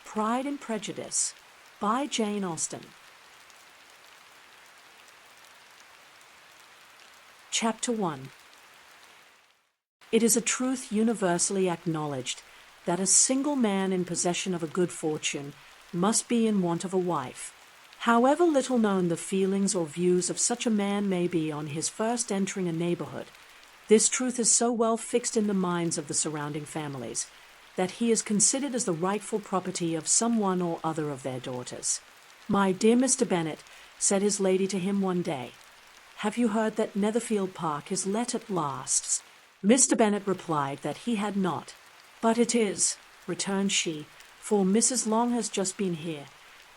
Pride and Prejudice by Jane Austen. Chapter 1. It is a truth universally acknowledged that a single man in possession of a good fortune must be in want of a wife. However little known the feelings or views of such a man may be on his first entering a neighborhood, this truth is so well fixed in the minds of the surrounding families that he is considered as the rightful property of some one or other of their daughters. "My dear Mr. Bennet," said his lady to him one day, "have you heard that Netherfield Park is let at last?" Mr. Bennet replied that he had not. "But it is," returned she, "for Mrs. Long has just been here,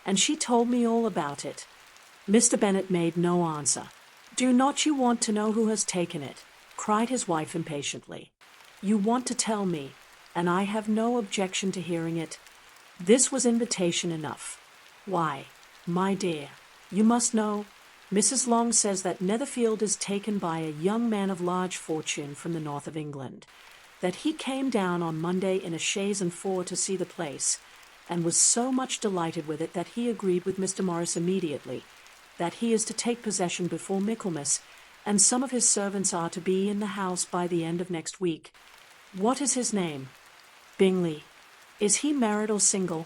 and she told me all about it." Mr. Bennet made no answer. "Do not you want to know who has taken it?" cried his wife impatiently. "You want to tell me, and I have no objection to hearing it." This was invitation enough. "Why, my dear, you must know. Mrs. Long says that Netherfield is taken by a young man of large fortune from the north of England, that he came down on Monday in a chaise and four to see the place, and was so much delighted with it that he agreed with Mr. Morris immediately, that he is to take possession before Michaelmas, and some of his servants are to be in the house by the end of next week. What is his name?" "Bingley." "Is he married or single?"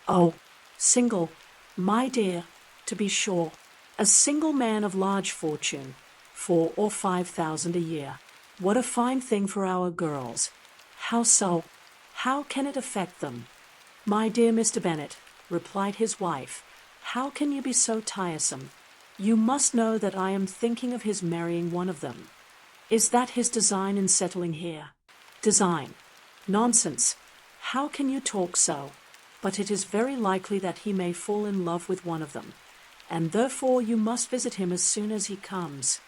"Oh, single, my dear, to be sure. A single man of large fortune, 4,000 or 5,000 a year. What a fine thing for our girls." "How so? How can it affect them?" "My dear Mr. Bennet," replied his wife, "how can you be so tiresome? You must know that I am thinking of his marrying one of them." "Is that his design in settling here?" "Design? Nonsense! How can you talk so? But it is very likely that he may fall in love with one of them, and therefore you must visit him as soon as he comes."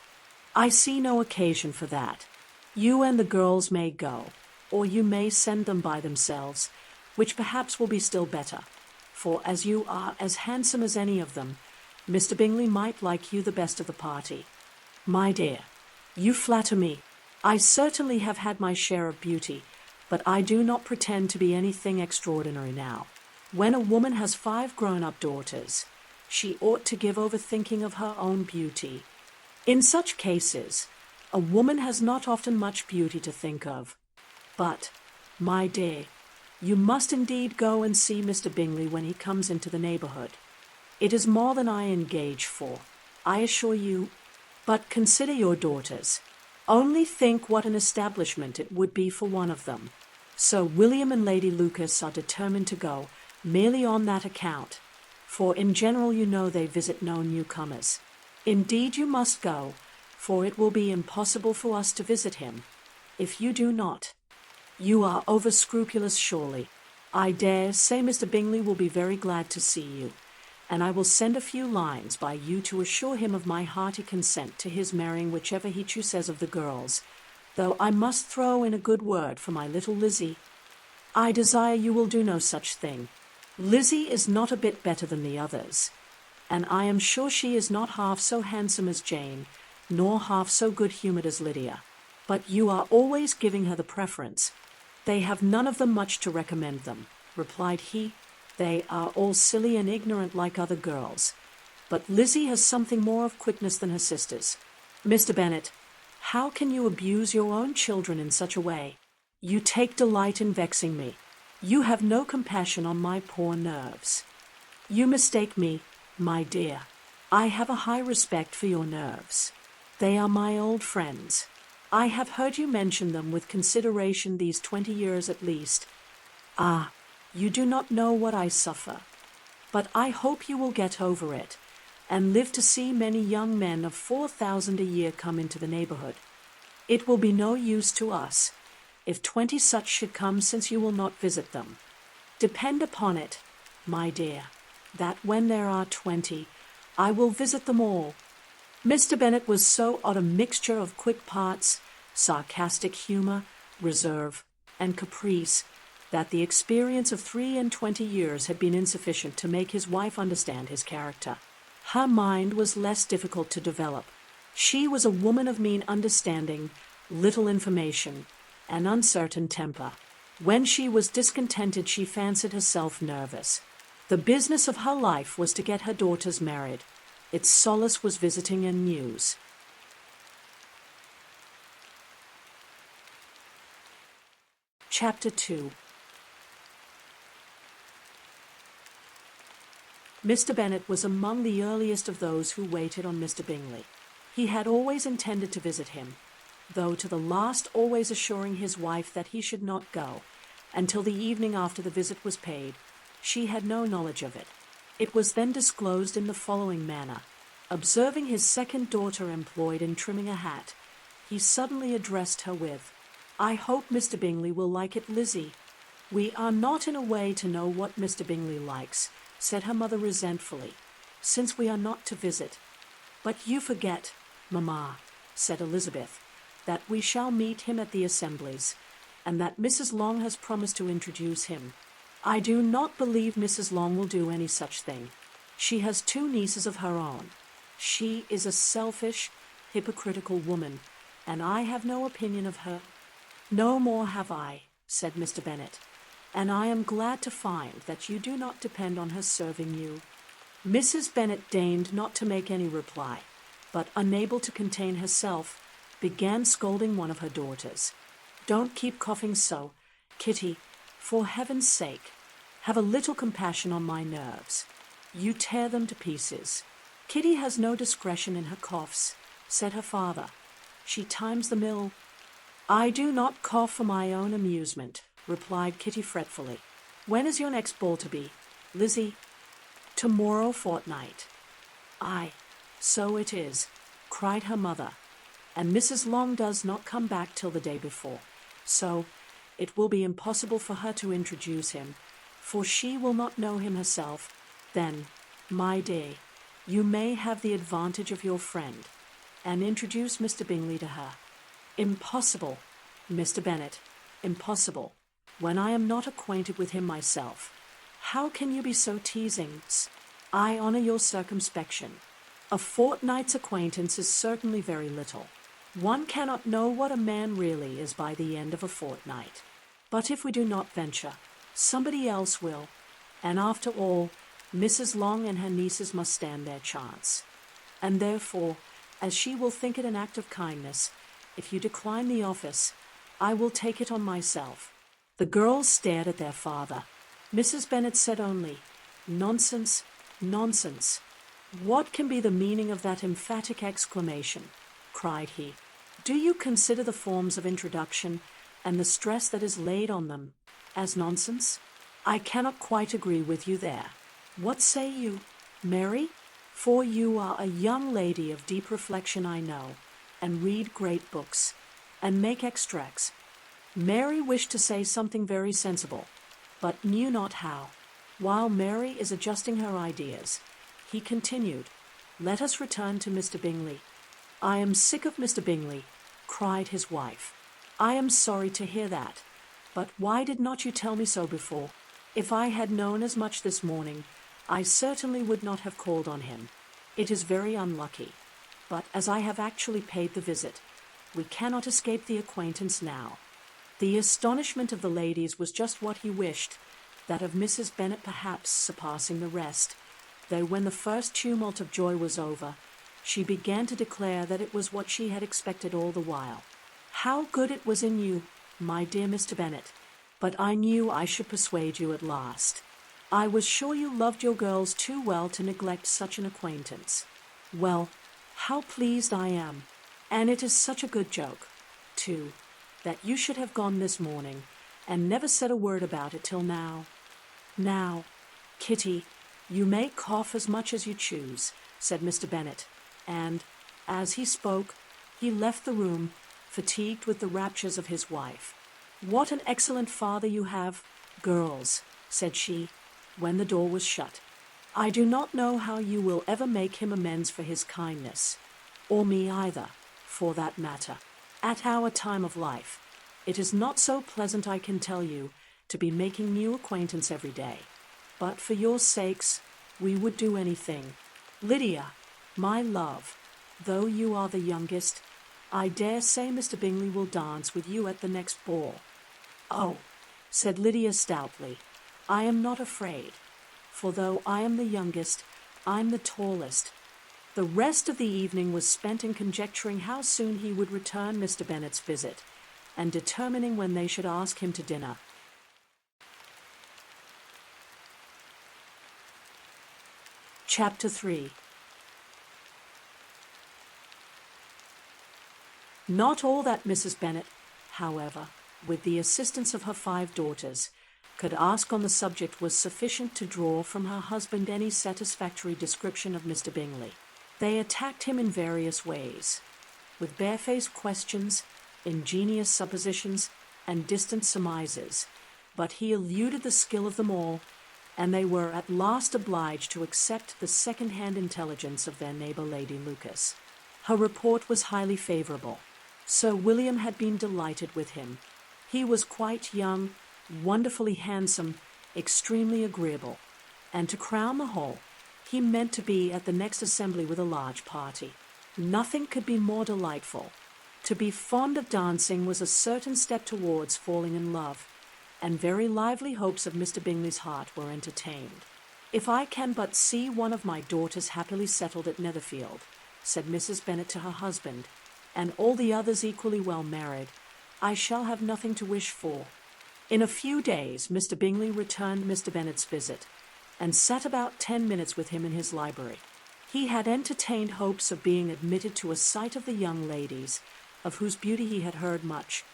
"I see no occasion for that. You and the girls may go, or you may send them by themselves, which perhaps will be still better, for as you are as handsome as any of them, Mr. Bingley might like you the best of the party." "My dear, you flatter me. I certainly have had my share of beauty, but I do not pretend to be anything extraordinary now. When a woman has 5 grown-up daughters, she ought to give over thinking of her own beauty. In such cases, a woman has not often much beauty to think of. But, my dear, you must indeed go and see Mr. Bingley when he comes into the neighborhood. It is more than I engage for, I assure you. But consider your daughters. Only think what an establishment it would be for one of them. Sir William and Lady Lucas are determined to go, merely on that account, for in general you know they visit no newcomers. Indeed you must go, for it will be impossible for us to visit him, if you do not. You are over-scrupulous surely. I dare say Mr. Bingley will be very glad to see you, and I will send a few lines by you to assure him of my hearty consent to his marrying whichever he chooses of the girls, though I must throw in a good word for my little Lizzie. I desire you will do no such thing. Lizzie is not a bit better than the others, and I am sure she is not half so handsome as Jane, nor half so good-humored as Lydia. But you are always giving her the preference." "They have none of them much to recommend them," replied he. "They are all silly and ignorant like other girls, but Lizzie has something more of quickness than her sisters." "Mr. Bennet, how can you abuse your own children in such a way? You take delight in vexing me. You have no compassion on my poor nerves." "You mistake me, my dear. I have a high respect for your nerves. They are my old friends. I have heard you mention them with consideration these 20 years at least. Ah, you do not know what I suffer. But I hope you will get over it, and live to see many young men of 4,000 a year come into the neighborhood. It will be no use to us if 20 such should come, since you will not visit them. Depend upon it, my dear, that when there are 20, I will visit them all." Mr. Bennet was so odd a mixture of quick parts, sarcastic humor, reserve, and caprice, that the experience of 23 years had been insufficient to make his wife understand his character. Her mind was less difficult to develop. She was a woman of mean understanding, little information, and uncertain temper. When she was discontented, she fancied herself nervous. The business of her life was to get her daughters married. Its solace was visiting and news. Chapter 2. Mr. Bennet was among the earliest of those who waited on Mr. Bingley. He had always intended to visit him, though to the last always assuring his wife that he should not go, until the evening after the visit was paid. She had no knowledge of it. It was then disclosed in the following manner. Observing his second daughter employed in trimming a hat, he suddenly addressed her with, "I hope Mr. Bingley will like it, Lizzie." "We are not in a way to know what Mr. Bingley likes," said her mother resentfully, "since we are not to visit." "But you forget, mamma," said Elizabeth, "that we shall meet him at the assemblies, and that Mrs. Long has promised to introduce him." "I do not believe Mrs. Long will do any such thing. She has 2 nieces of her own. She is a selfish, hypocritical woman, and I have no opinion of her." "No more have I," said Mr. Bennet, "and I am glad to find that you do not depend on her serving you." Mrs. Bennet deigned not to make any reply, but, unable to contain herself, began scolding one of her daughters. "Don't keep coughing so, Kitty. For heaven's sake, have a little compassion on my nerves. You tear them to pieces." "Kitty has no discretion in her coughs," said her father. "She times the mill." "I do not cough for my own amusement," replied Kitty fretfully. "When is your next ball to be, Lizzie?" "Tomorrow fortnight." "Aye, so it is," cried her mother, "and Mrs. Long does not come back till the day before, so it will be impossible for her to introduce him, for she will not know him herself. Then, my dear, you may have the advantage of your friend, and introduce Mr. Bingley to her." "Impossible, Mr. Bennet, impossible, when I am not acquainted with him myself. How can you be so teasing? I honour your circumspection. A fortnight's acquaintance is certainly very little. One cannot know what a man really is by the end of a fortnight. But if we do not venture, somebody else will, and after all, Mrs. Long and her nieces must stand their chance. And therefore, as she will think it an act of kindness, if you decline the office, I will take it on myself." The girls stared at their father. Mrs. Bennet said only, "Nonsense, nonsense." "What can be the meaning of that emphatic exclamation?" cried he. "Do you consider the forms of introduction and the stress that is laid on them as nonsense? I cannot quite agree with you there. What say you, Mary? For you are a young lady of deep reflection, I know, and read great books, and make extracts." Mary wished to say something very sensible, but knew not how. While Mary is adjusting her ideas, he continued, "Let us return to Mr. Bingley." "I am sick of Mr. Bingley," cried his wife. "I am sorry to hear that, but why did not you tell me so before? If I had known as much this morning, I certainly would not have called on him. It is very unlucky, but as I have actually paid the visit, we cannot escape the acquaintance now." The astonishment of the ladies was just what he wished, that of Mrs. Bennet perhaps surpassing the rest, though when the first tumult of joy was over, she began to declare that it was what she had expected all the while. "How good it was in you, my dear Mr. Bennet! But I knew I should persuade you at last. I was sure you loved your girls too well to neglect such an acquaintance. Well, how pleased I am, and it is such a good joke, too, that you should have gone this morning, and never said a word about it till now. Now, Kitty, you may cough as much as you choose," said Mr. Bennet, and, as he spoke, he left the room, fatigued with the raptures of his wife. "What an excellent father you have, girls," said she, when the door was shut. "I do not know how you will ever make him amends for his kindness, or me either, for that matter. At our time of life, it is not so pleasant, I can tell you, to be making new acquaintance every day. But for your sakes, we would do anything. Lydia, my love, though you are the youngest, I dare say Mr. Bingley will dance with you at the next ball." "Oh, said Lydia stoutly. "I am not afraid, for though I am the youngest, I'm the tallest." The rest of the evening was spent in conjecturing how soon he would return Mr. Bennet's visit, and determining when they should ask him to dinner. Chapter 3. Not all that Mrs. Bennet, however, with the assistance of her 5 daughters, could ask on the subject was sufficient to draw from her husband any satisfactory description of Mr. Bingley. They attacked him in various ways, with barefaced questions, ingenious suppositions, and distant surmises, but he eluded the skill of them all, and they were at last obliged to accept the second-hand intelligence of their neighbour Lady Lucas. Her report was highly favourable. Sir William had been delighted with him. He was quite young, wonderfully handsome, extremely agreeable, and to crown the whole, he meant to be at the next assembly with a large party. Nothing could be more delightful. To be fond of dancing was a certain step towards falling in love, and very lively hopes of Mr. Bingley's heart were entertained. "If I can but see one of my daughters happily settled at Netherfield," said Mrs. Bennet to her husband, "and all the others equally well married, I shall have nothing to wish for." In a few days Mr. Bingley returned Mr. Bennet's visit, and sat about 10 minutes with him in his library. He had entertained hopes of being admitted to a sight of the young ladies, of whose beauty he had heard much,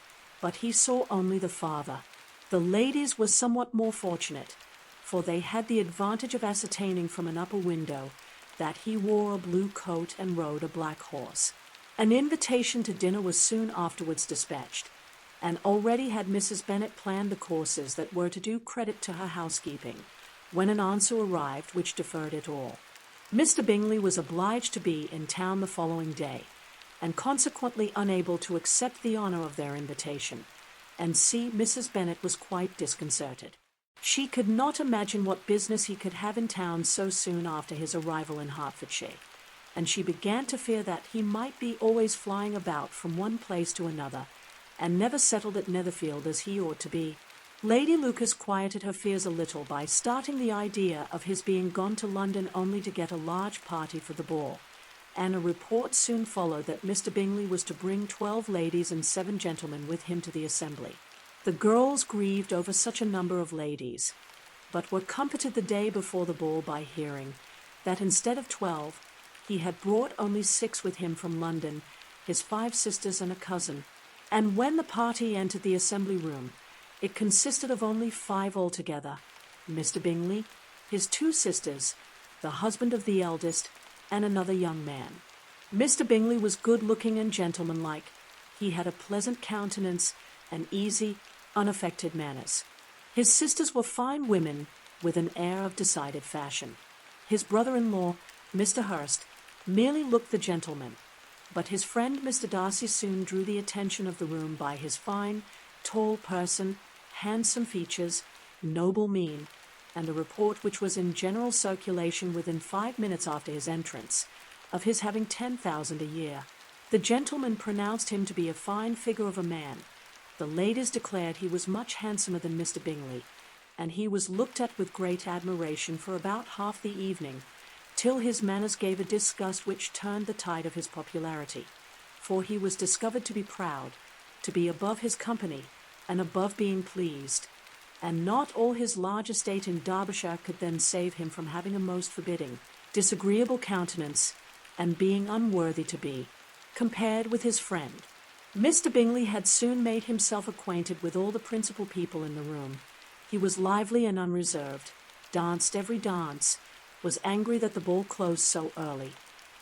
but he saw only the father. The ladies were somewhat more fortunate, for they had the advantage of ascertaining from an upper window that he wore a blue coat and rode a black horse. An invitation to dinner was soon afterwards dispatched, and already had Mrs. Bennet planned the courses that were to do credit to her housekeeping, when an answer arrived which deferred it all. Mr. Bingley was obliged to be in town the following day, and consequently unable to accept the honour of their invitation, and Mrs. Bennet was quite disconcerted. She could not imagine what business he could have in town so soon after his arrival in Hertfordshire, and she began to fear that he might be always flying about from one place to another, and never settled at Netherfield as he ought to be. Lady Lucas quieted her fears a little by starting the idea of his being gone to London only to get a large party for the ball, and a report soon followed that Mr. Bingley was to bring 12 ladies and 7 gentlemen with him to the assembly. The girls grieved over such a number of ladies, but were comforted the day before the ball by hearing that instead of 12, he had brought only 6 with him from London, his 5 sisters and a cousin, and when the party entered the assembly room, it consisted of only 5 altogether: Mr. Bingley, his 2 sisters, the husband of the eldest, and another young man. Mr. Bingley was good-looking and gentlemanlike. He had a pleasant countenance and easy, unaffected manners. His sisters were fine women with an air of decided fashion. His brother-in-law, Mr. Hurst, merely looked the gentleman, but his friend Mr. Darcy soon drew the attention of the room by his fine, tall person, handsome features, noble mien, and a report which was in general circulation within 5 minutes after his entrance, of his having 10,000 a year. The gentleman pronounced him to be a fine figure of a man. The ladies declared he was much handsomer than Mr. Bingley, and he was looked at with great admiration for about half the evening, till his manners gave a disgust which turned the tide of his popularity, for he was discovered to be proud, to be above his company, and above being pleased, and not all his large estate in Derbyshire could then save him from having a most forbidding, disagreeable countenance, and being unworthy to be compared with his friend. Mr. Bingley had soon made himself acquainted with all the principal people in the room. He was lively and unreserved, danced every dance, was angry that the ball closed so early,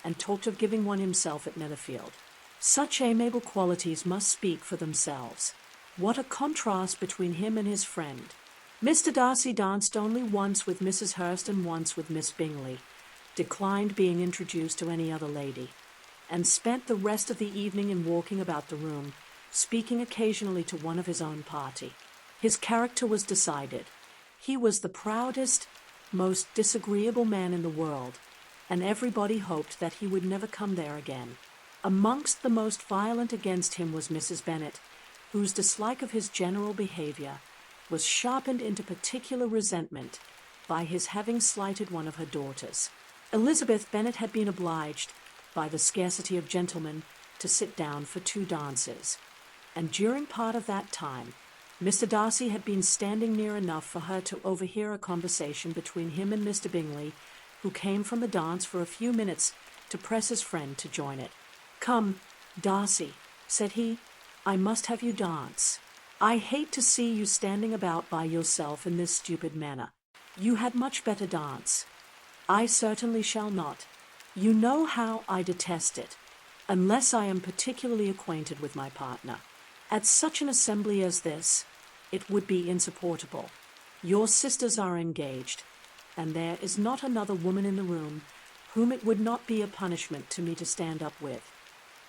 and talked of giving one himself at Netherfield. Such amiable qualities must speak for themselves. What a contrast between him and his friend! Mr. Darcy danced only once with Mrs. Hurst and once with Miss Bingley, declined being introduced to any other lady, and spent the rest of the evening in walking about the room, speaking occasionally to one of his own party. His character was decided. He was the proudest, most disagreeable man in the world, and everybody hoped that he would never come there again. Amongst the most violent against him was Mrs. Bennet, whose dislike of his general behaviour, was sharpened into particular resentment by his having slighted one of her daughters. Elizabeth Bennet had been obliged, by the scarcity of gentlemen, to sit down for 2 dances, and during part of that time, Mr. Darcy had been standing near enough for her to overhear a conversation between him and Mr. Bingley, who came from the dance for a few minutes to press his friend to join it. "Come, Darcy," said he, "I must have you dance. I hate to see you standing about by yourself in this stupid manner. You had much better dance." "I certainly shall not. You know how I detest it, unless I am particularly acquainted with my partner. At such an assembly as this, it would be insupportable. Your sisters are engaged, and there is not another woman in the room whom it would not be a punishment to me to stand up with."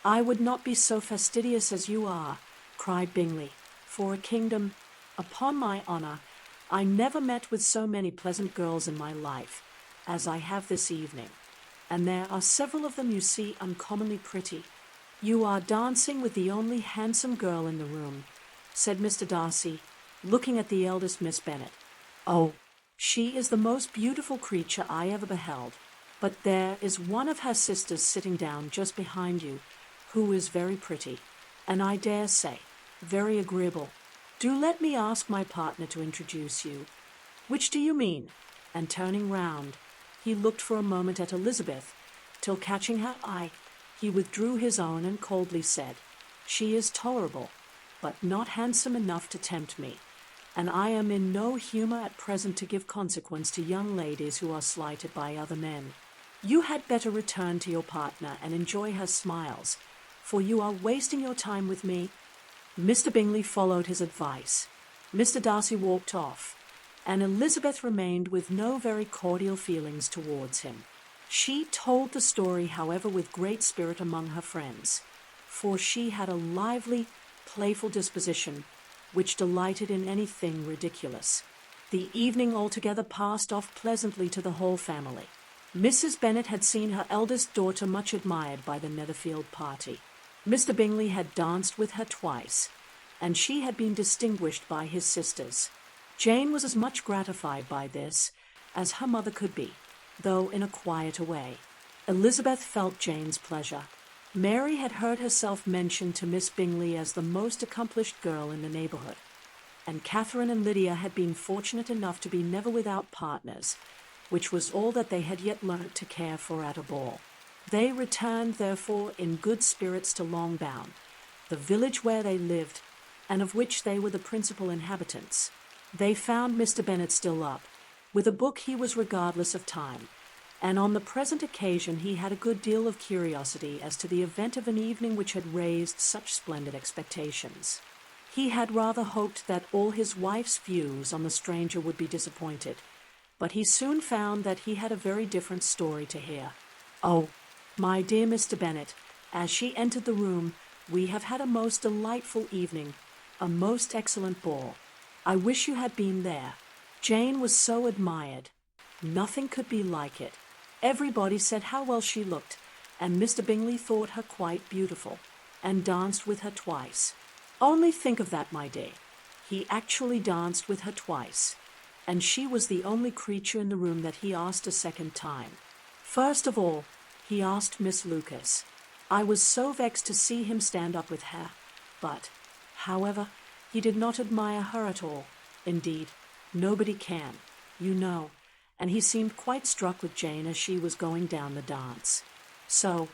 "I would not be so fastidious as you are," cried Bingley, "for a kingdom. Upon my honor, I never met with so many pleasant girls in my life as I have this evening, and there are several of them you see uncommonly pretty." "You are dancing with the only handsome girl in the room," said Mr. Darcy, looking at the eldest Miss Bennet. "Oh, she is the most beautiful creature I ever beheld, but there is one of her sisters sitting down just behind you, who is very pretty, and I dare say, very agreeable. Do let me ask my partner to introduce you." "Which do you mean?" And turning round, he looked for a moment at Elizabeth, till catching her eye, he withdrew his own and coldly said, "She is tolerable, but not handsome enough to tempt me, and I am in no humour at present to give consequence to young ladies who are slighted by other men. You had better return to your partner and enjoy her smiles, for you are wasting your time with me." Mr. Bingley followed his advice. Mr. Darcy walked off, and Elizabeth remained with no very cordial feelings towards him. She told the story, however, with great spirit among her friends, for she had a lively, playful disposition, which delighted in anything ridiculous. The evening altogether passed off pleasantly to the whole family. Mrs. Bennet had seen her eldest daughter much admired by the Netherfield party. Mr. Bingley had danced with her twice, and she had been distinguished by his sisters. Jane was as much gratified by this as her mother could be, though in a quieter way. Elizabeth felt Jane's pleasure. Mary had heard herself mentioned to Miss Bingley as the most accomplished girl in the neighbourhood, and Catherine and Lydia had been fortunate enough to be never without partners, which was all that they had yet learnt to care for at a ball. They returned, therefore, in good spirits to Longbourn, the village where they lived, and of which they were the principal inhabitants. They found Mr. Bennet still up. With a book he was regardless of time, and on the present occasion he had a good deal of curiosity as to the event of an evening which had raised such splendid expectations. He had rather hoped that all his wife's views on the stranger would be disappointed, but he soon found that he had a very different story to hear. "Oh, my dear Mr. Bennet, as she entered the room, we have had a most delightful evening, a most excellent ball. I wish you had been there. Jane was so admired. Nothing could be like it. Everybody said how well she looked, and Mr. Bingley thought her quite beautiful, and danced with her twice. Only think of that, my dear. He actually danced with her twice, and she was the only creature in the room that he asked a second time. First of all, he asked Miss Lucas. I was so vexed to see him stand up with her, but, however, he did not admire her at all. Indeed, nobody can, you know, and he seemed quite struck with Jane as she was going down the dance. So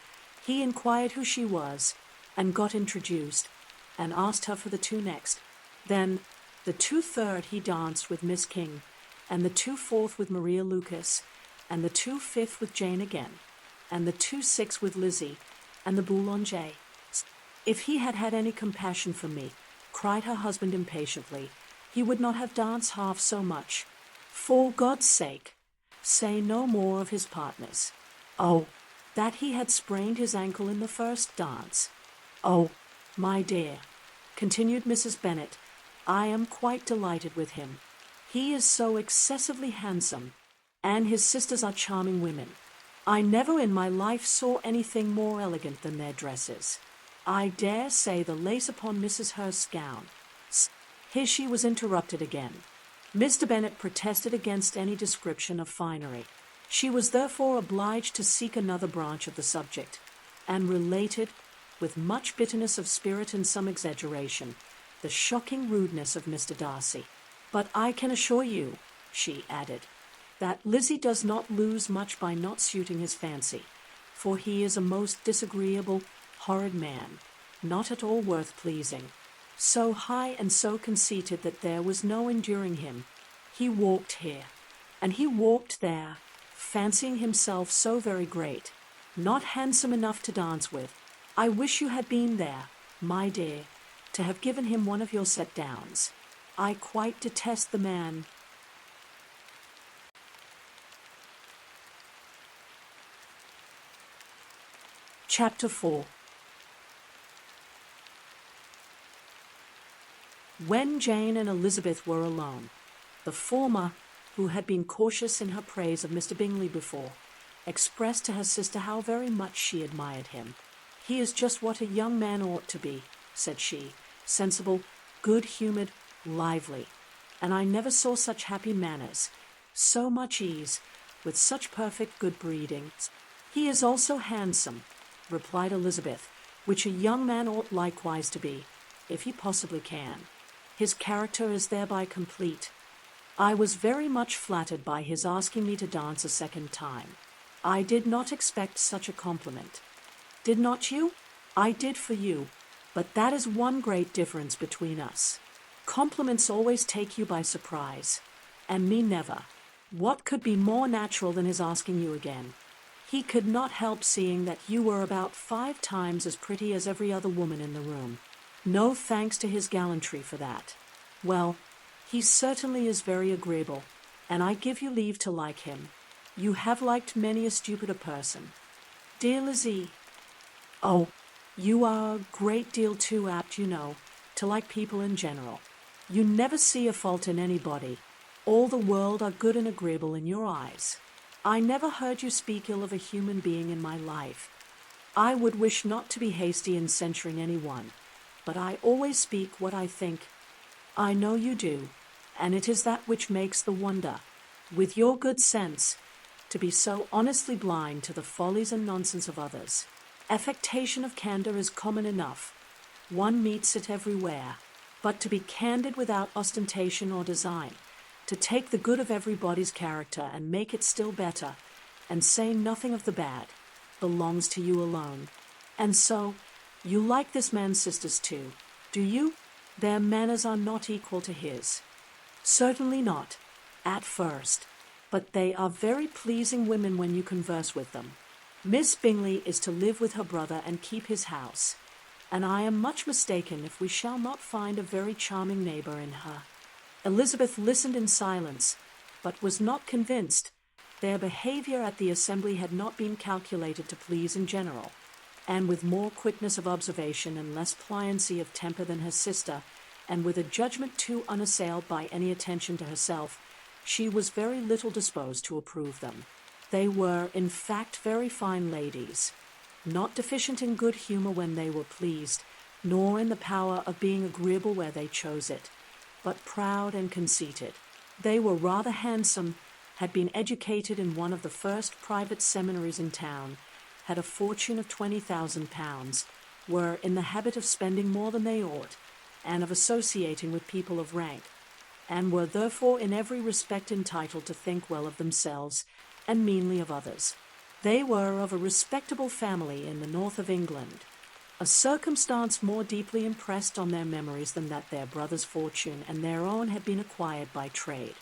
he inquired who she was, and got introduced, and asked her for the two next. Then the 2/3 he danced with Miss King, and the 2/4 with Maria Lucas, and the 2/5 with Jane again, and the 2/6 with Lizzie, and the boulanger. If he had had any compassion for me, cried her husband impatiently, he would not have danced half so much. For God's sake, say no more of his partners. Oh, that he had sprained his ankle in the first dance. Oh, my dear, continued Mrs. Bennet, I am quite delighted with him. He is so excessively handsome, and his sisters are charming women. I never in my life saw anything more elegant than their dresses. I dare say the lace upon Mrs. Hurst's gown. Here she was interrupted again. Mr. Bennet protested against any description of finery. She was therefore obliged to seek another branch of the subject, and related, with much bitterness of spirit and some exaggeration, the shocking rudeness of Mr. Darcy. But I can assure you, she added, that Lizzie does not lose much by not suiting his fancy, for he is a most disagreeable, horrid man, not at all worth pleasing, so high and so conceited that there was no enduring him. He walked here, and he walked there, fancying himself so very great, not handsome enough to dance with. I wish you had been there, my dear, to have given him one of your set-downs. I quite detest the man. Chapter 4. When Jane and Elizabeth were alone, the former, who had been cautious in her praise of Mr. Bingley before, expressed to her sister how very much she admired him. "He is just what a young man ought to be," said she, "sensible, good-humoured, lively, and I never saw such happy manners, so much ease, with such perfect good breeding." "He is also handsome," replied Elizabeth, "which a young man ought likewise to be, if he possibly can. His character is thereby complete. I was very much flattered by his asking me to dance a second time. I did not expect such a compliment. Did not you? I did for you, but that is one great difference between us. Compliments always take you by surprise, and me never. What could be more natural than his asking you again? He could not help seeing that you were about 5 times as pretty as every other woman in the room. No thanks to his gallantry for that. Well, he certainly is very agreeable, and I give you leave to like him. You have liked many a stupider person. Dear Lizzie, oh, you are a great deal too apt, you know, to like people in general. You never see a fault in anybody. All the world are good and agreeable in your eyes. I never heard you speak ill of a human being in my life. I would wish not to be hasty in censuring any one, but I always speak what I think. I know you do, and it is that which makes the wonder, with your good sense, to be so honestly blind to the follies and nonsense of others. Affectation of candour is common enough. One meets it everywhere. But to be candid without ostentation or design, to take the good of everybody's character and make it still better, and say nothing of the bad, belongs to you alone. And so, you like this man's sisters too, do you? Their manners are not equal to his. Certainly not, at first, but they are very pleasing women when you converse with them. Miss Bingley is to live with her brother and keep his house, and I am much mistaken if we shall not find a very charming neighbour in her. Elizabeth listened in silence, but was not convinced. Their behaviour at the assembly had not been calculated to please in general, and with more quickness of observation and less pliancy of temper than her sister, and with a judgment too unassailed by any attention to herself, she was very little disposed to approve them. They were, in fact, very fine ladies, not deficient in good humour when they were pleased, nor in the power of being agreeable where they chose it, but proud and conceited. They were rather handsome, had been educated in one of the first private seminaries in town, had a fortune of £20,000, were in the habit of spending more than they ought, and of associating with people of rank, and were therefore in every respect entitled to think well of themselves and meanly of others. They were of a respectable family in the north of England, a circumstance more deeply impressed on their memories than that their brother's fortune and their own had been acquired by trade.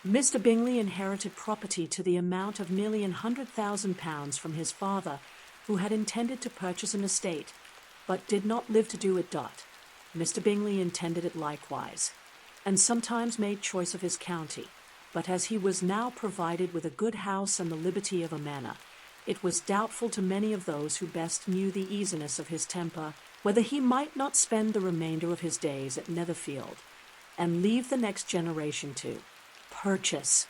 Mr. Bingley inherited property to the amount of nearly £100,000 from his father, who had intended to purchase an estate, but did not live to do it. Mr. Bingley intended it likewise, and sometimes made choice of his county, but as he was now provided with a good house and the liberty of a manor, it was doubtful to many of those who best knew the easiness of his temper, whether he might not spend the remainder of his days at Netherfield, and leave the next generation to purchase.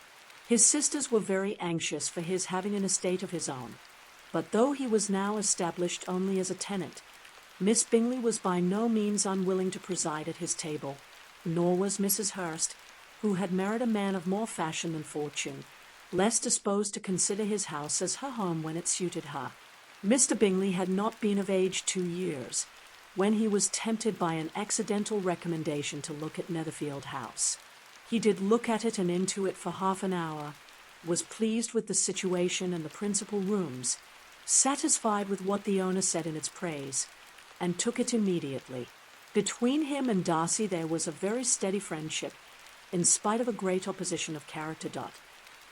His sisters were very anxious for his having an estate of his own, but though he was now established only as a tenant, Miss Bingley was by no means unwilling to preside at his table, nor was Mrs. Hurst, who had married a man of more fashion than fortune, less disposed to consider his house as her home when it suited her. Mr. Bingley had not been of age 2 years, when he was tempted by an accidental recommendation to look at Netherfield House. He did look at it and into it for half an hour, was pleased with the situation and the principal rooms, satisfied with what the owner said in its praise, and took it immediately. Between him and Darcy there was a very steady friendship, in spite of a great opposition of character.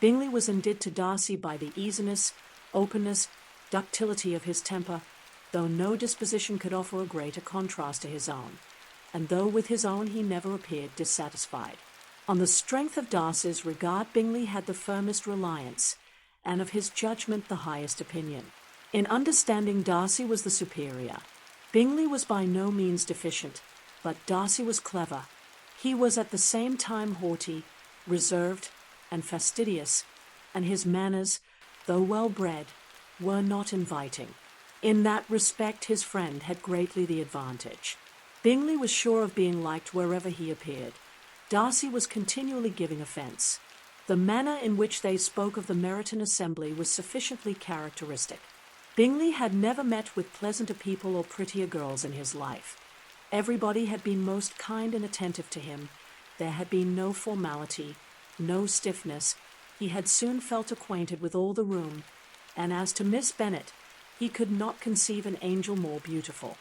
Bingley was indebted to Darcy by the easiness, openness, ductility of his temper, though no disposition could offer a greater contrast to his own, and though with his own he never appeared dissatisfied. On the strength of Darcy's regard Bingley had the firmest reliance, and of his judgment the highest opinion. In understanding Darcy was the superior. Bingley was by no means deficient, but Darcy was clever. He was at the same time haughty, reserved, and fastidious, and his manners, though well-bred, were not inviting. In that respect his friend had greatly the advantage. Bingley was sure of being liked wherever he appeared. Darcy was continually giving offence. The manner in which they spoke of the Meryton assembly was sufficiently characteristic. Bingley had never met with pleasanter people or prettier girls in his life. Everybody had been most kind and attentive to him. There had been no formality, no stiffness. He had soon felt acquainted with all the room, and as to Miss Bennet, he could not conceive an angel more beautiful.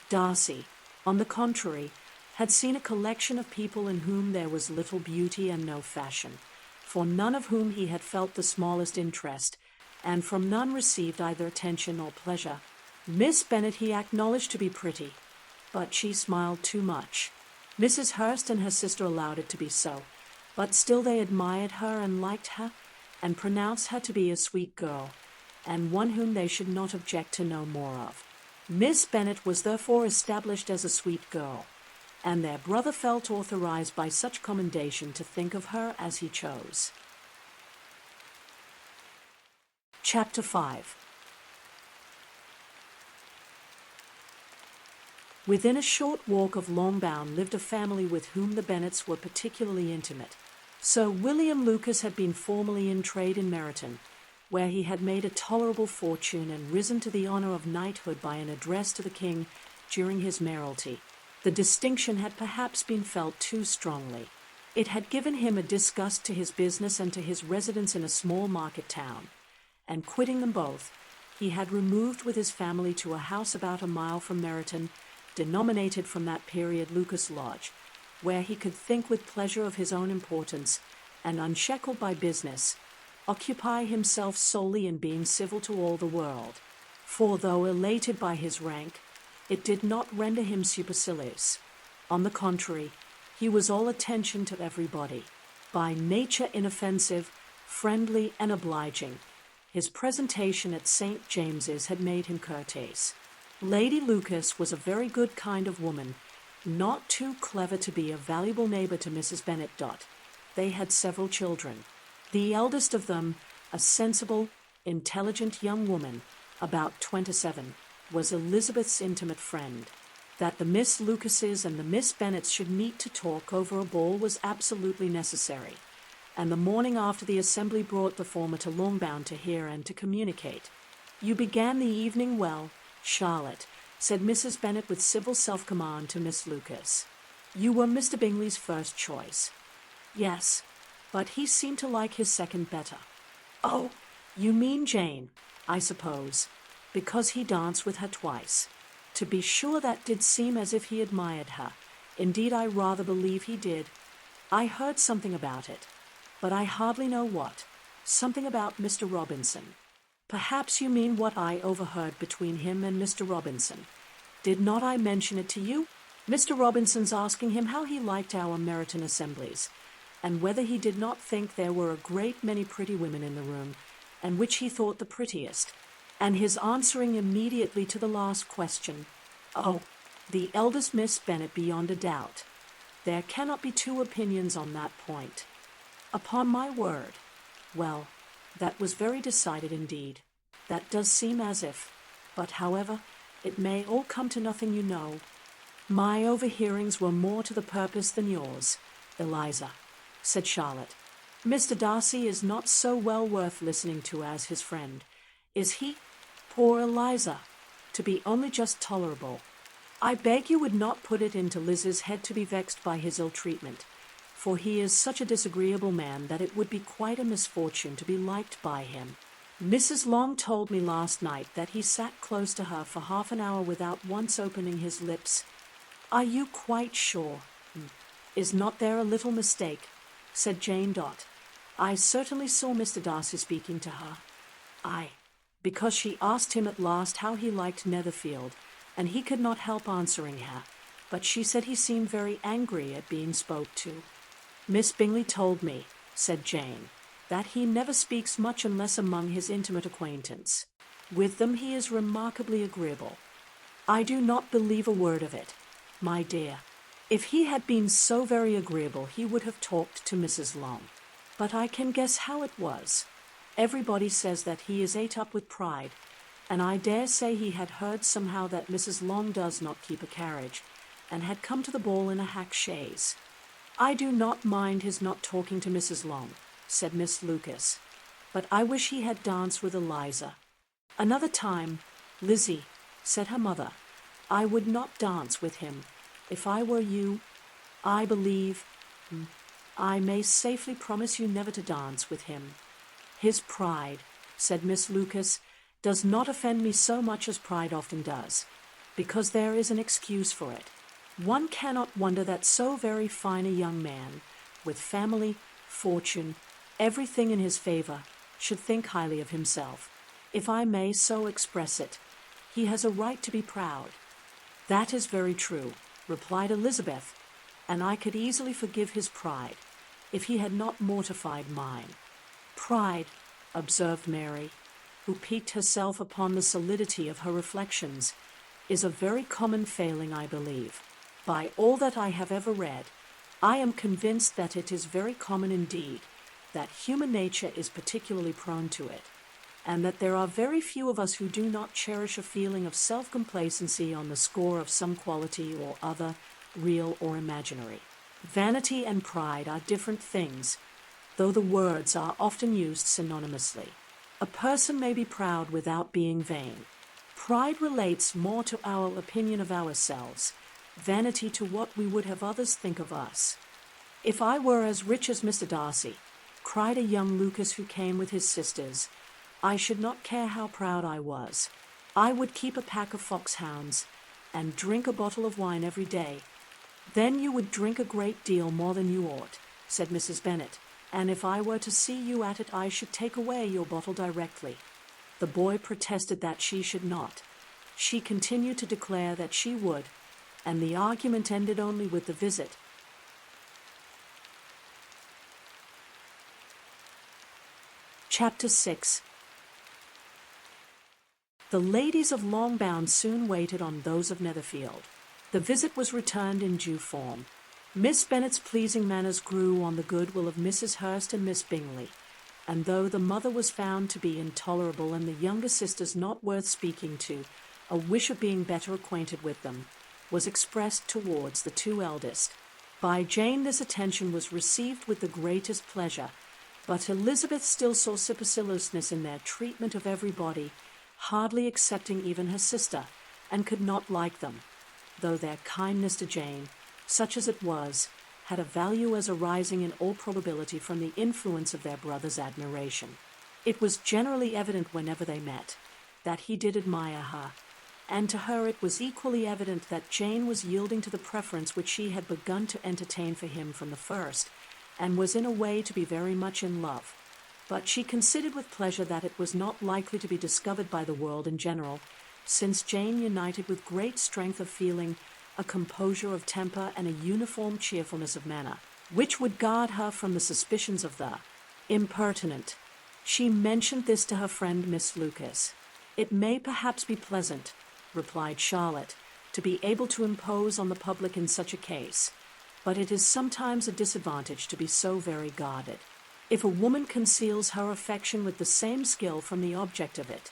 Darcy, on the contrary, had seen a collection of people in whom there was little beauty and no fashion, for none of whom he had felt the smallest interest, and from none received either attention or pleasure. Miss Bennet he acknowledged to be pretty, but she smiled too much. Mrs. Hurst and her sister allowed it to be so, but still they admired her and liked her, and pronounced her to be a sweet girl, and one whom they should not object to know more of. Miss Bennet was therefore established as a sweet girl, and their brother felt authorized by such commendation to think of her as he chose. Chapter 5. Within a short walk of Longbourn lived a family with whom the Bennets were particularly intimate. Sir William Lucas had been formerly in trade in Meryton, where he had made a tolerable fortune and risen to the honour of knighthood by an address to the king during his mayoralty. The distinction had perhaps been felt too strongly. It had given him a disgust to his business and to his residence in a small market town, and quitting them both, he had removed with his family to a house about a mile from Meryton, denominated from that period Lucas Lodge, where he could think with pleasure of his own importance, and unshackled by business, occupy himself solely in being civil to all the world. For though elated by his rank, it did not render him supercilious. On the contrary, he was all attention to everybody. By nature inoffensive, friendly, and obliging, his presentation at St. James's had made him courteous. Lady Lucas was a very good kind of woman, not too clever to be a valuable neighbour to Mrs. Bennet. They had several children. The eldest of them, a sensible, intelligent young woman, about 27, was Elizabeth's intimate friend. That the Miss Lucases and the Miss Bennets should meet to talk over a ball was absolutely necessary, and the morning after the assembly brought the former to Longbourn to hear and to communicate. "You began the evening well, Charlotte," said Mrs. Bennet with civil self-command to Miss Lucas. "You were Mr. Bingley's first choice." "Yes, but he seemed to like his second better." "Oh, you mean Jane, I suppose, because he danced with her twice." "To be sure, that did seem as if he admired her. Indeed, I rather believe he did. I heard something about it, but I hardly know what. Something about Mr. Robinson. Perhaps you mean what I overheard between him and Mr. Robinson. Did not I mention it to you? Mr. Robinson's asking him how he liked our Meryton assemblies, and whether he did not think there were a great many pretty women in the room, and which he thought the prettiest, and his answering immediately to the last question, 'Oh, the eldest Miss Bennet beyond a doubt. There cannot be two opinions on that point.' Upon my word. Well, that was very decided indeed. That does seem as if, but however, it may all come to nothing, you know. "My overhearings were more to the purpose than yours, Eliza," said Charlotte. "Mr. Darcy is not so well worth listening to as his friend, is he? Poor Eliza, to be only just tolerable. I beg you would not put it into Liz's head to be vexed by his ill treatment, for he is such a disagreeable man that it would be quite a misfortune to be liked by him. Mrs. Long told me last night that he sat close to her for half an hour without once opening his lips. Are you quite sure? Is not there a little mistake?" said Jane. "I certainly saw Mr. Darcy speaking to her. Aye, because she asked him at last how he liked Netherfield, and he could not help answering her, but she said he seemed very angry at being spoke to." "Miss Bingley told me," said Jane, "that he never speaks much unless among his intimate acquaintance. With them he is remarkably agreeable." "I do not believe a word of it, my dear. If he had been so very agreeable he would have talked to Mrs. Long. But I can guess how it was. Everybody says that he is ate up with pride, and I dare say he had heard somehow that Mrs. Long does not keep a carriage, and had come to the ball in a hack chaise." "I do not mind his not talking to Mrs. Long," said Miss Lucas, "but I wish he had danced with Eliza." "Another time, Lizzie," said her mother, "I would not dance with him. If I were you, I believe I may safely promise you never to dance with him." "His pride," said Miss Lucas, "does not offend me so much as pride often does, because there is an excuse for it. One cannot wonder that so very fine a young man, with family, fortune, everything in his favor, should think highly of himself. If I may so express it, he has a right to be proud." "That is very true," replied Elizabeth, "and I could easily forgive his pride, if he had not mortified mine." "Pride," observed Mary, who piqued herself upon the solidity of her reflections, "is a very common failing, I believe. By all that I have ever read, I am convinced that it is very common indeed, that human nature is particularly prone to it, and that there are very few of us who do not cherish a feeling of self-complacency on the score of some quality or other, real or imaginary. Vanity and pride are different things, though the words are often used synonymously. A person may be proud without being vain. Pride relates more to our opinion of ourselves, vanity to what we would have others think of us. "If I were as rich as Mr. Darcy," cried a young Lucas who came with his sisters, "I should not care how proud I was. I would keep a pack of foxhounds, and drink a bottle of wine every day." "Then you would drink a great deal more than you ought," said Mrs. Bennet, "and if I were to see you at it I should take away your bottle directly." The boy protested that she should not. She continued to declare that she would, and the argument ended only with the visit. Chapter 6. The ladies of Longbourn soon waited on those of Netherfield. The visit was returned in due form. Miss Bennet's pleasing manners grew on the goodwill of Mrs. Hurst and Miss Bingley, and though the mother was found to be intolerable and the younger sisters not worth speaking to, a wish of being better acquainted with them was expressed towards the two eldest. By Jane this attention was received with the greatest pleasure, but Elizabeth still saw superciliousness in their treatment of everybody, hardly excepting even her sister, and could not like them, though their kindness to Jane, such as it was, had a value as arising in all probability from the influence of their brother's admiration. It was generally evident whenever they met that he did admire her, and to her it was equally evident that Jane was yielding to the preference which she had begun to entertain for him from the first, and was in a way to be very much in love. But she considered with pleasure that it was not likely to be discovered by the world in general, since Jane united with great strength of feeling, a composure of temper, and a uniform cheerfulness of manner, which would guard her from the suspicions of the impertinent. She mentioned this to her friend Miss Lucas. "It may perhaps be pleasant," replied Charlotte, "to be able to impose on the public in such a case, but it is sometimes a disadvantage to be so very guarded. If a woman conceals her affection with the same skill from the object of it,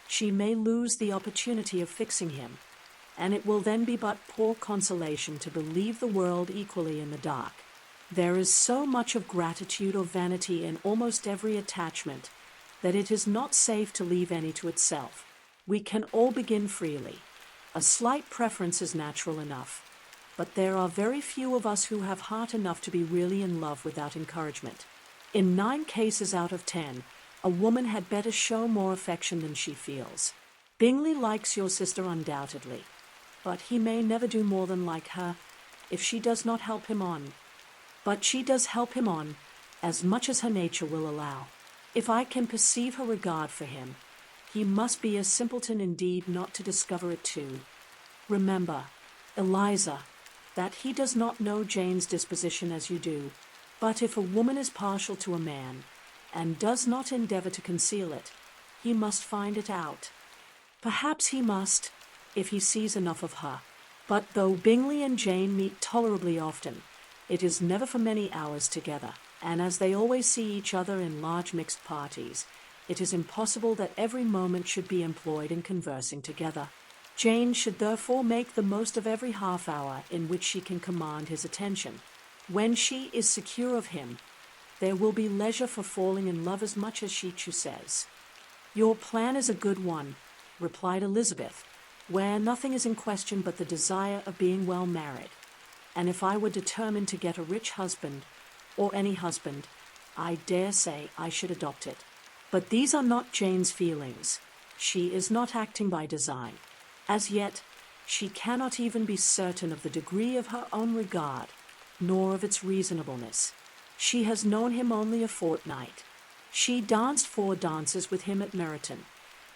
she may lose the opportunity of fixing him, and it will then be but poor consolation to believe the world equally in the dark. There is so much of gratitude or vanity in almost every attachment that it is not safe to leave any to itself. We can all begin freely. A slight preference is natural enough, but there are very few of us who have heart enough to be really in love without encouragement. In 9 cases out of 10, a woman had better show more affection than she feels. Bingley likes your sister undoubtedly, but he may never do more than like her if she does not help him on. But she does help him on as much as her nature will allow. If I can perceive her regard for him, he must be a simpleton indeed not to discover it too. Remember, Eliza, that he does not know Jane's disposition as you do, but if a woman is partial to a man, and does not endeavor to conceal it, he must find it out. Perhaps he must, if he sees enough of her. But though Bingley and Jane meet tolerably often, it is never for many hours together, and as they always see each other in large mixed parties, it is impossible that every moment should be employed in conversing together. Jane should therefore make the most of every half-hour in which she can command his attention. When she is secure of him, there will be leisure for falling in love as much as she chooses. "Your plan is a good one," replied Elizabeth, "where nothing is in question but the desire of being well married. And if I were determined to get a rich husband, or any husband, I dare say I should adopt it. But these are not Jane's feelings. She is not acting by design. As yet, she cannot even be certain of the degree of her own regard, nor of its reasonableness. She has known him only a fortnight. She danced 4 dances with him at Meryton.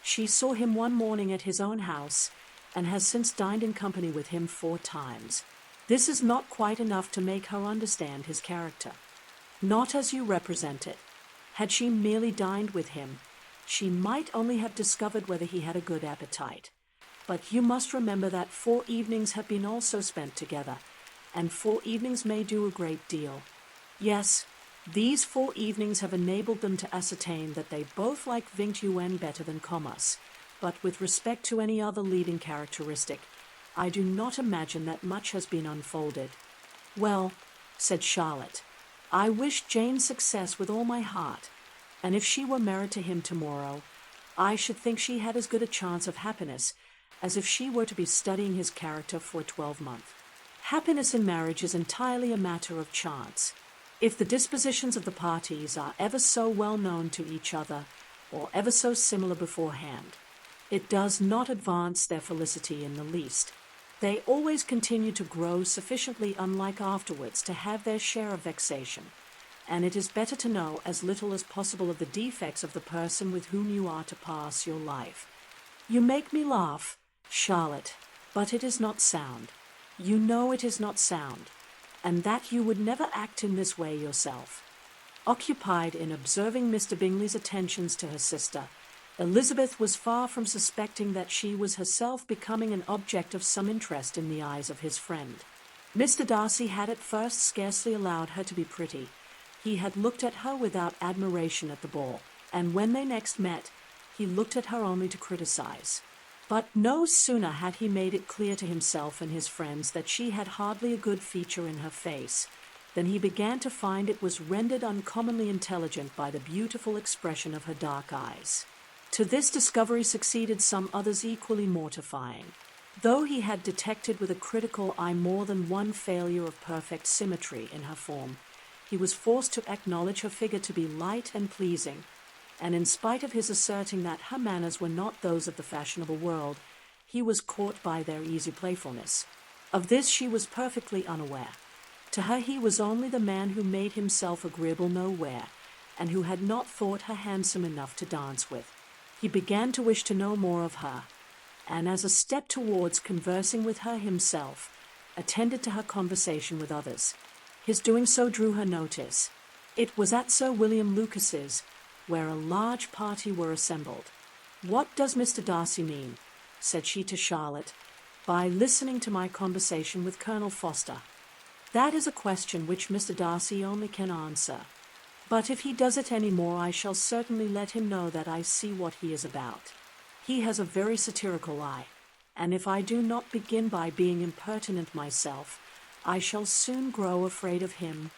She saw him one morning at his own house, and has since dined in company with him 4 times. This is not quite enough to make her understand his character. Not as you represent it. Had she merely dined with him, she might only have discovered whether he had a good appetite. But you must remember that 4 evenings have been also spent together, and 4 evenings may do a great deal. Yes, these 4 evenings have enabled them to ascertain that they both like Vingt-un better than commerce, but with respect to any other leading characteristic, I do not imagine that much has been unfolded. "Well," said Charlotte, "I wish Jane success with all my heart, and if she were married to him tomorrow, I should think she had as good a chance of happiness as if she were to be studying his character for a 12-month. Happiness in marriage is entirely a matter of chance. If the dispositions of the parties are ever so well known to each other, or ever so similar beforehand, it does not advance their felicity in the least. They always continue to grow sufficiently unlike afterwards to have their share of vexation, and it is better to know as little as possible of the defects of the person with whom you are to pass your life. You make me laugh, Charlotte, but it is not sound. You know it is not sound, and that you would never act in this way yourself." Occupied in observing Mr. Bingley's attentions to her sister, Elizabeth was far from suspecting that she was herself becoming an object of some interest in the eyes of his friend. Mr. Darcy had at first scarcely allowed her to be pretty. He had looked at her without admiration at the ball, and when they next met, he looked at her only to criticize. But no sooner had he made it clear to himself and his friends that she had hardly a good feature in her face, than he began to find it was rendered uncommonly intelligent by the beautiful expression of her dark eyes. To this discovery succeeded some others equally mortifying. Though he had detected with a critical eye more than one failure of perfect symmetry in her form, he was forced to acknowledge her figure to be light and pleasing, and in spite of his asserting that her manners were not those of the fashionable world, he was caught by their easy playfulness. Of this she was perfectly unaware. To her he was only the man who made himself agreeable nowhere, and who had not thought her handsome enough to dance with. He began to wish to know more of her, and as a step towards conversing with her himself, attended to her conversation with others. His doing so drew her notice. It was at Sir William Lucas's, where a large party were assembled. "What does Mr. Darcy mean," said she to Charlotte, "by listening to my conversation with Colonel Forster?" "That is a question which Mr. Darcy only can answer. But if he does it any more, I shall certainly let him know that I see what he is about. He has a very satirical eye, and if I do not begin by being impertinent myself, I shall soon grow afraid of him.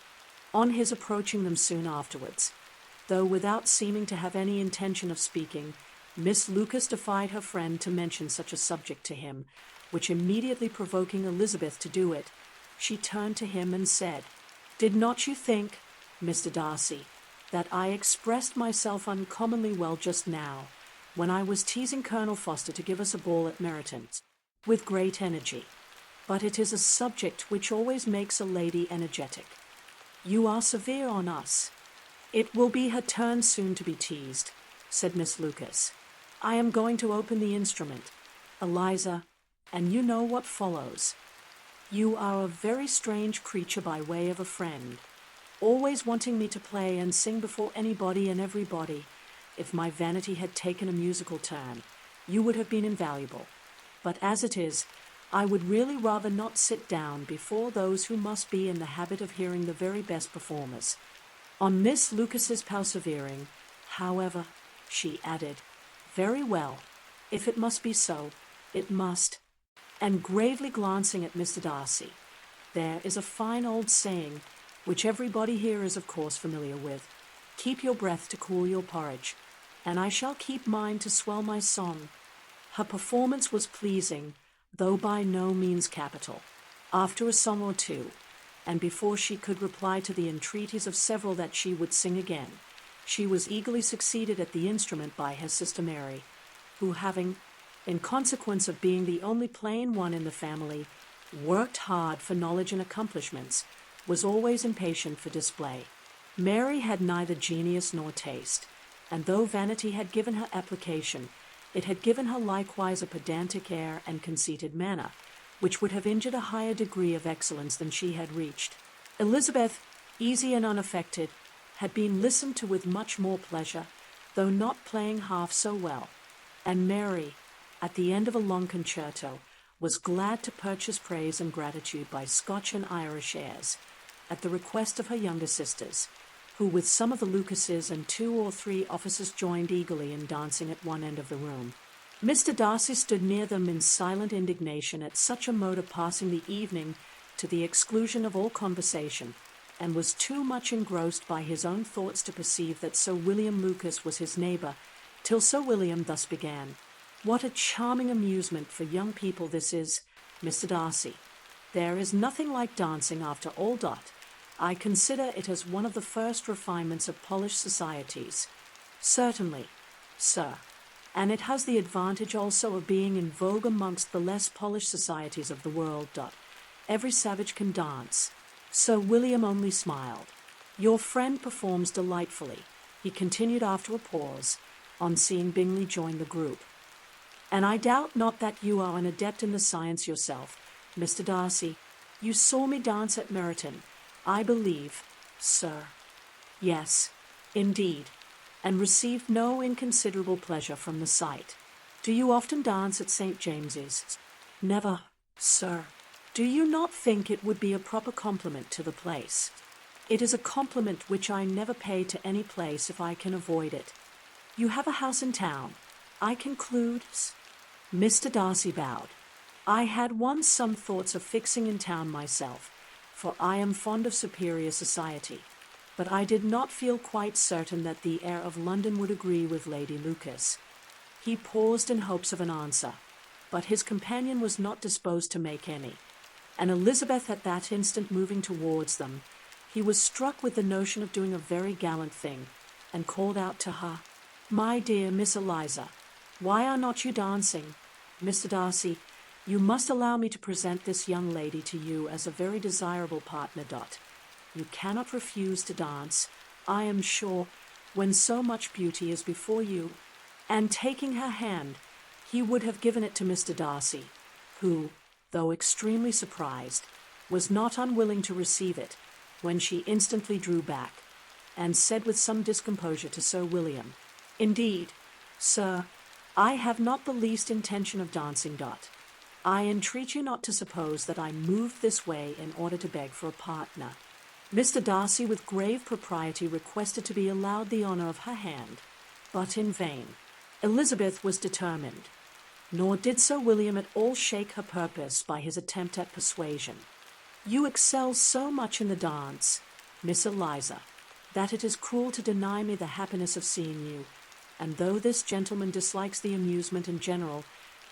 On his approaching them soon afterwards, though without seeming to have any intention of speaking, Miss Lucas defied her friend to mention such a subject to him, which immediately provoking Elizabeth to do it, she turned to him and said, "Did not you think, Mr. Darcy, that I expressed myself uncommonly well just now, when I was teasing Colonel Foster to give us a ball at Meryton's, with great energy? But it is a subject which always makes a lady energetic. You are severe on us." "It will be her turn soon to be teased," said Miss Lucas. "I am going to open the instrument, Eliza, and you know what follows. You are a very strange creature by way of a friend, always wanting me to play and sing before anybody and everybody. If my vanity had taken a musical turn, you would have been invaluable. But as it is, I would really rather not sit down before those who must be in the habit of hearing the very best performers." On Miss Lucas's persevering, however, she added, "Very well, if it must be so, it must," and gravely glancing at Mr. Darcy, "There is a fine old saying, which everybody here is of course familiar with, 'Keep your breath to cool your porridge,' and I shall keep mine to swell my song." Her performance was pleasing, though by no means capital. After a song or two, and before she could reply to the entreaties of several that she would sing again, she was eagerly succeeded at the instrument by her sister Mary, who having, in consequence of being the only plain one in the family, worked hard for knowledge and accomplishments, was always impatient for display. Mary had neither genius nor taste, and though vanity had given her application, it had given her likewise a pedantic air and conceited manner, which would have injured a higher degree of excellence than she had reached. Elizabeth, easy and unaffected, had been listened to with much more pleasure, though not playing half so well, and Mary, at the end of a long concerto, was glad to purchase praise and gratitude by Scotch and Irish airs, at the request of her younger sisters, who with some of the Lucases and 2 or 3 officers joined eagerly in dancing at one end of the room. Mr. Darcy stood near them in silent indignation at such a mode of passing the evening to the exclusion of all conversation, and was too much engrossed by his own thoughts to perceive that Sir William Lucas was his neighbour, till Sir William thus began. "What a charming amusement for young people this is, Mr. Darcy. There is nothing like dancing after all dot. I consider it as one of the first refinements of polished societies." "Certainly, sir, and it has the advantage also of being in vogue amongst the less polished societies of the world. Every savage can dance." Sir William only smiled. "Your friend performs delightfully," he continued after a pause, on seeing Bingley join the group. "And I doubt not that you are an adept in the science yourself, Mr. Darcy. You saw me dance at Meryton, I believe, sir." "Yes, indeed, and received no inconsiderable pleasure from the sight." "Do you often dance at St. James's?" "Never, sir." "Do you not think it would be a proper compliment to the place?" "It is a compliment which I never pay to any place if I can avoid it." "You have a house in town, I conclude?" Mr. Darcy bowed. "I had once some thoughts of fixing in town myself, for I am fond of superior society, but I did not feel quite certain that the air of London would agree with Lady Lucas." He paused in hopes of an answer, but his companion was not disposed to make any, and Elizabeth at that instant moving towards them, he was struck with the notion of doing a very gallant thing, and called out to her, "My dear Miss Eliza, why are not you dancing? Mr. Darcy, you must allow me to present this young lady to you as a very desirable partner. You cannot refuse to dance, I am sure, when so much beauty is before you." And taking her hand, he would have given it to Mr. Darcy, who, though extremely surprised, was not unwilling to receive it, when she instantly drew back, and said with some discomposure to Sir William, "Indeed, sir, I have not the least intention of dancing. I entreat you not to suppose that I moved this way in order to beg for a partner." Mr. Darcy with grave propriety requested to be allowed the honour of her hand, but in vain. Elizabeth was determined. nor did Sir William at all shake her purpose by his attempt at persuasion. "You excel so much in the dance, Miss Eliza, that it is cruel to deny me the happiness of seeing you, and though this gentleman dislikes the amusement in general,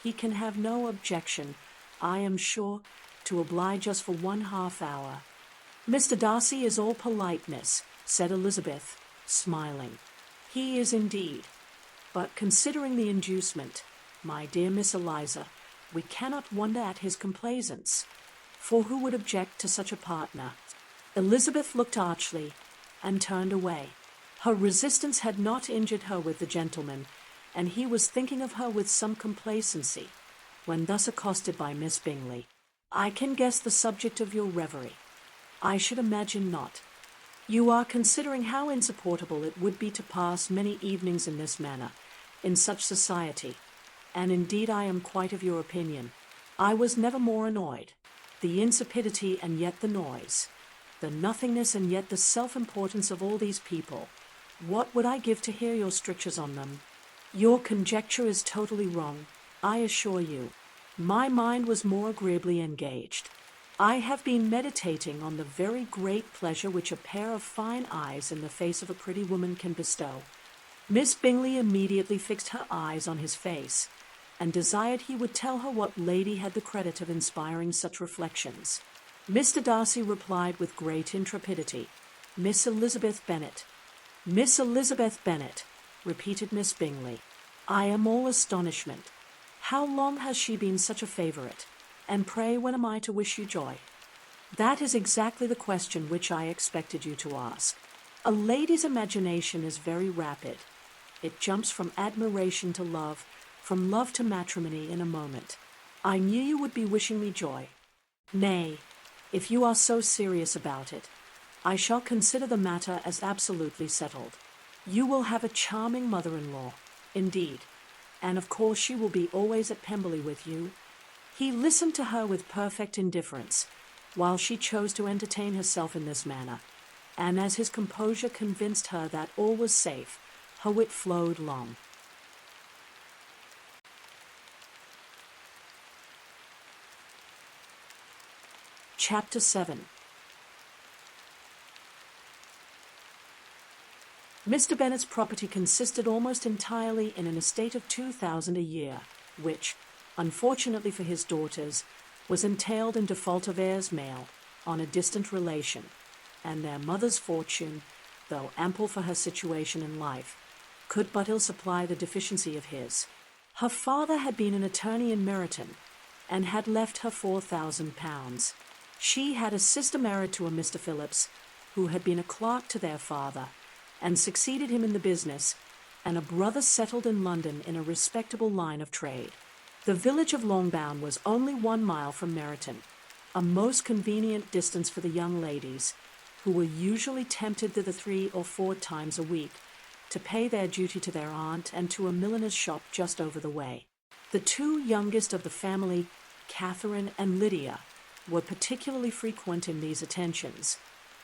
he can have no objection, I am sure, to oblige us for 1/2 hour." "Mr. Darcy is all politeness," said Elizabeth, smiling. "He is indeed. But considering the inducement, my dear Miss Eliza, we cannot wonder at his complaisance, for who would object to such a partner?" Elizabeth looked archly and turned away. Her resistance had not injured her with the gentleman, and he was thinking of her with some complacency, when thus accosted by Miss Bingley. "I can guess the subject of your reverie." "I should imagine not. You are considering how insupportable it would be to pass many evenings in this manner, in such society, and indeed I am quite of your opinion. I was never more annoyed. The insipidity and yet the noise, the nothingness and yet the self-importance of all these people. What would I give to hear your strictures on them? Your conjecture is totally wrong, I assure you. My mind was more agreeably engaged. I have been meditating on the very great pleasure which a pair of fine eyes in the face of a pretty woman can bestow." Miss Bingley immediately fixed her eyes on his face, and desired he would tell her what lady had the credit of inspiring such reflections. Mr. Darcy replied with great intrepidity, "Miss Elizabeth Bennet." "Miss Elizabeth Bennet," repeated Miss Bingley. "I am all astonishment. How long has she been such a favourite? And pray when am I to wish you joy?" "That is exactly the question which I expected you to ask. A lady's imagination is very rapid. It jumps from admiration to love, from love to matrimony in a moment. I knew you would be wishing me joy. Nay, if you are so serious about it, I shall consider the matter as absolutely settled. You will have a charming mother-in-law, indeed, and of course she will be always at Pemberley with you." He listened to her with perfect indifference, while she chose to entertain herself in this manner, and as his composure convinced her that all was safe, her wit flowed long. Chapter 7. Mr. Bennet's property consisted almost entirely in an estate of 2,000 a year, which, unfortunately for his daughters, was entailed in default of heirs male on a distant relation, and their mother's fortune, though ample for her situation in life, could but ill supply the deficiency of his. Her father had been an attorney in Meryton, and had left her £4,000. She had a sister married to a Mr. Phillips, who had been a clerk to their father, and succeeded him in the business, and a brother settled in London in a respectable line of trade. The village of Longbourn was only 1 mile from Meryton, a most convenient distance for the young ladies, who were usually tempted thither 3 or 4 times a week, to pay their duty to their aunt and to a milliner's shop just over the way. The 2 youngest of the family, Catherine and Lydia, were particularly frequent in these attentions.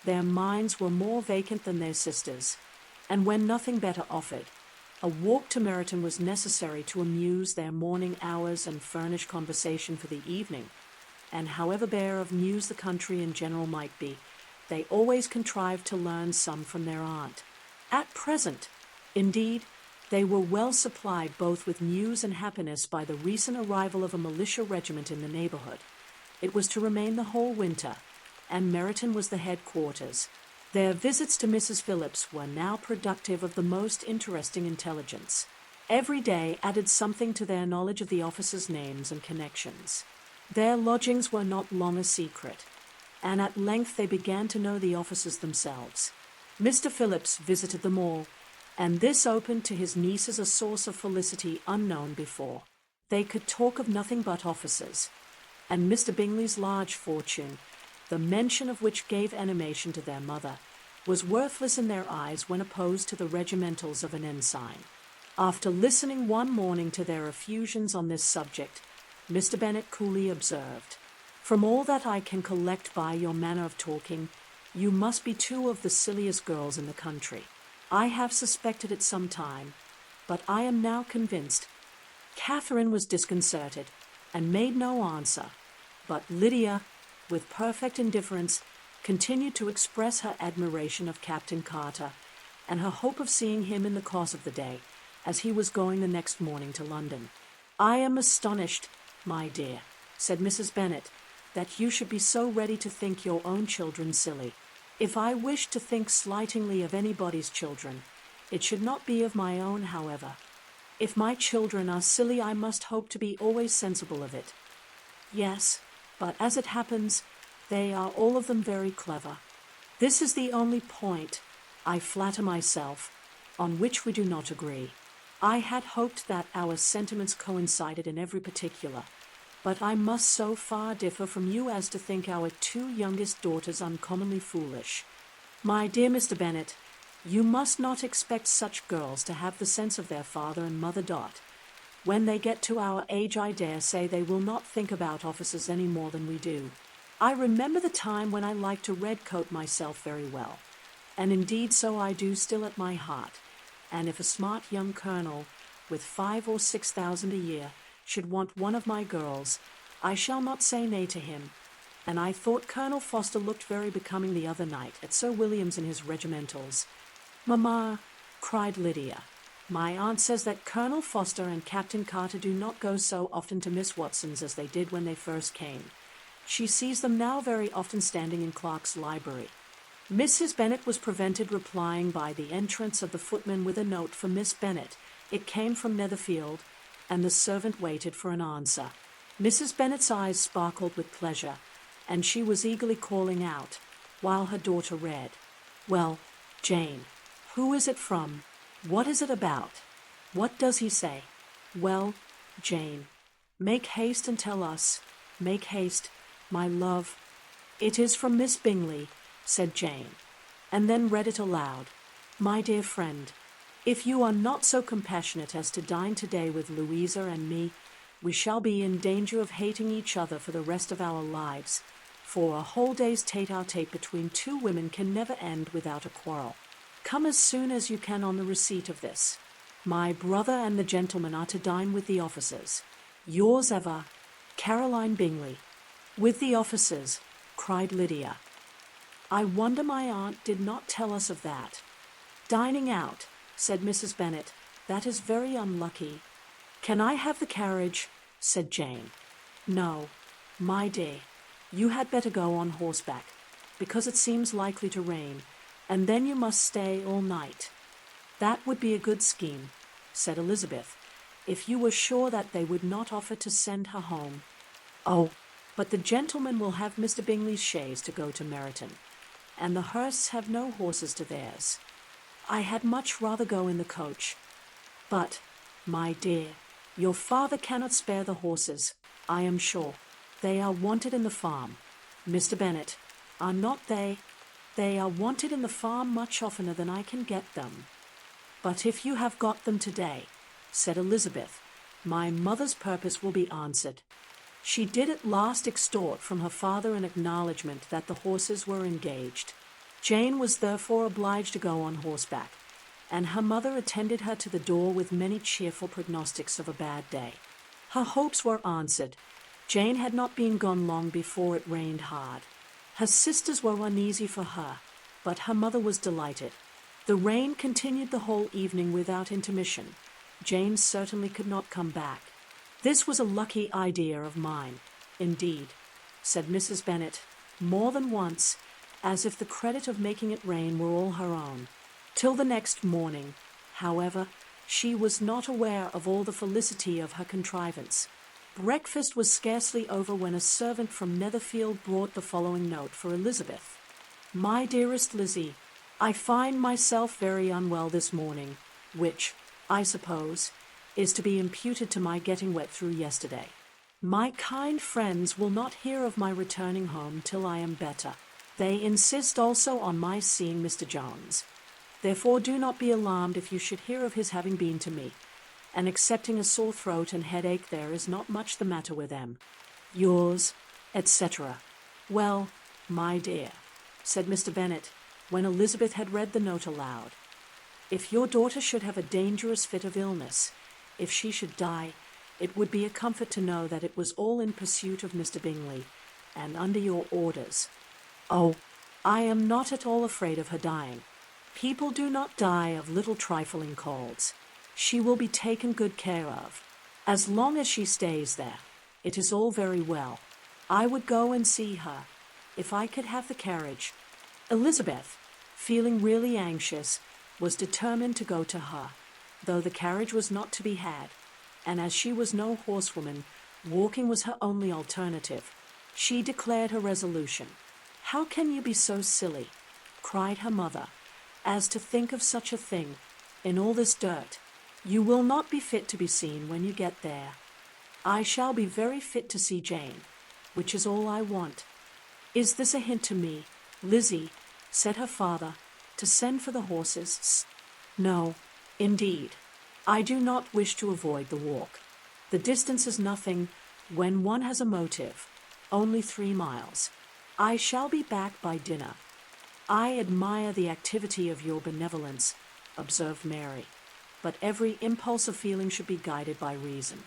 Their minds were more vacant than their sisters', and when nothing better offered, a walk to Meryton was necessary to amuse their morning hours and furnish conversation for the evening, and however bare of news the country in general might be, they always contrived to learn some from their aunt. At present, indeed, they were well supplied both with news and happiness by the recent arrival of a militia regiment in the neighbourhood. It was to remain the whole winter, and Meryton was the headquarters. Their visits to Mrs. Phillips were now productive of the most interesting intelligence. Every day added something to their knowledge of the officers' names and connections. Their lodgings were not long a secret, and at length they began to know the officers themselves. Mr. Phillips visited them all, and this opened to his nieces a source of felicity unknown before. They could talk of nothing but officers, and Mr. Bingley's large fortune, the mention of which gave animation to their mother, was worthless in their eyes when opposed to the regimentals of an ensign. After listening one morning to their effusions on this subject, Mr. Bennet coolly observed, "From all that I can collect by your manner of talking, you must be 2 of the silliest girls in the country. I have suspected it some time, but I am now convinced. Catherine was disconcerted, and made no answer, but Lydia, with perfect indifference, continued to express her admiration of Captain Carter, and her hope of seeing him in the course of the day, as he was going the next morning to London. "I am astonished, my dear," said Mrs. Bennet, "that you should be so ready to think your own children silly. If I wished to think slightingly of anybody's children, it should not be of my own, however. If my children are silly, I must hope to be always sensible of it. Yes, but as it happens, they are all of them very clever. This is the only point, I flatter myself, on which we do not agree. I had hoped that our sentiments coincided in every particular, but I must so far differ from you as to think our two youngest daughters uncommonly foolish. My dear Mr. Bennet, you must not expect such girls to have the sense of their father and mother. When they get to our age, I dare say they will not think about officers any more than we do. I remember the time when I liked to redcoat myself very well, and indeed so I do still at my heart, and if a smart young colonel, with 5,000 or 6,000 a year, should want one of my girls, I shall not say nay to him, and I thought Colonel Foster looked very becoming the other night at Sir William's in his regimentals." "Mamma," cried Lydia, "my aunt says that Colonel Foster and Captain Carter do not go so often to Miss Watson's as they did when they first came. She sees them now very often standing in Clark's library." Mrs. Bennet was prevented replying by the entrance of the footman with a note for Miss Bennet. It came from Netherfield, and the servant waited for an answer. Mrs. Bennet's eyes sparkled with pleasure, and she was eagerly calling out, while her daughter read, "Well, Jane, who is it from? What is it about? What does he say? Well, Jane, make haste and tell us. Make haste, my love." "It is from Miss Bingley," said Jane, and then read it aloud. "My dear friend, if you are not so compassionate as to dine today with Louisa and me, we shall be in danger of hating each other for the rest of our lives, for a whole day's tete-a-tete between two women can never end without a quarrel. Come as soon as you can on the receipt of this. My brother and the gentleman are to dine with the officers. Yours ever, Caroline Bingley." "With the officers," cried Lydia. "I wonder my aunt did not tell us of that." "Dining out," said Mrs. Bennet. "That is very unlucky." "Can I have the carriage?" said Jane. "No, my dear, you had better go on horseback, because it seems likely to rain, and then you must stay all night." "That would be a good scheme," said Elizabeth, "if you were sure that they would not offer to send her home." "Oh, but the gentlemen will have Mr. Bingley's chaise to go to Meryton, and the Hursts have no horses to theirs. I had much rather go in the coach. But, my dear, your father cannot spare the horses, I am sure. They are wanted in the farm. Mr. Bennet, are not they? They are wanted in the farm much oftener than I can get them." "But if you have got them today," said Elizabeth, "my mother's purpose will be answered. She did at last extort from her father an acknowledgment that the horses were engaged. Jane was therefore obliged to go on horseback, and her mother attended her to the door with many cheerful prognostics of a bad day. Her hopes were answered. Jane had not been gone long before it rained hard. Her sisters were uneasy for her, but her mother was delighted. The rain continued the whole evening without intermission. Jane certainly could not come back. "This was a lucky idea of mine, indeed," said Mrs. Bennet, more than once, as if the credit of making it rain were all her own. Till the next morning, however, she was not aware of all the felicity of her contrivance. Breakfast was scarcely over when a servant from Netherfield brought the following note for Elizabeth. "My dearest Lizzie, I find myself very unwell this morning, which, I suppose, is to be imputed to my getting wet through yesterday. My kind friends will not hear of my returning home till I am better. They insist also on my seeing Mr. Jones. Therefore do not be alarmed if you should hear of his having been to me, and excepting a sore throat and headache there is not much the matter with them. Yours, etc." "Well, my dear," said Mr. Bennet, when Elizabeth had read the note aloud, "if your daughter should have a dangerous fit of illness, if she should die, It would be a comfort to know that it was all in pursuit of Mr. Bingley, and under your orders. Oh, I am not at all afraid of her dying. People do not die of little trifling colds. She will be taken good care of. As long as she stays there, it is all very well. I would go and see her, if I could have the carriage. Elizabeth, feeling really anxious, was determined to go to her, though the carriage was not to be had, and as she was no horsewoman, walking was her only alternative. She declared her resolution. "How can you be so silly," cried her mother, "as to think of such a thing, in all this dirt? You will not be fit to be seen when you get there. I shall be very fit to see Jane, which is all I want." "Is this a hint to me, Lizzie," said her father, "to send for the horses?" "No, indeed. I do not wish to avoid the walk. The distance is nothing when one has a motive, only 3 miles. I shall be back by dinner." "I admire the activity of your benevolence," observed Mary, "but every impulse of feeling should be guided by reason,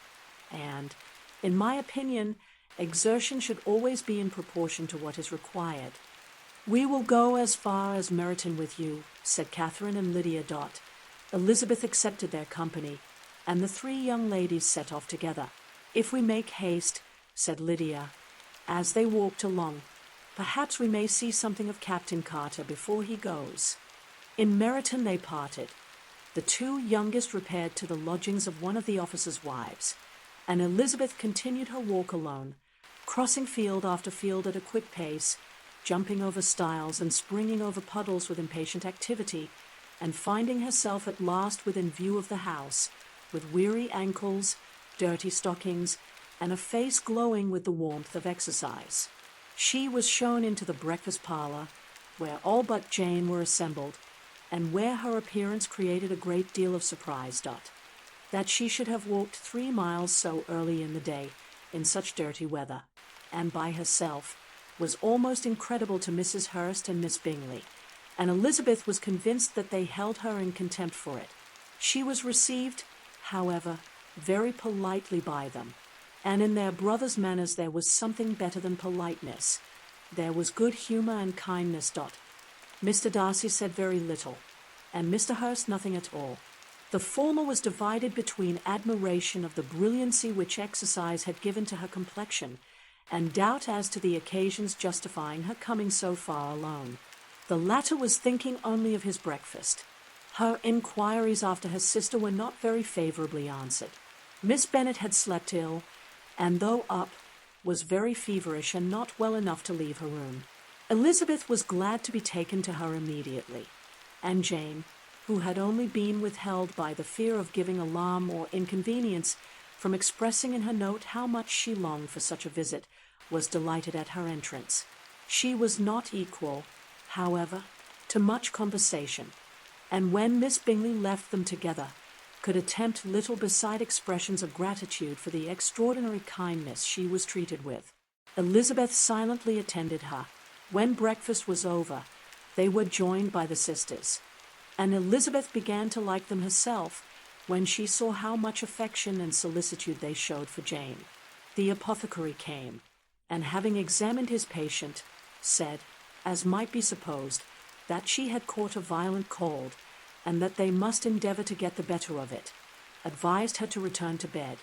and, in my opinion, exertion should always be in proportion to what is required." "We will go as far as Meryton with you," said Catherine and Lydia Dot. Elizabeth accepted their company, and the 3 young ladies set off together. "If we make haste," said Lydia, as they walked along, "perhaps we may see something of Captain Carter before he goes." In Meryton they parted. The 2 youngest repaired to the lodgings of one of the officers' wives, and Elizabeth continued her walk alone, crossing field after field at a quick pace, jumping over stiles and springing over puddles with impatient activity, and finding herself at last within view of the house, with weary ankles, dirty stockings, and a face glowing with the warmth of exercise. She was shown into the breakfast parlour, where all but Jane were assembled, and where her appearance created a great deal of surprise. That she should have walked 3 miles so early in the day, in such dirty weather, and by herself, was almost incredible to Mrs. Hurst and Miss Bingley, and Elizabeth was convinced that they held her in contempt for it. She was received, however, very politely by them, and in their brother's manners there was something better than politeness. There was good humour and kindness. Mr. Darcy said very little, and Mr. Hurst nothing at all. The former was divided between admiration of the brilliancy which exercise had given to her complexion, and doubt as to the occasions justifying her coming so far alone. The latter was thinking only of his breakfast. Her inquiries after her sister were not very favourably answered. Miss Bennet had slept ill, and though up, was very feverish and not well enough to leave her room. Elizabeth was glad to be taken to her immediately, and Jane, who had only been withheld by the fear of giving alarm or inconvenience from expressing in her note how much she longed for such a visit, was delighted at her entrance. She was not equal, however, to much conversation, and when Miss Bingley left them together, could attempt little beside expressions of gratitude for the extraordinary kindness she was treated with. Elizabeth silently attended her. When breakfast was over, they were joined by the sisters, and Elizabeth began to like them herself when she saw how much affection and solicitude they showed for Jane. The apothecary came, and having examined his patient, said, as might be supposed, that she had caught a violent cold, and that they must endeavour to get the better of it, advised her to return to bed,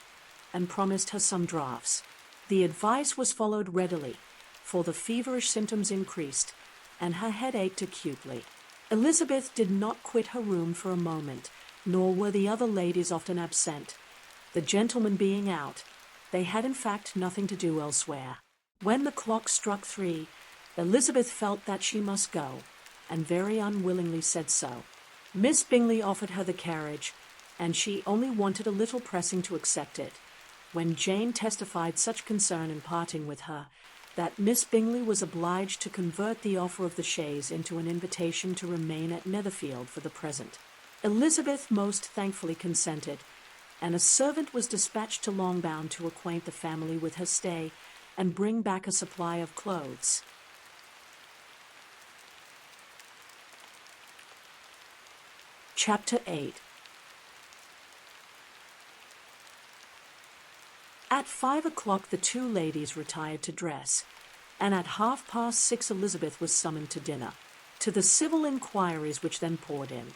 and promised her some draughts. The advice was followed readily, for the feverish symptoms increased, and her head ached acutely. Elizabeth did not quit her room for a moment, nor were the other ladies often absent. The gentlemen being out, they had in fact nothing to do elsewhere. When the clock struck 3, Elizabeth felt that she must go, and very unwillingly said so. Miss Bingley offered her the carriage, and she only wanted a little pressing to accept it, when Jane testified such concern in parting with her that Miss Bingley was obliged to convert the offer of the chaise into an invitation to remain at Netherfield for the present. Elizabeth most thankfully consented, and a servant was dispatched to Longbourn to acquaint the family with her stay and bring back a supply of clothes. Chapter 8. At 5 o'clock the two ladies retired to dress, and at 6:30 Elizabeth was summoned to dinner. To the civil inquiries which then poured in,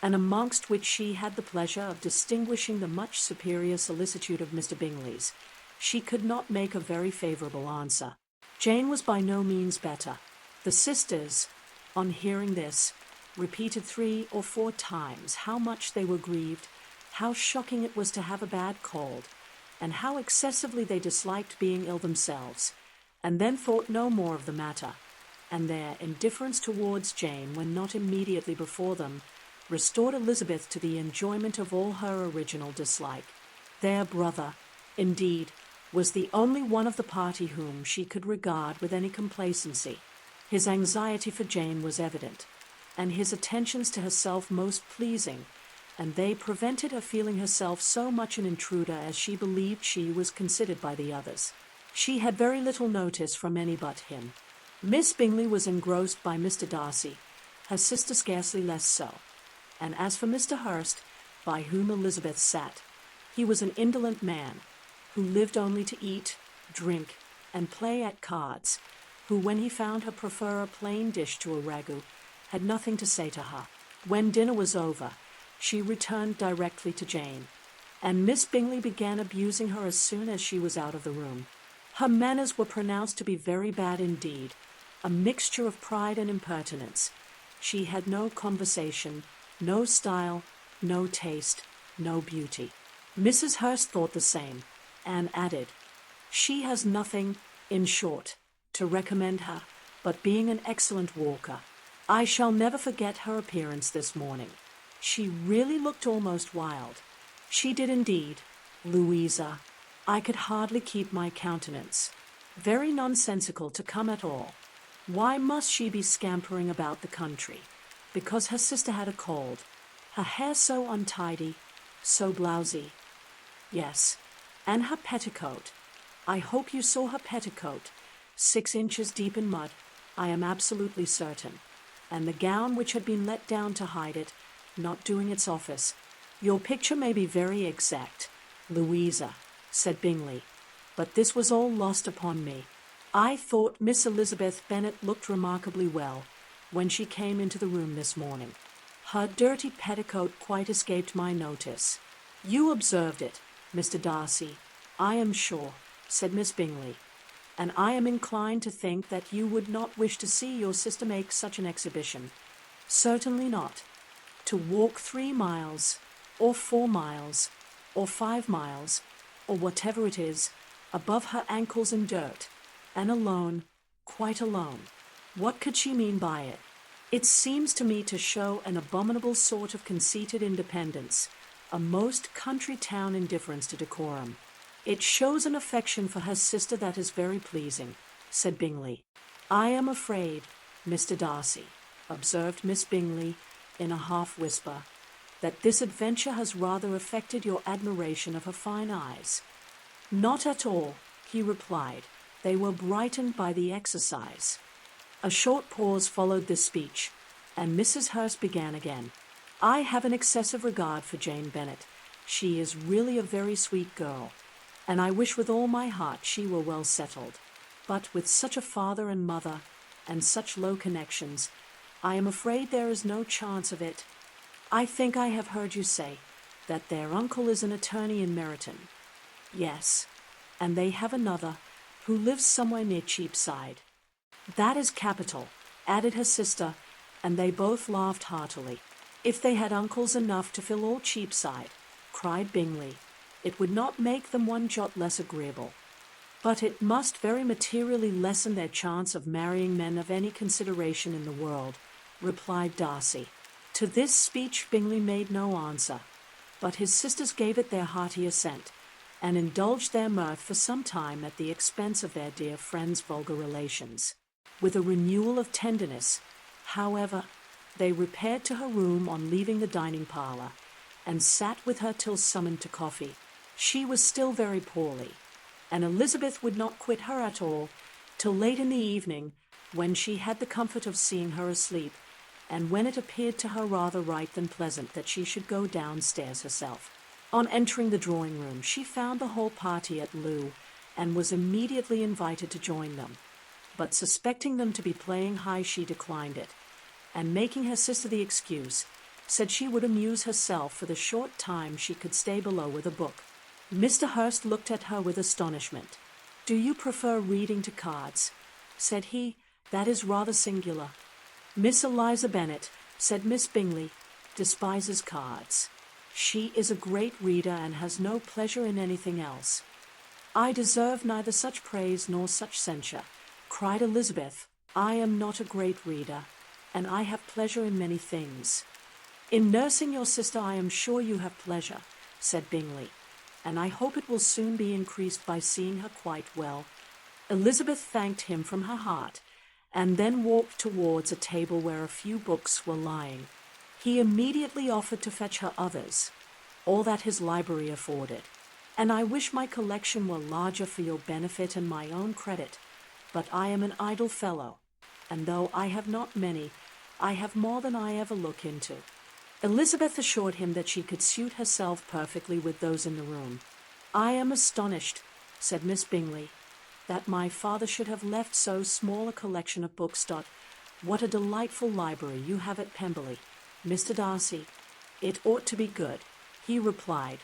and amongst which she had the pleasure of distinguishing the much superior solicitude of Mr. Bingley's, she could not make a very favourable answer. Jane was by no means better. The sisters, on hearing this, repeated 3 or 4 times how much they were grieved, how shocking it was to have a bad cold, and how excessively they disliked being ill themselves, and then thought no more of the matter, and their indifference towards Jane, when not immediately before them, restored Elizabeth to the enjoyment of all her original dislike. Their brother, indeed, was the only one of the party whom she could regard with any complacency. His anxiety for Jane was evident, and his attentions to herself most pleasing, and they prevented her feeling herself so much an intruder as she believed she was considered by the others. She had very little notice from any but him. Miss Bingley was engrossed by Mr. Darcy, her sister scarcely less so, and as for Mr. Hurst, by whom Elizabeth sat, he was an indolent man, who lived only to eat, drink, and play at cards, who, when he found her prefer a plain dish to a ragout, had nothing to say to her. When dinner was over, she returned directly to Jane, and Miss Bingley began abusing her as soon as she was out of the room. Her manners were pronounced to be very bad indeed, a mixture of pride and impertinence. She had no conversation, no style, no taste, no beauty. Mrs. Hurst thought the same, and added, "She has nothing, in short, to recommend her, but being an excellent walker. I shall never forget her appearance this morning. She really looked almost wild. She did indeed, Louisa. I could hardly keep my countenance. Very nonsensical to come at all. Why must she be scampering about the country? Because her sister had a cold. Her hair so untidy, so blousy. Yes, and her petticoat. I hope you saw her petticoat, 6 inches deep in mud, I am absolutely certain, and the gown which had been let down to hide it, not doing its office. Your picture may be very exact, Louisa, said Bingley, but this was all lost upon me. I thought Miss Elizabeth Bennet looked remarkably well when she came into the room this morning. Her dirty petticoat quite escaped my notice. You observed it, Mr. Darcy, I am sure, said Miss Bingley, and I am inclined to think that you would not wish to see your sister make such an exhibition. Certainly not. To walk 3 miles, or 4 miles, or 5 miles, or whatever it is, above her ankles in dirt, and alone, quite alone. What could she mean by it? It seems to me to show an abominable sort of conceited independence, a most country town indifference to decorum. It shows an affection for her sister that is very pleasing, said Bingley. I am afraid, Mr. Darcy, observed Miss Bingley in a half-whisper, that this adventure has rather affected your admiration of her fine eyes. Not at all, he replied. They were brightened by the exercise. A short pause followed this speech, and Mrs. Hurst began again. I have an excessive regard for Jane Bennet. She is really a very sweet girl, and I wish with all my heart she were well settled. But with such a father and mother, and such low connections, I am afraid there is no chance of it. I think I have heard you say that their uncle is an attorney in Meryton. Yes, and they have another, who lives somewhere near Cheapside. That is capital, added her sister, and they both laughed heartily. If they had uncles enough to fill all Cheapside, cried Bingley, it would not make them one jot less agreeable. But it must very materially lessen their chance of marrying men of any consideration in the world, replied Darcy. To this speech Bingley made no answer, but his sisters gave it their hearty assent, and indulged their mirth for some time at the expense of their dear friend's vulgar relations. With a renewal of tenderness, however, they repaired to her room on leaving the dining-parlour, and sat with her till summoned to coffee. She was still very poorly, and Elizabeth would not quit her at all till late in the evening, when she had the comfort of seeing her asleep, and when it appeared to her rather right than pleasant that she should go downstairs herself. On entering the drawing room, she found the whole party at loo, and was immediately invited to join them. But suspecting them to be playing high, she declined it, and making her sister the excuse, said she would amuse herself for the short time she could stay below with a book. Mr. Hurst looked at her with astonishment. "Do you prefer reading to cards?" said he. "That is rather singular." "Miss Eliza Bennet," said Miss Bingley, "despises cards. She is a great reader and has no pleasure in anything else." "I deserve neither such praise nor such censure," cried Elizabeth. "I am not a great reader, and I have pleasure in many things." "In nursing your sister I am sure you have pleasure," said Bingley, "and I hope it will soon be increased by seeing her quite well." Elizabeth thanked him from her heart, and then walked towards a table where a few books were lying. He immediately offered to fetch her others, all that his library afforded. "And I wish my collection were larger for your benefit and my own credit, but I am an idle fellow, and though I have not many, I have more than I ever look into." Elizabeth assured him that she could suit herself perfectly with those in the room. "I am astonished," said Miss Bingley, "that my father should have left so small a collection of books. What a delightful library you have at Pemberley, Mr. Darcy." "It ought to be good," he replied.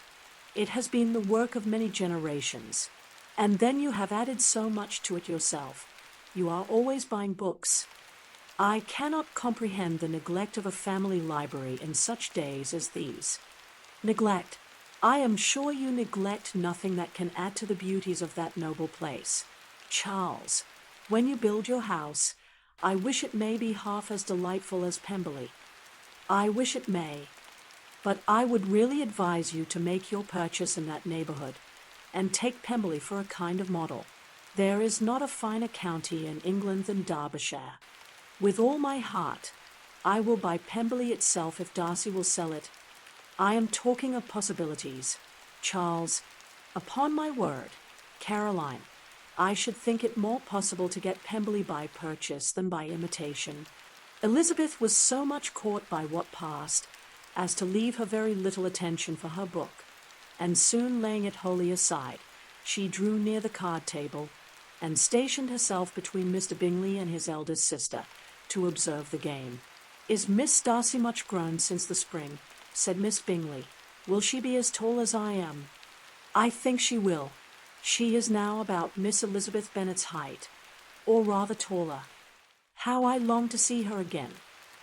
"It has been the work of many generations. And then you have added so much to it yourself. You are always buying books. I cannot comprehend the neglect of a family library in such days as these." "Neglect? I am sure you neglect nothing that can add to the beauties of that noble place. Charles, when you build your house, I wish it may be half as delightful as Pemberley." "I wish it may. But I would really advise you to make your purchase in that neighborhood, and take Pemberley for a kind of model. There is not a finer county in England than Derbyshire. With all my heart, I will buy Pemberley itself if Darcy will sell it. I am talking of possibilities, Charles. Upon my word, Caroline, I should think it more possible to get Pemberley by purchase than by imitation." Elizabeth was so much caught by what passed as to leave her very little attention for her book, and soon laying it wholly aside, she drew near the card table, and stationed herself between Mr. Bingley and his eldest sister, to observe the game. "Is Miss Darcy much grown since the spring?" said Miss Bingley. "Will she be as tall as I am?" "I think she will. She is now about Miss Elizabeth Bennet's height, or rather taller. How I long to see her again.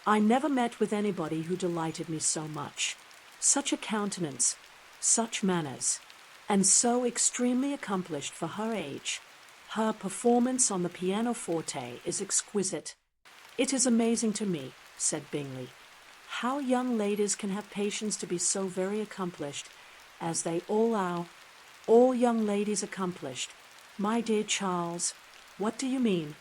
I never met with anybody who delighted me so much. Such a countenance, such manners, and so extremely accomplished for her age. Her performance on the pianoforte is exquisite." "It is amazing to me," said Bingley, "how young ladies can have patience to be so very accomplished, as they all are. All young ladies accomplished. My dear Charles, what do you mean?"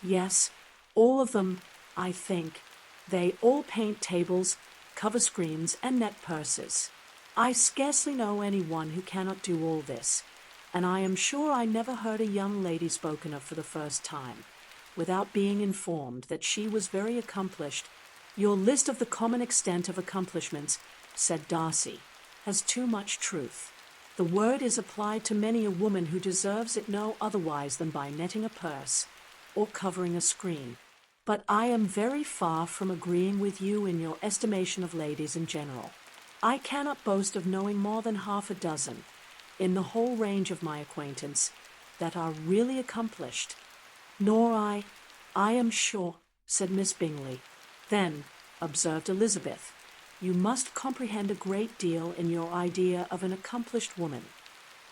"Yes, all of them, I think. They all paint tables, cover screens, and net purses. I scarcely know any one who cannot do all this, and I am sure I never heard a young lady spoken of for the first time, without being informed that she was very accomplished." "Your list of the common extent of accomplishments," said Darcy, "has too much truth. The word is applied to many a woman who deserves it no otherwise than by netting a purse, or covering a screen. But I am very far from agreeing with you in your estimation of ladies in general. I cannot boast of knowing more than half a dozen, in the whole range of my acquaintance, that are really accomplished." "Nor I am sure," said Miss Bingley. "Then," observed Elizabeth, "you must comprehend a great deal in your idea of an accomplished woman."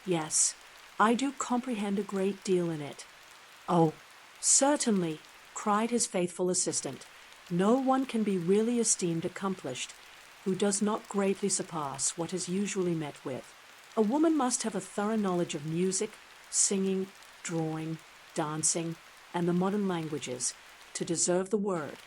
"Yes, I do comprehend a great deal in it." "Oh, certainly," cried his faithful assistant. "No one can be really esteemed accomplished who does not greatly surpass what is usually met with. A woman must have a thorough knowledge of music, singing, drawing, dancing, and the modern languages, to deserve the word.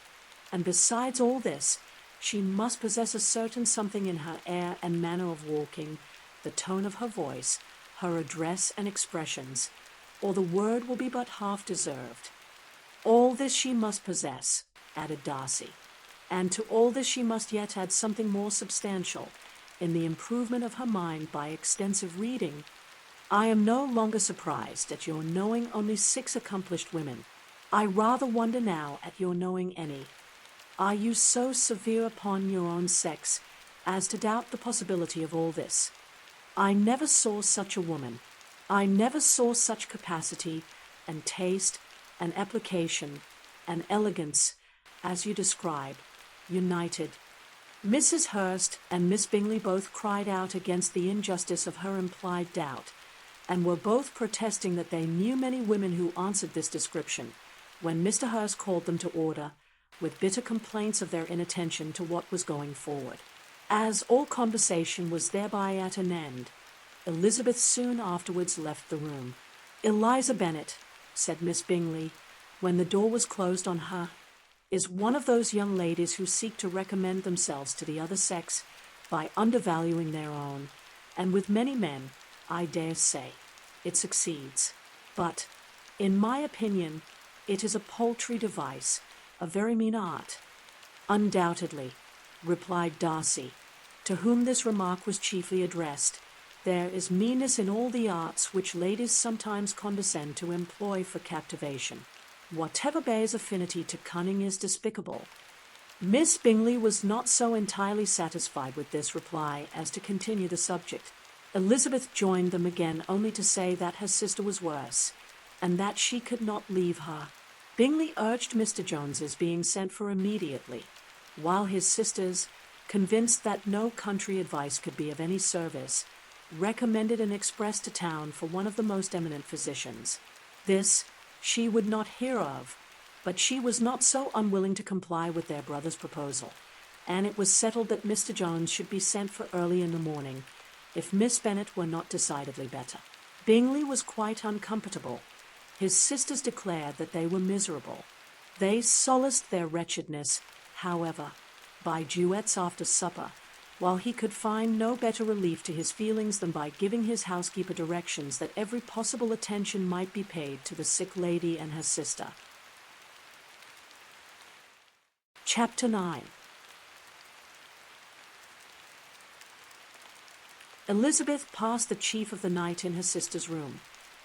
And besides all this, she must possess a certain something in her air and manner of walking, the tone of her voice, her address and expressions, or the word will be but half deserved. All this she must possess," added Darcy, "and to all this she must yet add something more substantial, in the improvement of her mind by extensive reading, I am no longer surprised at your knowing only 6 accomplished women. I rather wonder now at your knowing any. Are you so severe upon your own sex as to doubt the possibility of all this? I never saw such a woman. I never saw such capacity and taste and application and elegance as you describe, united. Mrs. Hurst and Miss Bingley both cried out against the injustice of her implied doubt, and were both protesting that they knew many women who answered this description, when Mr. Hurst called them to order, with bitter complaints of their inattention to what was going forward. As all conversation was thereby at an end, Elizabeth soon afterwards left the room. "Eliza Bennet," said Miss Bingley, when the door was closed on her, "is one of those young ladies who seek to recommend themselves to the other sex by undervaluing their own, and with many men, I dare say, it succeeds. But, in my opinion, it is a paltry device, a very mean art." "Undoubtedly," replied Darcy, to whom this remark was chiefly addressed. "There is meanness in all the arts which ladies sometimes condescend to employ for captivation. Whatever bears affinity to cunning is despicable." Miss Bingley was not so entirely satisfied with this reply as to continue the subject. Elizabeth joined them again only to say that her sister was worse, and that she could not leave her. Bingley urged Mr. Jones's being sent for immediately, while his sisters, convinced that no country advice could be of any service, recommended an express to town for one of the most eminent physicians. This she would not hear of, but she was not so unwilling to comply with their brother's proposal, and it was settled that Mr. Jones should be sent for early in the morning, if Miss Bennet were not decidedly better. Bingley was quite uncomfortable. His sisters declared that they were miserable. They solaced their wretchedness, however, by duets after supper, while he could find no better relief to his feelings than by giving his housekeeper directions that every possible attention might be paid to the sick lady and her sister. Chapter 9. Elizabeth passed the chief of the night in her sister's room,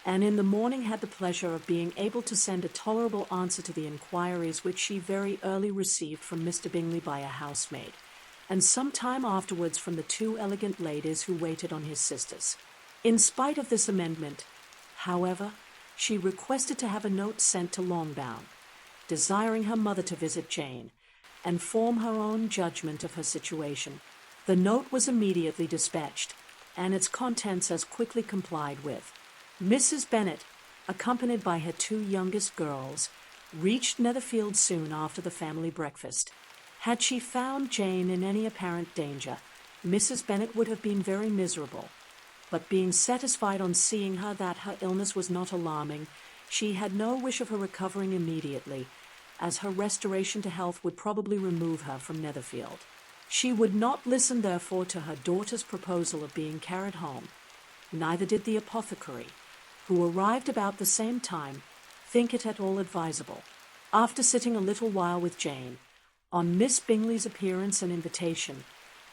and in the morning had the pleasure of being able to send a tolerable answer to the inquiries which she very early received from Mr. Bingley by a housemaid, and some time afterwards from the 2 elegant ladies who waited on his sisters. In spite of this amendment, however, she requested to have a note sent to Longbourn, desiring her mother to visit Jane, and form her own judgment of her situation. The note was immediately dispatched, and its contents as quickly complied with. Mrs. Bennet, accompanied by her 2 youngest girls, reached Netherfield soon after the family breakfast. Had she found Jane in any apparent danger, Mrs. Bennet would have been very miserable, but being satisfied on seeing her that her illness was not alarming, she had no wish of her recovering immediately, as her restoration to health would probably remove her from Netherfield. She would not listen, therefore, to her daughter's proposal of being carried home. Neither did the apothecary, who arrived about the same time, think it at all advisable. After sitting a little while with Jane, on Miss Bingley's appearance and invitation,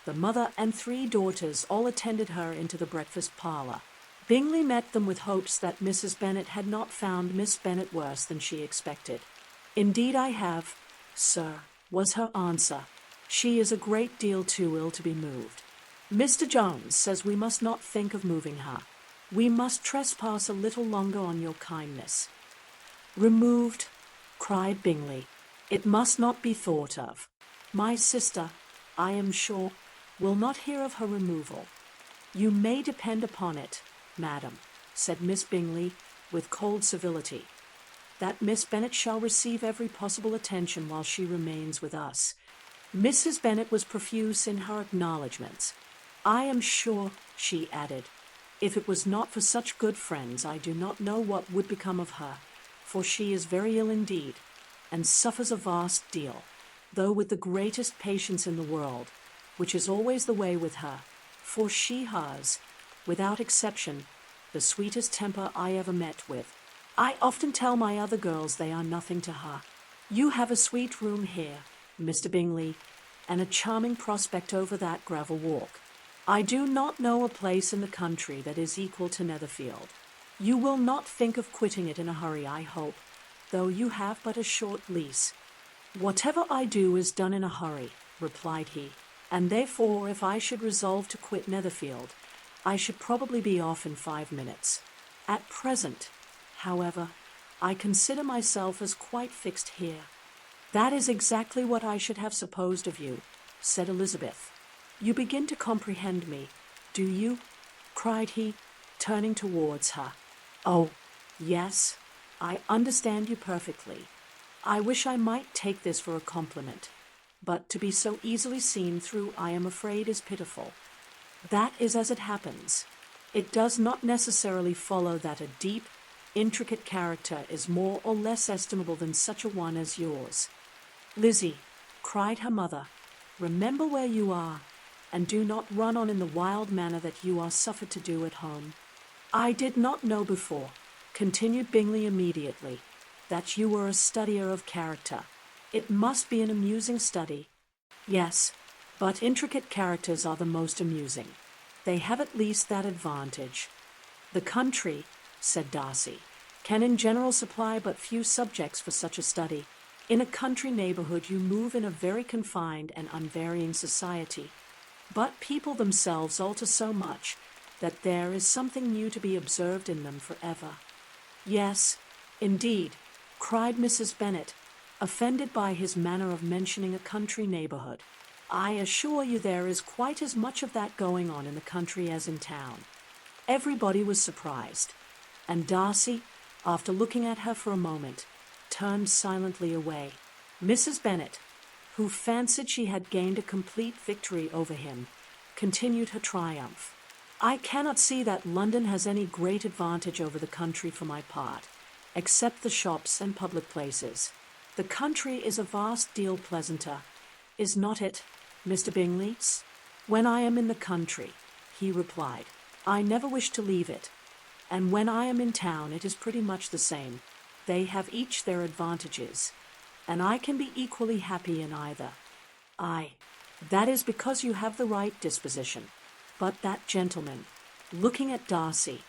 the mother and 3 daughters all attended her into the breakfast parlour. Bingley met them with hopes that Mrs. Bennet had not found Miss Bennet worse than she expected. "Indeed I have, sir," was her answer. "She is a great deal too ill to be moved. Mr. Jones says we must not think of moving her. We must trespass a little longer on your kindness." "Removed," cried Bingley. "It must not be thought of. My sister, I am sure, will not hear of her removal." "You may depend upon it, madam," said Miss Bingley, with cold civility, "that Miss Bennet shall receive every possible attention while she remains with us." Mrs. Bennet was profuse in her acknowledgments. "I am sure," she added, "if it was not for such good friends, I do not know what would become of her, for she is very ill indeed, and suffers a vast deal, though with the greatest patience in the world, which is always the way with her, for she has, without exception, the sweetest temper I ever met with. I often tell my other girls they are nothing to her. You have a sweet room here, Mr. Bingley, and a charming prospect over that gravel walk. I do not know a place in the country that is equal to Netherfield. You will not think of quitting it in a hurry, I hope, though you have but a short lease. Whatever I do is done in a hurry, replied he, and therefore if I should resolve to quit Netherfield, I should probably be off in 5 minutes. At present, however, I consider myself as quite fixed here. That is exactly what I should have supposed of you, said Elizabeth. You begin to comprehend me, do you? Cried he, turning towards her. Oh, yes, I understand you perfectly. I wish I might take this for a compliment, but to be so easily seen through, I am afraid, is pitiful. That is as it happens. It does not necessarily follow that a deep, intricate character is more or less estimable than such a one as yours. Lizzie, cried her mother, remember where you are, and do not run on in the wild manner that you are suffered to do at home. I did not know before, continued Bingley immediately, that you were a studier of character. It must be an amusing study. Yes, but intricate characters are the most amusing. They have at least that advantage. The country, said Darcy, can in general supply but few subjects for such a study. In a country neighbourhood you move in a very confined and unvarying society, but people themselves alter so much that there is something new to be observed in them forever. Yes, indeed, cried Mrs. Bennet, offended by his manner of mentioning a country neighbourhood. I assure you there is quite as much of that going on in the country as in town. Everybody was surprised, and Darcy, after looking at her for a moment, turned silently away. Mrs. Bennet, who fancied she had gained a complete victory over him, continued her triumph. I cannot see that London has any great advantage over the country for my part, except the shops and public places. The country is a vast deal pleasanter, is not it, Mr. Bingley? When I am in the country, he replied, I never wish to leave it, and when I am in town it is pretty much the same. They have each their advantages, and I can be equally happy in either. Aye, that is because you have the right disposition. But that gentleman, looking at Darcy,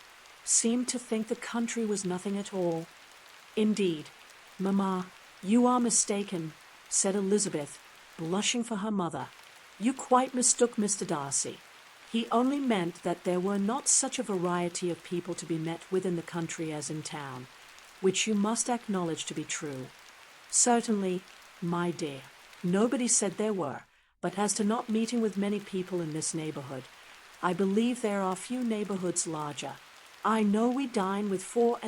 seemed to think the country was nothing at all. Indeed, mamma, you are mistaken, said Elizabeth, blushing for her mother. You quite mistook Mr. Darcy. He only meant that there were not such a variety of people to be met with in the country as in town, which you must acknowledge to be true. Certainly, my dear, nobody said there were, but as to not meeting with many people in this neighbourhood, I believe there are few neighbourhoods larger. I know we dine with 24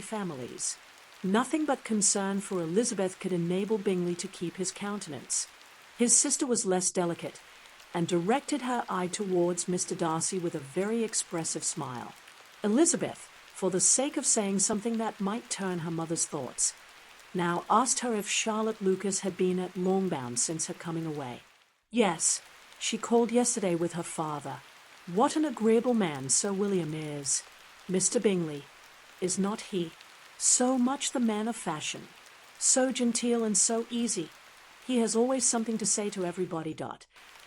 families. Nothing but concern for Elizabeth could enable Bingley to keep his countenance. His sister was less delicate, and directed her eye towards Mr. Darcy with a very expressive smile. Elizabeth, for the sake of saying something that might turn her mother's thoughts, now asked her if Charlotte Lucas had been at Longbourn since her coming away. Yes, she called yesterday with her father. What an agreeable man Sir William is, Mr. Bingley, is not he? So much the man of fashion, so genteel and so easy. He has always something to say to everybody.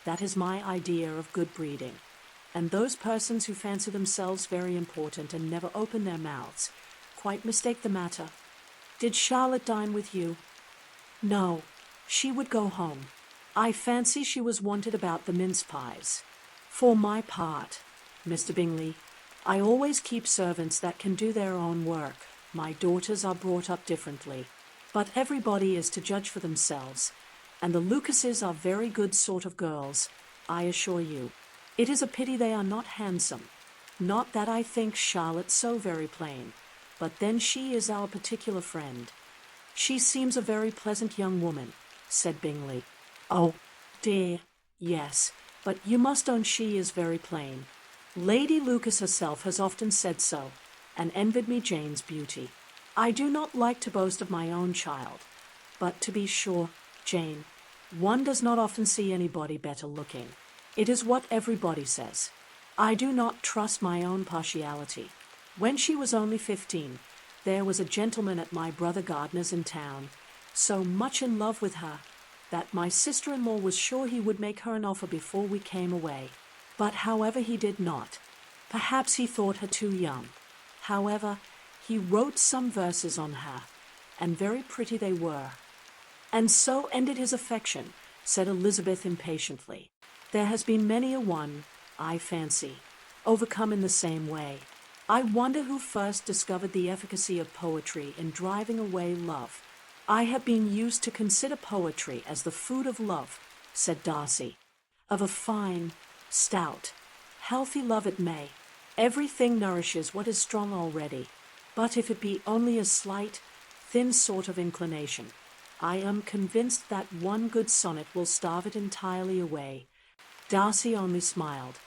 That is my idea of good breeding. And those persons who fancy themselves very important and never open their mouths quite mistake the matter. Did Charlotte dine with you? No, she would go home. I fancy she was wanted about the mince pies. For my part, Mr. Bingley, I always keep servants that can do their own work. My daughters are brought up differently, but everybody is to judge for themselves, and the Lucases are very good sort of girls, I assure you. It is a pity they are not handsome. Not that I think Charlotte so very plain, but then she is our particular friend. She seems a very pleasant young woman, said Bingley. Oh, dear, yes, but you must own she is very plain. Lady Lucas herself has often said so, and envied me Jane's beauty. I do not like to boast of my own child, but to be sure, Jane, one does not often see anybody better looking. It is what everybody says. I do not trust my own partiality. When she was only 15, there was a gentleman at my brother Gardner's in town, so much in love with her, that my sister-in-law was sure he would make her an offer before we came away. But however he did not. Perhaps he thought her too young. However, he wrote some verses on her, and very pretty they were. And so ended his affection, said Elizabeth impatiently. There has been many a one, I fancy, overcome in the same way. I wonder who first discovered the efficacy of poetry in driving away love. I have been used to consider poetry as the food of love, said Darcy. Of a fine, stout, healthy love it may. Everything nourishes what is strong already. But if it be only a slight, thin sort of inclination, I am convinced that one good sonnet will starve it entirely away. Darcy only smiled,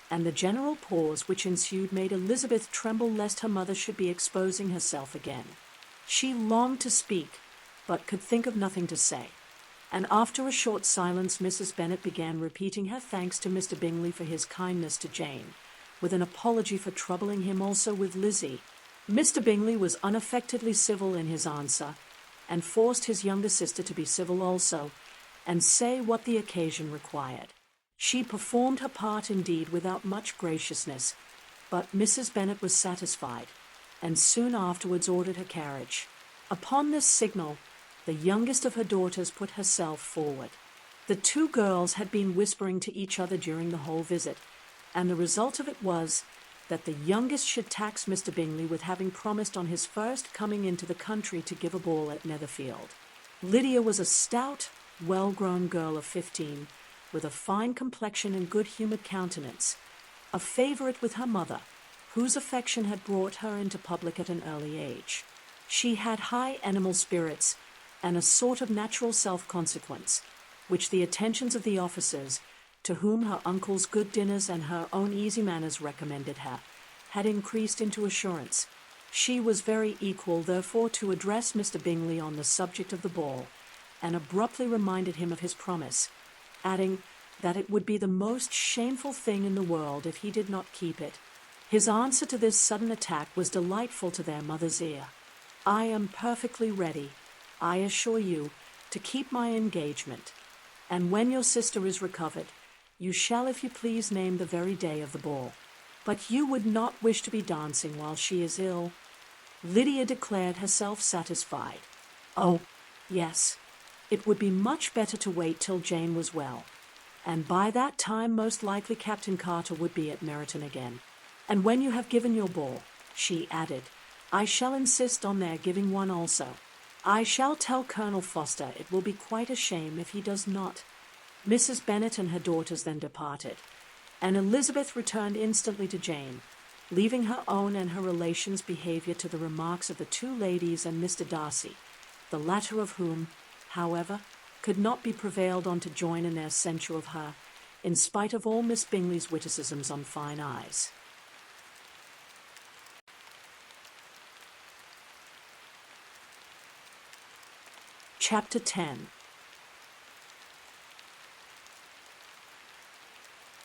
and the general pause which ensued made Elizabeth tremble lest her mother should be exposing herself again. She longed to speak, but could think of nothing to say. And after a short silence, Mrs. Bennet began repeating her thanks to Mr. Bingley for his kindness to Jane, with an apology for troubling him also with Lizzie. Mr. Bingley was unaffectedly civil in his answer, and forced his younger sister to be civil also, and say what the occasion required. She performed her part indeed without much graciousness, but Mrs. Bennet was satisfied, and soon afterwards ordered her carriage. Upon this signal, the youngest of her daughters put herself forward. The two girls had been whispering to each other during the whole visit, and the result of it was that the youngest should tax Mr. Bingley with having promised on his first coming into the country to give a ball at Netherfield. Lydia was a stout, well-grown girl of 15, with a fine complexion and good-humoured countenance, a favourite with her mother, whose affection had brought her into public at an early age. She had high animal spirits and a sort of natural self-consequence, which the attentions of the officers, to whom her uncle's good dinners and her own easy manners recommended her, had increased into assurance. She was very equal, therefore, to address Mr. Bingley on the subject of the ball, and abruptly reminded him of his promise, adding that it would be the most shameful thing in the world if he did not keep it. His answer to this sudden attack was delightful to their mother's ear. I am perfectly ready, I assure you, to keep my engagement, and when your sister is recovered, you shall, if you please, name the very day of the ball. But you would not wish to be dancing while she is ill? Lydia declared herself satisfied. Oh, yes, it would be much better to wait till Jane was well, and by that time most likely Captain Carter would be at Meryton again. And when you have given your ball, she added, I shall insist on their giving one also. I shall tell Colonel Forster it will be quite a shame if he does not. Mrs. Bennet and her daughters then departed, and Elizabeth returned instantly to Jane, leaving her own and her relations' behaviour to the remarks of the two ladies and Mr. Darcy, the latter of whom, however, could not be prevailed on to join in their censure of her, in spite of all Miss Bingley's witticisms on fine eyes. Chapter 10.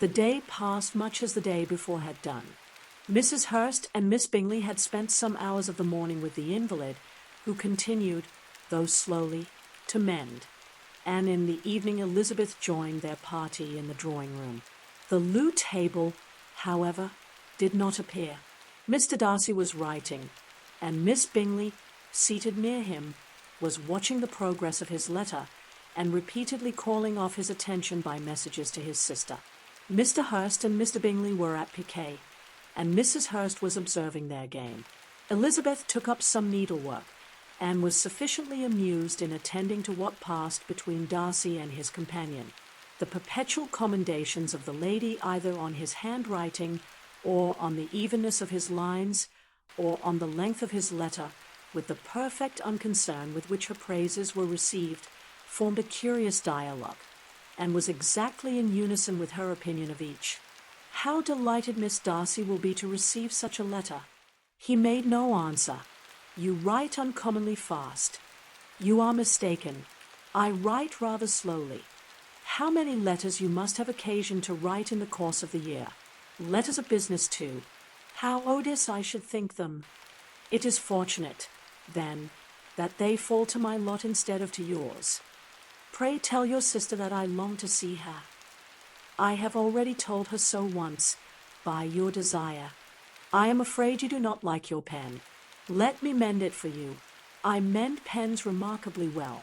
The day passed much as the day before had done. Mrs. Hurst and Miss Bingley had spent some hours of the morning with the invalid, who continued, though slowly, to mend, and in the evening Elizabeth joined their party in the drawing-room. The loo table, however, did not appear. Mr. Darcy was writing, and Miss Bingley, seated near him, was watching the progress of his letter and repeatedly calling off his attention by messages to his sister. Mr. Hurst and Mr. Bingley were at piquet, and Mrs. Hurst was observing their game. Elizabeth took up some needlework, and was sufficiently amused in attending to what passed between Darcy and his companion. The perpetual commendations of the lady either on his handwriting, or on the evenness of his lines, or on the length of his letter, with the perfect unconcern with which her praises were received, formed a curious dialogue, and was exactly in unison with her opinion of each. How delighted Miss Darcy will be to receive such a letter! He made no answer. You write uncommonly fast. You are mistaken. I write rather slowly. How many letters you must have occasion to write in the course of the year. Letters of business too. How odious I should think them. It is fortunate, then, that they fall to my lot instead of to yours. Pray tell your sister that I long to see her. I have already told her so once, by your desire. I am afraid you do not like your pen. Let me mend it for you. I mend pens remarkably well.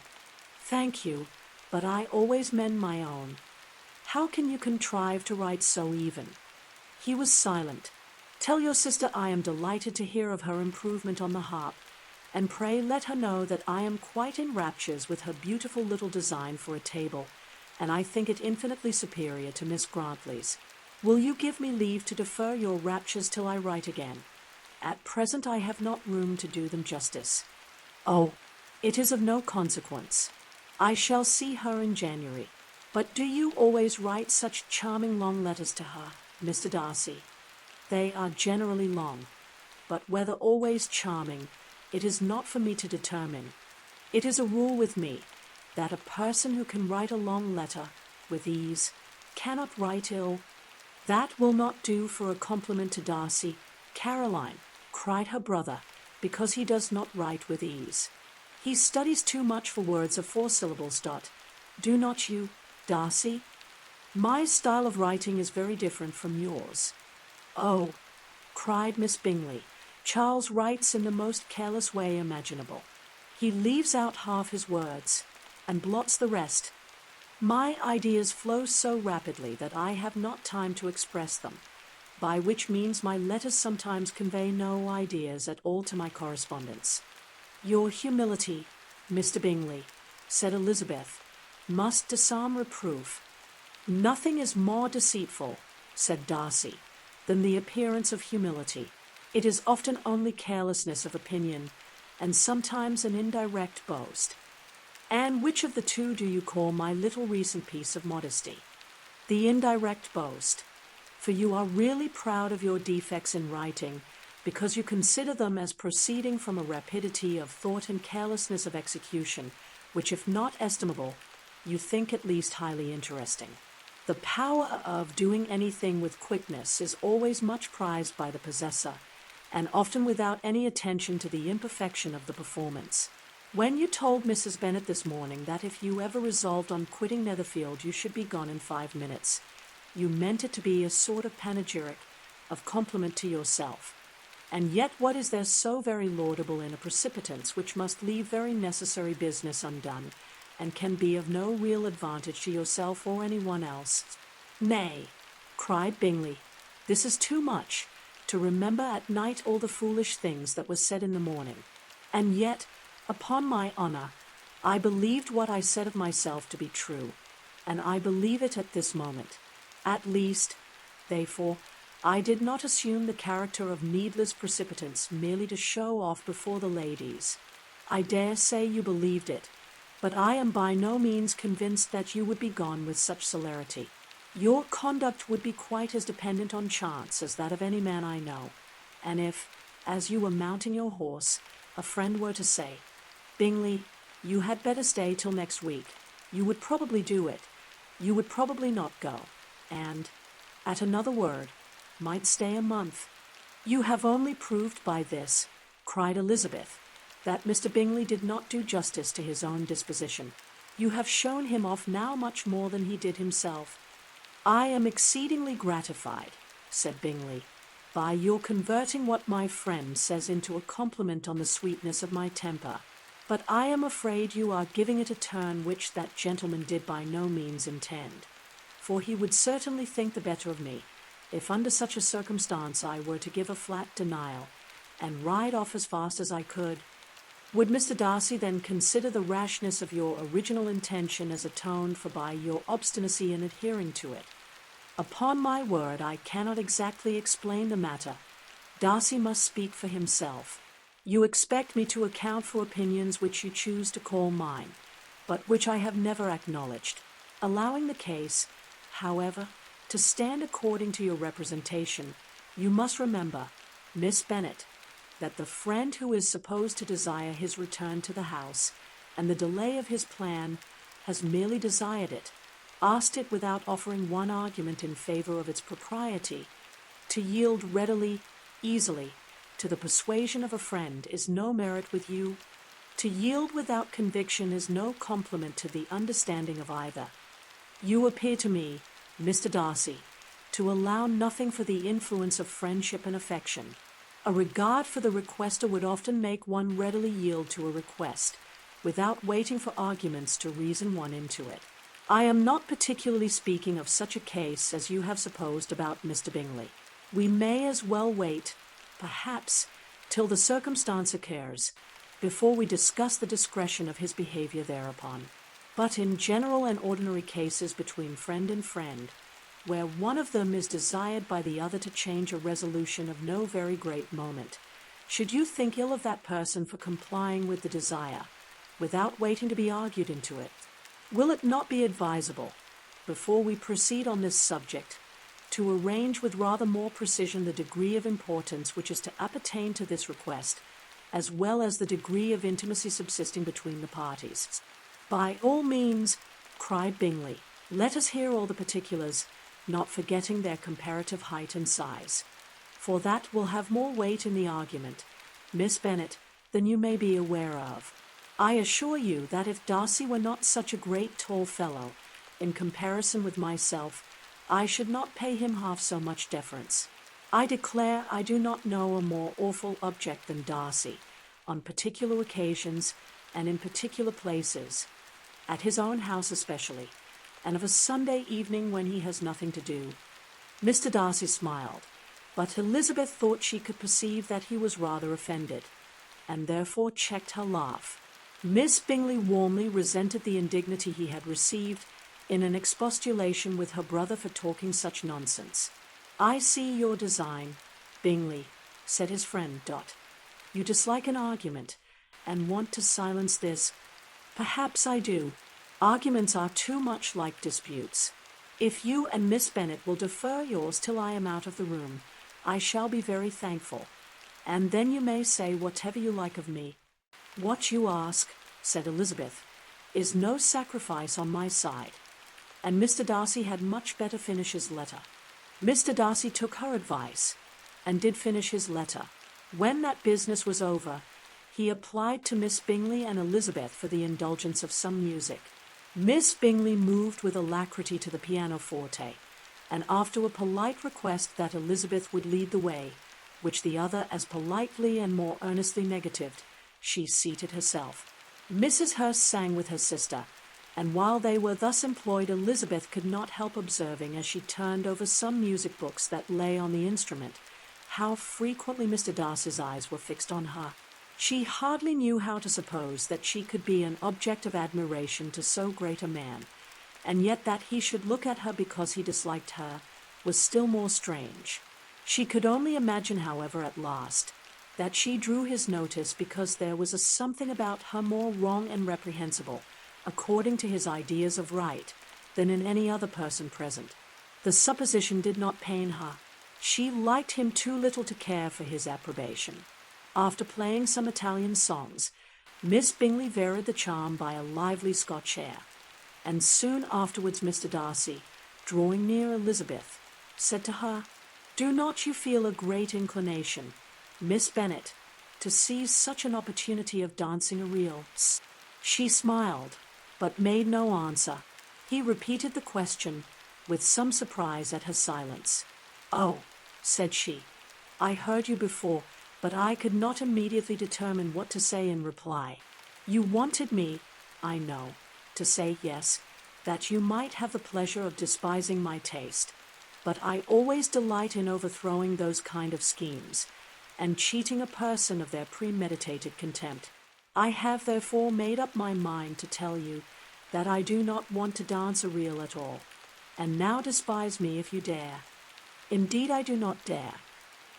Thank you, but I always mend my own. How can you contrive to write so even? He was silent. Tell your sister I am delighted to hear of her improvement on the harp, and pray let her know that I am quite in raptures with her beautiful little design for a table, and I think it infinitely superior to Miss Grantley's. Will you give me leave to defer your raptures till I write again? At present I have not room to do them justice. Oh, it is of no consequence. I shall see her in January. But do you always write such charming long letters to her, Mr. Darcy? They are generally long, but whether always charming, it is not for me to determine. It is a rule with me that a person who can write a long letter with ease cannot write ill. That will not do for a compliment to Darcy, Caroline, cried her brother, because he does not write with ease. He studies too much for words of 4 syllables. Do not you, Darcy? My style of writing is very different from yours. Oh, cried Miss Bingley, Charles writes in the most careless way imaginable. He leaves out half his words, and blots the rest. My ideas flow so rapidly that I have not time to express them, by which means my letters sometimes convey no ideas at all to my correspondents. Your humility, Mr. Bingley, said Elizabeth, must disarm reproof. Nothing is more deceitful, said Darcy, than the appearance of humility. It is often only carelessness of opinion, and sometimes an indirect boast. And which of the two do you call my little recent piece of modesty? The indirect boast, for you are really proud of your defects in writing, because you consider them as proceeding from a rapidity of thought and carelessness of execution, which, if not estimable, you think at least highly interesting. The power of doing anything with quickness is always much prized by the possessor, and often without any attention to the imperfection of the performance. When you told Mrs. Bennet this morning that if you ever resolved on quitting Netherfield you should be gone in 5 minutes, you meant it to be a sort of panegyric, of compliment to yourself. And yet what is there so very laudable in a precipitance which must leave very necessary business undone, and can be of no real advantage to yourself or any one else? Nay, cried Bingley, this is too much, to remember at night all the foolish things that were said in the morning. And yet, upon my honour, I believed what I said of myself to be true, and I believe it at this moment. At least, therefore, I did not assume the character of needless precipitance merely to show off before the ladies. I dare say you believed it, but I am by no means convinced that you would be gone with such celerity. Your conduct would be quite as dependent on chance as that of any man I know, and if, as you were mounting your horse, a friend were to say, Bingley, you had better stay till next week, you would probably do it. You would probably not go, and, at another word, might stay a month. You have only proved by this, cried Elizabeth, that Mr. Bingley did not do justice to his own disposition. You have shown him off now much more than he did himself. I am exceedingly gratified, said Bingley, by your converting what my friend says into a compliment on the sweetness of my temper. But I am afraid you are giving it a turn which that gentleman did by no means intend, for he would certainly think the better of me, if under such a circumstance I were to give a flat denial, and ride off as fast as I could. Would Mr. Darcy then consider the rashness of your original intention as atoned for by your obstinacy in adhering to it? Upon my word, I cannot exactly explain the matter. Darcy must speak for himself. You expect me to account for opinions which you choose to call mine, but which I have never acknowledged. Allowing the case, however, to stand according to your representation, you must remember, Miss Bennet, that the friend who is supposed to desire his return to the house, and the delay of his plan, has merely desired it, asked it without offering one argument in favor of its propriety. To yield readily, easily, to the persuasion of a friend is no merit with you. To yield without conviction is no compliment to the understanding of either. You appear to me, Mr. Darcy, to allow nothing for the influence of friendship and affection. A regard for the requester would often make one readily yield to a request, without waiting for arguments to reason one into it. I am not particularly speaking of such a case as you have supposed about Mr. Bingley. We may as well wait, perhaps, till the circumstance occurs, before we discuss the discretion of his behavior thereupon. But in general and ordinary cases between friend and friend, where one of them is desired by the other to change a resolution of no very great moment, should you think ill of that person for complying with the desire, without waiting to be argued into it, will it not be advisable, before we proceed on this subject, to arrange with rather more precision the degree of importance which is to appertain to this request, as well as the degree of intimacy subsisting between the parties? By all means, cried Bingley, let us hear all the particulars, not forgetting their comparative height and size, for that will have more weight in the argument, Miss Bennet, than you may be aware of. I assure you that if Darcy were not such a great tall fellow, in comparison with myself, I should not pay him half so much deference. I declare I do not know a more awful object than Darcy, on particular occasions and in particular places, at his own house especially, and of a Sunday evening when he has nothing to do. Mr. Darcy smiled, but Elizabeth thought she could perceive that he was rather offended, and therefore checked her laugh. Miss Bingley warmly resented the indignity he had received in an expostulation with her brother for talking such nonsense. I see your design, Bingley, said his friend. You dislike an argument, and want to silence this. Perhaps I do. Arguments are too much like disputes. If you and Miss Bennet will defer yours till I am out of the room, I shall be very thankful, and then you may say whatever you like of me. What you ask, said Elizabeth, is no sacrifice on my side. And Mr. Darcy had much better finish his letter. Mr. Darcy took her advice, and did finish his letter. When that business was over, he applied to Miss Bingley and Elizabeth for the indulgence of some music. Miss Bingley moved with alacrity to the pianoforte, and after a polite request that Elizabeth would lead the way, which the other as politely and more earnestly negatived, she seated herself. Mrs. Hurst sang with her sister, and while they were thus employed, Elizabeth could not help observing, as she turned over some music books that lay on the instrument, how frequently Mr. Darcy's eyes were fixed on her. She hardly knew how to suppose that she could be an object of admiration to so great a man, and yet that he should look at her because he disliked her was still more strange. She could only imagine, however, at last, that she drew his notice because there was a something about her more wrong and reprehensible, according to his ideas of right, than in any other person present. The supposition did not pain her. She liked him too little to care for his approbation. After playing some Italian songs, Miss Bingley varied the charm by a lively Scotch air, and soon afterwards Mr. Darcy, drawing near Elizabeth, said to her, "Do not you feel a great inclination, Miss Bennet, to seize such an opportunity of dancing a reel?" She smiled, but made no answer. He repeated the question, with some surprise at her silence. "Oh," said she, "I heard you before, but I could not immediately determine what to say in reply. You wanted me, I know, to say yes, that you might have the pleasure of despising my taste, but I always delight in overthrowing those kind of schemes, and cheating a person of their premeditated contempt. I have therefore made up my mind to tell you that I do not want to dance a reel at all, and now despise me if you dare. Indeed I do not dare."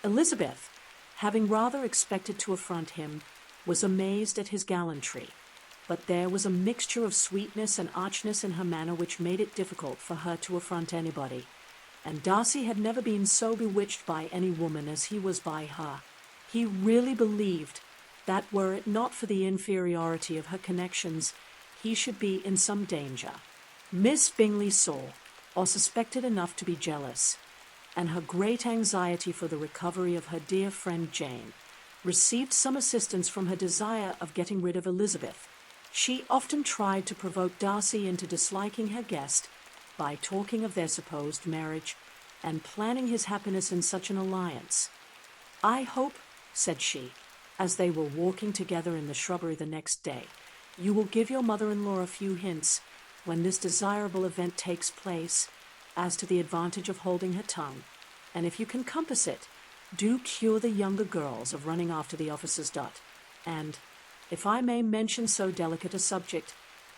Elizabeth, having rather expected to affront him, was amazed at his gallantry, but there was a mixture of sweetness and archness in her manner which made it difficult for her to affront anybody, and Darcy had never been so bewitched by any woman as he was by her. He really believed that were it not for the inferiority of her connections, he should be in some danger. Miss Bingley saw, or suspected enough to be jealous, and her great anxiety for the recovery of her dear friend Jane received some assistance from her desire of getting rid of Elizabeth. She often tried to provoke Darcy into disliking her guest by talking of their supposed marriage and planning his happiness in such an alliance. "I hope," said she, as they were walking together in the shrubbery the next day, "you will give your mother-in-law a few hints, when this desirable event takes place, as to the advantage of holding her tongue, and if you can compass it, do cure the younger girls of running after the officer's dot, and, if I may mention so delicate a subject,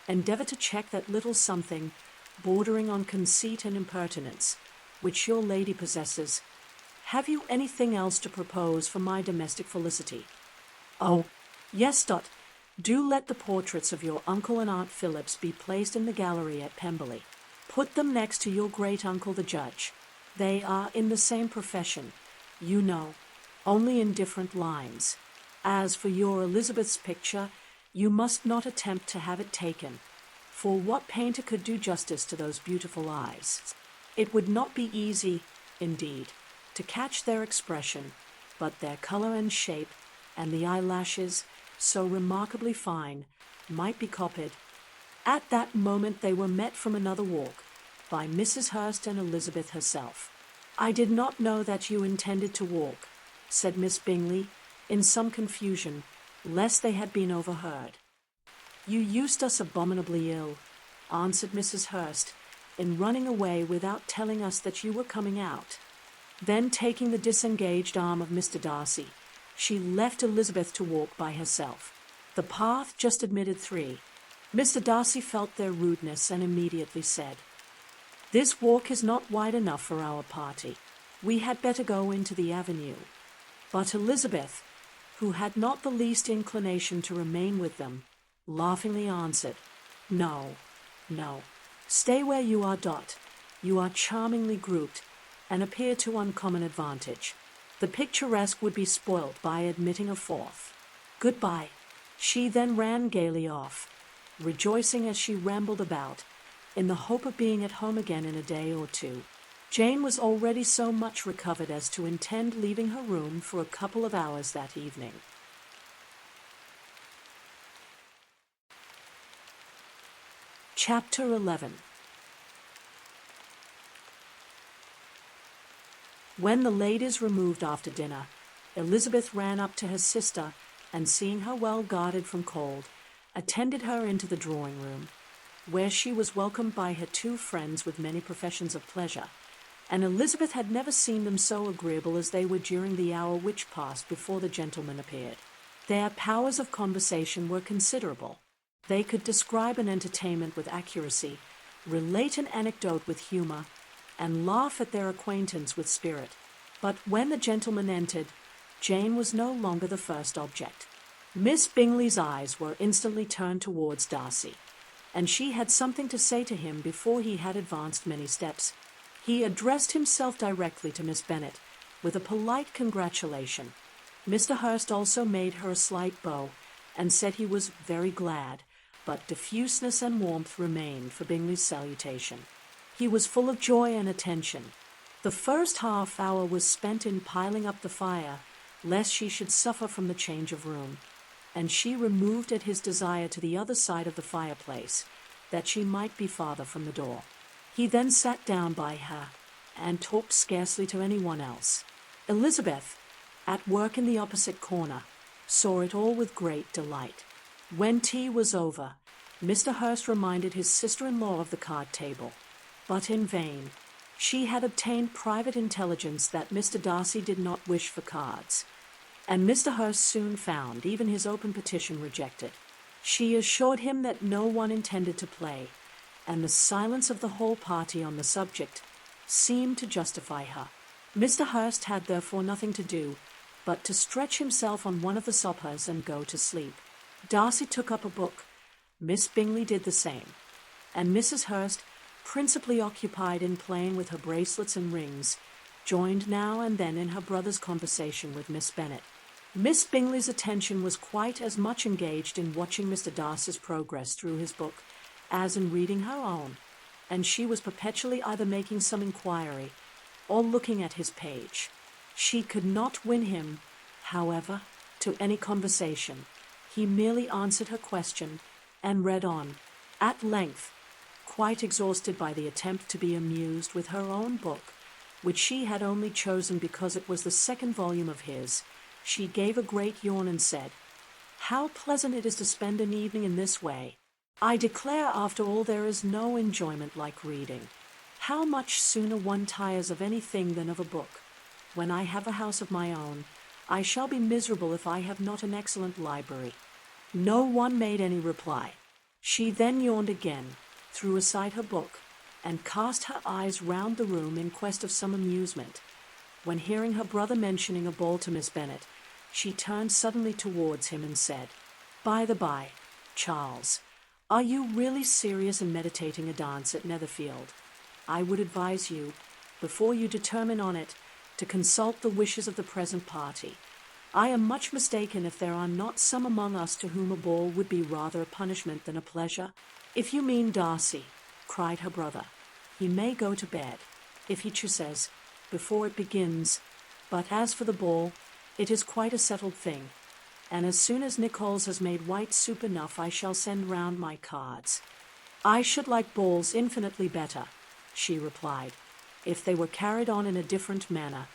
endeavor to check that little something, bordering on conceit and impertinence, which your lady possesses. Have you anything else to propose for my domestic felicity? Oh, yes, Dot. Do let the portraits of your uncle and Aunt Phillips be placed in the gallery at Pemberley. Put them next to your great-uncle the judge. They are in the same profession, you know, only in different lines. As for your Elizabeth's picture, you must not attempt to have it taken, for what painter could do justice to those beautiful eyes? It would not be easy, indeed, to catch their expression, but their color and shape, and the eyelashes, so remarkably fine, might be copied." At that moment they were met from another walk by Mrs. Hurst and Elizabeth herself. "I did not know that you intended to walk," said Miss Bingley, in some confusion, lest they had been overheard. "You used us abominably ill," answered Mrs. Hurst, "in running away without telling us that you were coming out." Then, taking the disengaged arm of Mr. Darcy, she left Elizabeth to walk by herself. The path just admitted 3. Mr. Darcy felt their rudeness and immediately said, "This walk is not wide enough for our party. We had better go into the avenue." But Elizabeth, who had not the least inclination to remain with them, laughingly answered, "No, no, stay where you are, Dot. You are charmingly grouped, and appear to uncommon advantage. The picturesque would be spoilt by admitting a 4th. Goodbye." She then ran gaily off, rejoicing as she rambled about, in the hope of being at home again in a day or 2. Jane was already so much recovered as to intend leaving her room for a couple of hours that evening. Chapter 11. When the ladies removed after dinner, Elizabeth ran up to her sister, and seeing her well guarded from cold, attended her into the drawing-room, where she was welcomed by her 2 friends with many professions of pleasure, and Elizabeth had never seen them so agreeable as they were during the hour which passed before the gentlemen appeared. Their powers of conversation were considerable. They could describe an entertainment with accuracy, relate an anecdote with humour, and laugh at their acquaintance with spirit. But when the gentlemen entered, Jane was no longer the first object. Miss Bingley's eyes were instantly turned towards Darcy, and she had something to say to him before he had advanced many steps. He addressed himself directly to Miss Bennet, with a polite congratulation. Mr. Hurst also made her a slight bow, and said he was very glad, but diffuseness and warmth remained for Bingley's salutation. He was full of joy and attention. The first half hour was spent in piling up the fire, lest she should suffer from the change of room, and she removed at his desire to the other side of the fireplace, that she might be farther from the door. He then sat down by her, and talked scarcely to anyone else. Elizabeth, at work in the opposite corner, saw it all with great delight. When tea was over, Mr. Hurst reminded his sister-in-law of the card-table, but in vain. She had obtained private intelligence that Mr. Darcy did not wish for cards, and Mr. Hurst soon found even his open petition rejected. She assured him that no one intended to play, and the silence of the whole party on the subject seemed to justify her. Mr. Hurst had therefore nothing to do but to stretch himself on one of the sofas and go to sleep. Darcy took up a book, Miss Bingley did the same, and Mrs. Hurst, principally occupied in playing with her bracelets and rings, joined now and then in her brother's conversation with Miss Bennet. Miss Bingley's attention was quite as much engaged in watching Mr. Darcy's progress through his book as in reading her own, and she was perpetually either making some inquiry or looking at his page. She could not win him, however, to any conversation. He merely answered her question and read on. At length, quite exhausted by the attempt to be amused with her own book, which she had only chosen because it was the second volume of his, she gave a great yawn and said, "How pleasant it is to spend an evening in this way. I declare, after all, there is no enjoyment like reading. How much sooner one tires of anything than of a book. When I have a house of my own, I shall be miserable if I have not an excellent library." No one made any reply. She then yawned again, threw aside her book, and cast her eyes round the room in quest of some amusement, when, hearing her brother mentioning a ball to Miss Bennet, she turned suddenly towards him and said, "By the by, Charles, are you really serious in meditating a dance at Netherfield? I would advise you, before you determine on it, to consult the wishes of the present party. I am much mistaken if there are not some among us to whom a ball would be rather a punishment than a pleasure." "If you mean Darcy," cried her brother, "he may go to bed, if he chooses, before it begins. But as for the ball, it is quite a settled thing, and as soon as Nichols has made white soup enough I shall send round my cards." "I should like balls infinitely better," she replied, "if they were carried on in a different manner,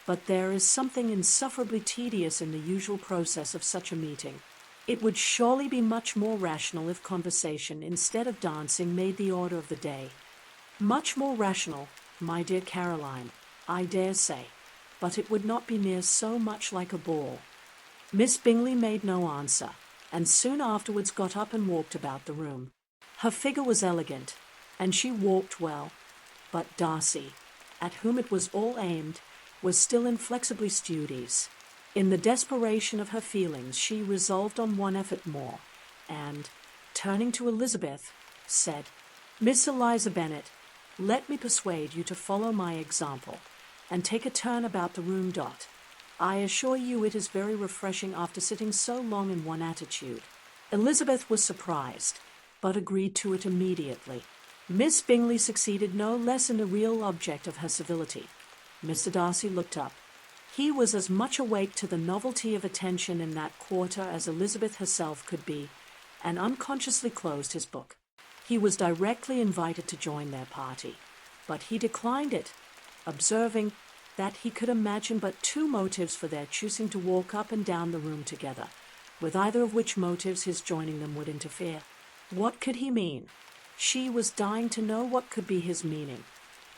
but there is something insufferably tedious in the usual process of such a meeting. It would surely be much more rational if conversation, instead of dancing, made the order of the day." "Much more rational, my dear Caroline, I dare say, but it would not be near so much like a ball." Miss Bingley made no answer, and soon afterwards got up and walked about the room. Her figure was elegant, and she walked well, but Darcy, at whom it was all aimed, was still inflexibly studious. In the desperation of her feelings she resolved on one effort more, and, turning to Elizabeth, said, "Miss Eliza Bennet, let me persuade you to follow my example, and take a turn about the room. I assure you it is very refreshing after sitting so long in one attitude." Elizabeth was surprised, but agreed to it immediately. Miss Bingley succeeded no less in the real object of her civility. Mr. Darcy looked up. He was as much awake to the novelty of attention in that quarter as Elizabeth herself could be, and unconsciously closed his book. He was directly invited to join their party, but he declined it, observing that he could imagine but two motives for their choosing to walk up and down the room together, with either of which motives his joining them would interfere. What could he mean? She was dying to know what could be his meaning,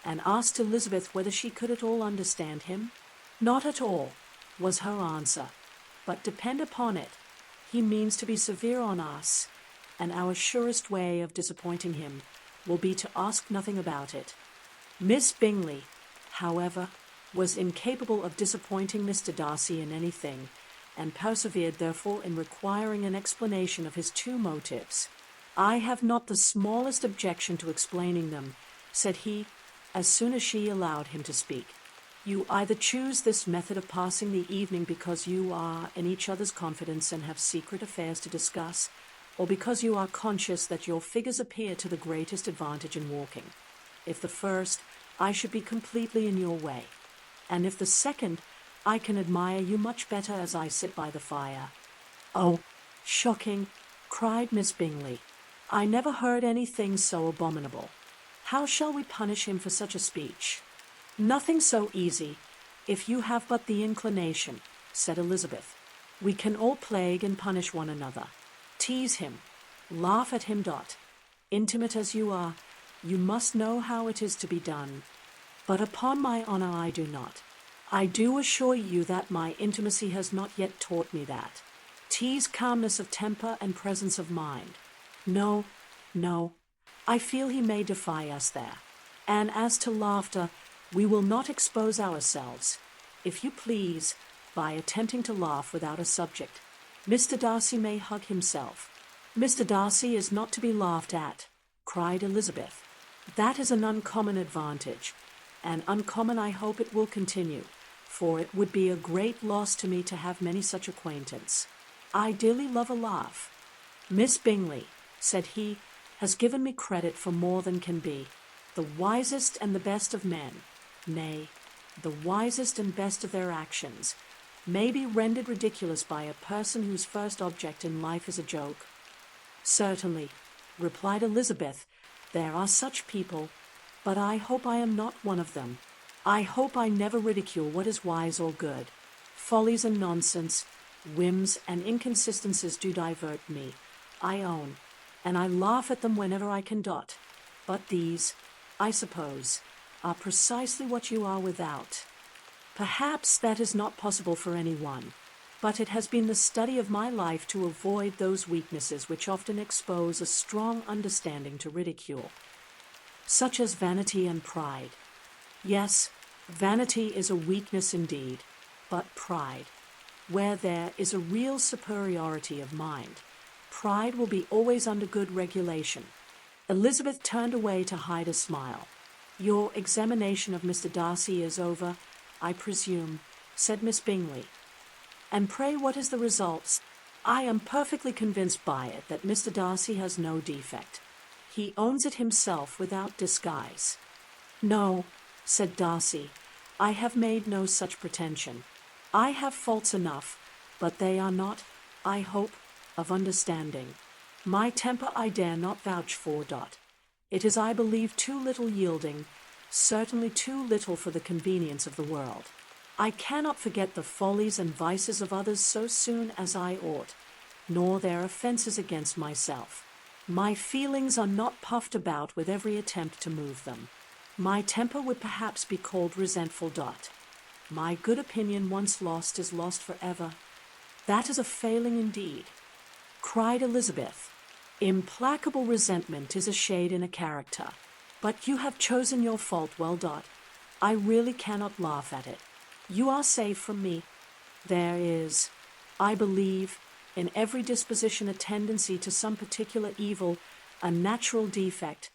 and asked Elizabeth whether she could at all understand him. "Not at all," was her answer, "but depend upon it, he means to be severe on us, and our surest way of disappointing him will be to ask nothing about it." Miss Bingley, however, was incapable of disappointing Mr. Darcy in anything, and persevered therefore in requiring an explanation of his two motives. "I have not the smallest objection to explaining them," said he, as soon as she allowed him to speak. "You either choose this method of passing the evening because you are in each other's confidence and have secret affairs to discuss, or because you are conscious that your figures appear to the greatest advantage in walking. If the first, I should be completely in your way, and if the second, I can admire you much better as I sit by the fire." "Oh, shocking!" cried Miss Bingley. "I never heard anything so abominable. How shall we punish him for such a speech?" "Nothing so easy, if you have but the inclination," said Elizabeth. "We can all plague and punish one another. Tease him, laugh at him. Intimate as you are, you must know how it is to be done. But upon my honor I do not. I do assure you that my intimacy has not yet taught me that. Tease calmness of temper and presence of mind. No, no, I feel he may defy us there. And as to laughter, we will not expose ourselves, if you please, by attempting to laugh without a subject. Mr. Darcy may hug himself." "Mr. Darcy is not to be laughed at," cried Elizabeth. "That is an uncommon advantage, and uncommon I hope it will continue, for it would be a great loss to me to have many such acquaintance. I dearly love a laugh. Miss Bingley," said he, "has given me credit for more than can be. The wisest and the best of men, nay, the wisest and best of their actions, may be rendered ridiculous by a person whose first object in life is a joke." "Certainly," replied Elizabeth, There are such people, but I hope I am not one of them. I hope I never ridicule what is wise or good. Follies and nonsense, whims and inconsistencies do divert me, I own, and I laugh at them whenever I can. But these, I suppose, are precisely what you are without. Perhaps that is not possible for anyone, but it has been the study of my life to avoid those weaknesses which often expose a strong understanding to ridicule, such as vanity and pride. Yes, vanity is a weakness indeed, but pride, where there is a real superiority of mind, pride will be always under good regulation. Elizabeth turned away to hide a smile. Your examination of Mr. Darcy is over, I presume, said Miss Bingley. And pray what is the result? I am perfectly convinced by it that Mr. Darcy has no defect. He owns it himself without disguise. No, said Darcy, I have made no such pretension. I have faults enough, but they are not, I hope, of understanding. My temper I dare not vouch for. It is, I believe, too little yielding, certainly too little for the convenience of the world. I cannot forget the follies and vices of others so soon as I ought, nor their offences against myself. My feelings are not puffed about with every attempt to move them. My temper would perhaps be called resentful. My good opinion once lost is lost forever. That is a failing indeed, cried Elizabeth. Implacable resentment is a shade in a character, but you have chosen your fault well. I really cannot laugh at it. You are safe from me. There is, I believe, in every disposition a tendency to some particular evil, a natural defect,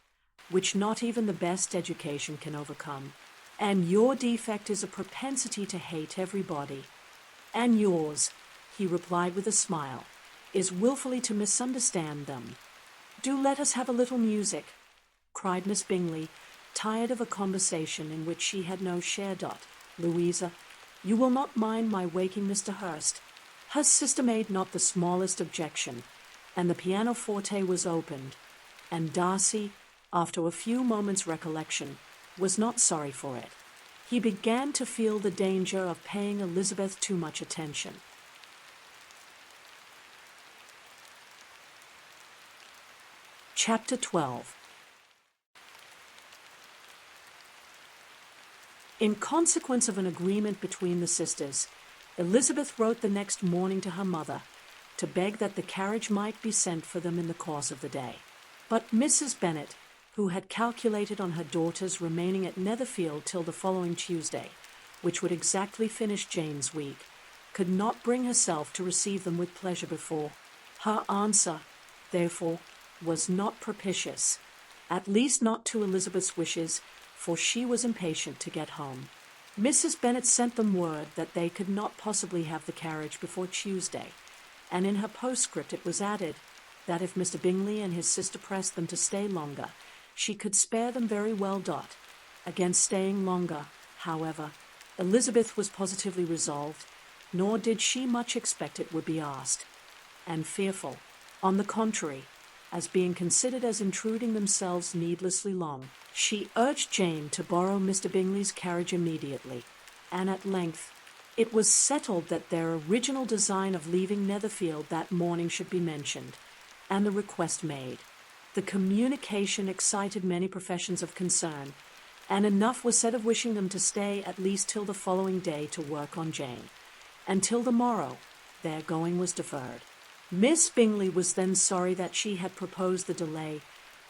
which not even the best education can overcome. And your defect is a propensity to hate everybody. And yours, he replied with a smile, is wilfully to misunderstand them. Do let us have a little music, cried Miss Bingley, tired of a conversation in which she had no share. Louisa, you will not mind my waking Mr. Hurst. Her sister made not the smallest objection, and the pianoforte was opened, and Darcy, after a few moments' recollection, was not sorry for it. He began to feel the danger of paying Elizabeth too much attention. Chapter 12. In consequence of an agreement between the sisters, Elizabeth wrote the next morning to her mother to beg that the carriage might be sent for them in the course of the day. But Mrs. Bennet, who had calculated on her daughters remaining at Netherfield till the following Tuesday, which would exactly finish Jane's week, could not bring herself to receive them with pleasure before. Her answer, therefore, was not propitious, at least not to Elizabeth's wishes, for she was impatient to get home. Mrs. Bennet sent them word that they could not possibly have the carriage before Tuesday, and in her postscript it was added that if Mr. Bingley and his sister pressed them to stay longer, she could spare them very well. Against staying longer, however, Elizabeth was positively resolved, nor did she much expect it would be asked, and fearful, on the contrary, as being considered as intruding themselves needlessly long, she urged Jane to borrow Mr. Bingley's carriage immediately, and at length it was settled that their original design of leaving Netherfield that morning should be mentioned, and the request made. The communication excited many professions of concern, and enough was said of wishing them to stay at least till the following day to work on Jane, and till the morrow their going was deferred. Miss Bingley was then sorry that she had proposed the delay,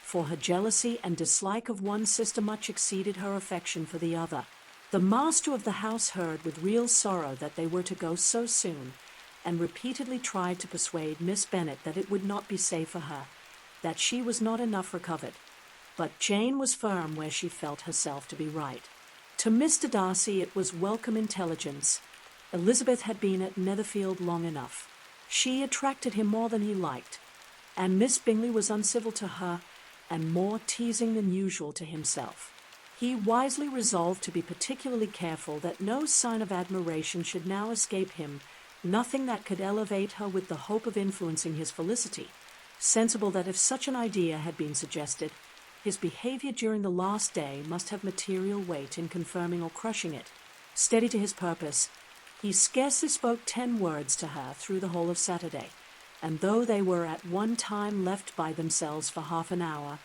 for her jealousy and dislike of one sister much exceeded her affection for the other. The master of the house heard with real sorrow that they were to go so soon, and repeatedly tried to persuade Miss Bennet that it would not be safe for her, that she was not enough recovered. But Jane was firm where she felt herself to be right. To Mr. Darcy it was welcome intelligence. Elizabeth had been at Netherfield long enough. She attracted him more than he liked, and Miss Bingley was uncivil to her and more teasing than usual to himself. He wisely resolved to be particularly careful that no sign of admiration should now escape him, nothing that could elevate her with the hope of influencing his felicity, sensible that if such an idea had been suggested, His behavior during the last day must have material weight in confirming or crushing it. Steady to his purpose, he scarcely spoke 10 words to her through the whole of Saturday, and though they were at one time left by themselves for half an hour,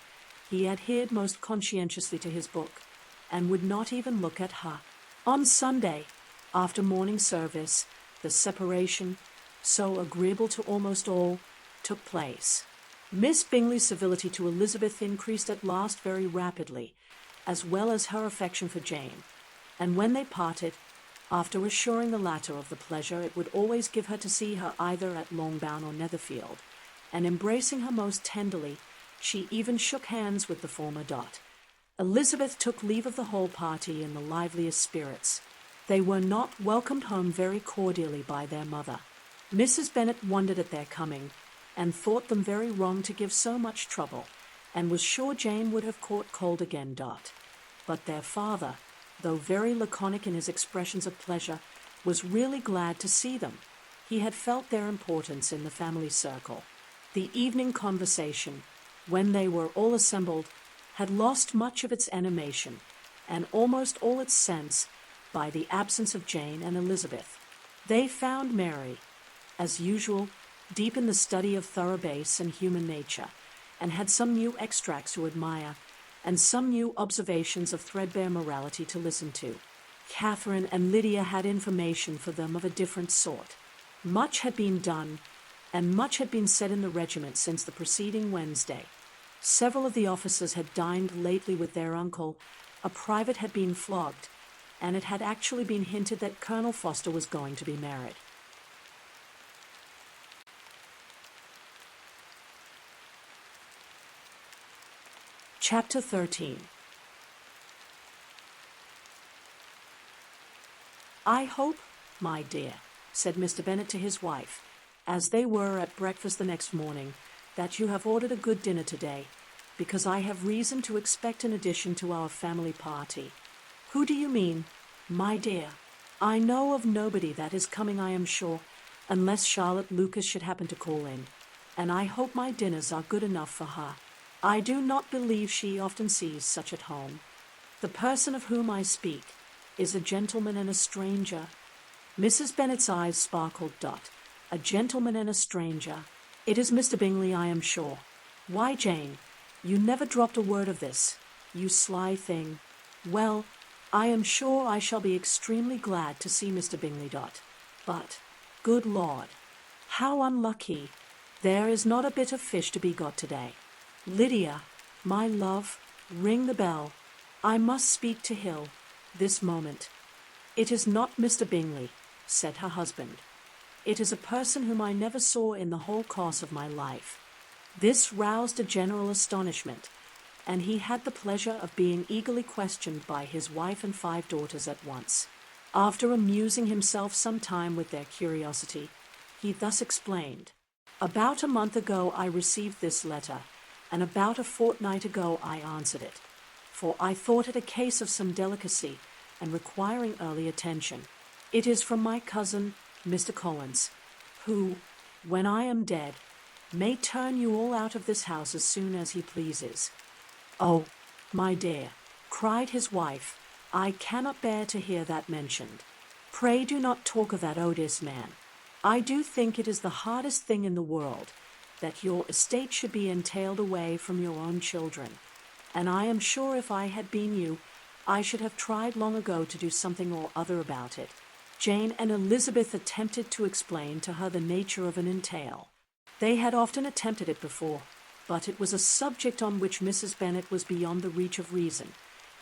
he adhered most conscientiously to his book, and would not even look at her. On Sunday, after morning service, the separation, so agreeable to almost all, took place. Miss Bingley's civility to Elizabeth increased at last very rapidly, as well as her affection for Jane, and when they parted, after assuring the latter of the pleasure it would always give her to see her either at Longbourn or Netherfield, and embracing her most tenderly, she even shook hands with the former Dot. Elizabeth took leave of the whole party in the liveliest spirits. They were not welcomed home very cordially by their mother. Mrs. Bennet wondered at their coming, and thought them very wrong to give so much trouble, and was sure Jane would have caught cold again, Dot. But their father, though very laconic in his expressions of pleasure, was really glad to see them. He had felt their importance in the family circle. The evening conversation, when they were all assembled, had lost much of its animation, and almost all its sense, by the absence of Jane and Elizabeth. They found Mary, as usual, deep in the study of thorough bass and human nature, and had some new extracts to admire, and some new observations of threadbare morality to listen to. Catherine and Lydia had information for them of a different sort. Much had been done, and much had been said in the regiment since the preceding Wednesday. Several of the officers had dined lately with their uncle, a private had been flogged, and it had actually been hinted that Colonel Forster was going to be married. Chapter 13. "I hope, my dear," said Mr. Bennet to his wife, as they were at breakfast the next morning, "that you have ordered a good dinner today, because I have reason to expect an addition to our family party." "Who do you mean, my dear?" "I know of nobody that is coming, I am sure, unless Charlotte Lucas should happen to call in, and I hope my dinners are good enough for her. I do not believe she often sees such at home. The person of whom I speak is a gentleman and a stranger." Mrs. Bennet's eyes sparkled. Dot. "A gentleman and a stranger. It is Mr. Bingley, I am sure. Why, Jane, you never dropped a word of this, you sly thing. Well, I am sure I shall be extremely glad to see Mr. Bingley, Dot. But, good Lord, how unlucky! There is not a bit of fish to be got today. Lydia, my love, ring the bell. I must speak to Hill, this moment." "It is not Mr. Bingley," said her husband. "It is a person whom I never saw in the whole course of my life." This roused a general astonishment, and he had the pleasure of being eagerly questioned by his wife and 5 daughters at once. After amusing himself some time with their curiosity, he thus explained: "About a month ago I received this letter, and about a fortnight ago I answered it, for I thought it a case of some delicacy and requiring early attention. It is from my cousin, Mr. Collins, who, when I am dead, may turn you all out of this house as soon as he pleases." "Oh, my dear," cried his wife, "I cannot bear to hear that mentioned. Pray do not talk of that odious man. I do think it is the hardest thing in the world that your estate should be entailed away from your own children, and I am sure if I had been you, I should have tried long ago to do something or other about it." Jane and Elizabeth attempted to explain to her the nature of an entail. They had often attempted it before, but it was a subject on which Mrs. Bennet was beyond the reach of reason,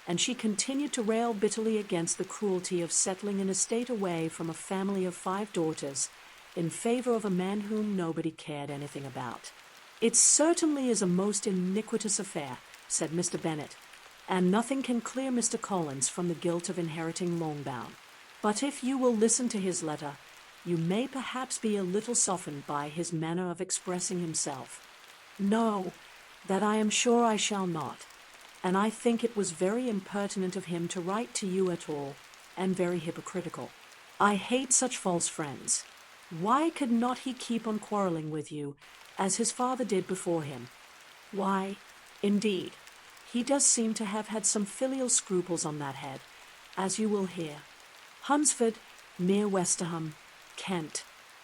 and she continued to rail bitterly against the cruelty of settling an estate away from a family of 5 daughters in favor of a man whom nobody cared anything about. "It certainly is a most iniquitous affair," said Mr. Bennet, "and nothing can clear Mr. Collins from the guilt of inheriting Longbourn. But if you will listen to his letter, you may perhaps be a little softened by his manner of expressing himself." "No, that I am sure I shall not, and I think it was very impertinent of him to write to you at all, and very hypocritical. I hate such false friends. Why could not he keep on quarrelling with you, as his father did before him? Why, indeed, He does seem to have had some filial scruples on that head, as you will hear. Hunsford, near Westerham, Kent,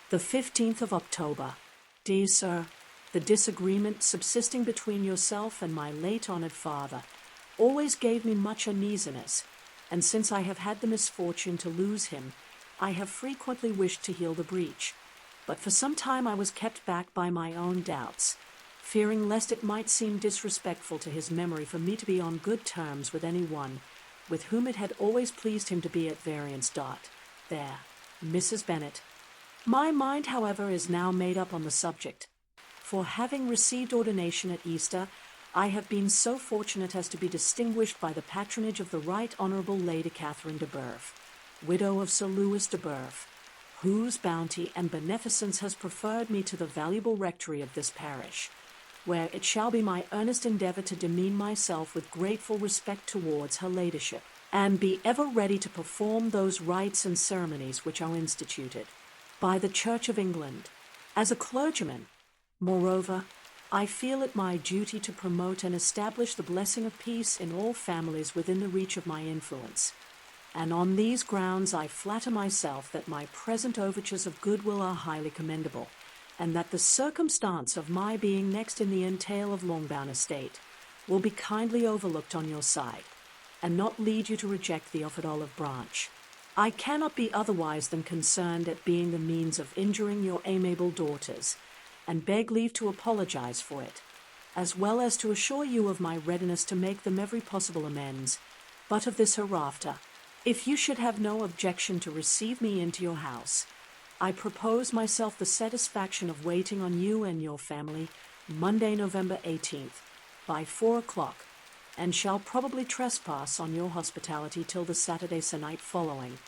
the 15th of October. Dear Sir, the disagreement subsisting between yourself and my late honoured father always gave me much uneasiness, and since I have had the misfortune to lose him, I have frequently wished to heal the breach. But for some time I was kept back by my own doubts, fearing lest it might seem disrespectful to his memory for me to be on good terms with any one with whom it had always pleased him to be at variance. There, Mrs. Bennet. My mind, however, is now made up on the subject, for having received ordination at Easter, I have been so fortunate as to be distinguished by the patronage of the Right Honourable Lady Catherine de Bourgh, widow of Sir Lewis de Bourgh, whose bounty and beneficence has preferred me to the valuable rectory of this parish, where it shall be my earnest endeavour to demean myself with grateful respect towards her ladyship, and be ever ready to perform those rites and ceremonies which are instituted by the Church of England. As a clergyman, moreover, I feel it my duty to promote and establish the blessing of peace in all families within the reach of my influence, and on these grounds I flatter myself that my present overtures of goodwill are highly commendable, and that the circumstance of my being next in the entail of Longbourn estate will be kindly overlooked on your side, and not lead you to reject the offered olive branch. I cannot be otherwise than concerned at being the means of injuring your amiable daughters, and beg leave to apologize for it, as well as to assure you of my readiness to make them every possible amends, but of this hereafter, if you should have no objection to receive me into your house, I propose myself the satisfaction of waiting on you and your family Monday, November 18th, by 4 o'clock, and shall probably trespass on your hospitality till the Saturday se'nnight following,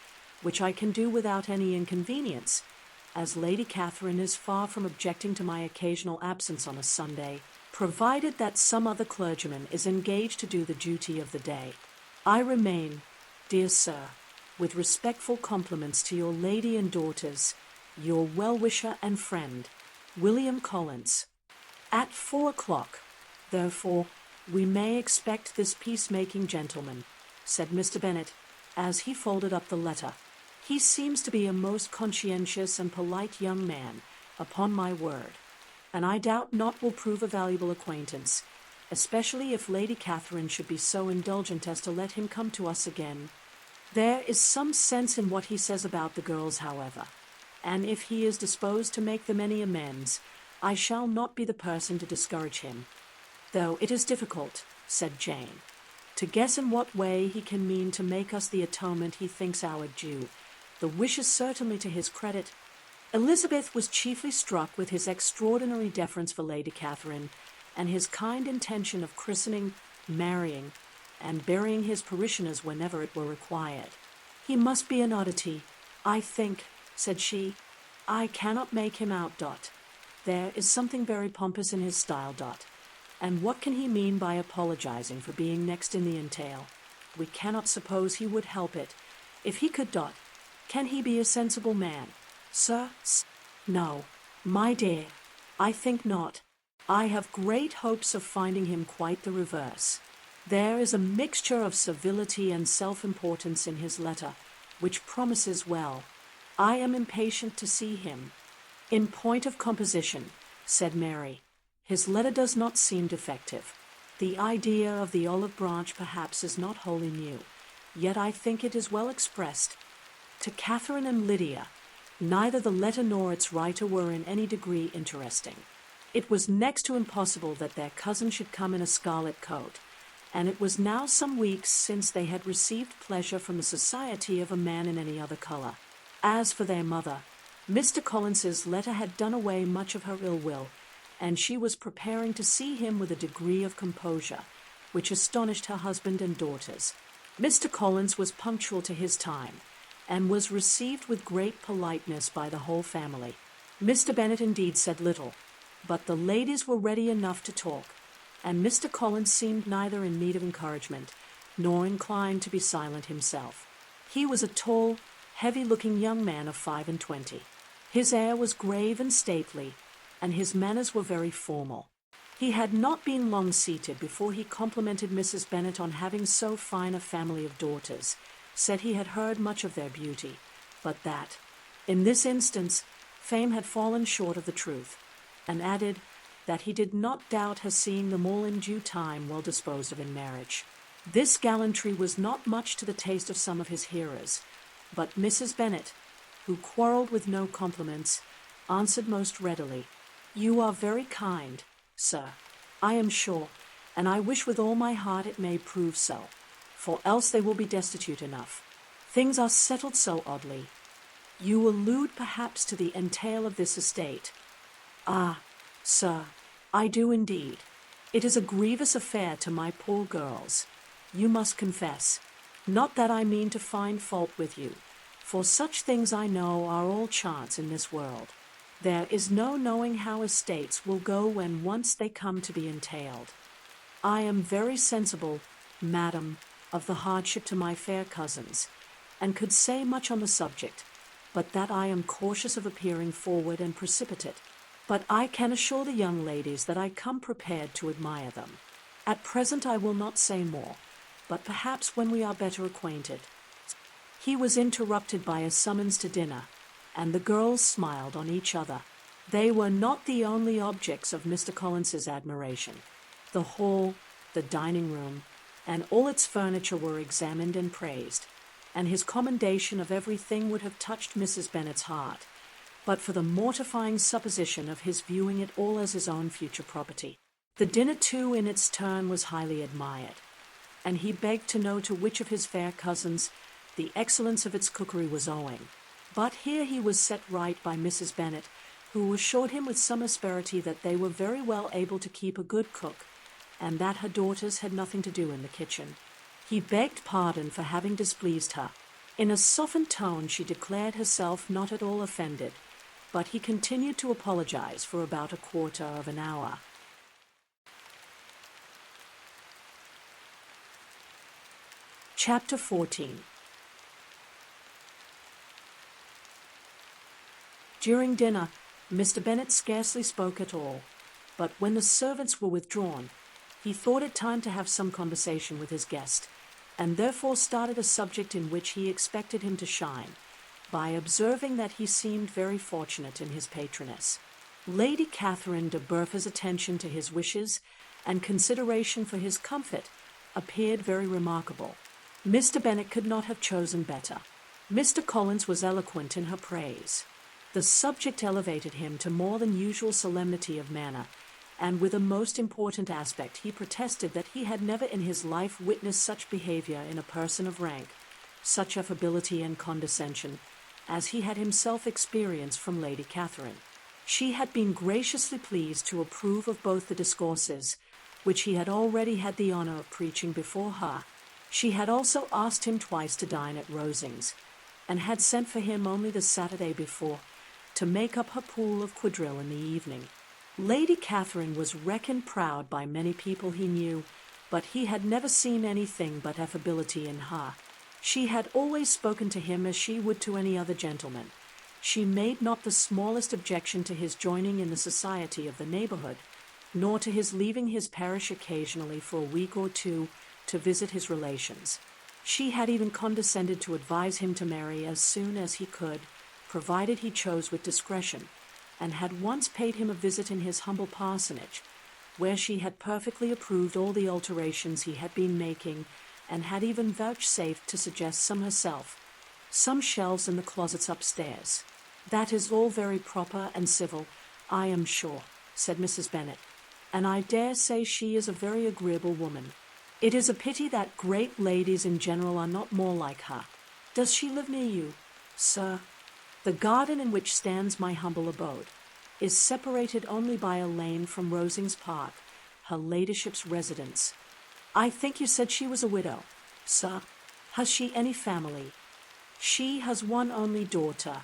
which I can do without any inconvenience, as Lady Catherine is far from objecting to my occasional absence on a Sunday, provided that some other clergyman is engaged to do the duty of the day. I remain, dear sir, with respectful compliments to your lady and daughters, your well-wisher and friend, William Collins. At 4 o'clock, therefore, we may expect this peacemaking gentleman, said Mr. Bennet, as he folded up the letter. He seems to be a most conscientious and polite young man, upon my word, and I doubt not will prove a valuable acquaintance, especially if Lady Catherine should be so indulgent as to let him come to us again. There is some sense in what he says about the girls, however, and if he is disposed to make them any amends, I shall not be the person to discourage him. Though it is difficult, said Jane, to guess in what way he can mean to make us the atonement he thinks our due. The wish is certainly to his credit. Elizabeth was chiefly struck with his extraordinary deference for Lady Catherine, and his kind intention of christening, marrying, and burying his parishioners whenever it were required. He must be an oddity, I think, said she. I cannot make him out. There is something very pompous in his style. And what can he mean by apologizing for being next in the entail? We cannot suppose he would help it. If he could. Can he be a sensible man? Sir? No, my dear, I think not. I have great hopes of finding him quite the reverse. There is a mixture of civility and self-importance in his letter, which promises well. I am impatient to see him. In point of composition, said Mary, his letter does not seem defective. The idea of the olive branch perhaps is not wholly new, yet I think it is well expressed. To Catherine and Lydia, neither the letter nor its writer were in any degree interesting. It was next to impossible that their cousin should come in a scarlet coat, and it was now some weeks since they had received pleasure from the society of a man in any other colour. As for their mother, Mr. Collins's letter had done away much of her ill will, and she was preparing to see him with a degree of composure which astonished her husband and daughters. Mr. Collins was punctual to his time, and was received with great politeness by the whole family. Mr. Bennet indeed said little, but the ladies were ready enough to talk, and Mr. Collins seemed neither in need of encouragement, nor inclined to be silent himself. He was a tall, heavy-looking young man of 25. His air was grave and stately, and his manners were very formal. He had not been long seated before he complimented Mrs. Bennet on having so fine a family of daughters, said he had heard much of their beauty, but that, in this instance, fame had fallen short of the truth, and added that he did not doubt her seeing them all in due time well disposed of in marriage. This gallantry was not much to the taste of some of his hearers, but Mrs. Bennet, who quarrelled with no compliments, answered most readily, "You are very kind, sir, I am sure, and I wish with all my heart it may prove so, for else they will be destitute enough. Things are settled so oddly. You allude perhaps to the entail of this estate. Ah, sir, I do indeed. It is a grievous affair to my poor girls, you must confess. Not that I mean to find fault with you, for such things I know are all chance in this world. There is no knowing how estates will go when once they come to be entailed. I am very sensible, madam, of the hardship to my fair cousins, and could say much on the subject, but that I am cautious of appearing forward and precipitate. But I can assure the young ladies that I come prepared to admire them. At present I will not say more, but perhaps when we are better acquainted." He was interrupted by a summons to dinner, and the girls smiled on each other. They were not the only objects of Mr. Collins's admiration. The hall, the dining room, and all its furniture were examined and praised, and his commendation of everything would have touched Mrs. Bennet's heart, but for the mortifying supposition of his viewing it all as his own future property. The dinner, too, in its turn was highly admired, and he begged to know to which of his fair cousins the excellence of its cookery was owing. But here he was set right by Mrs. Bennet, who assured him with some asperity that they were very well able to keep a good cook, and that her daughters had nothing to do in the kitchen. He begged pardon for having displeased her. In a softened tone she declared herself not at all offended, but he continued to apologize for about a quarter of an hour. Chapter 14. During dinner, Mr. Bennet scarcely spoke at all, but when the servants were withdrawn, he thought it time to have some conversation with his guest, and therefore started a subject in which he expected him to shine, by observing that he seemed very fortunate in his patroness. Lady Catherine de Bourgh's attention to his wishes and consideration for his comfort appeared very remarkable. Mr. Bennet could not have chosen better. Mr. Collins was eloquent in her praise. The subject elevated him to more than usual solemnity of manner, and with a most important aspect he protested that he had never in his life witnessed such behavior in a person of rank, such affability and condescension, as he had himself experienced from Lady Catherine. She had been graciously pleased to approve of both the discourses, which he had already had the honour of preaching before her. She had also asked him twice to dine at Rosings, and had sent for him only the Saturday before, to make up her pool of quadrille in the evening. Lady Catherine was reckoned proud by many people he knew, but he had never seen anything but affability in her. She had always spoken to him as she would to any other gentleman. She made not the smallest objection to his joining in the society of the neighbourhood, nor to his leaving his parish occasionally for a week or two to visit his relations. She had even condescended to advise him to marry as soon as he could, provided he chose with discretion, and had once paid him a visit in his humble parsonage, where she had perfectly approved all the alterations he had been making, and had even vouchsafed to suggest some herself, some shelves in the closets upstairs. "That is all very proper and civil, I am sure," said Mrs. Bennet, "and I dare say she is a very agreeable woman. It is a pity that great ladies in general are not more like her. Does she live near you, sir? The garden in which stands my humble abode is separated only by a lane from Rosings Park, her ladyship's residence. I think you said she was a widow, sir. Has she any family?" "She has one only daughter,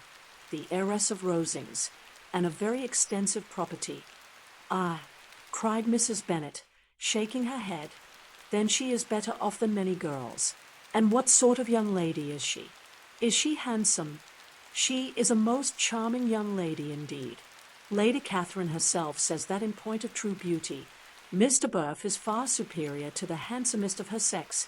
the heiress of Rosings, and a very extensive property." "Ah," cried Mrs. Bennet, shaking her head, "then she is better off than many girls. And what sort of young lady is she? Is she handsome?" "She is a most charming young lady indeed. Lady Catherine herself says that in point of true beauty, Mr. Burf is far superior to the handsomest of her sex,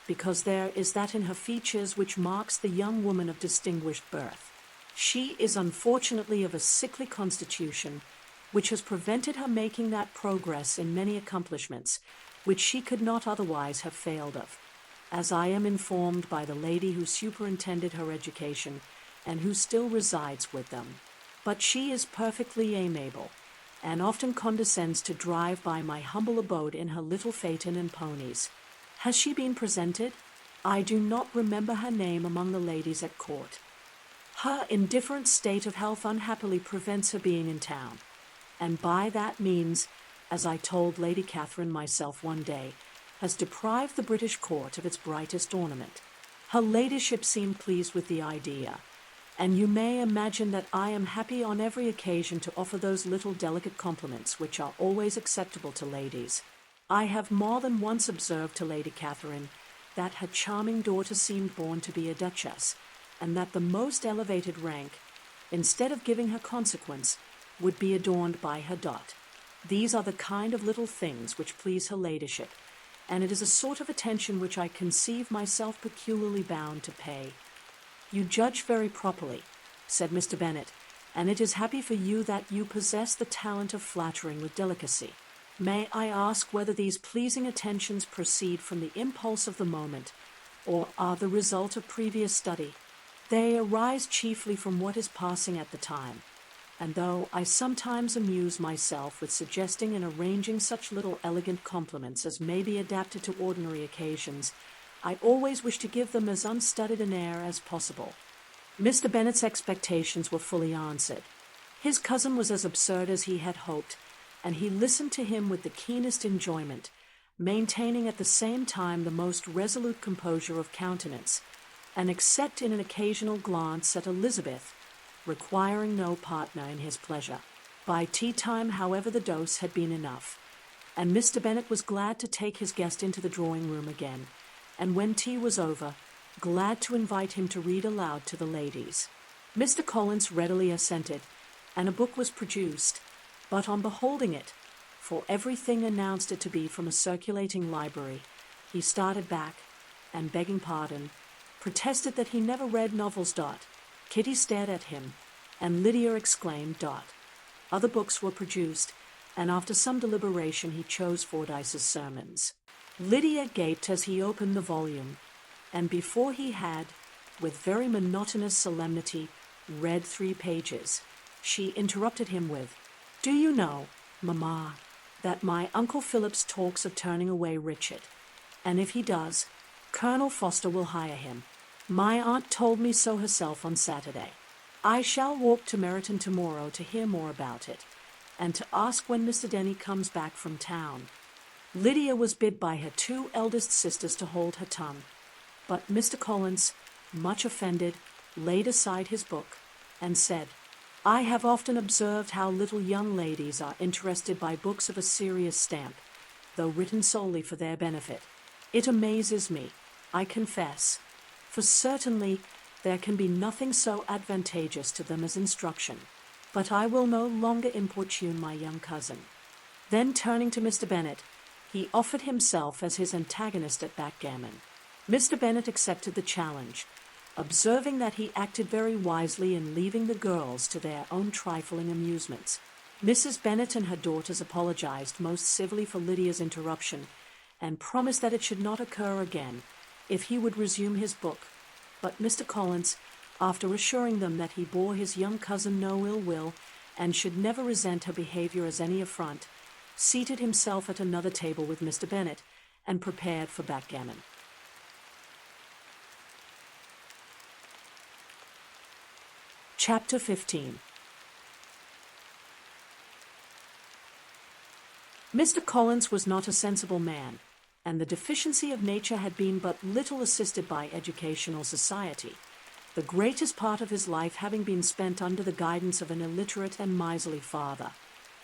because there is that in her features which marks the young woman of distinguished birth. She is unfortunately of a sickly constitution, which has prevented her making that progress in many accomplishments which she could not otherwise have failed of, as I am informed by the lady who superintended her education and who still resides with them. But she is perfectly amiable, and often condescends to drive by my humble abode in her little phaeton and ponies. Has she been presented? I do not remember her name among the ladies at court. Her indifferent state of health unhappily prevents her being in town, and by that means, as I told Lady Catherine myself one day, has deprived the British court of its brightest ornament. Her ladyship seemed pleased with the idea, and you may imagine that I am happy on every occasion to offer those little delicate compliments which are always acceptable to ladies. I have more than once observed to Lady Catherine that her charming daughter seemed born to be a duchess, and that the most elevated rank, instead of giving her consequence, would be adorned by her dot. These are the kind of little things which please her ladyship, and it is a sort of attention which I conceive myself peculiarly bound to pay. You judge very properly, said Mr. Bennet, and it is happy for you that you possess the talent of flattering with delicacy. May I ask whether these pleasing attentions proceed from the impulse of the moment, or are the result of previous study? They arise chiefly from what is passing at the time, and though I sometimes amuse myself with suggesting and arranging such little elegant compliments as may be adapted to ordinary occasions, I always wish to give them as unstudied an air as possible. Mr. Bennet's expectations were fully answered. His cousin was as absurd as he had hoped, and he listened to him with the keenest enjoyment, maintaining at the same time the most resolute composure of countenance, and except in an occasional glance at Elizabeth, requiring no partner in his pleasure. By tea-time, however, the dose had been enough, and Mr. Bennet was glad to take his guest into the drawing-room again, and when tea was over, glad to invite him to read aloud to the ladies. Mr. Collins readily assented, and a book was produced, but on beholding it, for everything announced it to be from a circulating library, he started back, and begging pardon, protested that he never read novels. Kitty stared at him, and Lydia exclaimed. Other books were produced, and after some deliberation he chose Fordyce's Sermons. Lydia gaped as he opened the volume, and before he had, with very monotonous solemnity, read 3 pages, she interrupted him with, "Do you know, Mamma, that my Uncle Phillips talks of turning away Richard, and if he does, Colonel Foster will hire him. My aunt told me so herself on Saturday. I shall walk to Meryton tomorrow to hear more about it, and to ask when Mr. Denny comes back from town." Lydia was bid by her 2 eldest sisters to hold her tongue, but Mr. Collins, much offended, laid aside his book, and said, "I have often observed how little young ladies are interested by books of a serious stamp, though written solely for their benefit. It amazes me, I confess, for certainly there can be nothing so advantageous to them as instruction. But I will no longer importune my young cousin." Then turning to Mr. Bennet, he offered himself as his antagonist at backgammon. Mr. Bennet accepted the challenge, observing that he acted very wisely in leaving the girls to their own trifling amusements. Mrs. Bennet and her daughters apologized most civilly for Lydia's interruption, and promised that it should not occur again if he would resume his book, but Mr. Collins, after assuring them that he bore his young cousin no ill will, and should never resent her behavior as any affront, seated himself at another table with Mr. Bennet, and prepared for backgammon. Chapter 15. Mr. Collins was not a sensible man, and the deficiency of nature had been but little assisted by educational society, the greatest part of his life having been spent under the guidance of an illiterate and miserly father,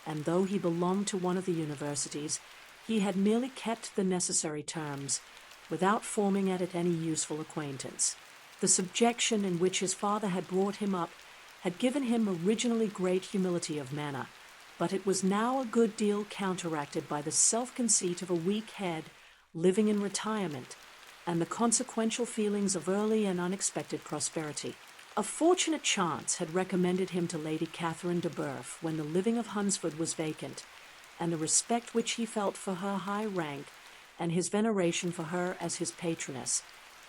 and though he belonged to one of the universities, he had merely kept the necessary terms, without forming at it any useful acquaintance. The subjection in which his father had brought him up had given him originally great humility of manner, but it was now a good deal counteracted by the self-conceit of a weak head living in retirement and the consequential feelings of early and unexpected prosperity. A fortunate chance had recommended him to Lady Catherine de Bourgh when the living of Hunsford was vacant, and the respect which he felt for her high rank and his veneration for her as his patroness,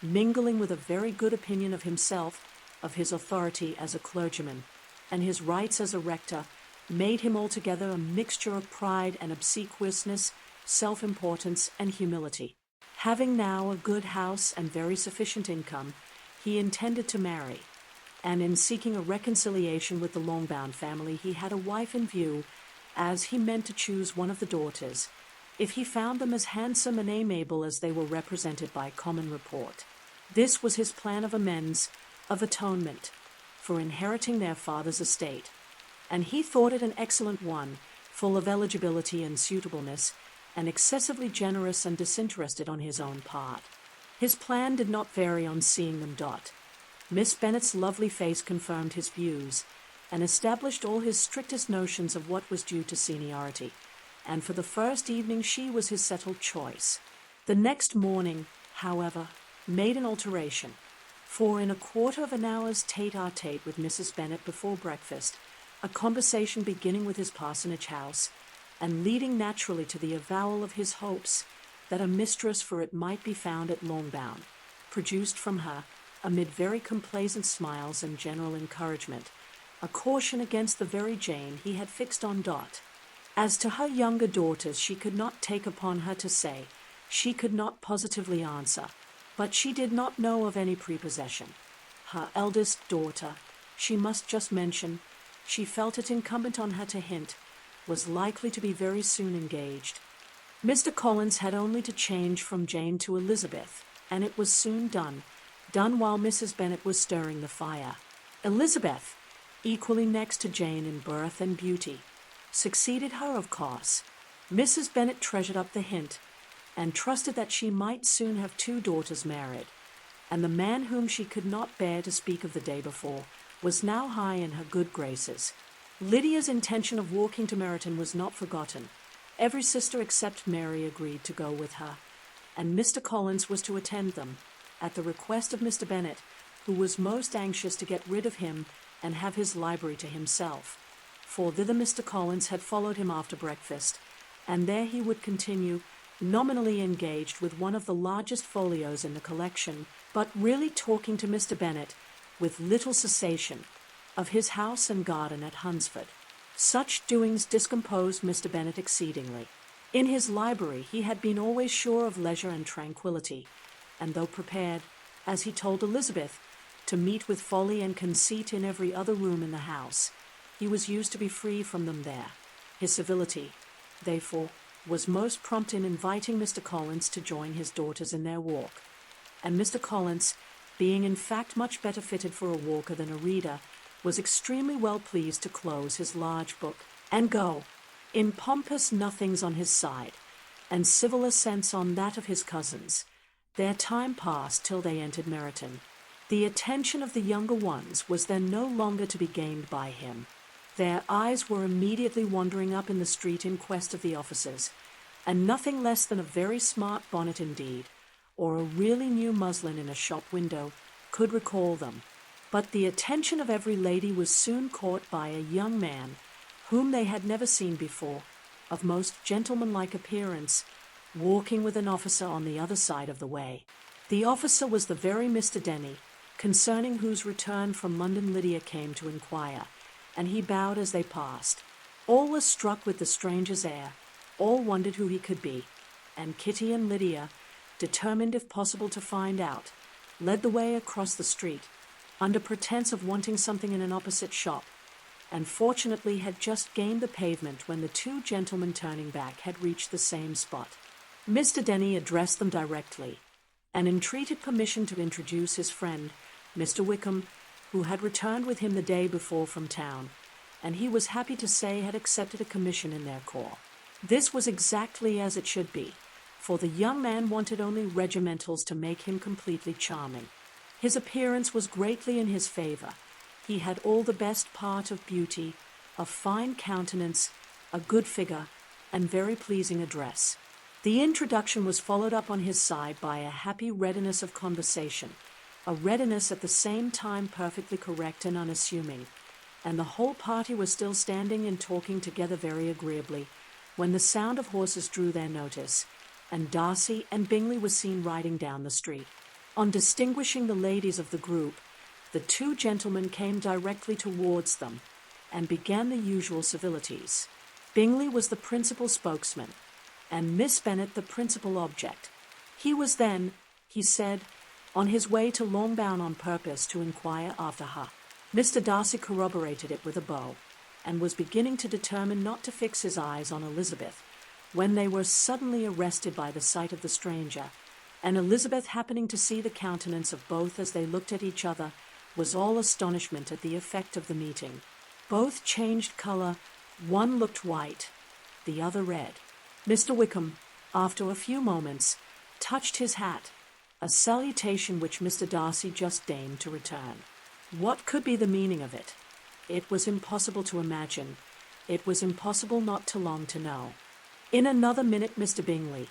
mingling with a very good opinion of himself, of his authority as a clergyman, and his rights as a rector, made him altogether a mixture of pride and obsequiousness, self-importance and humility. Having now a good house and very sufficient income, he intended to marry, and in seeking a reconciliation with the Longbourn family he had a wife in view, as he meant to choose one of the daughters, if he found them as handsome and amiable as they were represented by common report. This was his plan of amends, of atonement, for inheriting their father's estate, and he thought it an excellent one, full of eligibility and suitableness, and excessively generous and disinterested on his own part. His plan did not vary on seeing them dot. Miss Bennet's lovely face confirmed his views, and established all his strictest notions of what was due to seniority, and for the first evening she was his settled choice. The next morning, however, made an alteration, for in a quarter of an hour's tete-a-tete with Mrs. Bennet before breakfast, a conversation beginning with his parsonage house, and leading naturally to the avowal of his hopes that a mistress for it might be found at Longbourn, produced from her, amid very complaisant smiles and general encouragement, a caution against the very Jane he had fixed on Dot. As to her younger daughters, she could not take upon her to say, she could not positively answer, but she did not know of any prepossession. Her eldest daughter, she must just mention, she felt it incumbent on her to hint, was likely to be very soon engaged. Mr. Collins had only to change from Jane to Elizabeth, and it was soon done while Mrs. Bennet was stirring the fire. Elizabeth, equally next to Jane in birth and beauty, succeeded her of course. Mrs. Bennet treasured up the hint, and trusted that she might soon have 2 daughters married, and the man whom she could not bear to speak of the day before was now high in her good graces. Lydia's intention of walking to Meryton was not forgotten. Every sister except Mary agreed to go with her, and Mr. Collins was to attend them, at the request of Mr. Bennet, who was most anxious to get rid of him and have his library to himself, for thither Mr. Collins had followed him after breakfast, and there he would continue, nominally engaged with one of the largest folios in the collection, but really talking to Mr. Bennet, with little cessation, of his house and garden at Hunsford. Such doings discomposed Mr. Bennet exceedingly. In his library he had been always sure of leisure and tranquillity, and though prepared, as he told Elizabeth, to meet with folly and conceit in every other room in the house, he was used to be free from them there. His civility, therefore, was most prompt in inviting Mr. Collins to join his daughters in their walk, and Mr. Collins, being in fact much better fitted for a walker than a reader, was extremely well pleased to close his large book and go, in pompous nothings on his side, and civil assents on that of his cousins. Their time passed till they entered Meryton. The attention of the younger ones was then no longer to be gained by him. Their eyes were immediately wandering up in the street in quest of the officers, and nothing less than a very smart bonnet indeed, or a really new muslin in a shop window, could recall them. But the attention of every lady was soon caught by a young man, whom they had never seen before, of most gentlemanlike appearance, walking with an officer on the other side of the way. The officer was the very Mr. Denny, concerning whose return from London Lydia came to inquire, and he bowed as they passed. All were struck with the stranger's air, all wondered who he could be, and Kitty and Lydia, determined if possible to find out, led the way across the street, under pretence of wanting something in an opposite shop, and fortunately had just gained the pavement when the 2 gentlemen turning back had reached the same spot. Mr. Denny addressed them directly, and entreated permission to introduce his friend, Mr. Wickham, who had returned with him the day before from town, and he was happy to say had accepted a commission in their corps. This was exactly as it should be, for the young man wanted only regimentals to make him completely charming. His appearance was greatly in his favor. He had all the best part of beauty, of fine countenance, a good figure, and very pleasing address. The introduction was followed up on his side by a happy readiness of conversation, a readiness at the same time perfectly correct and unassuming, and the whole party was still standing and talking together very agreeably, when the sound of horses drew their notice, and Darcy and Bingley were seen riding down the street. On distinguishing the ladies of the group, the two gentlemen came directly towards them, and began the usual civilities. Bingley was the principal spokesman, and Miss Bennet the principal object. He was then, he said, on his way to Longbourn on purpose to inquire after her. Mr. Darcy corroborated it with a bow, and was beginning to determine not to fix his eyes on Elizabeth, when they were suddenly arrested by the sight of the stranger, and Elizabeth, happening to see the countenance of both as they looked at each other, was all astonishment at the effect of the meeting. Both changed colour, one looked white, the other red. Mr. Wickham, after a few moments, touched his hat, a salutation which Mr. Darcy just deigned to return. What could be the meaning of it? It was impossible to imagine. It was impossible not to long to know. In another minute Mr. Bingley,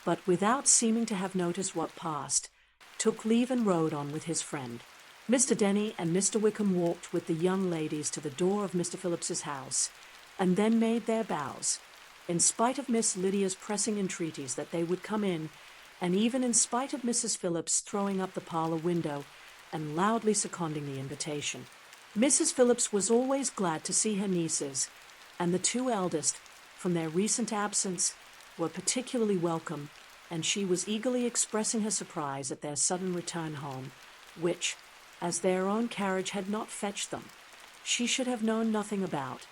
but without seeming to have noticed what passed, took leave and rode on with his friend. Mr. Denny and Mr. Wickham walked with the young ladies to the door of Mr. Phillips's house, and then made their bows, in spite of Miss Lydia's pressing entreaties that they would come in, and even in spite of Mrs. Phillips throwing up the parlour window and loudly seconding the invitation. Mrs. Phillips was always glad to see her nieces, and the two eldest, from their recent absence, were particularly welcome, and she was eagerly expressing her surprise at their sudden return home, which, as their own carriage had not fetched them, she should have known nothing about,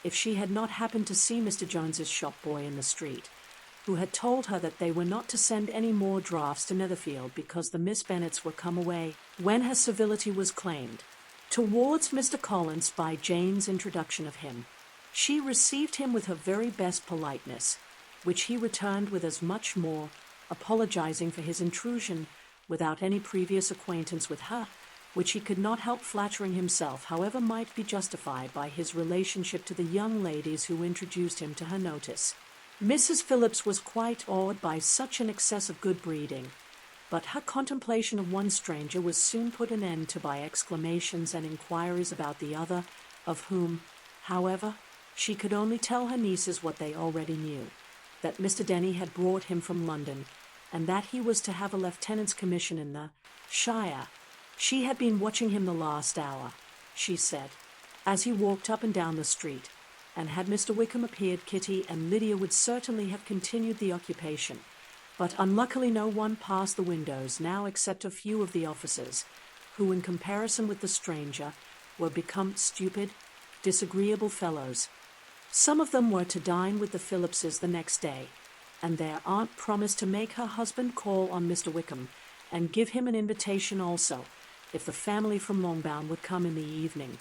if she had not happened to see Mr. Jones's shop-boy in the street, who had told her that they were not to send any more drafts to Netherfield because the Miss Bennets were come away, when her civility was claimed. Towards Mr. Collins, by Jane's introduction of him, she received him with her very best politeness, which he returned with as much more, apologizing for his intrusion without any previous acquaintance with her, which he could not help flattering himself, however might be justified by his relationship to the young ladies who introduced him to her notice. Mrs. Phillips was quite awed by such an excess of good breeding, but her contemplation of one stranger was soon put an end to by exclamations and inquiries about the other, of whom, however, she could only tell her nieces what they already knew, that Mr. Denny had brought him from London, and that he was to have a lieutenant's commission in the shire. She had been watching him the last hour, she said, as he walked up and down the street, and had Mr. Wickham appeared, Kitty and Lydia would certainly have continued the occupation, but unluckily no one passed the windows now except a few of the officers, who in comparison with the stranger were become stupid, disagreeable fellows. Some of them were to dine with the Phillipses the next day, and their aunt promised to make her husband call on Mr. Wickham and give him an invitation also, if the family from Longbourn would come in the evening.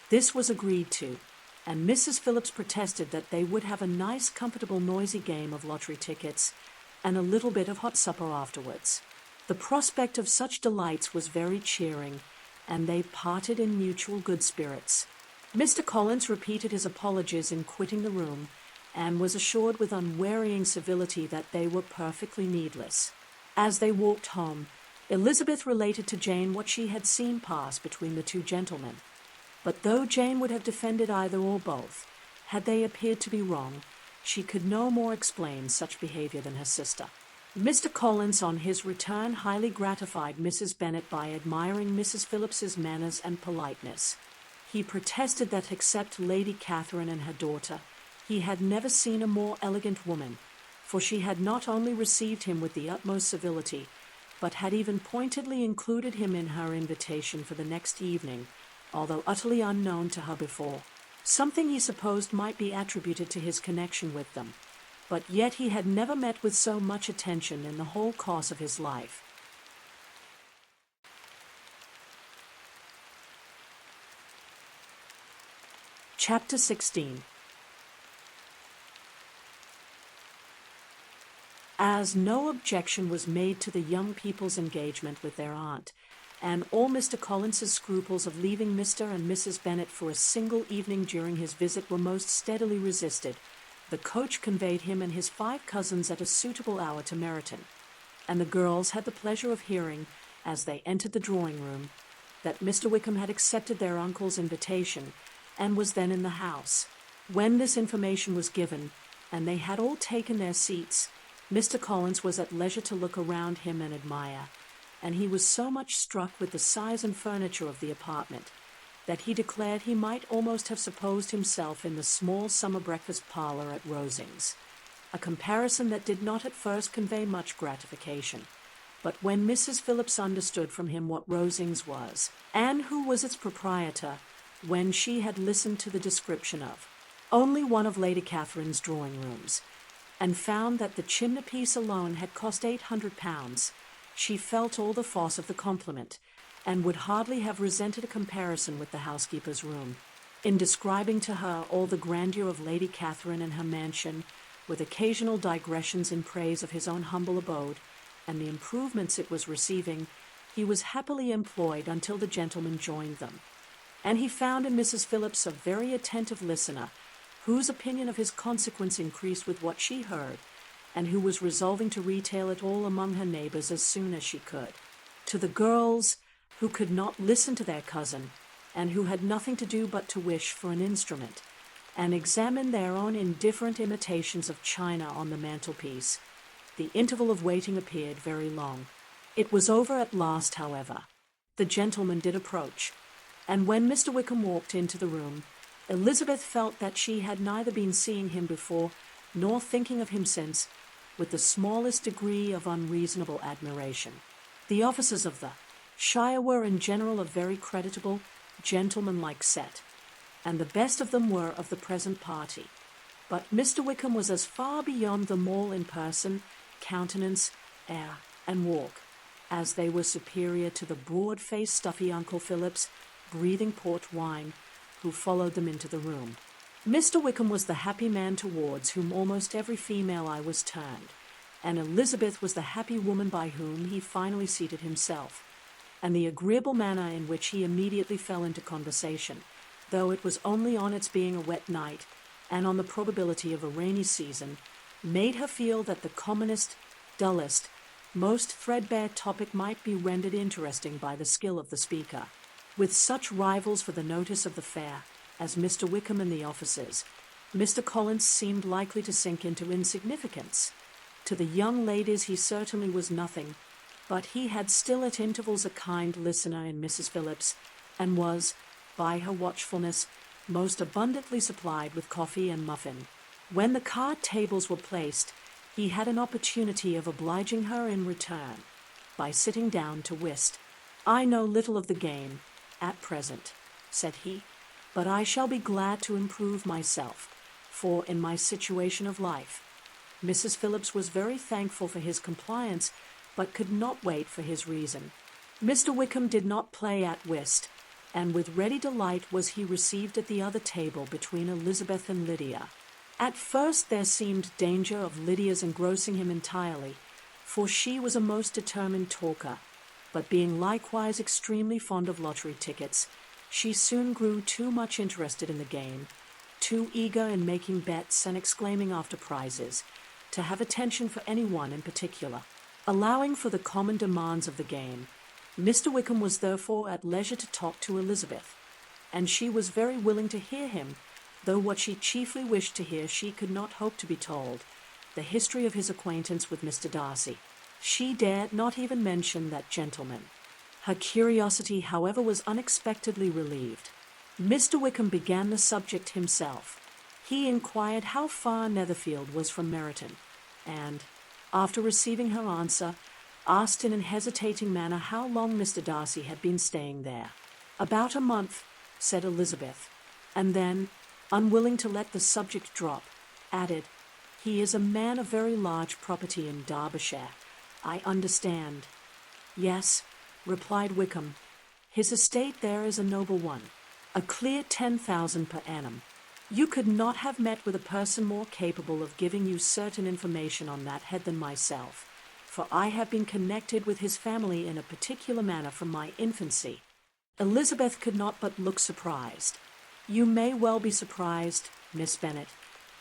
This was agreed to, and Mrs. Phillips protested that they would have a nice, comfortable, noisy game of lottery tickets and a little bit of hot supper afterwards. The prospect of such delights was very cheering, and they parted in mutual good spirits. Mr. Collins repeated his apologies in quitting the room, and was assured with unwearying civility that they were perfectly needless. As they walked home, Elizabeth related to Jane what she had seen pass between the two gentlemen, but though Jane would have defended either or both, had they appeared to be wrong, she could no more explain such behaviour than her sister. Mr. Collins, on his return, highly gratified Mrs. Bennet by admiring Mrs. Phillips's manners and politeness. He protested that except Lady Catherine and her daughter, he had never seen a more elegant woman, for she had not only received him with the utmost civility, but had even pointedly included him in her invitation for the next evening, although utterly unknown to her before. Something he supposed might be attributed to his connection with them, but yet he had never met with so much attention in the whole course of his life. Chapter 16. As no objection was made to the young people's engagement with their aunt, and all Mr. Collins's scruples of leaving Mr. and Mrs. Bennet for a single evening during his visit were most steadily resisted, The coach conveyed him and his 5 cousins at a suitable hour to Meryton, and the girls had the pleasure of hearing, as they entered the drawing-room, that Mr. Wickham had accepted their uncle's invitation and was then in the house. When this information was given, and they had all taken their seats, Mr. Collins was at leisure to look around him and admire, and he was so much struck with the size and furniture of the apartment that he declared he might almost have supposed himself in the small summer breakfast parlour at Rosings, a comparison that did not at first convey much gratification. But when Mrs. Phillips understood from him what Rosings was, and who was its proprietor, when she had listened to the description of only one of Lady Catherine's drawing-rooms, and found that the chimney-piece alone had cost £800, she felt all the force of the compliment, and would hardly have resented a comparison with the housekeeper's room. In describing to her all the grandeur of Lady Catherine and her mansion, with occasional digressions in praise of his own humble abode, and the improvements it was receiving, he was happily employed until the gentlemen joined them, and he found in Mrs. Phillips a very attentive listener, whose opinion of his consequence increased with what she heard, and who was resolving to retail it all among her neighbours as soon as she could. To the girls, who could not listen to their cousin, and who had nothing to do but to wish for an instrument, and examine their own indifferent imitations of china on the mantelpiece, the interval of waiting appeared very long. It was over at last, however. The gentleman did approach, and when Mr. Wickham walked into the room, Elizabeth felt that she had neither been seeing him before nor thinking of him since, with the smallest degree of unreasonable admiration. The officers of the Shire were in general a very creditable, gentlemanlike set, and the best of them were of the present party. But Mr. Wickham was as far beyond them all in person, countenance, air, and walk, as they were superior to the broad-faced, stuffy Uncle Phillips, breathing port wine, who followed them into the room. Mr. Wickham was the happy man towards whom almost every female eye was turned, and Elizabeth was the happy woman by whom he finally seated himself, and the agreeable manner in which he immediately fell into conversation, though it was only on its being a wet night, and on the probability of a rainy season, made her feel that the commonest, dullest, most threadbare topic might be rendered interesting by the skill of the speaker. With such rivals for the notice of the fair as Mr. Wickham and the officers, Mr. Collins seemed likely to sink into insignificance. To the young ladies he certainly was nothing, but he had still at intervals a kind listener in Mrs. Phillips, and was, by her watchfulness, most abundantly supplied with coffee and muffin. When the card tables were placed, he had an opportunity of obliging her in return, by sitting down to whist. "I know little of the game, at present," said he, "but I shall be glad to improve myself, for in my situation of life." Mrs. Phillips was very thankful for his compliance, but could not wait for his reason. Mr. Wickham did not play at whist, and with ready delight was he received at the other table between Elizabeth and Lydia. At first there seemed danger of Lydia's engrossing him entirely, for she was a most determined talker, but being likewise extremely fond of lottery tickets, she soon grew too much interested in the game, too eager in making bets and exclaiming after prizes, to have attention for any one in particular. Allowing for the common demands of the game, Mr. Wickham was therefore at leisure to talk to Elizabeth, and she was very willing to hear him, though what she chiefly wished to hear she could not hope to be told, the history of his acquaintance with Mr. Darcy. She dared not even mention that gentleman. Her curiosity, however, was unexpectedly relieved. Mr. Wickham began the subject himself. He inquired how far Netherfield was from Meryton, and, after receiving her answer, asked in an hesitating manner how long Mr. Darcy had been staying there. "About a month," said Elizabeth, and then, unwilling to let the subject drop, added, "He is a man of very large property in Derbyshire, I understand." "Yes," replied Wickham, "his estate there is a noble one, a clear 10,000 per annum. You could not have met with a person more capable of giving you certain information on that head than myself, for I have been connected with his family in a particular manner from my infancy." Elizabeth could not but look surprised. "You may well be surprised, Miss Bennet,"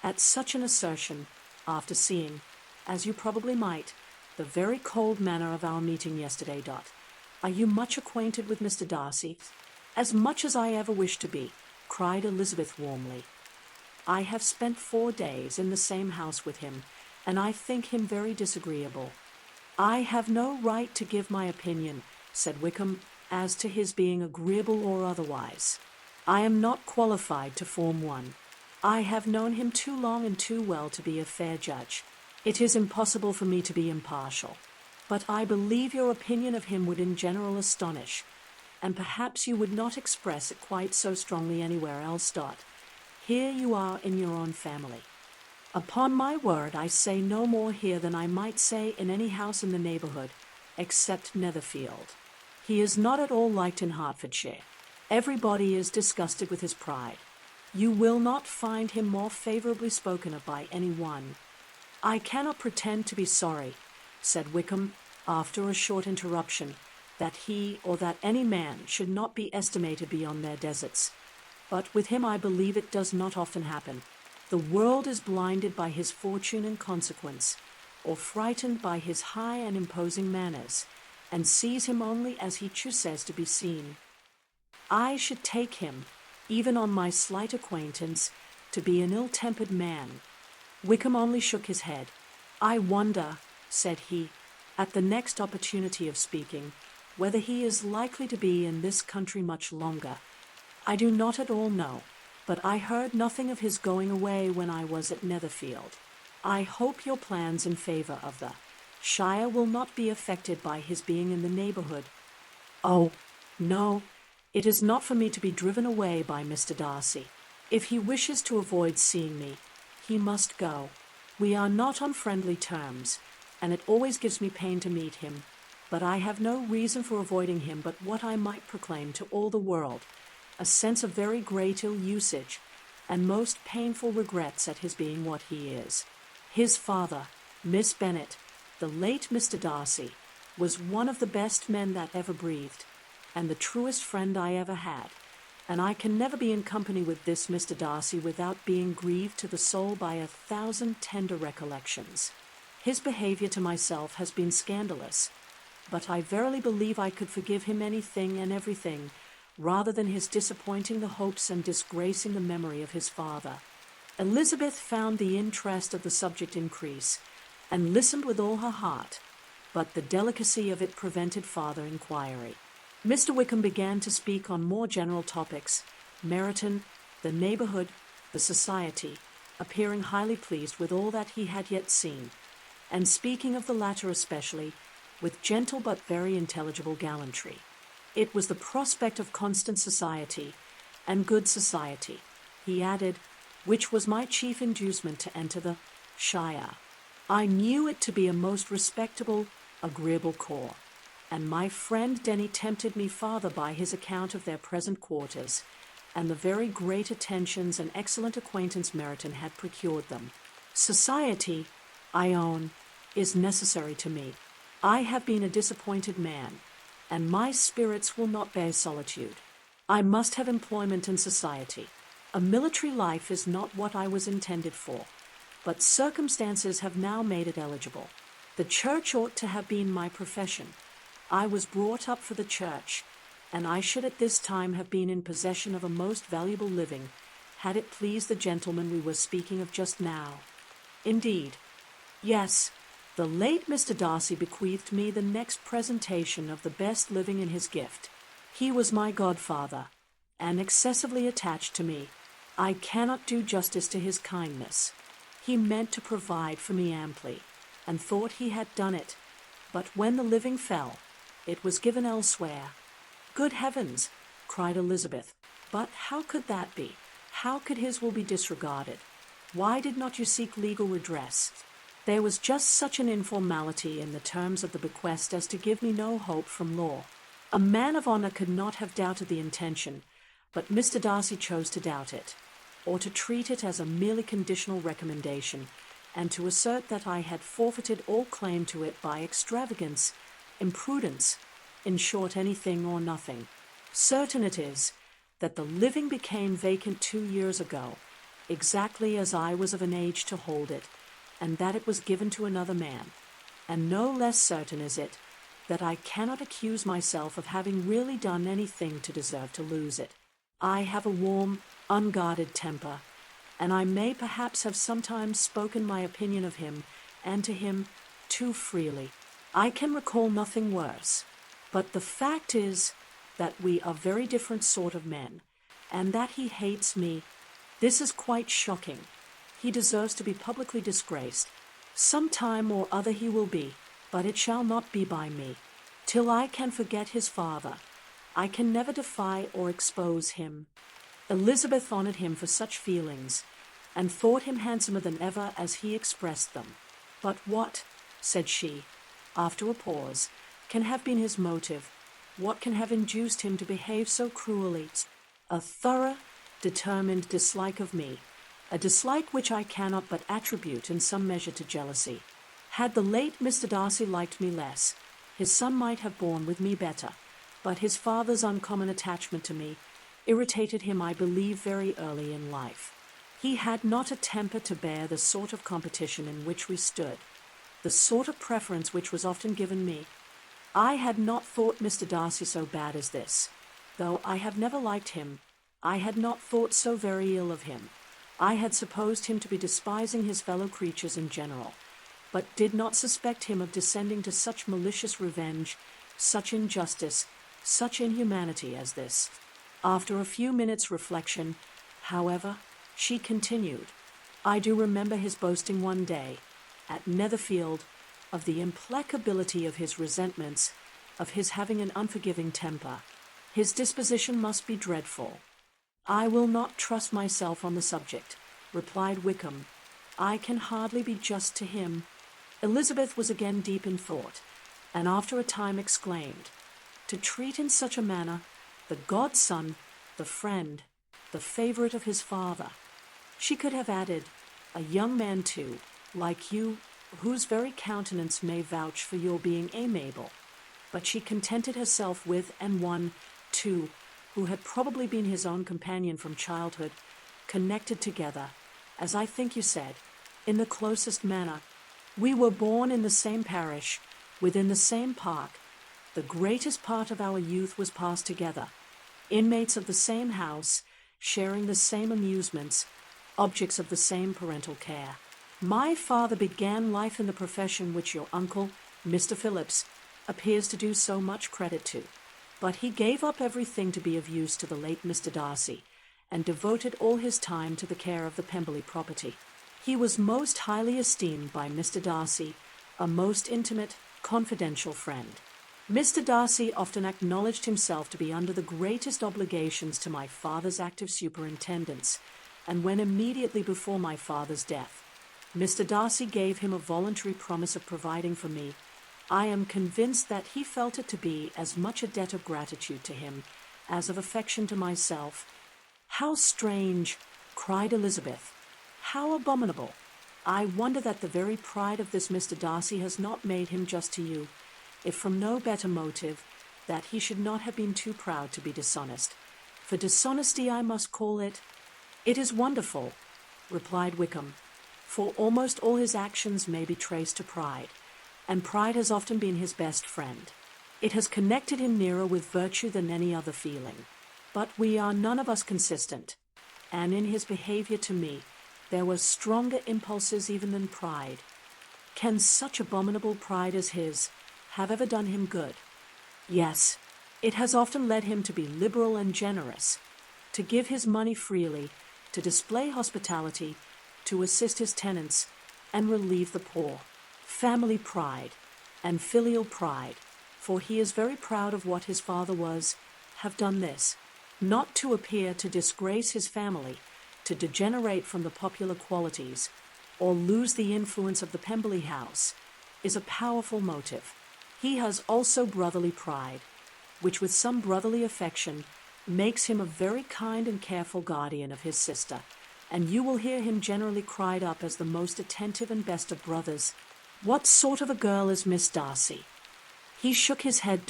At such an assertion, after seeing, as you probably might, the very cold manner of our meeting yesterday, are you much acquainted with Mr. Darcy? As much as I ever wish to be, cried Elizabeth warmly. I have spent 4 days in the same house with him, and I think him very disagreeable. I have no right to give my opinion, said Wickham, as to his being agreeable or otherwise. I am not qualified to form one. I have known him too long and too well to be a fair judge. It is impossible for me to be impartial. But I believe your opinion of him would in general astonish, and perhaps you would not express it quite so strongly anywhere else. Here you are in your own family. Upon my word, I say no more here than I might say in any house in the neighbourhood, except Netherfield. He is not at all liked in Hertfordshire. Everybody is disgusted with his pride. You will not find him more favourably spoken of by any one. I cannot pretend to be sorry, said Wickham, after a short interruption, that he or that any man should not be estimated beyond their deserts. But with him I believe it does not often happen. The world is blinded by his fortune and consequence, or frightened by his high and imposing manners, and sees him only as he chooses to be seen. I should take him, even on my slight acquaintance, to be an ill-tempered man. Wickham only shook his head. I wonder, said he, at the next opportunity of speaking, whether he is likely to be in this country much longer. I do not at all know, but I heard nothing of his going away when I was at Netherfield. I hope your plans in favour of the shire will not be affected by his being in the neighbourhood. Oh, no, it is not for me to be driven away by Mr. Darcy. If he wishes to avoid seeing me, he must go. We are not on friendly terms, and it always gives me pain to meet him, but I have no reason for avoiding him but what I might proclaim to all the world, a sense of very great ill-usage, and most painful regrets at his being what he is. His father, Miss Bennet, the late Mr. Darcy, was one of the best men that ever breathed, and the truest friend I ever had, and I can never be in company with this Mr. Darcy without being grieved to the soul by 1,000 tender recollections. His behaviour to myself has been scandalous, but I verily believe I could forgive him anything and everything, rather than his disappointing the hopes and disgracing the memory of his father. Elizabeth found the interest of the subject increase, and listened with all her heart, but the delicacy of it prevented farther inquiry. Mr. Wickham began to speak on more general topics, Meryton, the neighbourhood, the society, appearing highly pleased with all that he had yet seen, and speaking of the latter especially, with gentle but very intelligible gallantry. It was the prospect of constant society, and good society, he added, which was my chief inducement to enter the shire. I knew it to be a most respectable, agreeable corps, and my friend Denny tempted me farther by his account of their present quarters, and the very great attentions and excellent acquaintance Meryton had procured them. Society, I own, is necessary to me. I have been a disappointed man, and my spirits will not bear solitude. I must have employment in society. A military life is not what I was intended for, but circumstances have now made it eligible. The church ought to have been my profession. I was brought up for the church, and I should at this time have been in possession of a most valuable living, had it pleased the gentleman we were speaking of just now. Indeed, yes, the late Mr. Darcy bequeathed me the next presentation of the best living in his gift. He was my godfather, and excessively attached to me. I cannot do justice to his kindness. He meant to provide for me amply, and thought he had done it, but when the living fell, it was given elsewhere. Good heavens, cried Elizabeth, but how could that be? How could his will be disregarded? Why did not you seek legal redress? There was just such an informality in the terms of the bequest as to give me no hope from law. A man of honour could not have doubted the intention, but Mr. Darcy chose to doubt it, or to treat it as a merely conditional recommendation, and to assert that I had forfeited all claim to it by extravagance, imprudence, in short anything or nothing. Certain it is that the living became vacant 2 years ago, exactly as I was of an age to hold it, and that it was given to another man. And no less certain is it that I cannot accuse myself of having really done anything to deserve to lose it. I have a warm, unguarded temper, and I may perhaps have sometimes spoken my opinion of him, and to him, too freely. I can recall nothing worse, but the fact is that we are very different sort of men, and that he hates me. This is quite shocking. He deserves to be publicly disgraced. Some time or other he will be, but it shall not be by me. Till I can forget his father, I can never defy or expose him. Elizabeth honored him for such feelings, and thought him handsomer than ever as he expressed them. But what, said she, after a pause, can have been his motive? What can have induced him to behave so cruelly? A thorough, determined dislike of me, a dislike which I cannot but attribute in some measure to jealousy. Had the late Mr. Darcy liked me less, his son might have borne with me better, but his father's uncommon attachment to me irritated him, I believe, very early in life. He had not a temper to bear the sort of competition in which we stood, the sort of preference which was often given me. I had not thought Mr. Darcy so bad as this. Though I have never liked him, I had not thought so very ill of him. I had supposed him to be despising his fellow creatures in general, but did not suspect him of descending to such malicious revenge, such injustice, such inhumanity as this. After a few minutes' reflection, however, she continued, I do remember his boasting one day, at Netherfield, of the implacability of his resentments, of his having an unforgiving temper. His disposition must be dreadful. I will not trust myself on the subject, replied Wickham. I can hardly be just to him. Elizabeth was again deep in thought, and after a time exclaimed, to treat in such a manner the godson, the friend, the favourite of his father. She could have added, a young man too, like you, whose very countenance may vouch for your being amiable. But she contented herself with, and one, too, who had probably been his own companion from childhood, connected together, as I think you said, in the closest manner. We were born in the same parish, within the same park. The greatest part of our youth was passed together, inmates of the same house, sharing the same amusements, objects of the same parental care. My father began life in the profession which your uncle, Mr. Phillips, appears to do so much credit to, but he gave up everything to be of use to the late Mr. Darcy, and devoted all his time to the care of the Pemberley property. He was most highly esteemed by Mr. Darcy, a most intimate, confidential friend. Mr. Darcy often acknowledged himself to be under the greatest obligations to my father's active superintendence, and when immediately before my father's death, Mr. Darcy gave him a voluntary promise of providing for me, I am convinced that he felt it to be as much a debt of gratitude to him as of affection to myself. How strange, cried Elizabeth. How abominable. I wonder that the very pride of this Mr. Darcy has not made him just to you, if from no better motive, that he should not have been too proud to be dishonest. For dishonesty I must call it. It is wonderful, replied Wickham, for almost all his actions may be traced to pride, and pride has often been his best friend. It has connected him nearer with virtue than any other feeling. But we are none of us consistent, and in his behavior to me there were stronger impulses even than pride. Can such abominable pride as his have ever done him good? Yes, it has often led him to be liberal and generous, to give his money freely, to display hospitality, to assist his tenants, and relieve the poor. Family pride and filial pride, for he is very proud of what his father was, have done this, not to appear to disgrace his family, to degenerate from the popular qualities, or lose the influence of the Pemberley house, is a powerful motive. He has also brotherly pride, which with some brotherly affection makes him a very kind and careful guardian of his sister, and you will hear him generally cried up as the most attentive and best of brothers. What sort of a girl is Miss Darcy? He shook his head.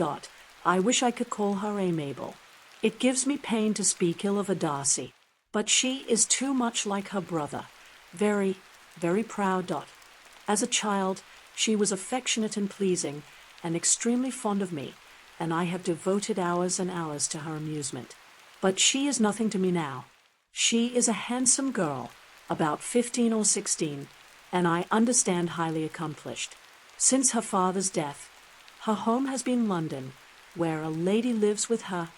I wish I could call her amiable. It gives me pain to speak ill of a Darcy. But she is too much like her brother, very, very proud. As a child, she was affectionate and pleasing, and extremely fond of me, and I have devoted hours and hours to her amusement. But she is nothing to me now. She is a handsome girl, about 15 or 16, and I understand highly accomplished. Since her father's death, her home has been London, where a lady lives with her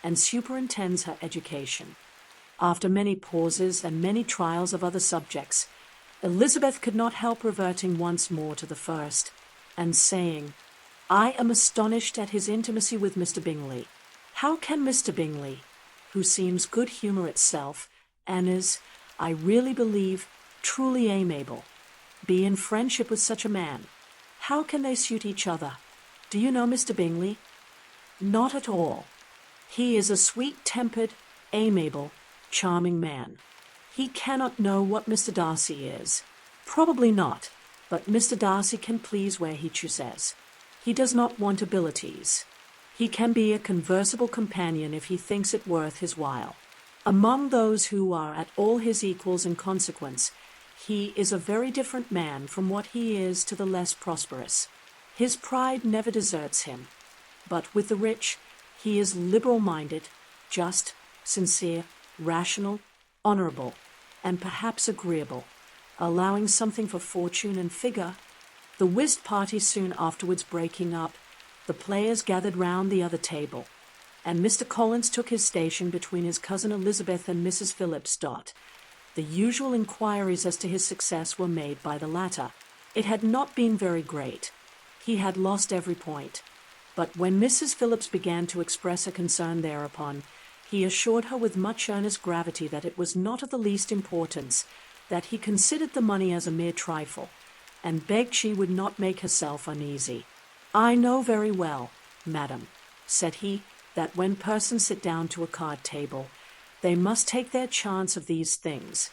and superintends her education. After many pauses and many trials of other subjects, Elizabeth could not help reverting once more to the first, and saying, "I am astonished at his intimacy with Mr. Bingley. How can Mr. Bingley, who seems good humour itself, and is, I really believe, truly amiable, be in friendship with such a man? How can they suit each other? Do you know Mr. Bingley?" "Not at all. He is a sweet-tempered, amiable, charming man. He cannot know what Mr. Darcy is. Probably not, but Mr. Darcy can please where he chooses. He does not want abilities. He can be a conversable companion if he thinks it worth his while. Among those who are at all his equals in consequence, he is a very different man from what he is to the less prosperous. His pride never deserts him. But with the rich, he is liberal-minded, just, sincere, rational, honourable, and perhaps agreeable, allowing something for fortune and figure. The whist party soon afterwards breaking up, the players gathered round the other table, and Mr. Collins took his station between his cousin Elizabeth and Mrs. Phillips. The usual inquiries as to his success were made by the latter. It had not been very great. He had lost every point. But when Mrs. Phillips began to express a concern thereupon, he assured her with much earnest gravity that it was not of the least importance, that he considered the money as a mere trifle, and begged she would not make herself uneasy. "I know very well, madam," said he, "that when persons sit down to a card table, they must take their chance of these things,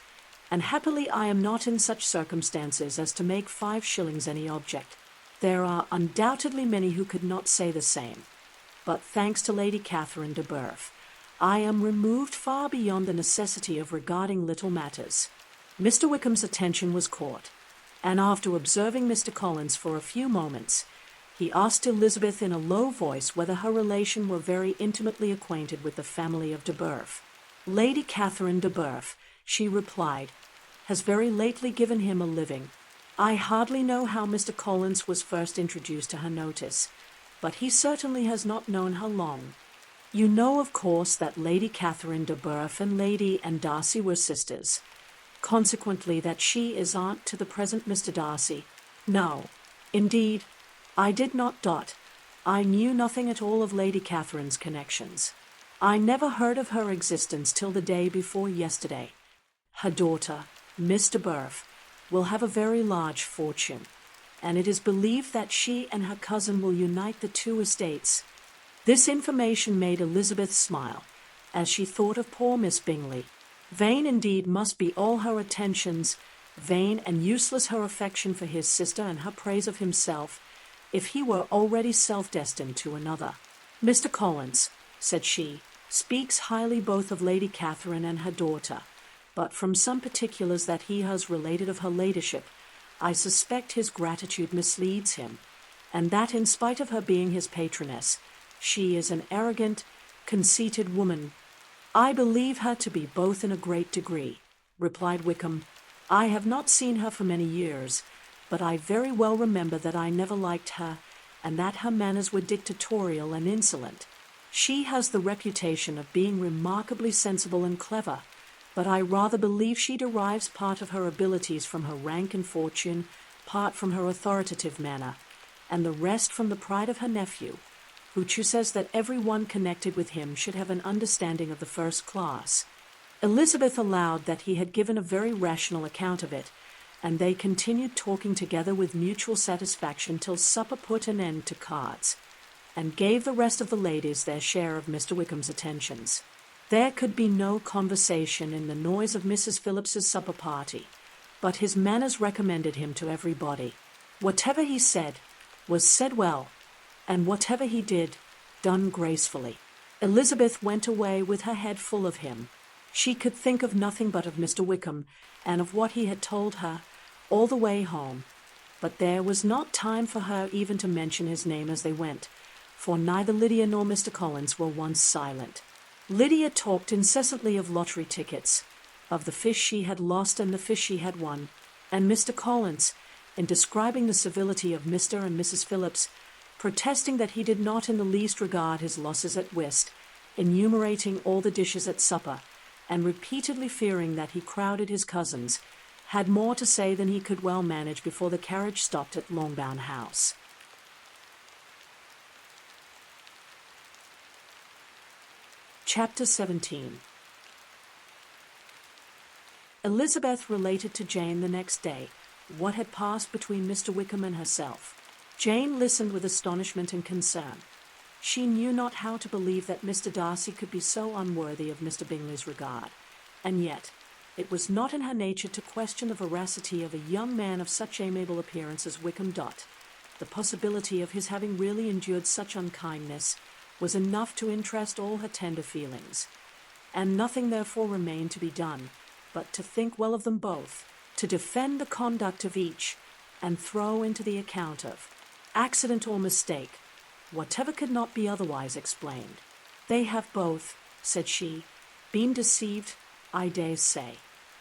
and happily I am not in such circumstances as to make 5 shillings any object. There are undoubtedly many who could not say the same, but thanks to Lady Catherine de Bourgh, I am removed far beyond the necessity of regarding little matters." Mr. Wickham's attention was caught, and after observing Mr. Collins for a few moments, he asked Elizabeth in a low voice whether her relation were very intimately acquainted with the family of de Bourgh. "Lady Catherine de Bourgh," she replied, "has very lately given him a living. I hardly know how Mr. Collins was first introduced to her notice, but he certainly has not known her long. You know, of course, that Lady Catherine de Bourgh and Lady and Darcy were sisters, consequently that she is aunt to the present Mr. Darcy." "No, indeed, I did not. I knew nothing at all of Lady Catherine's connections. I never heard of her existence till the day before yesterday. Her daughter, Miss de Bourgh, will have a very large fortune, and it is believed that she and her cousin will unite the 2 estates." This information made Elizabeth smile, as she thought of poor Miss Bingley. Vain indeed must be all her attentions, vain and useless her affection for his sister and her praise of himself, if he were already self-destined to another. "Mr. Collins," said she, "speaks highly both of Lady Catherine and her daughter, but from some particulars that he has related of her ladyship, I suspect his gratitude misleads him, and that in spite of her being his patroness, she is an arrogant, conceited woman." "I believe her to be both in a great degree," replied Wickham. "I have not seen her for many years, but I very well remember that I never liked her, and that her manners were dictatorial and insolent. She has the reputation of being remarkably sensible and clever, but I rather believe she derives part of her abilities from her rank and fortune, part from her authoritative manner, and the rest from the pride of her nephew, who says that every one connected with him should have an understanding of the first class." Elizabeth allowed that he had given a very rational account of it, and they continued talking together with mutual satisfaction till supper put an end to cards, and gave the rest of the ladies their share of Mr. Wickham's attentions. There could be no conversation in the noise of Mrs. Phillips's supper party, but his manners recommended him to everybody. Whatever he said was said well, and whatever he did, done gracefully. Elizabeth went away with her head full of him, She could think of nothing but of Mr. Wickham and of what he had told her all the way home. But there was not time for her even to mention his name as they went, for neither Lydia nor Mr. Collins were once silent. Lydia talked incessantly of lottery tickets, of the fish she had lost and the fish she had won, and Mr. Collins, in describing the civility of Mr. and Mrs. Phillips, protesting that he did not in the least regard his losses at whist, enumerating all the dishes at supper, and repeatedly fearing that he crowded his cousins, had more to say than he could well manage before the carriage stopped at Longbourn House. Chapter 17. Elizabeth related to Jane the next day what had passed between Mr. Wickham and herself. Jane listened with astonishment and concern. She knew not how to believe that Mr. Darcy could be so unworthy of Mr. Bingley's regard, and yet it was not in her nature to question the veracity of a young man of such amiable appearance as Wickham. The possibility of his having really endured such unkindness was enough to interest all her tender feelings, and nothing therefore remained to be done but to think well of them both, to defend the conduct of each, and throw into the account of accident or mistake whatever could not be otherwise explained. They have both, said she, been deceived, I dare say,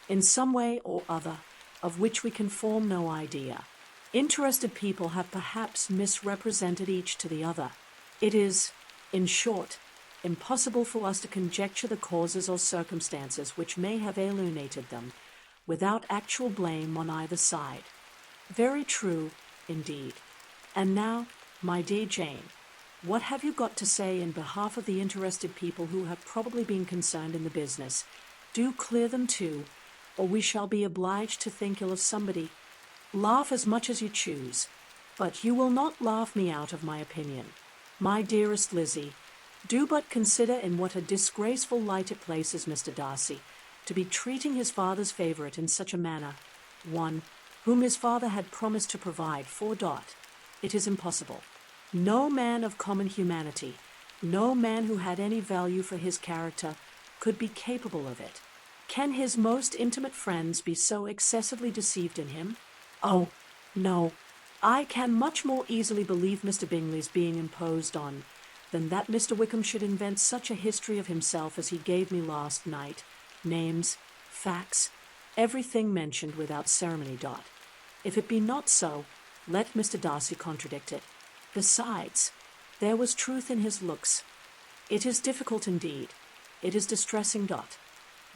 in some way or other, of which we can form no idea. Interested people have perhaps misrepresented each to the other. It is, in short, impossible for us to conjecture the causes or circumstances which may have alienated them, without actual blame on either side. Very true, indeed. And now, my dear Jane, what have you got to say in behalf of the interested people who have probably been concerned in the business? Do clear them too, or we shall be obliged to think ill of somebody. Laugh as much as you choose, but you will not laugh me out of my opinion. My dearest Lizzie, do but consider in what a disgraceful light it places Mr. Darcy, to be treating his father's favourite in such a manner, one whom his father had promised to provide for. It is impossible. No man of common humanity, no man who had any value for his character, could be capable of it. Can his most intimate friends be so excessively deceived in him? Oh, no. I can much more easily believe Mr. Bingley's being imposed on than that Mr. Wickham should invent such a history of himself as he gave me last night. Names, facts, everything mentioned without ceremony. If it be not so, let Mr. Darcy contradict it. Besides, there was truth in his looks. It is difficult indeed. It is distressing.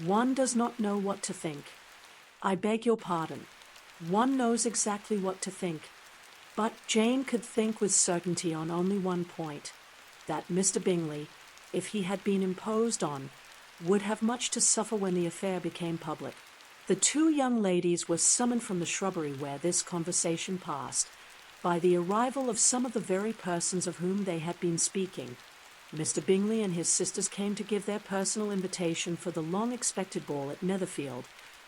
One does not know what to think. I beg your pardon. One knows exactly what to think. But Jane could think with certainty on only one point, that Mr. Bingley, if he had been imposed on, would have much to suffer when the affair became public. The two young ladies were summoned from the shrubbery where this conversation passed, by the arrival of some of the very persons of whom they had been speaking. Mr. Bingley and his sisters came to give their personal invitation for the long-expected ball at Netherfield,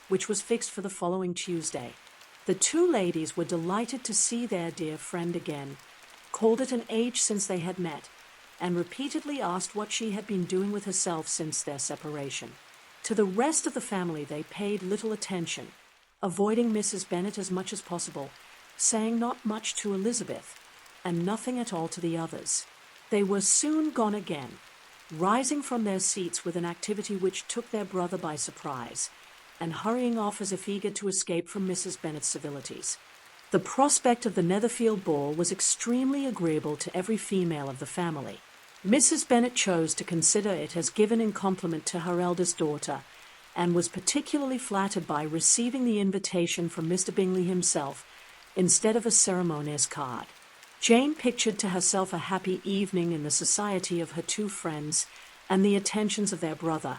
which was fixed for the following Tuesday. The two ladies were delighted to see their dear friend again, called it an age since they had met, and repeatedly asked what she had been doing with herself since their separation. To the rest of the family they paid little attention, avoiding Mrs. Bennet as much as possible, saying not much to Elizabeth, and nothing at all to the others. They were soon gone again, rising from their seats with an activity which took their brother by surprise, and hurrying off as if eager to escape from Mrs. Bennet's civilities. The prospect of the Netherfield ball was extremely agreeable to every female of the family. Mrs. Bennet chose to consider it as given in compliment to her eldest daughter, and was particularly flattered by receiving the invitation from Mr. Bingley himself, instead of a ceremonious card. Jane pictured to herself a happy evening in the society of her two friends and the attentions of their brother,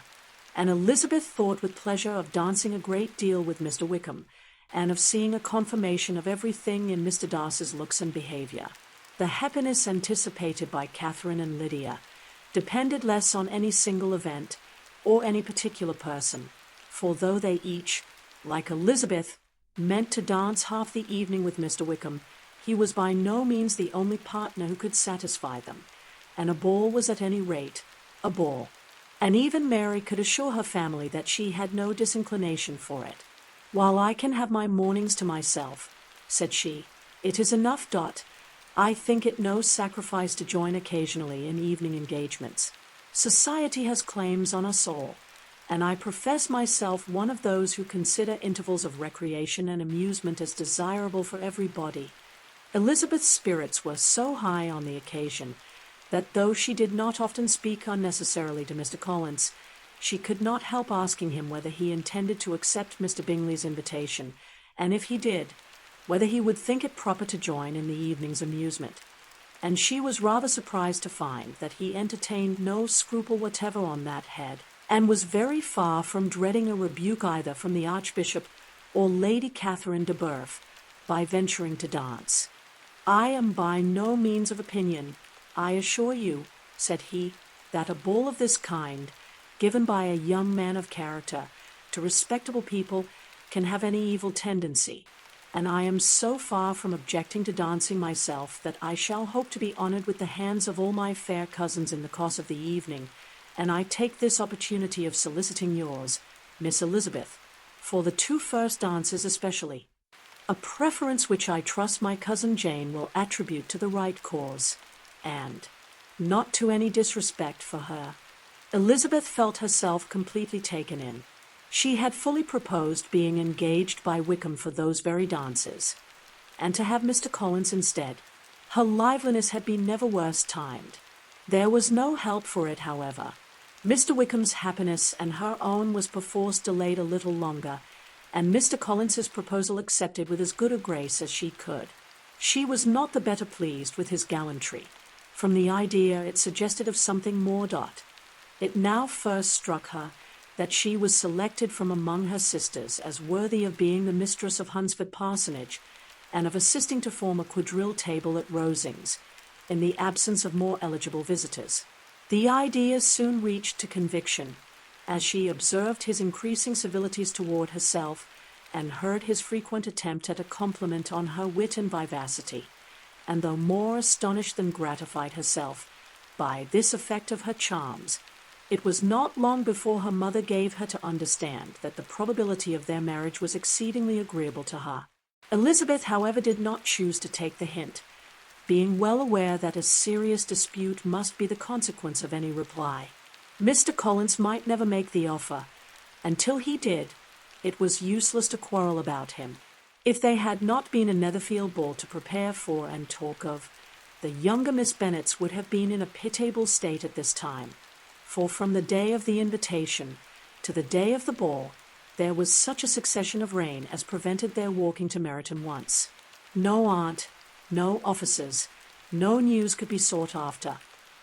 and Elizabeth thought with pleasure of dancing a great deal with Mr. Wickham, and of seeing a confirmation of everything in Mr. Darcy's looks and behaviour. The happiness anticipated by Catherine and Lydia depended less on any single event or any particular person, for though they each, like Elizabeth, meant to dance half the evening with Mr. Wickham, he was by no means the only partner who could satisfy them, and a ball was at any rate a ball. and even Mary could assure her family that she had no disinclination for it. "While I can have my mornings to myself," said she, "it is enough. I think it no sacrifice to join occasionally in evening engagements. Society has claims on us all, and I profess myself one of those who consider intervals of recreation and amusement as desirable for everybody." Elizabeth's spirits were so high on the occasion that though she did not often speak unnecessarily to Mr. Collins, she could not help asking him whether he intended to accept Mr. Bingley's invitation, and if he did, whether he would think it proper to join in the evening's amusement. And she was rather surprised to find that he entertained no scruple whatever on that head, and was very far from dreading a rebuke either from the Archbishop or Lady Catherine de Bourgh by venturing to dance. "I am by no means of opinion, I assure you," said he, "that a ball of this kind, given by a young man of character to respectable people, can have any evil tendency, and I am so far from objecting to dancing myself that I shall hope to be honored with the hands of all my fair cousins in the course of the evening, and I take this opportunity of soliciting yours, Miss Elizabeth, for the 2 first dances especially, a preference which I trust my cousin Jane will attribute to the right cause, and not to any disrespect for her." Elizabeth felt herself completely taken in. She had fully proposed being engaged by Wickham for those very dances, and to have Mr. Collins instead. Her liveliness had been never worse timed. There was no help for it, however. Mr. Wickham's happiness and her own was perforce delayed a little longer, and Mr. Collins's proposal accepted with as good a grace as she could. She was not the better pleased with his gallantry, from the idea it suggested of something more. It now first struck her that she was selected from among her sisters as worthy of being the mistress of Hunsford Parsonage, and of assisting to form a quadrille table at Rosings, in the absence of more eligible visitors. The idea soon reached to conviction, as she observed his increasing civilities toward herself, and heard his frequent attempt at a compliment on her wit and vivacity, and though more astonished than gratified herself by this effect of her charms, it was not long before her mother gave her to understand that the probability of their marriage was exceedingly agreeable to her. Elizabeth, however, did not choose to take the hint, being well aware that a serious dispute must be the consequence of any reply. Mr. Collins might never make the offer, and till he did, it was useless to quarrel about him. If they had not been a Netherfield ball to prepare for and talk of, the younger Miss Bennets would have been in a pitiable state at this time, for from the day of the invitation to the day of the ball there was such a succession of rain as prevented their walking to Meryton once. No aunt, no officers, no news could be sought after.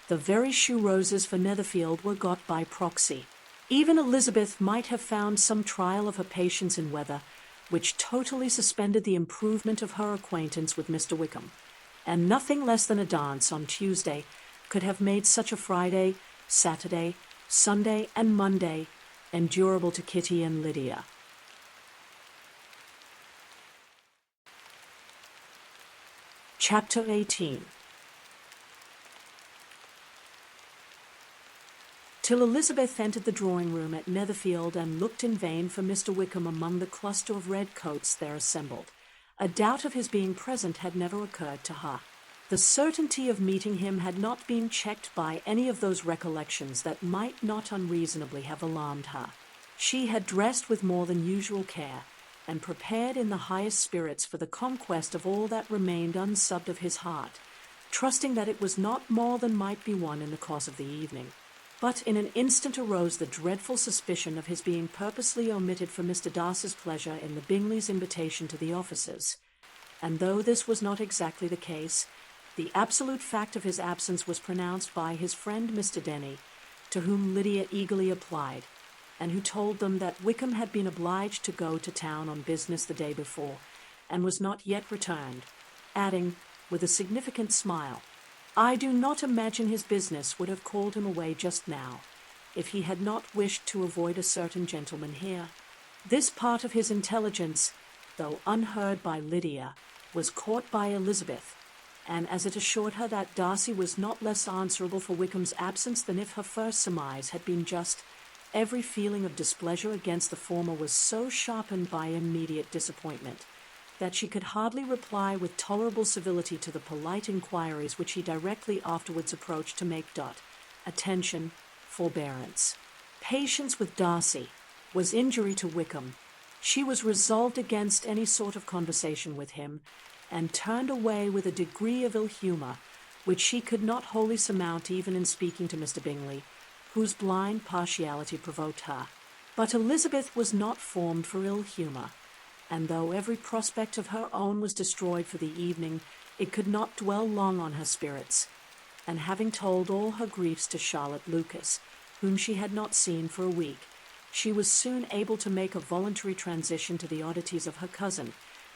The very shoe roses for Netherfield were got by proxy. Even Elizabeth might have found some trial of her patience in weather, which totally suspended the improvement of her acquaintance with Mr. Wickham, and nothing less than a dance on Tuesday could have made such a Friday, Saturday, Sunday, and Monday endurable to Kitty and Lydia. Chapter 18. Till Elizabeth entered the drawing-room at Netherfield and looked in vain for Mr. Wickham among the cluster of red coats there assembled, a doubt of his being present had never occurred to her. The certainty of meeting him had not been checked by any of those recollections that might not unreasonably have alarmed her. She had dressed with more than usual care, and prepared in the highest spirits for the conquest of all that remained unsubbed of his heart, trusting that it was not more than might be won in the course of the evening. But in an instant arose the dreadful suspicion of his being purposely omitted for Mr. Darcy's pleasure in the Bingleys' invitation to the offices, and though this was not exactly the case, the absolute fact of his absence was pronounced by his friend Mr. Denny, to whom Lydia eagerly applied, and who told them that Wickham had been obliged to go to town on business the day before, and was not yet returned, adding, with a significant smile, "I do not imagine his business would have called him away just now, if he had not wished to avoid a certain gentleman here." This part of his intelligence, though unheard by Lydia, was caught by Elizabeth, and as it assured her that Darcy was not less answerable for Wickham's absence than if her first surmise had been just, every feeling of displeasure against the former was so sharpened by immediate disappointment that she could hardly reply with tolerable civility to the polite inquiries which he directly afterwards approached to make. Attention, forbearance, patience with Darcy was injury to Wickham. She was resolved against any sort of conversation with him, and turned away with a degree of ill humour which she could not wholly surmount even in speaking to Mr. Bingley, whose blind partiality provoked her. But Elizabeth was not formed for ill humour, and though every prospect of her own was destroyed for the evening, it could not dwell long on her spirits, and having told all her griefs to Charlotte Lucas, whom she had not seen for a week, she was soon able to make a voluntary transition to the oddities of her cousin,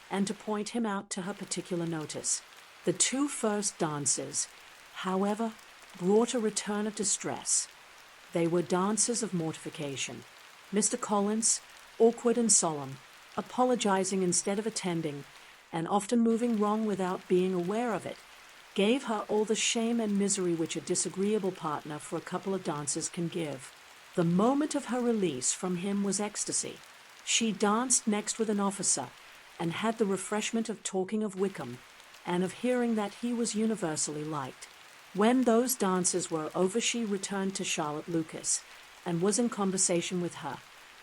and to point him out to her particular notice. The 2 first dances, however, brought a return of distress. They were dances of mortification. Mr. Collins, awkward and solemn, apologizing instead of attending, and often moving wrong without being aware of it, gave her all the shame and misery which a disagreeable partner for a couple of dances can give. The moment of her release from him was ecstasy. She danced next with an officer, and had the refreshment of talking of Wickham, and of hearing that he was universally liked. When those dances were over, she returned to Charlotte Lucas, and was in conversation with her,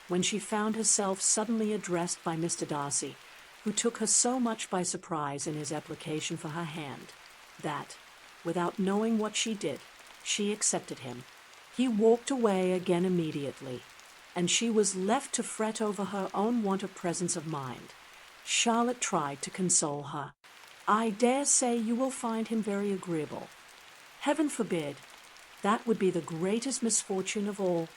when she found herself suddenly addressed by Mr. Darcy, who took her so much by surprise in his application for her hand, that, without knowing what she did, she accepted him. He walked away again immediately, and she was left to fret over her own want of presence of mind. Charlotte tried to console her. "I dare say you will find him very agreeable." "Heaven forbid! That would be the greatest misfortune of all.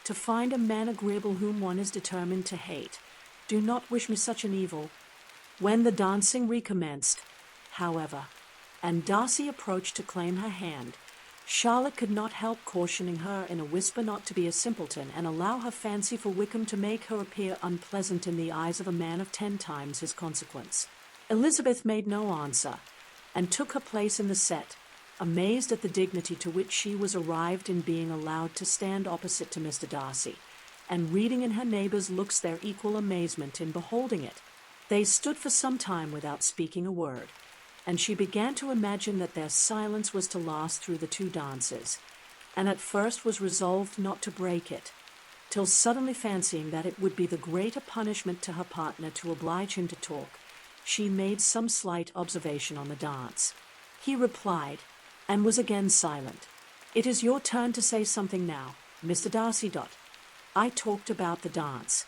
To find a man agreeable whom one is determined to hate. Do not wish me such an evil." When the dancing recommenced, however, and Darcy approached to claim her hand, Charlotte could not help cautioning her in a whisper not to be a simpleton and allow her fancy for Wickham to make her appear unpleasant in the eyes of a man of 10 times his consequence. Elizabeth made no answer, and took her place in the set, amazed at the dignity to which she was arrived in being allowed to stand opposite to Mr. Darcy, and reading in her neighbours' looks their equal amazement in beholding it. They stood for some time without speaking a word, and she began to imagine that their silence was to last through the 2 dances, and at first was resolved not to break it, till suddenly fancying that it would be the greater punishment to her partner to oblige him to talk, she made some slight observation on the dance. He replied, and was again silent. "It is your turn to say something now, Mr. Darcy. I talked about the dance,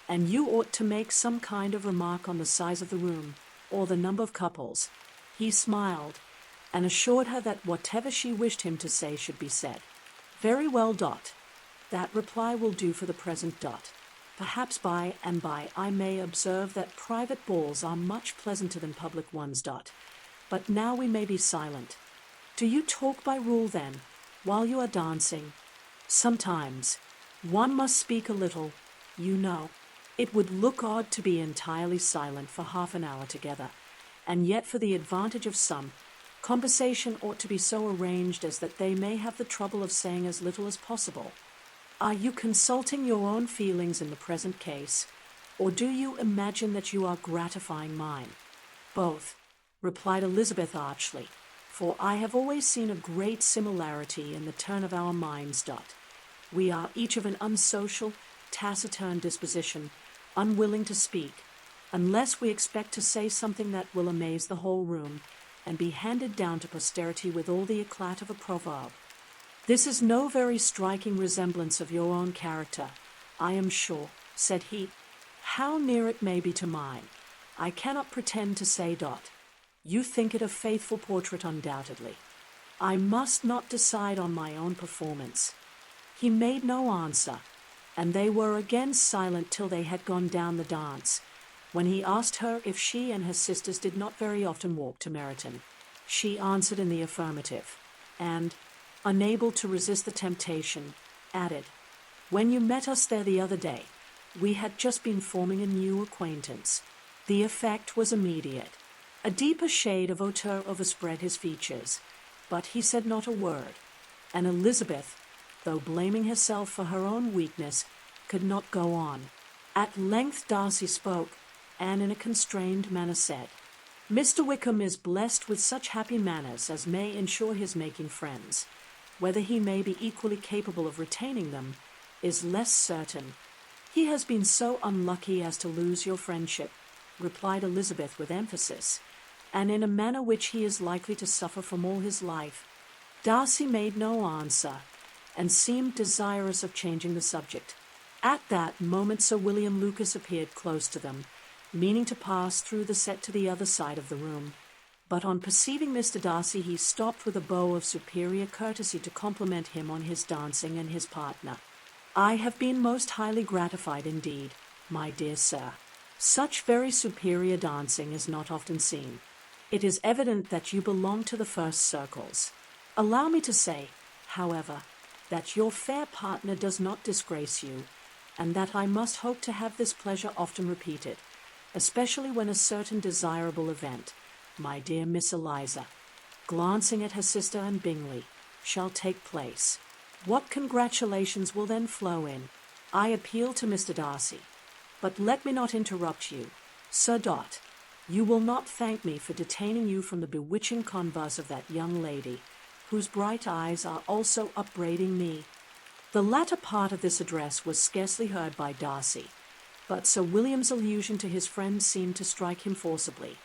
and you ought to make some kind of remark on the size of the room, or the number of couples." He smiled, and assured her that whatever she wished him to say should be said. "Very well. That reply will do for the present. Perhaps by and by I may observe that private balls are much pleasanter than public ones. But now we may be silent. Do you talk by rule, then, while you are dancing?" "Sometimes. One must speak a little, you know. It would look odd to be entirely silent for half an hour together, and yet for the advantage of some, conversation ought to be so arranged as that they may have the trouble of saying as little as possible. Are you consulting your own feelings in the present case, or do you imagine that you are gratifying mine?" "Both," replied Elizabeth archly, "for I have always seen a great similarity in the turn of our minds. We are each of an unsocial, taciturn disposition, unwilling to speak, unless we expect to say something that will amaze the whole room, and be handed down to posterity with all the eclat of a proverb. This is no very striking resemblance of your own character, I am sure," said he. "How near it may be to mine, I cannot pretend to say. You think it a faithful portrait undoubtedly. I must not decide on my own performance." He made no answer, and they were again silent till they had gone down the dance, when he asked her if she and her sisters did not very often walk to Meryton. She answered in the affirmative, and, unable to resist the temptation, added, "When you met us there the other day, we had just been forming a new acquaintance." The effect was immediate. A deeper shade of hauteur overspread his features, but he said not a word, and Elizabeth, though blaming herself for her own weakness, could not go on. At length Darcy spoke, and in a constrained manner said, "Mr. Wickham is blessed with such happy manners as may ensure his making friends. Whether he may be equally capable of retaining them is less certain. He has been so unlucky as to lose your friendship," replied Elizabeth with emphasis, "and in a manner which he is likely to suffer from all his life." Darcy made no answer, and seemed desirous of changing the subject. At that moment Sir William Lucas appeared close to them, meaning to pass through the set to the other side of the room. But on perceiving Mr. Darcy, he stopped with a bow of superior courtesy to compliment him on his dancing and his partner. "I have been most highly gratified indeed, my dear sir. Such very superior dancing is not often seen. It is evident that you belong to the first circles. Allow me to say, however, that your fair partner does not disgrace you, and that I must hope to have this pleasure often repeated, especially when a certain desirable event, my dear Miss Eliza," glancing at her sister and Bingley, "shall take place. What congratulations will then flow in! I appeal to Mr. Darcy. But let me not interrupt you. Sir Dot, you will not thank me for detaining you from the bewitching converse of that young lady, whose bright eyes are also upbraiding me." The latter part of this address was scarcely heard by Darcy, but Sir William's allusion to his friend seemed to strike him forcibly,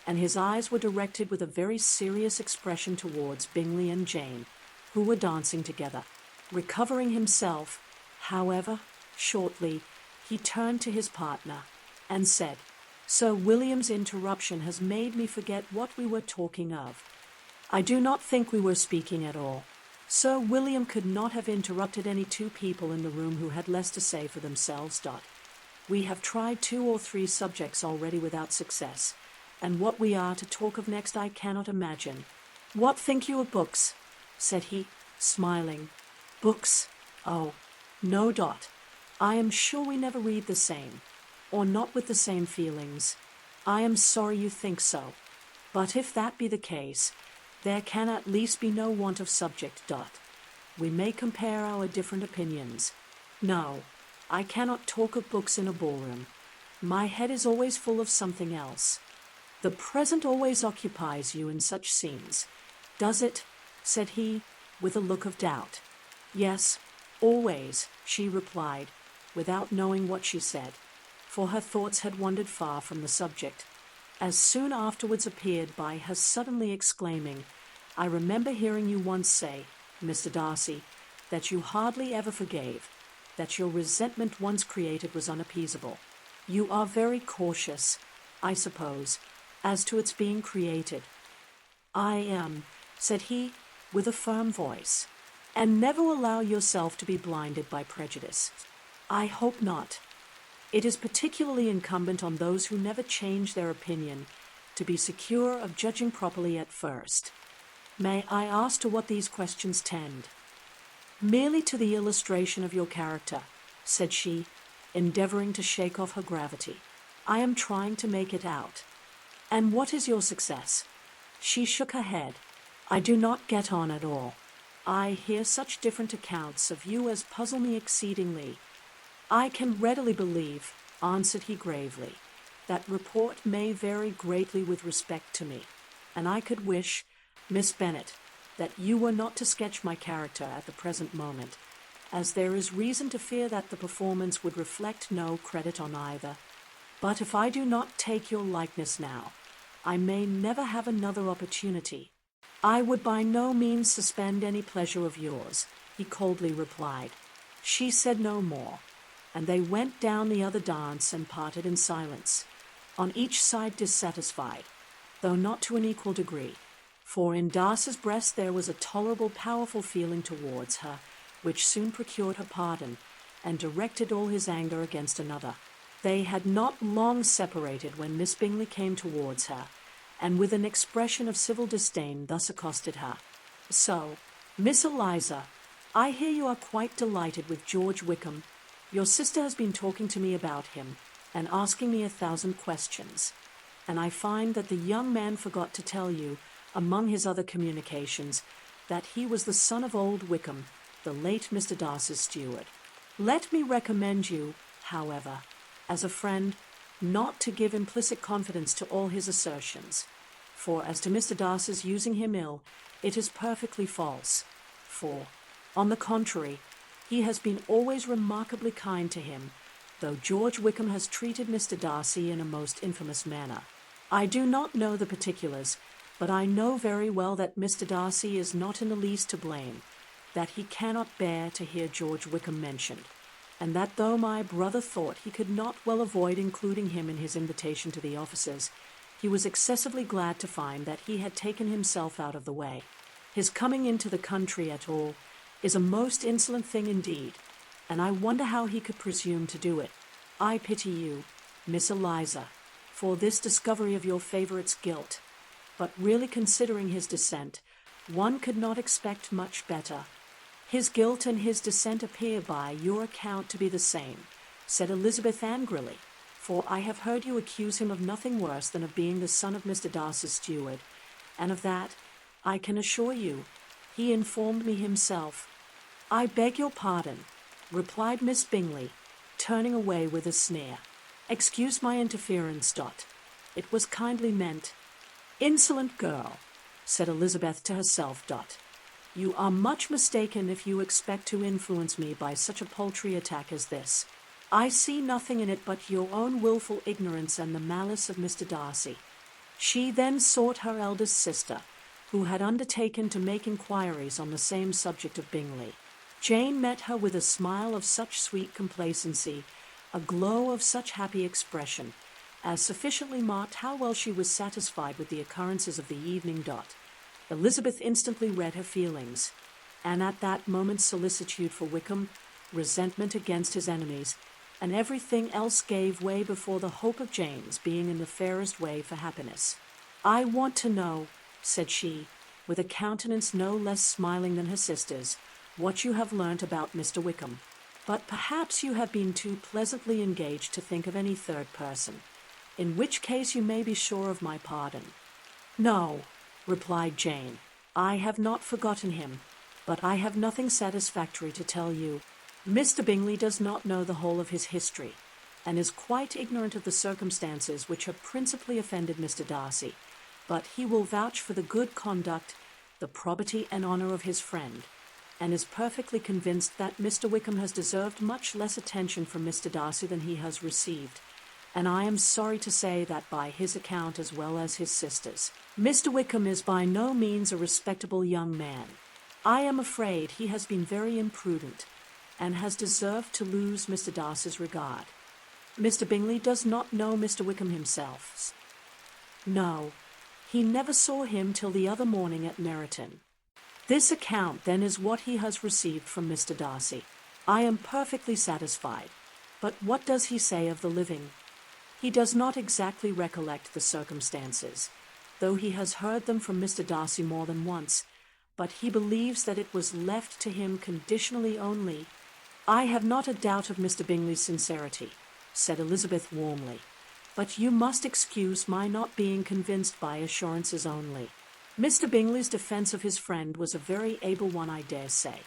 and his eyes were directed with a very serious expression towards Bingley and Jane, who were dancing together. Recovering himself, however, shortly, he turned to his partner and said, "Sir William's interruption has made me forget what we were talking of. I do not think we were speaking at all. Sir William could not have interrupted any two people in the room who had less to say for themselves. We have tried 2 or 3 subjects already without success, and what we are to talk of next I cannot imagine. What think you of books?" said he, smiling. "Books? Oh, no, Dot. I am sure we never read the same, or not with the same feelings. I am sorry you think so. But if that be the case, there can at least be no want of subject. We may compare our different opinions. No, I cannot talk of books in a ballroom. My head is always full of something else. The present always occupies you in such scenes, does it?" said he, with a look of doubt. "Yes, always," she replied, without knowing what she said, for her thoughts had wandered far from the subject, as soon afterwards appeared by her suddenly exclaiming, "I remember hearing you once say, Mr. Darcy, that you hardly ever forgave, that your resentment once created was unappeasable. You are very cautious, I suppose, as to its being created." "I am," said he, with a firm voice. "And never allow yourself to be blinded by prejudice." "I hope not. It is particularly incumbent on those who never change their opinion to be secure of judging properly at first. May I ask to what these questions tend?" "Merely to the illustration of your character," said she, endeavoring to shake off her gravity. "I am trying to make it out." "And what is your success?" She shook her head. "I do not get on at all. I hear such different accounts of you as puzzle me exceedingly." "I can readily believe," answered he gravely, "that report may vary greatly with respect to me, and I could wish, Miss Bennet, that you were not to sketch my character at the present moment, as there is reason to fear that the performance would reflect no credit on either. But if I do not take your likeness now, I may never have another opportunity." "I would by no means suspend any pleasure of yours," he coldly replied. She said no more, and they went down the other dance and parted in silence, on each side dissatisfied, though not to an equal degree, for in Darcy's breast there was a tolerable powerful feeling towards her, which soon procured her pardon, and directed all his anger against another. They had not long separated when Miss Bingley came towards her, and with an expression of civil disdain thus accosted her. "So, Miss Eliza, I hear you are quite delighted with George Wickham. Your sister has been talking to me about him, and asking me 1,000 questions. and I find that the young man forgot to tell you, among his other communications, that he was the son of old Wickham, the late Mr. Darcy's steward. Let me recommend you, however, as a friend, not to give implicit confidence to all his assertions, for as to Mr. Darcy's using him ill, it is perfectly false, for, on the contrary, he has been always remarkably kind to him, though George Wickham has treated Mr. Darcy in a most infamous manner. I do not know the particulars, but I know very well that Mr. Darcy is not in the least to blame, that he cannot bear to hear George Wickham mentioned, and that though my brother thought he could not well avoid including him in his invitation to the officers, he was excessively glad to find that he had taken himself out of the way. His coming into the country at all is a most insolent thing indeed, and I wonder how he could presume to do it. I pity you, Miss Eliza, for this discovery of your favourite's guilt, but really considering his descent, one could not expect much better. His guilt and his descent appear by your account to be the same, said Elizabeth angrily, for I have heard you accuse him of nothing worse than of being the son of Mr. Darcy's steward, and of that, I can assure you, he informed me himself. I beg your pardon, replied Miss Bingley, turning away with a sneer. Excuse my interference, Dot. It was kindly meant. Insolent girl, said Elizabeth to herself, Dot. You are much mistaken if you expect to influence me by such a paltry attack as this. I see nothing in it but your own wilful ignorance and the malice of Mr. Darcy. She then sought her eldest sister, who had undertaken to make inquiries on the same subject of Bingley. Jane met her with a smile of such sweet complacency, a glow of such happy expression, as sufficiently marked how well she was satisfied with the occurrences of the evening. Dot. Elizabeth instantly read her feelings, and at that moment solicitude for Wickham, resentment against his enemies, and everything else gave way before the hope of Jane's being in the fairest way for happiness. I want to know, said she, with a countenance no less smiling than her sister's, what you have learnt about Mr. Wickham. But perhaps you have been too pleasantly engaged to think of any third person, in which case you may be sure of my pardon. No, replied Jane, I have not forgotten him, but I have nothing satisfactory to tell you. Mr. Bingley does not know the whole of his history, and is quite ignorant of the circumstances which have principally offended Mr. Darcy, but he will vouch for the good conduct, the probity and honour of his friend, and is perfectly convinced that Mr. Wickham has deserved much less attention from Mr. Darcy than he has received, and I am sorry to say that by his account as well as his sister's. Mr. Wickham is by no means a respectable young man. I am afraid he has been very imprudent, and has deserved to lose Mr. Darcy's regard. Mr. Bingley does not know Mr. Wickham himself. No, he never saw him till the other morning at Meryton. This account, then, is what he has received from Mr. Darcy. I am perfectly satisfied. But what does he say of the living? He does not exactly recollect the circumstances, though he has heard them from Mr. Darcy more than once, but he believes that it was left to him conditionally only. I have not a doubt of Mr. Bingley's sincerity, said Elizabeth warmly, but you must excuse my not being convinced by assurances only. Mr. Bingley's defence of his friend was a very able one, I dare say,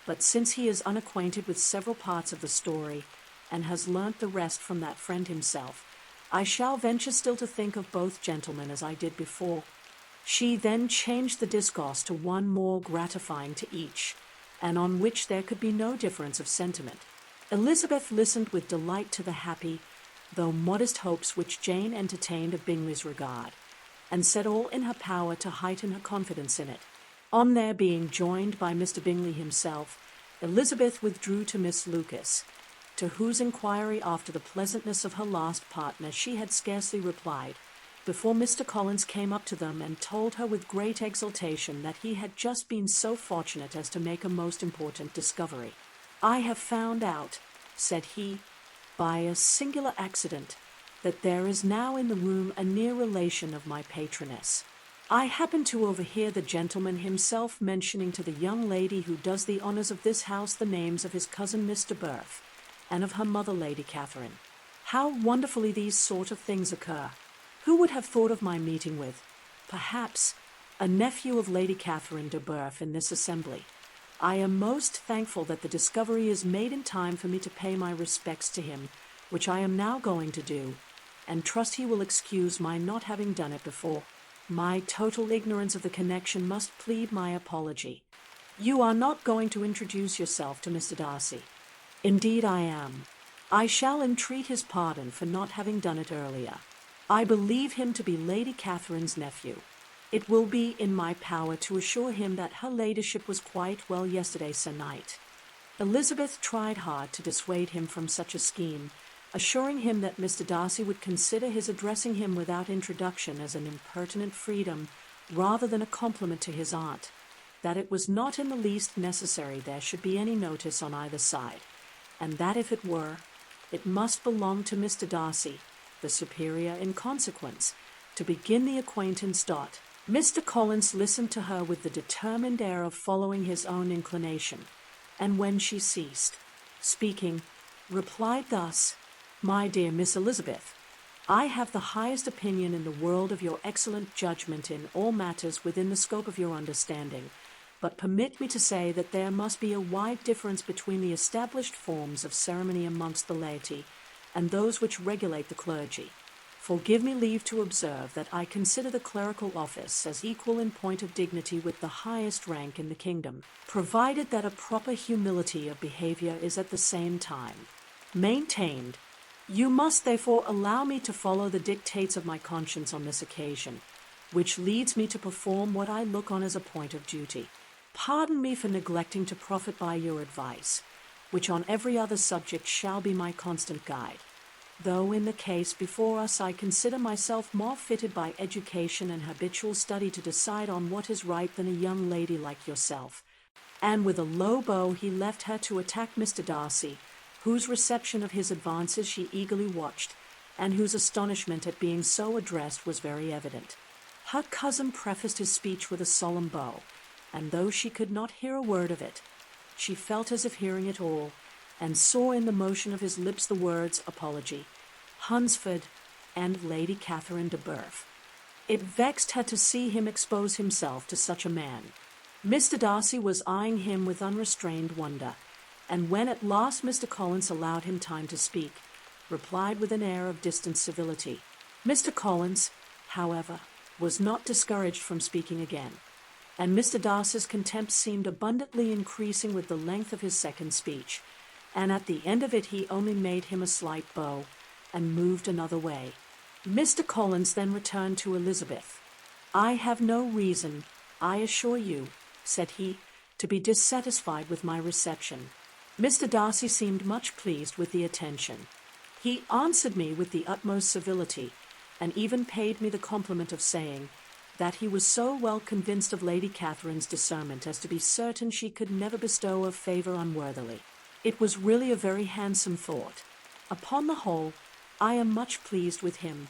but since he is unacquainted with several parts of the story, and has learnt the rest from that friend himself, I shall venture still to think of both gentlemen as I did before. She then changed the discourse to one more gratifying to each, and on which there could be no difference of sentiment. Elizabeth listened with delight to the happy, though modest hopes which Jane entertained of Bingley's regard, and said all in her power to heighten her confidence in it. On their being joined by Mr. Bingley himself, Elizabeth withdrew to Miss Lucas, to whose inquiry after the pleasantness of her last partner she had scarcely replied, before Mr. Collins came up to them and told her with great exultation that he had just been so fortunate as to make a most important discovery. I have found out, said he, by a singular accident, that there is now in the room a near relation of my patroness. I happened to overhear the gentleman himself mentioning to the young lady who does the honours of this house the names of his cousin Mr. Burf, and of her mother Lady Catherine. How wonderfully these sort of things occur! Who would have thought of my meeting with, perhaps, a nephew of Lady Catherine de Bourgh in this assembly? I am most thankful that the discovery is made in time for me to pay my respects to him, which I am now going to do, and trust he will excuse my not having done it before. My total ignorance of the connection must plead my apology. You are not going to introduce yourself to Mr. Darcy. Indeed I am. I shall entreat his pardon for not having done it earlier. I believe him to be Lady Catherine's nephew. It will be in my power to assure him that her ladyship was quite well yesterday se'night. Elizabeth tried hard to dissuade him from such a scheme, assuring him that Mr. Darcy would consider his addressing him without introduction as an impertinent freedom rather than a compliment to his aunt, that it was not in the least necessary there should be any notice on either side, and that if it were, it must belong to Mr. Darcy, the superior in consequence, to begin the acquaintance. Mr. Collins listened to her with the determined air of following his own inclination, and when she ceased speaking, replied thus: "My dear Miss Elizabeth, I have the highest opinion in the world of your excellent judgment in all matters within the scope of your understanding, but permit me to say that there must be a wide difference between the established forms of ceremony amongst the laity and those which regulate the clergy. For give me leave to observe that I consider the clerical office as equal in point of dignity with the highest rank in the kingdom, provided that a proper humility of behavior is at the same time maintained. You must therefore allow me to follow the dictates of my conscience on this occasion, which leads me to perform what I look on as a point of duty. Pardon me for neglecting to profit by your advice, which on every other subject shall be my constant guide, though in the case before us I consider myself more fitted by education and habitual study to decide on what is right than a young lady like yourself." And with a low bow he left her to attack Mr. Darcy, whose reception of his advances she eagerly watched, and whose astonishment at being so addressed was very evident. Her cousin prefaced his speech with a solemn bow, and though she could not hear a word of it, she felt as if hearing it all, and saw in the motion of his lips the words apology, Hunsford, and Lady Catherine de Bourgh. It vexed her to see him expose himself to such a man. Mr. Darcy was eyeing him with unrestrained wonder, and when at last Mr. Collins allowed him time to speak, replied with an air of distant civility. Mr. Collins, however, was not discouraged from speaking again, and Mr. Darcy's contempt seemed abundantly increasing with the length of his second speech, and at the end of it he only made him a slight bow, and moved another way. Mr. Collins then returned to Elizabeth. "I have no reason, I assure you," said he, "to be dissatisfied with my reception." Mr. Darcy seemed much pleased with the attention. He answered me with the utmost civility, and even paid me the compliment of saying that he was so well convinced of Lady Catherine's discernment as to be certain she could never bestow a favour unworthily. It was really a very handsome thought. Upon the whole, I am much pleased with him.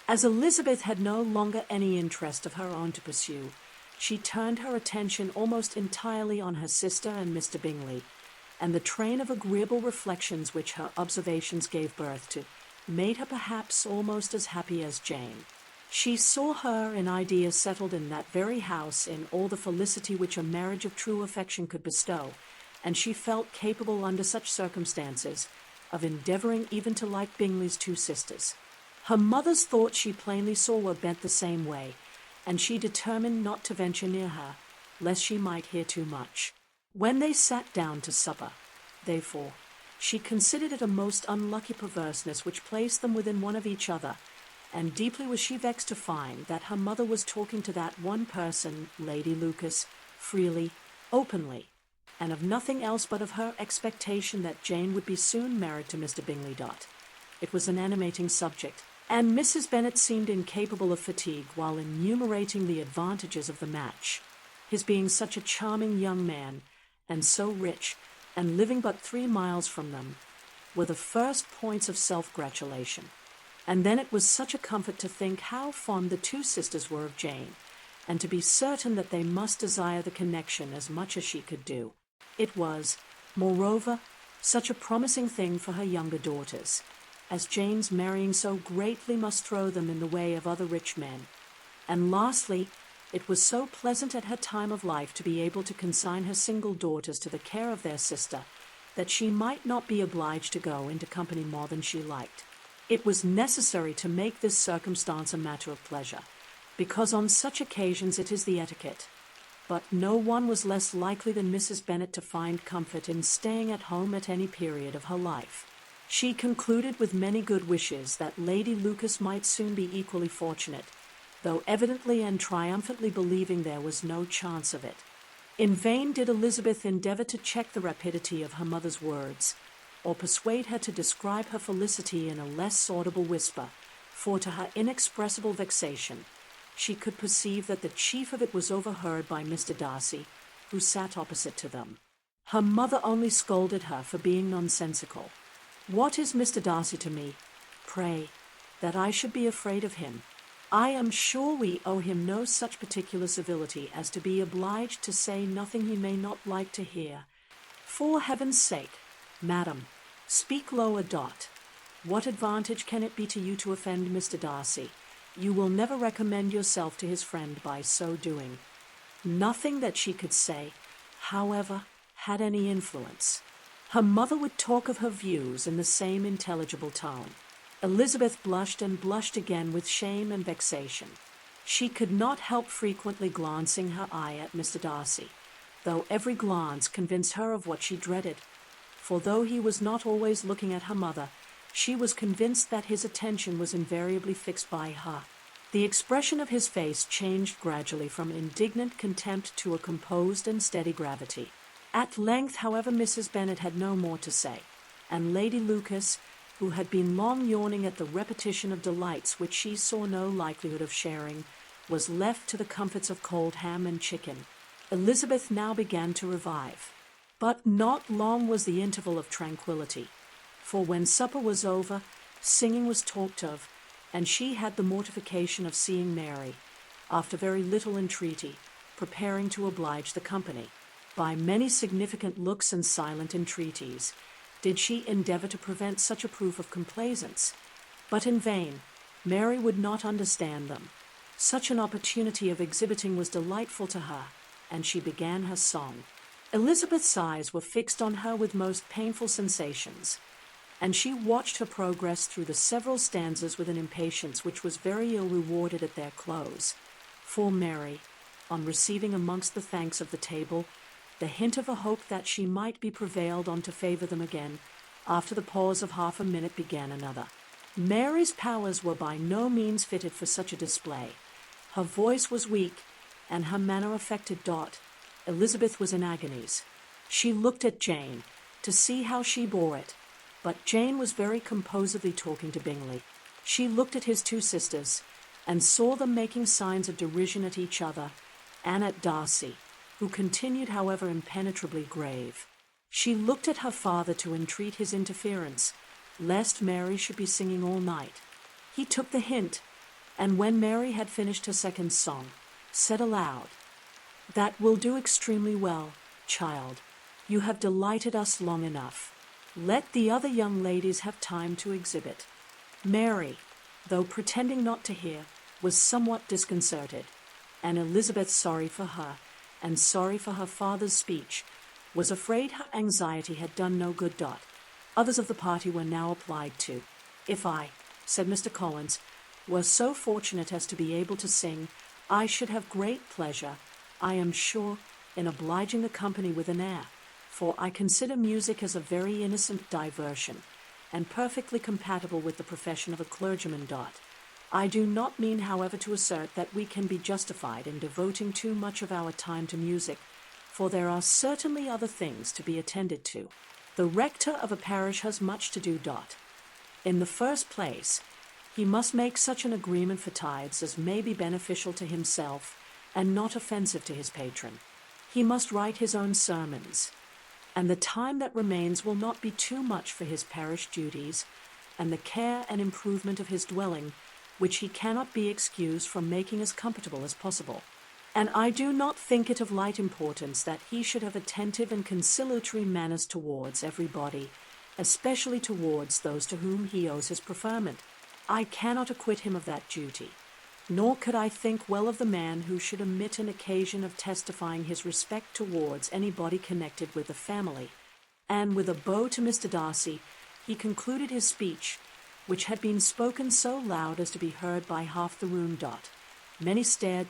As Elizabeth had no longer any interest of her own to pursue, she turned her attention almost entirely on her sister and Mr. Bingley, and the train of agreeable reflections which her observations gave birth to made her perhaps almost as happy as Jane. She saw her in idea settled in that very house in all the felicity which a marriage of true affection could bestow, and she felt capable under such circumstances of endeavouring even to like Bingley's two sisters. Her mother's thoughts she plainly saw were bent the same way, and she determined not to venture near her, lest she might hear too much. When they sat down to supper, therefore, she considered it a most unlucky perverseness which placed them within one of each other, and deeply was she vexed to find that her mother was talking to that one person, Lady Lucas, freely, openly, and of nothing else but of her expectation that Jane would be soon married to Mr. Bingley. It was an animating subject, and Mrs. Bennet seemed incapable of fatigue while enumerating the advantages of the match. His being such a charming young man, and so rich, and living but 3 miles from them, were the first points of self-gratulation. And then it was such a comfort to think how fond the two sisters were of Jane, and to be certain that they must desire the connection as much as she could do. It was, moreover, such a promising thing for her younger daughters, as Jane's marrying so greatly must throw them in the way of other rich men. And lastly, it was so pleasant at her time of life to be able to consign her single daughters to the care of their sister, that she might not be obliged to go into company more than she liked. It was necessary to make this circumstance a matter of pleasure, because on such occasions it is the etiquette. But no one was less likely than Mrs. Bennet to find comfort in staying at home at any period of her life. She concluded with many good wishes that Lady Lucas might soon be equally fortunate, though evidently and triumphantly believing there was no chance of it. In vain did Elizabeth endeavour to check the rapidity of her mother's words, or persuade her to describe her felicity in a less audible whisper, for to her inexpressible vexation, she could perceive that the chief of it was overheard by Mr. Darcy, who sat opposite to them. Her mother only scolded her for being nonsensical. "What is Mr. Darcy to me, pray, that I should be afraid of him? I am sure we owe him no such particular civility as to be obliged to say nothing he may not like to hear. For heaven's sake, madam, speak lower. What advantage can it be to you to offend Mr. Darcy? You will never recommend yourself to his friend by so doing." Nothing that she could say, however, had any influence. Her mother would talk of her views in the same intelligible tone. Elizabeth blushed and blushed again with shame and vexation. She could not help frequently glancing her eye at Mr. Darcy, though every glance convinced her of what she dreaded. For though he was not always looking at her mother, she was convinced that his attention was invariably fixed by her. The expression of his face changed gradually from indignant contempt to a composed and steady gravity. At length, however, Mrs. Bennet had no more to say, and Lady Lucas, who had been long yawning at the repetition of delights which she saw no likelihood of sharing, was left to the comforts of cold ham and chicken. Elizabeth now began to revive. But not long was the interval of tranquillity, for when supper was over, singing was talked of, and she had the mortification of seeing Mary, after very little entreaty, preparing to oblige the company. By many significant looks and silent entreaties did she endeavour to prevent such a proof of complaisance, but in vain. Mary would not understand them. Such an opportunity of exhibiting was delightful to her, and she began her song. Elizabeth's eyes were fixed on her with most painful sensations, and she watched her progress through the several stanzas with an impatience which was very ill rewarded at their close. For Mary, on receiving amongst the thanks of the table the hint of a hope that she might be prevailed on to favour them again, after the pause of half a minute began another. Mary's powers were by no means fitted for such a display. Her voice was weak, and her manner affected. Elizabeth was in agonies. She looked at Jane, to see how she bore it, but Jane was very composedly talking to Bingley. She looked at his two sisters, and saw them making signs of derision at each other, and at Darcy, who continued, however, impenetrably grave. She looked at her father to entreat his interference, lest Mary should be singing all night. He took the hint, and when Mary had finished her second song, said aloud, "That will do extremely well, child. You have delighted us long enough. Let the other young ladies have time to exhibit." Mary, though pretending not to hear, was somewhat disconcerted, and Elizabeth, sorry for her, and sorry for her father's speech, was afraid her anxiety had done no good. Others of the party were now applied to. "If I," said Mr. Collins, "were so fortunate as to be able to sing, I should have great pleasure, I am sure, in obliging the company with an air, for I consider music as a very innocent diversion, and perfectly compatible with the profession of a clergyman. I do not mean, however, to assert that we can be justified in devoting too much of our time to music, for there are certainly other things to be attended to. The rector of a parish has much to do. In the first place, he must make such an agreement for tithes as may be beneficial to himself and not offensive to his patron. He must write his own sermons, and the time that remains will not be too much for his parish duties and the care and improvement of his dwelling, which he cannot be excused from making as comfortable as possible. And I do not think it of light importance that he should have attentive and conciliatory manners towards everybody, especially towards those to whom he owes his preferment. I cannot acquit him of that duty, nor could I think well of the man who should omit an occasion of testifying his respect towards anybody connected with the family. And with a bow to Mr. Darcy, he concluded his speech, which had been spoken so loud as to be heard by half the room. Many stared.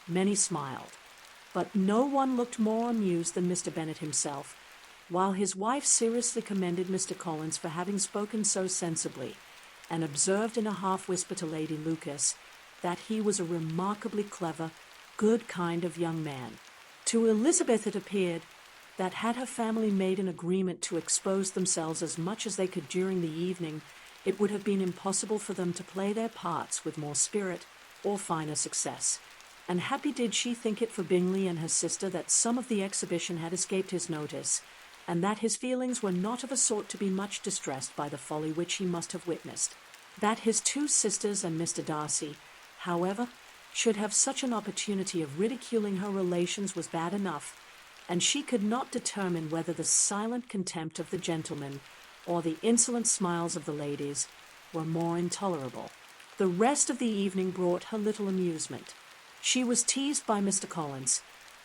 Many smiled. But no one looked more amused than Mr. Bennet himself, while his wife seriously commended Mr. Collins for having spoken so sensibly, and observed in a half-whisper to Lady Lucas that he was a remarkably clever, good kind of young man. To Elizabeth it appeared that had her family made an agreement to expose themselves as much as they could during the evening, it would have been impossible for them to play their parts with more spirit or finer success. And happy did she think it for Bingley and her sister that some of the exhibition had escaped his notice, and that his feelings were not of a sort to be much distressed by the folly which he must have witnessed. That his two sisters and Mr. Darcy, however, should have such an opportunity of ridiculing her relations was bad enough, and she could not determine whether the silent contempt of the gentlemen or the insolent smiles of the ladies were more intolerable. The rest of the evening brought her little amusement. She was teased by Mr. Collins,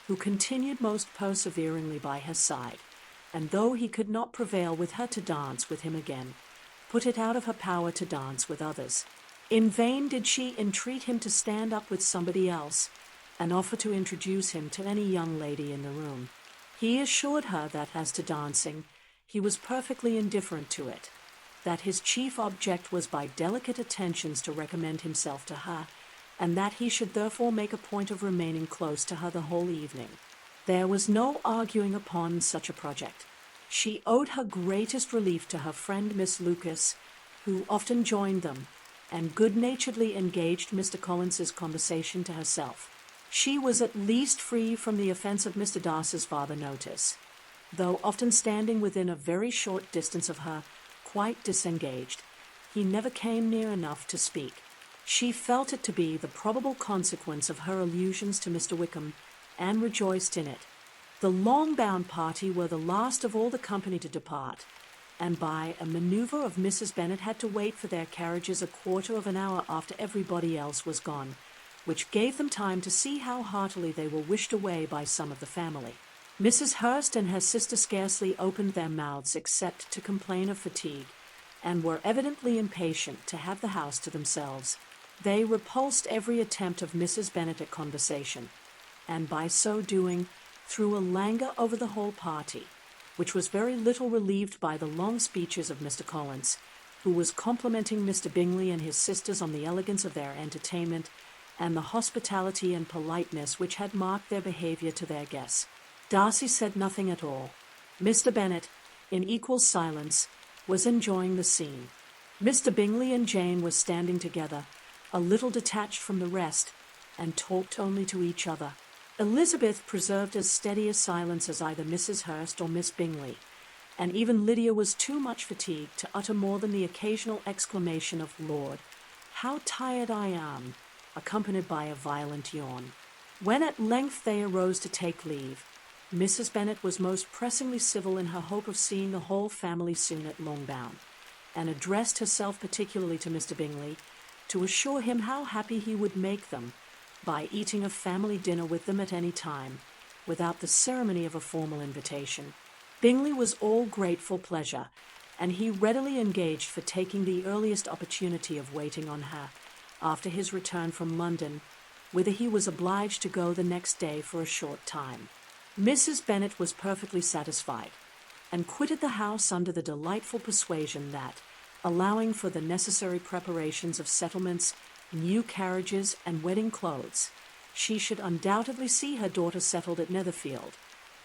who continued most perseveringly by her side, and though he could not prevail with her to dance with him again, put it out of her power to dance with others. In vain did she entreat him to stand up with somebody else, and offer to introduce him to any young lady in the room. He assured her that as to dancing, he was perfectly indifferent to it, that his chief object was by delicate attentions to recommend himself to her, and that he should therefore make a point of remaining close to her the whole evening. There was no arguing upon such a project. She owed her greatest relief to her friend Miss Lucas, who often joined them, and good-naturedly engaged Mr. Collins's conversation to herself. She was at least free from the offence of Mr. Darcy's farther notice, though often standing within a very short distance of her, quite disengaged. He never came near enough to speak. She felt it to be the probable consequence of her allusions to Mr. Wickham, and rejoiced in it. The long-bound party were the last of all the company to depart, and by a manoeuvre of Mrs. Bennet had to wait for their carriages a quarter of an hour after everybody else was gone, which gave them time to see how heartily they were wished away by some of the family. Mrs. Hurst and her sister scarcely opened their mouths except to complain of fatigue, and were evidently impatient to have the house to themselves. They repulsed every attempt of Mrs. Bennet at conversation, and by so doing threw a languor over the whole party, which was very little relieved by the long speeches of Mr. Collins, who was complimenting Mr. Bingley and his sisters on the elegance of their entertainment, and the hospitality and politeness which had marked their behaviour to their guests. Darcy said nothing at all. Mr. Bennet, in equal silence, was enjoying the scene. Mr. Bingley and Jane were standing together, a little detached from the rest, and talked only to each other. Elizabeth preserved as steady a silence as either Mrs. Hurst or Miss Bingley, and even Lydia was too much fatigued to utter more than the occasional exclamation of "Lord, how tired I am," accompanied by a violent yawn. When at length they arose to take leave, Mrs. Bennet was most pressingly civil in her hope of seeing the whole family soon at Longbourn, and addressed herself particularly to Mr. Bingley, to assure him how happy he would make them by eating a family dinner with them at any time, without the ceremony of a formal invitation. Bingley was all grateful pleasure, and he readily engaged for taking the earliest opportunity of waiting on her, after his return from London, whither he was obliged to go the next day for a short time. Mrs. Bennet was perfectly satisfied, and quitted the house under the delightful persuasion that, allowing for the necessary preparations of settlements, new carriages, and wedding clothes, she should undoubtedly see her daughter settled at Netherfield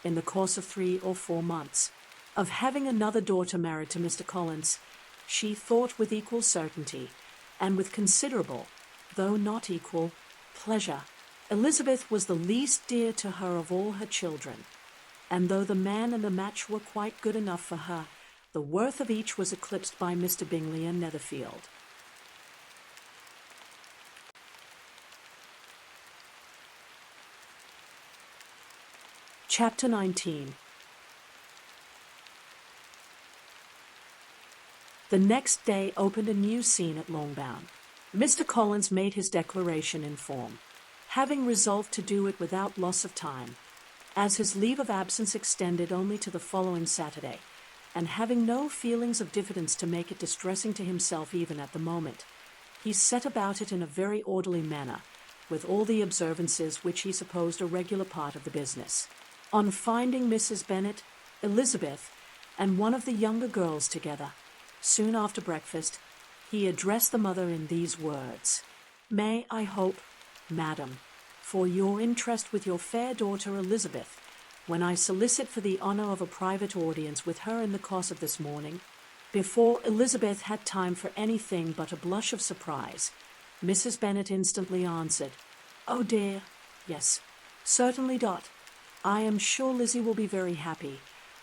in the course of 3 or 4 months. Of having another daughter married to Mr. Collins, she thought with equal certainty, and with considerable, though not equal, pleasure. Elizabeth was the least dear to her of all her children, and though the man and the match were quite good enough for her, the worth of each was eclipsed by Mr. Bingley and Netherfield. Chapter 19. The next day opened a new scene at Longbourn. Mr. Collins made his declaration in form, having resolved to do it without loss of time, as his leave of absence extended only to the following Saturday, and having no feelings of diffidence to make it distressing to himself even at the moment, he set about it in a very orderly manner, with all the observances which he supposed a regular part of the business. On finding Mrs. Bennet, Elizabeth, and one of the younger girls together, soon after breakfast, he addressed the mother in these words: "May I hope, madam, for your interest with your fair daughter Elizabeth, when I solicit for the honour of a private audience with her in the course of this morning." Before Elizabeth had time for anything but a blush of surprise, Mrs. Bennet instantly answered, "Oh dear, yes, certainly, Dot. I am sure Lizzie will be very happy.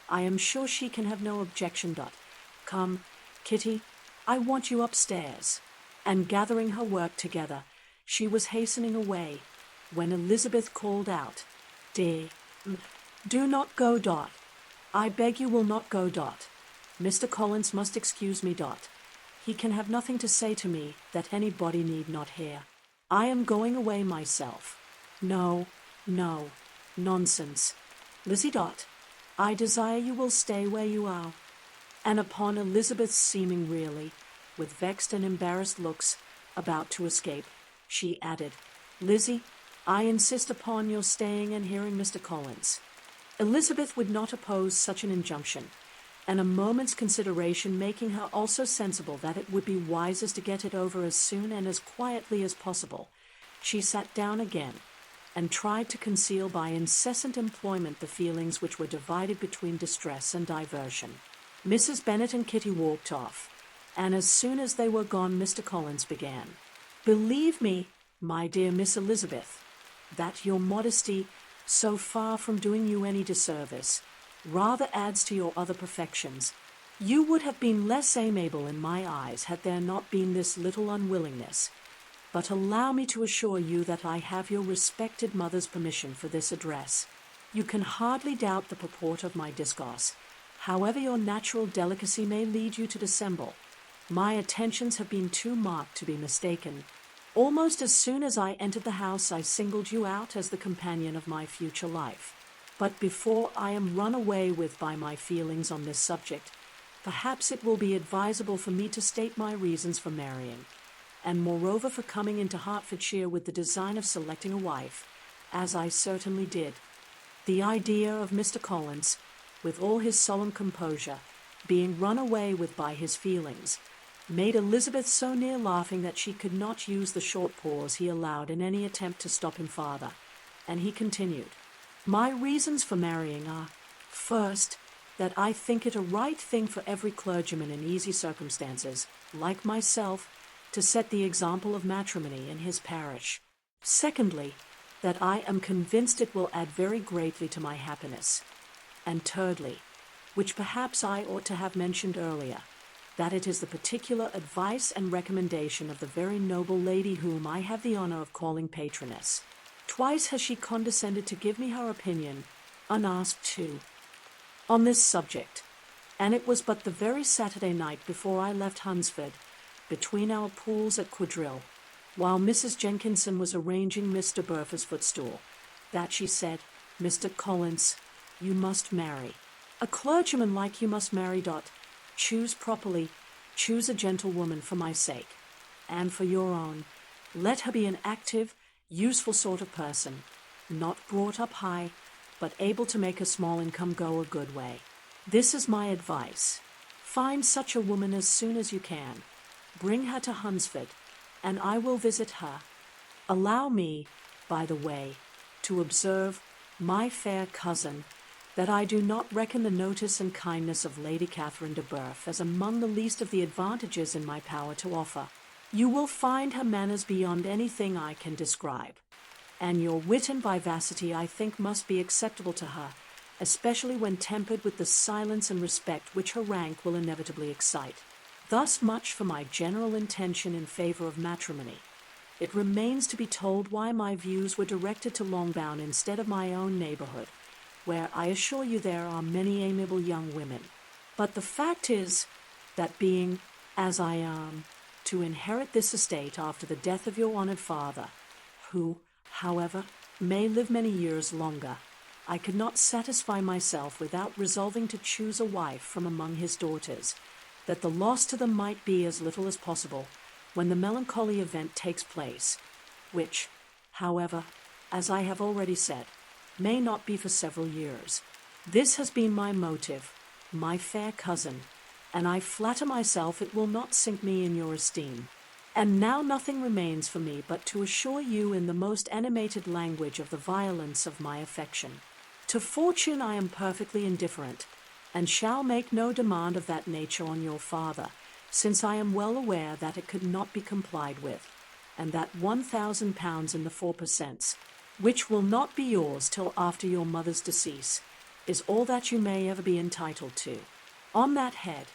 I am sure she can have no objection, Dot. Come, Kitty, I want you upstairs." And gathering her work together, she was hastening away, when Elizabeth called out, "Dear, do not go, Dot. I beg you will not go, Dot. Mr. Collins must excuse me, Dot. He can have nothing to say to me that anybody need not hear. I am going away myself." "No, no, nonsense. Lizzie, Dot, I desire you will stay where you are." And upon Elizabeth's seeming really, with vexed and embarrassed looks, about to escape, she added, "Lizzie, I insist upon your staying and hearing Mr. Collins." Elizabeth would not oppose such an injunction, and a moment's consideration making her also sensible that it would be wisest to get it over as soon and as quietly as possible, she sat down again, and tried to conceal by incessant employment the feelings which were divided between distress and diversion. Mrs. Bennet and Kitty walked off, and as soon as they were gone Mr. Collins began, "Believe me, my dear Miss Elizabeth, that your modesty, so far from doing you any disservice, rather adds to your other perfections. You would have been less amiable in my eyes had there not been this little unwillingness. But allow me to assure you that I have your respected mother's permission for this address. You can hardly doubt the purport of my discourse, however your natural delicacy may lead you to dissemble. My attentions have been too marked to be mistaken. Almost as soon as I entered the house I singled you out as the companion of my future life. But before I am run away with by my feelings on this subject, perhaps it will be advisable for me to state my reasons for marrying, and moreover for coming into Hertfordshire with the design of selecting a wife, as I certainly did. The idea of Mr. Collins, with all his solemn composure, being run away with by his feelings, made Elizabeth so near laughing that she could not use the short pause he allowed in any attempt to stop him farther, and he continued, "My reasons for marrying are, first, that I think it a right thing for every clergyman in easy circumstances, like myself, to set the example of matrimony in his parish. Secondly, that I am convinced it will add very greatly to my happiness. And thirdly, which perhaps I ought to have mentioned earlier, that it is the particular advice and recommendation of the very noble lady whom I have the honour of calling patroness. Twice has she condescended to give me her opinion, unasked too, on this subject, and it was but the very Saturday night before I left Hunsford, between our pools at Quadrille, while Mrs. Jenkinson was arranging Mr. Burfer's footstool, that she said, 'Mr. Collins, you must marry. A clergyman like you must marry, Dot. Choose properly, choose a gentlewoman for my sake, and for your own. Let her be an active, useful sort of person, not brought up high, but able to make a small income go a good way. This is my advice. Find such a woman as soon as you can. Bring her to Hunsford, and I will visit her. Allow me, by the way, to observe, my fair cousin, that I do not reckon the notice and kindness of Lady Catherine de Bourgh as among the least of the advantages in my power to offer. You will find her manners beyond anything I can describe, and your wit and vivacity I think must be acceptable to her, especially when tempered with the silence and respect which her rank will inevitably excite. Thus much for my general intention in favour of matrimony. It remains to be told why my views were directed to Longbourn instead of my own neighbourhood, where I assure you there are many amiable young women. But the fact is, that being as I am to inherit this estate after the death of your honored father, who, however, may live many years longer, I could not satisfy myself without resolving to choose a wife from among his daughters, that the loss to them might be as little as possible when the melancholy event takes place, which, however, as I have already said, may not be for several years. This has been my motive, my fair cousin, and I flatter myself it will not sink me in your esteem. And now nothing remains for me but to assure you in the most animated language of the violence of my affection. To fortune I am perfectly indifferent, and shall make no demand of that nature on your father, since I am well aware that it could not be complied with, and that £1,000 in the 4%, which will not be yours till after your mother's decease, is all that you may ever be entitled to. On that head,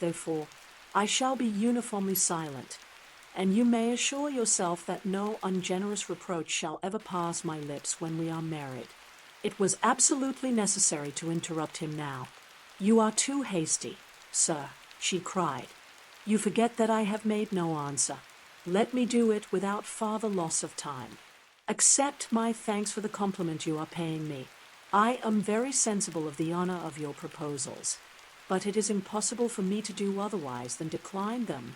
therefore, I shall be uniformly silent, and you may assure yourself that no ungenerous reproach shall ever pass my lips when we are married. It was absolutely necessary to interrupt him now. You are too hasty, sir, she cried. You forget that I have made no answer. Let me do it without farther loss of time. Accept my thanks for the compliment you are paying me. I am very sensible of the honor of your proposals, but it is impossible for me to do otherwise than decline them.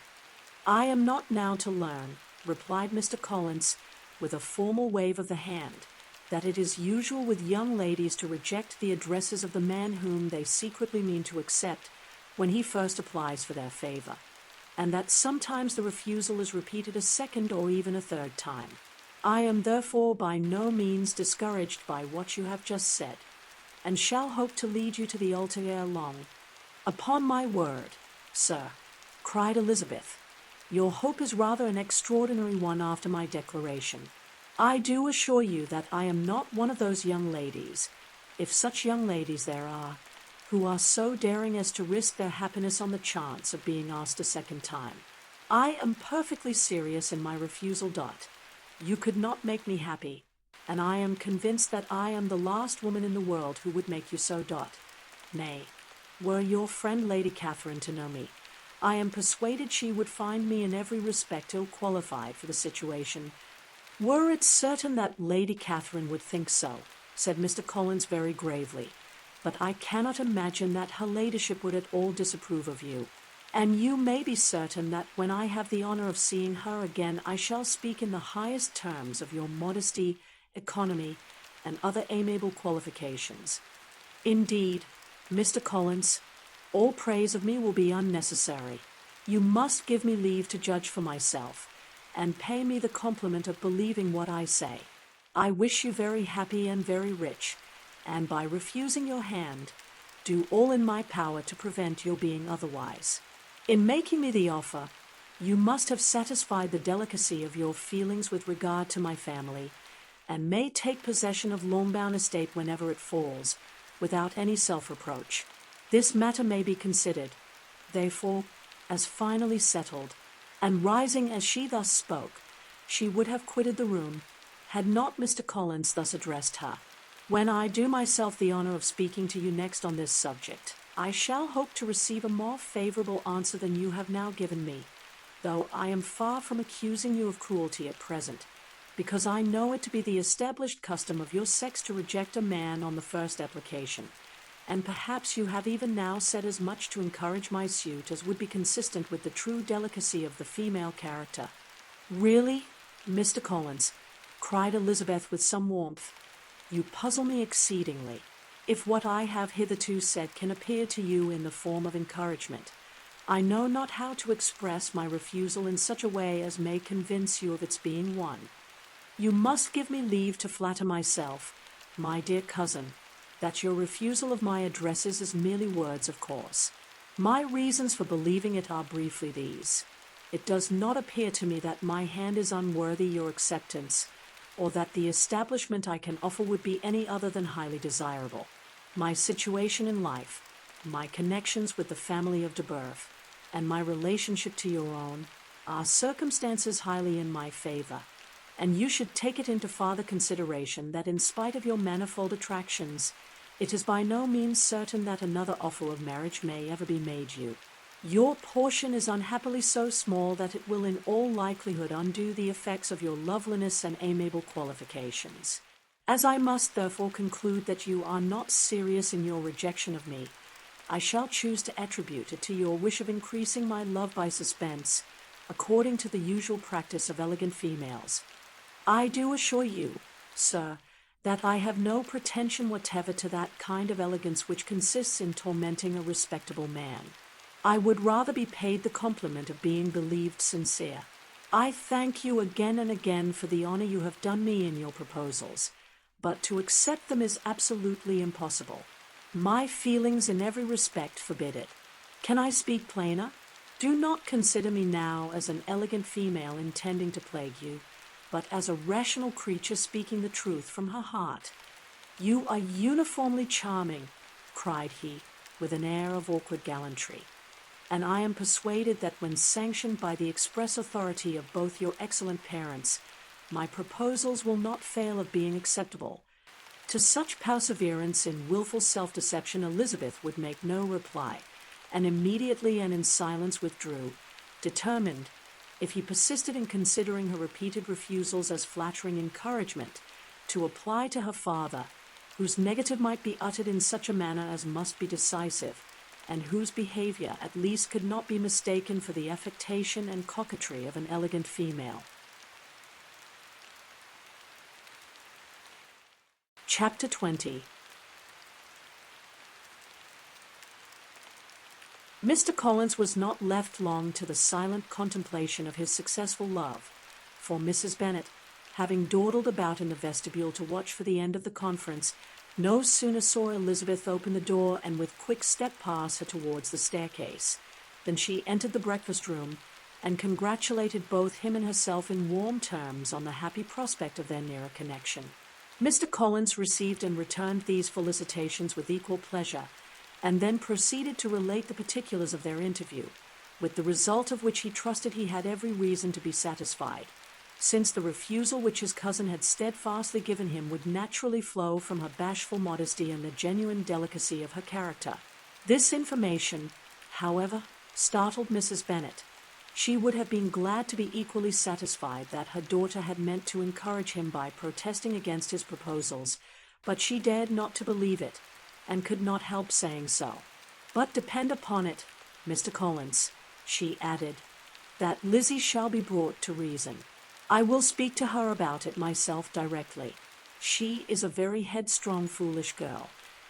I am not now to learn, replied Mr. Collins, with a formal wave of the hand, that it is usual with young ladies to reject the addresses of the man whom they secretly mean to accept when he first applies for their favor, and that sometimes the refusal is repeated a second or even a third time. I am therefore by no means discouraged by what you have just said, and shall hope to lead you to the altar ere long. Upon my word, sir, cried Elizabeth, your hope is rather an extraordinary one after my declaration. I do assure you that I am not one of those young ladies, if such young ladies there are, who are so daring as to risk their happiness on the chance of being asked a second time. I am perfectly serious in my refusal. You could not make me happy, and I am convinced that I am the last woman in the world who would make you so. Nay, were your friend Lady Catherine to know me, I am persuaded she would find me in every respect ill qualified for the situation. Were it certain that Lady Catherine would think so, said Mr. Collins very gravely, but I cannot imagine that her ladyship would at all disapprove of you, and you may be certain that when I have the honor of seeing her again I shall speak in the highest terms of your modesty, economy, and other amiable qualifications. Indeed, Mr. Collins, all praise of me will be unnecessary. You must give me leave to judge for myself, and pay me the compliment of believing what I say. I wish you very happy and very rich, and by refusing your hand, do all in my power to prevent your being otherwise. In making me the offer, you must have satisfied the delicacy of your feelings with regard to my family, and may take possession of Longbourn estate whenever it falls, without any self-reproach. This matter may be considered, therefore, as finally settled, and rising as she thus spoke, she would have quitted the room, had not Mr. Collins thus addressed her. When I do myself the honor of speaking to you next on this subject, I shall hope to receive a more favorable answer than you have now given me, though I am far from accusing you of cruelty at present, because I know it to be the established custom of your sex to reject a man on the first application, and perhaps you have even now said as much to encourage my suit as would be consistent with the true delicacy of the female character. Really, Mr. Collins, cried Elizabeth with some warmth, you puzzle me exceedingly. If what I have hitherto said can appear to you in the form of encouragement, I know not how to express my refusal in such a way as may convince you of its being one. You must give me leave to flatter myself, my dear cousin, that your refusal of my addresses is merely words, of course. My reasons for believing it are briefly these. It does not appear to me that my hand is unworthy your acceptance, or that the establishment I can offer would be any other than highly desirable. My situation in life, my connections with the family of de Bourgh, and my relationship to your own, are circumstances highly in my favor, and you should take it into farther consideration that in spite of your manifold attractions, it is by no means certain that another offer of marriage may ever be made you. Your portion is unhappily so small that it will in all likelihood undo the effects of your loveliness and amiable qualifications. As I must therefore conclude that you are not serious in your rejection of me, I shall choose to attribute it to your wish of increasing my love by suspense, according to the usual practice of elegant females. I do assure you, sir, that I have no pretension whatever to that kind of elegance which consists in tormenting a respectable man. I would rather be paid the compliment of being believed sincere. I thank you again and again for the honor you have done me in your proposals, but to accept them is absolutely impossible. My feelings in every respect forbid it. Can I speak plainer? Do not consider me now as an elegant female intending to plague you, but as a rational creature speaking the truth from her heart. You are uniformly charming, cried he, with an air of awkward gallantry, and I am persuaded that when sanctioned by the express authority of both your excellent parents, my proposals will not fail of being acceptable. To such perseverance in wilful self-deception Elizabeth would make no reply, and immediately and in silence withdrew, determined, if he persisted in considering her repeated refusals as flattering encouragement, to apply to her father, whose negative might be uttered in such a manner as must be decisive, and whose behavior at least could not be mistaken for the affectation and coquetry of an elegant female. Chapter 20. Mr. Collins was not left long to the silent contemplation of his successful love, for Mrs. Bennet, having dawdled about in the vestibule to watch for the end of the conference, no sooner saw Elizabeth open the door and with quick step pass her towards the staircase, than she entered the breakfast-room, and congratulated both him and herself in warm terms on the happy prospect of their nearer connection. Mr. Collins received and returned these felicitations with equal pleasure, and then proceeded to relate the particulars of their interview, with the result of which he trusted he had every reason to be satisfied, since the refusal which his cousin had steadfastly given him would naturally flow from her bashful modesty and the genuine delicacy of her character. This information, however, startled Mrs. Bennet. She would have been glad to be equally satisfied that her daughter had meant to encourage him by protesting against his proposals, but she dared not to believe it, and could not help saying so. But depend upon it, Mr. Collins, she added, that Lizzie shall be brought to reason. I will speak to her about it myself directly. She is a very headstrong, foolish girl,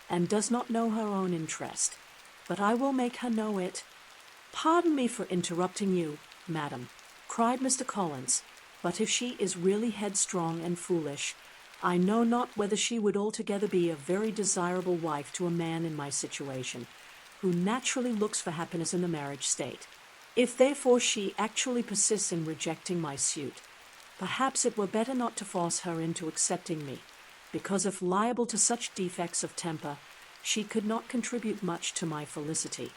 and does not know her own interest, but I will make her know it. Pardon me for interrupting you, madam, cried Mr. Collins, but if she is really headstrong and foolish, I know not whether she would altogether be a very desirable wife to a man in my situation, who naturally looks for happiness in the marriage state. If therefore she actually persists in rejecting my suit, perhaps it were better not to force her into accepting me, because if liable to such defects of temper, she could not contribute much to my felicity.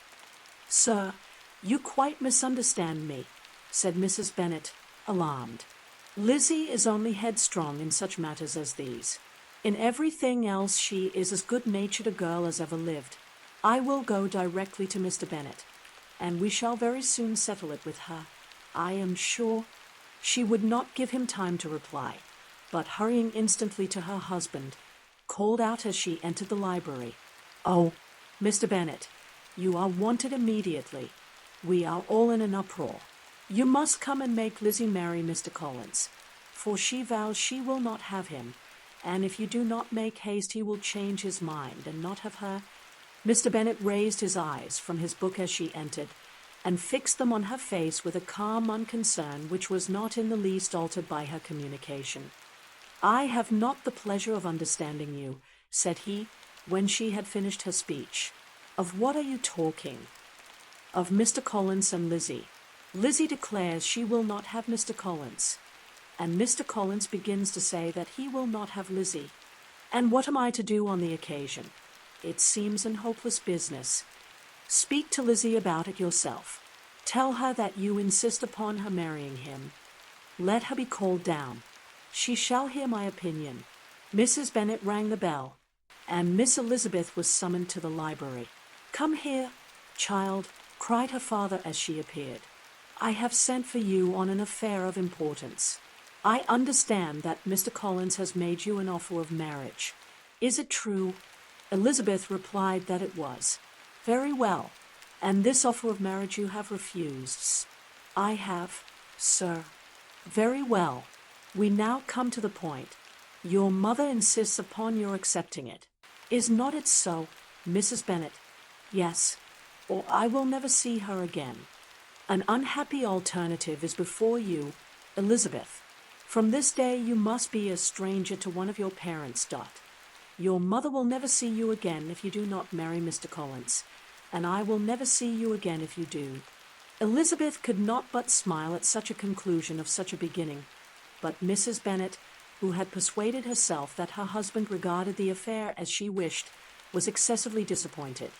Sir, you quite misunderstand me, said Mrs. Bennet, alarmed. Lizzie is only headstrong in such matters as these. In everything else she is as good-natured a girl as ever lived. I will go directly to Mr. Bennet, and we shall very soon settle it with her. I am sure. She would not give him time to reply, but hurrying instantly to her husband, called out as she entered the library, "Oh, Mr. Bennet, you are wanted immediately. We are all in an uproar. You must come and make Lizzie marry Mr. Collins, for she vows she will not have him, and if you do not make haste he will change his mind and not have her." Mr. Bennet raised his eyes from his book as she entered, and fixed them on her face with a calm unconcern which was not in the least altered by her communication. "I have not the pleasure of understanding you," said he, when she had finished her speech. "Of what are you talking?" "Of Mr. Collins and Lizzie. Lizzie declares she will not have Mr. Collins, and Mr. Collins begins to say that he will not have Lizzie. And what am I to do on the occasion? It seems an hopeless business. Speak to Lizzie about it yourself. Tell her that you insist upon her marrying him. Let her be called down. She shall hear my opinion." Mrs. Bennet rang the bell, and Miss Elizabeth was summoned to the library. "Come here, child," cried her father as she appeared. "I have sent for you on an affair of importance. I understand that Mr. Collins has made you an offer of marriage. Is it true?" Elizabeth replied that it was. "Very well. And this offer of marriage you have refused?" "I have, sir." "Very well. We now come to the point. Your mother insists upon your accepting it. Is not it so, Mrs. Bennet?" "Yes, or I will never see her again. An unhappy alternative is before you, Elizabeth. From this day you must be a stranger to one of your parents. Your mother will never see you again if you do not marry Mr. Collins, and I will never see you again if you do." Elizabeth could not but smile at such a conclusion of such a beginning, but Mrs. Bennet, who had persuaded herself that her husband regarded the affair as she wished, was excessively disappointed.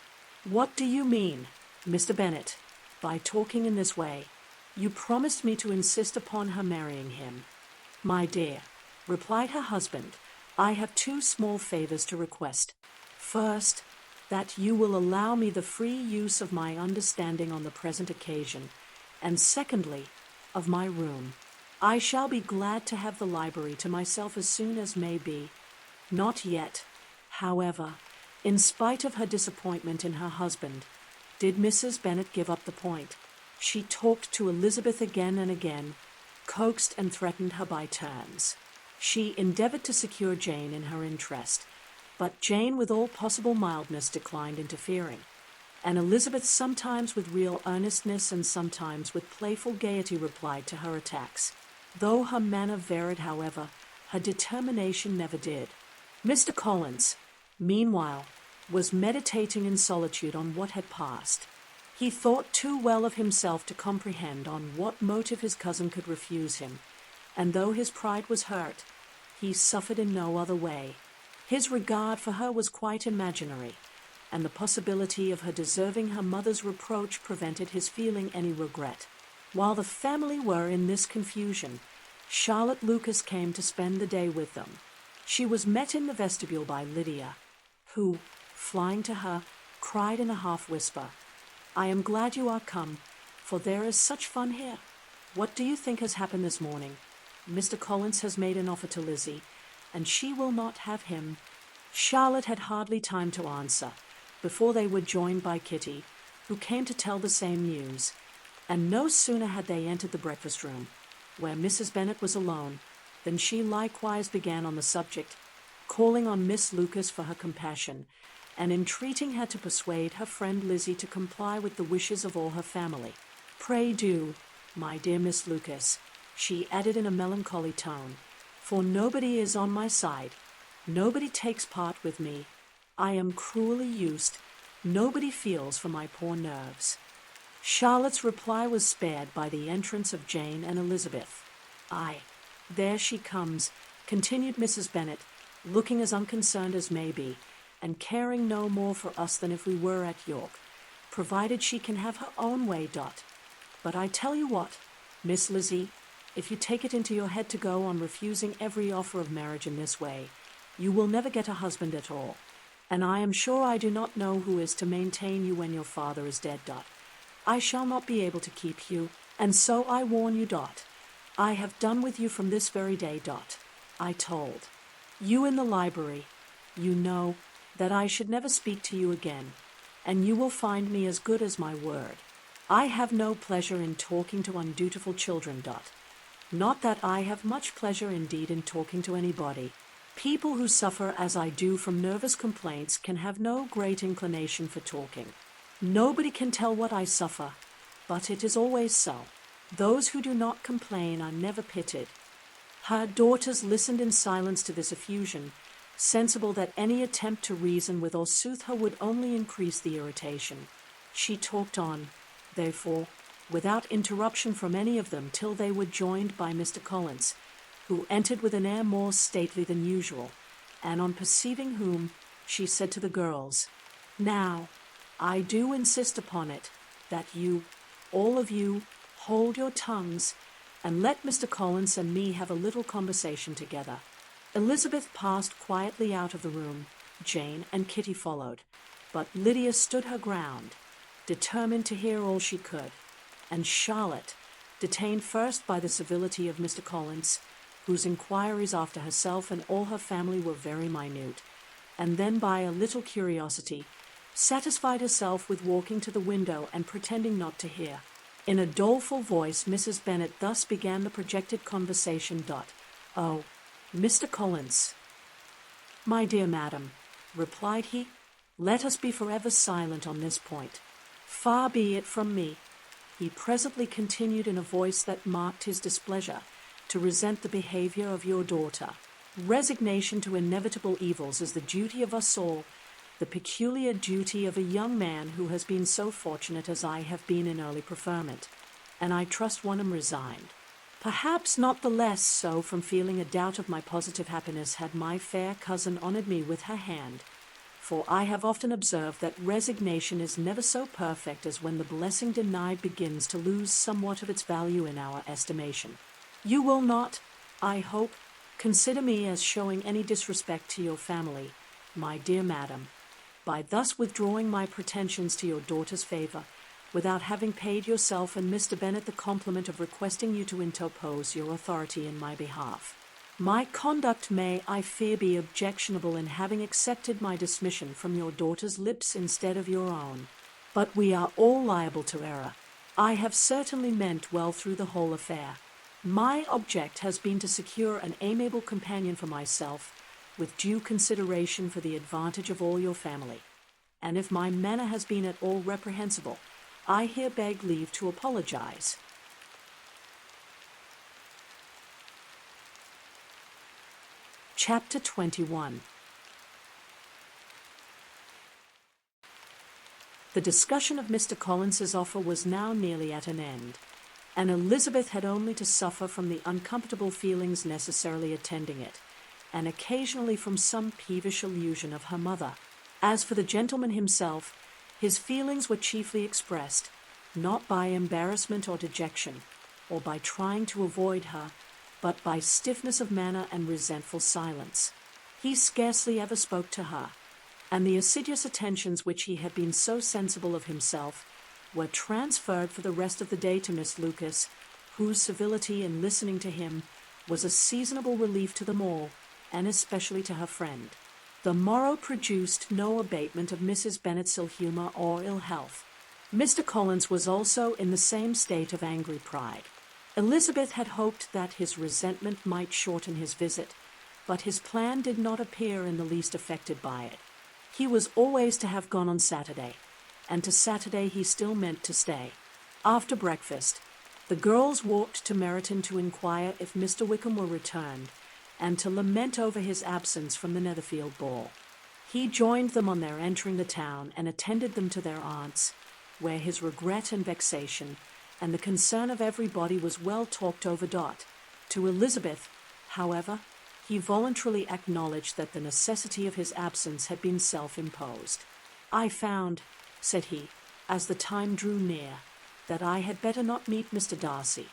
"What do you mean, Mr. Bennet, by talking in this way? You promised me to insist upon her marrying him." "My dear," replied her husband, "I have two small favors to request. First, that you will allow me the free use of my understanding on the present occasion, and secondly, of my room. I shall be glad to have the library to myself as soon as may be." Not yet, however, in spite of her disappointment in her husband, did Mrs. Bennet give up the point. She talked to Elizabeth again and again, coaxed and threatened her by turns. She endeavored to secure Jane in her interest, but Jane with all possible mildness declined interfering, and Elizabeth sometimes with real earnestness and sometimes with playful gaiety replied to her attacks. Though her manner varied, however, her determination never did. Mr. Collins, meanwhile, was meditating in solitude on what had passed. He thought too well of himself to comprehend on what motive his cousin could refuse him, and though his pride was hurt, he suffered in no other way. His regard for her was quite imaginary, and the possibility of her deserving her mother's reproach prevented his feeling any regret. While the family were in this confusion, Charlotte Lucas came to spend the day with them. She was met in the vestibule by Lydia, who, flying to her, cried in a half-whisper, "I am glad you are come, for there is such fun here. What do you think has happened this morning? Mr. Collins has made an offer to Lizzie, and she will not have him." Charlotte had hardly time to answer before they were joined by Kitty, who came to tell the same news, and no sooner had they entered the breakfast room, where Mrs. Bennet was alone, than she likewise began on the subject, calling on Miss Lucas for her compassion, and entreating her to persuade her friend Lizzie to comply with the wishes of all her family. "Pray do, my dear Miss Lucas," she added in a melancholy tone, "for nobody is on my side, nobody takes part with me, I am cruelly used, nobody feels for my poor nerves." Charlotte's reply was spared by the entrance of Jane and Elizabeth. "Aye, there she comes," continued Mrs. Bennet, looking as unconcerned as may be, and caring no more for us than if we were at York, provided she can have her own way. But I tell you what, Miss Lizzie, if you take it into your head to go on refusing every offer of marriage in this way, you will never get a husband at all, and I am sure I do not know who is to maintain you when your father is dead. I shall not be able to keep you, and so I warn you. I have done with you from this very day. I told you in the library, you know, that I should never speak to you again, and you will find me as good as my word. I have no pleasure in talking to undutiful children. Not that I have much pleasure indeed in talking to anybody. People who suffer as I do from nervous complaints can have no great inclination for talking. Nobody can tell what I suffer, but it is always so. Those who do not complain are never pitied." Her daughters listened in silence to this effusion, sensible that any attempt to reason with or soothe her would only increase the irritation. She talked on, therefore, without interruption from any of them till they were joined by Mr. Collins, who entered with an air more stately than usual, and on perceiving whom, she said to the girls, "Now, I do insist upon it, that you, all of you, hold your tongues, and let Mr. Collins and me have a little conversation together." Elizabeth passed quietly out of the room. Jane and Kitty followed, but Lydia stood her ground. determined to hear all she could, and Charlotte, detained first by the civility of Mr. Collins, whose inquiries after herself and all her family were very minute, and then by a little curiosity, satisfied herself with walking to the window and pretending not to hear. In a doleful voice, Mrs. Bennet thus began the projected conversation. "Oh, Mr. Collins." "My dear madam," replied he, "let us be forever silent on this point. Far be it from me," he presently continued in a voice that marked his displeasure, "to resent the behavior of your daughter. Resignation to inevitable evils is the duty of us all, the peculiar duty of a young man who has been so fortunate as I have been in early preferment, and I trust one am resigned. Perhaps not the less so from feeling a doubt of my positive happiness had my fair cousin honoured me with her hand, for I have often observed that resignation is never so perfect as when the blessing denied begins to lose somewhat of its value in our estimation. You will not, I hope, consider me as showing any disrespect to your family, my dear madam, by thus withdrawing my pretensions to your daughter's favour, without having paid yourself and Mr. Bennet the compliment of requesting you to interpose your authority in my behalf. My conduct may, I fear, be objectionable in having accepted my dismission from your daughter's lips instead of your own, but we are all liable to error. I have certainly meant well through the whole affair. My object has been to secure an amiable companion for myself, with due consideration for the advantage of all your family, and if my manner has been at all reprehensible, I here beg leave to apologize." Chapter 21. The discussion of Mr. Collins's offer was now nearly at an end, and Elizabeth had only to suffer from the uncomfortable feelings necessarily attending it, and occasionally from some peevish allusion of her mother. As for the gentleman himself, his feelings were chiefly expressed, not by embarrassment or dejection, or by trying to avoid her, but by stiffness of manner and resentful silence. He scarcely ever spoke to her, and the assiduous attentions which he had been so sensible of himself were transferred for the rest of the day to Miss Lucas, whose civility in listening to him was a seasonable relief to them all, and especially to her friend. The morrow produced no abatement of Mrs. Bennet's ill humour or ill health. Mr. Collins was also in the same state of angry pride. Elizabeth had hoped that his resentment might shorten his visit, but his plan did not appear in the least affected by it. He was always to have gone on Saturday, and to Saturday he still meant to stay. After breakfast, the girls walked to Meryton to inquire if Mr. Wickham were returned, and to lament over his absence from the Netherfield ball. He joined them on their entering the town, and attended them to their aunt's, where his regret and vexation, and the concern of everybody was well talked over. To Elizabeth, however, he voluntarily acknowledged that the necessity of his absence had been self-imposed. "I found," said he, as the time drew near, "that I had better not meet Mr. Darcy,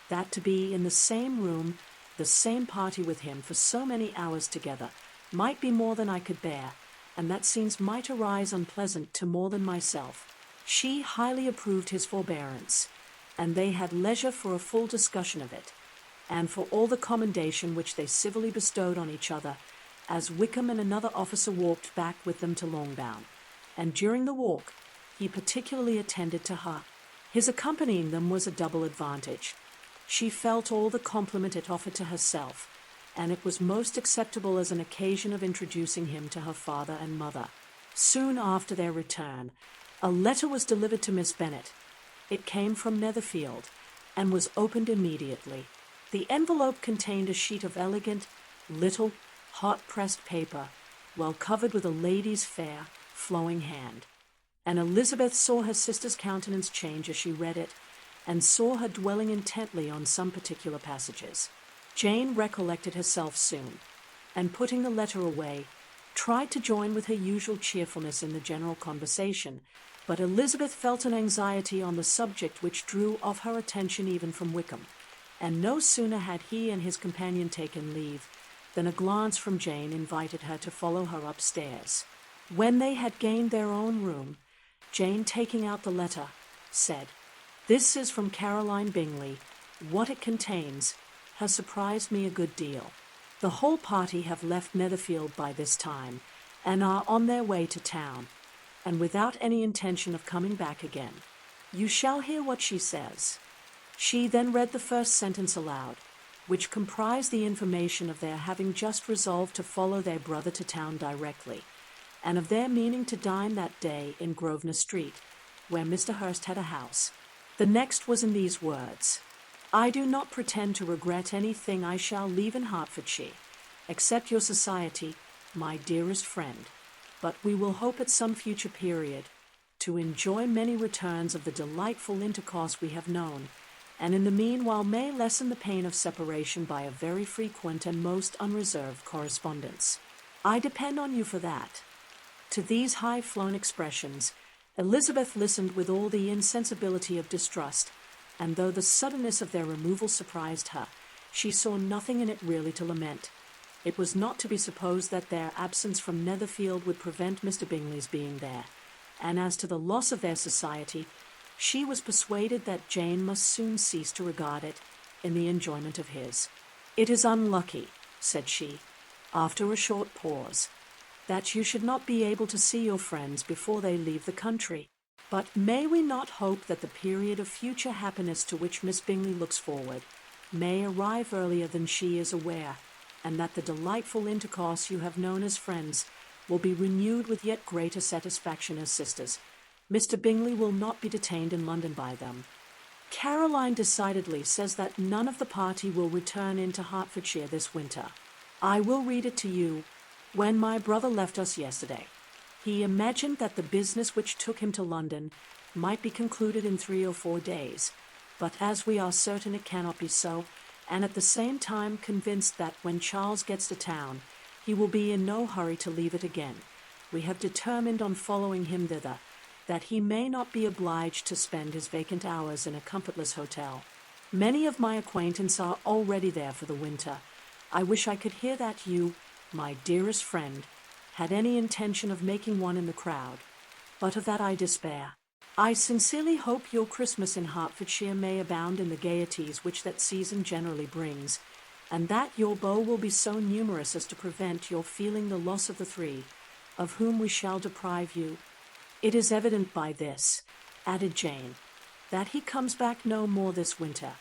that to be in the same room, the same party with him for so many hours together might be more than I could bear, and that scenes might arise unpleasant to more than myself." She highly approved his forbearance, and they had leisure for a full discussion of it, and for all the commendation which they civilly bestowed on each other, as Wickham and another officer walked back with them to Longbourn, and during the walk he particularly attended to her. His accompanying them was a double advantage. She felt all the compliment it offered to herself, and it was most acceptable as an occasion of introducing him to her father and mother. Soon after their return, a letter was delivered to Miss Bennet. It came from Netherfield, and was opened immediately. The envelope contained a sheet of elegant, little, hot-pressed paper, well covered with a lady's fair, flowing hand. And Elizabeth saw her sister's countenance change as she read it, and saw her dwelling intently on some particular passages. Jane recollected herself soon, and putting the letter away, tried to join with her usual cheerfulness in the general conversation, but Elizabeth felt an anxiety on the subject which drew off her attention even from Wickham, and no sooner had he and his companion taken leave than a glance from Jane invited her to follow her upstairs. When they had gained their own room, Jane, taking out the letter, said, "This is from Caroline Bingley. What it contains has surprised me a good deal. The whole party have left Netherfield by this time, and are on their way to town, and without any intention of coming back again. You shall hear what she says." She then read the first sentence aloud, which comprised the information of their having just resolved to follow their brother to town directly, and of their meaning to dine that day in Grosvenor Street, where Mr. Hurst had a house. The next was in these words: "I do not pretend to regret anything I shall leave in Hertfordshire, except your society, my dearest friend, but we will hope at some future period to enjoy many returns of the delightful intercourse we have known, and in the meanwhile may lessen the pain of separation by a very frequent and most unreserved correspondence. I depend on you for that." To these high-flown expressions, Elizabeth listened with all the insensibility of distrust, and though the suddenness of their removal surprised her, she saw nothing in it really to lament. It was not to be supposed that their absence from Netherfield would prevent Mr. Bingley's being there, and as to the loss of their society, she was persuaded that Jane must soon cease to regard it in the enjoyment of his. "It is unlucky," said she, after a short pause, "that you should not be able to see your friends before they leave the country. But may we not hope that the period of future happiness to which Miss Bingley looks forward may arrive earlier than she is aware, and that the delightful intercourse you have known as friends will be renewed with yet greater satisfaction as sisters. Mr. Bingley will not be detained in London by them. Caroline decidedly says that none of the party will return into Hertfordshire this winter. I will read it to you. When my brother left us yesterday, he imagined that the business which took him to London might be concluded in 3 or 4 days, but as we are certain it cannot be so, and at the same time convinced that when Charles gets to town, he will be in no hurry to leave it again, we have determined on following him thither, that he may not be obliged to spend his vacant hours in a comfortless hotel. Many of my acquaintance are already there for the winter. I wish I could hear that you, my dearest friend, had any intention of making one in the crowd, but of that I despair. I sincerely hope your Christmas in Hertfordshire may abound in the gaieties which that season generally brings, and that your beaux will be so numerous as to prevent your feeling the loss of the 3, of whom we shall deprive you. It is evident by this," added Jane, "that he comes back no more this winter.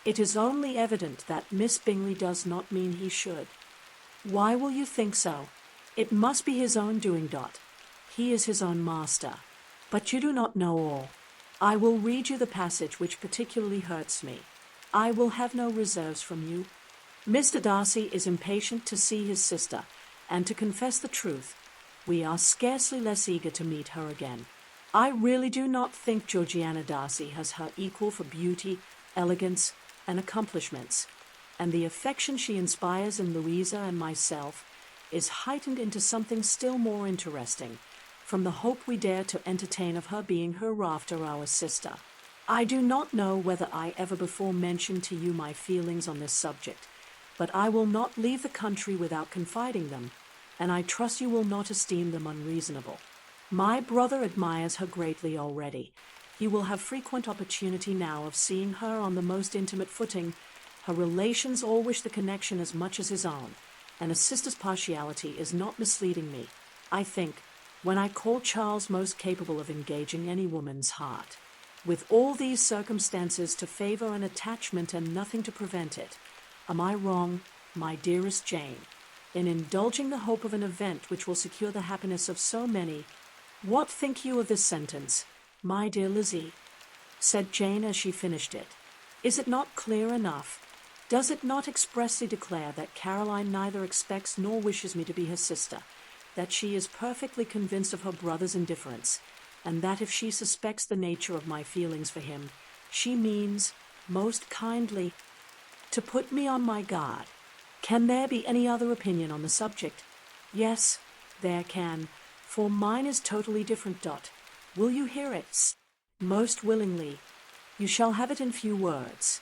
It is only evident that Miss Bingley does not mean he should. Why will you think so? It must be his own doing, Dot. He is his own master. But you do not know all. I will read you the passage which particularly hurts me. I will have no reserves from you. Mr. Darcy is impatient to see his sister, and to confess the truth, we are scarcely less eager to meet her again. I really do not think Georgiana Darcy has her equal for beauty, elegance, and accomplishments, and the affection she inspires in Louisa and myself is heightened into something still more interesting, from the hope we dare to entertain of her being hereafter our sister. I do not know whether I ever before mentioned to you my feelings on this subject, but I will not leave the country without confiding them, and I trust you will not esteem them unreasonable. My brother admires her greatly already. He will have frequent opportunity now of seeing her on the most intimate footing. Her relations all wish the connection as much as his own, and a sister's partiality is not misleading me, I think, when I call Charles most capable of engaging any woman's heart. With all these circumstances to favor an attachment and nothing to prevent it, am I wrong, my dearest Jane, in indulging the hope of an event which will secure the happiness of so many? What think you of this sentence, my dear Lizzie? Said Jane as she finished it. Is it not clear enough? Does it not expressly declare that Caroline neither expects nor wishes me to be her sister, that she is perfectly convinced of her brother's indifference, and that if she suspects the nature of my feelings for him, she means, most kindly, to put me on my guard? Can there be any other opinion on the subject? Yes, there can, for mine is totally different, Dot. Will you hear it? Most willingly. You shall have it in few words.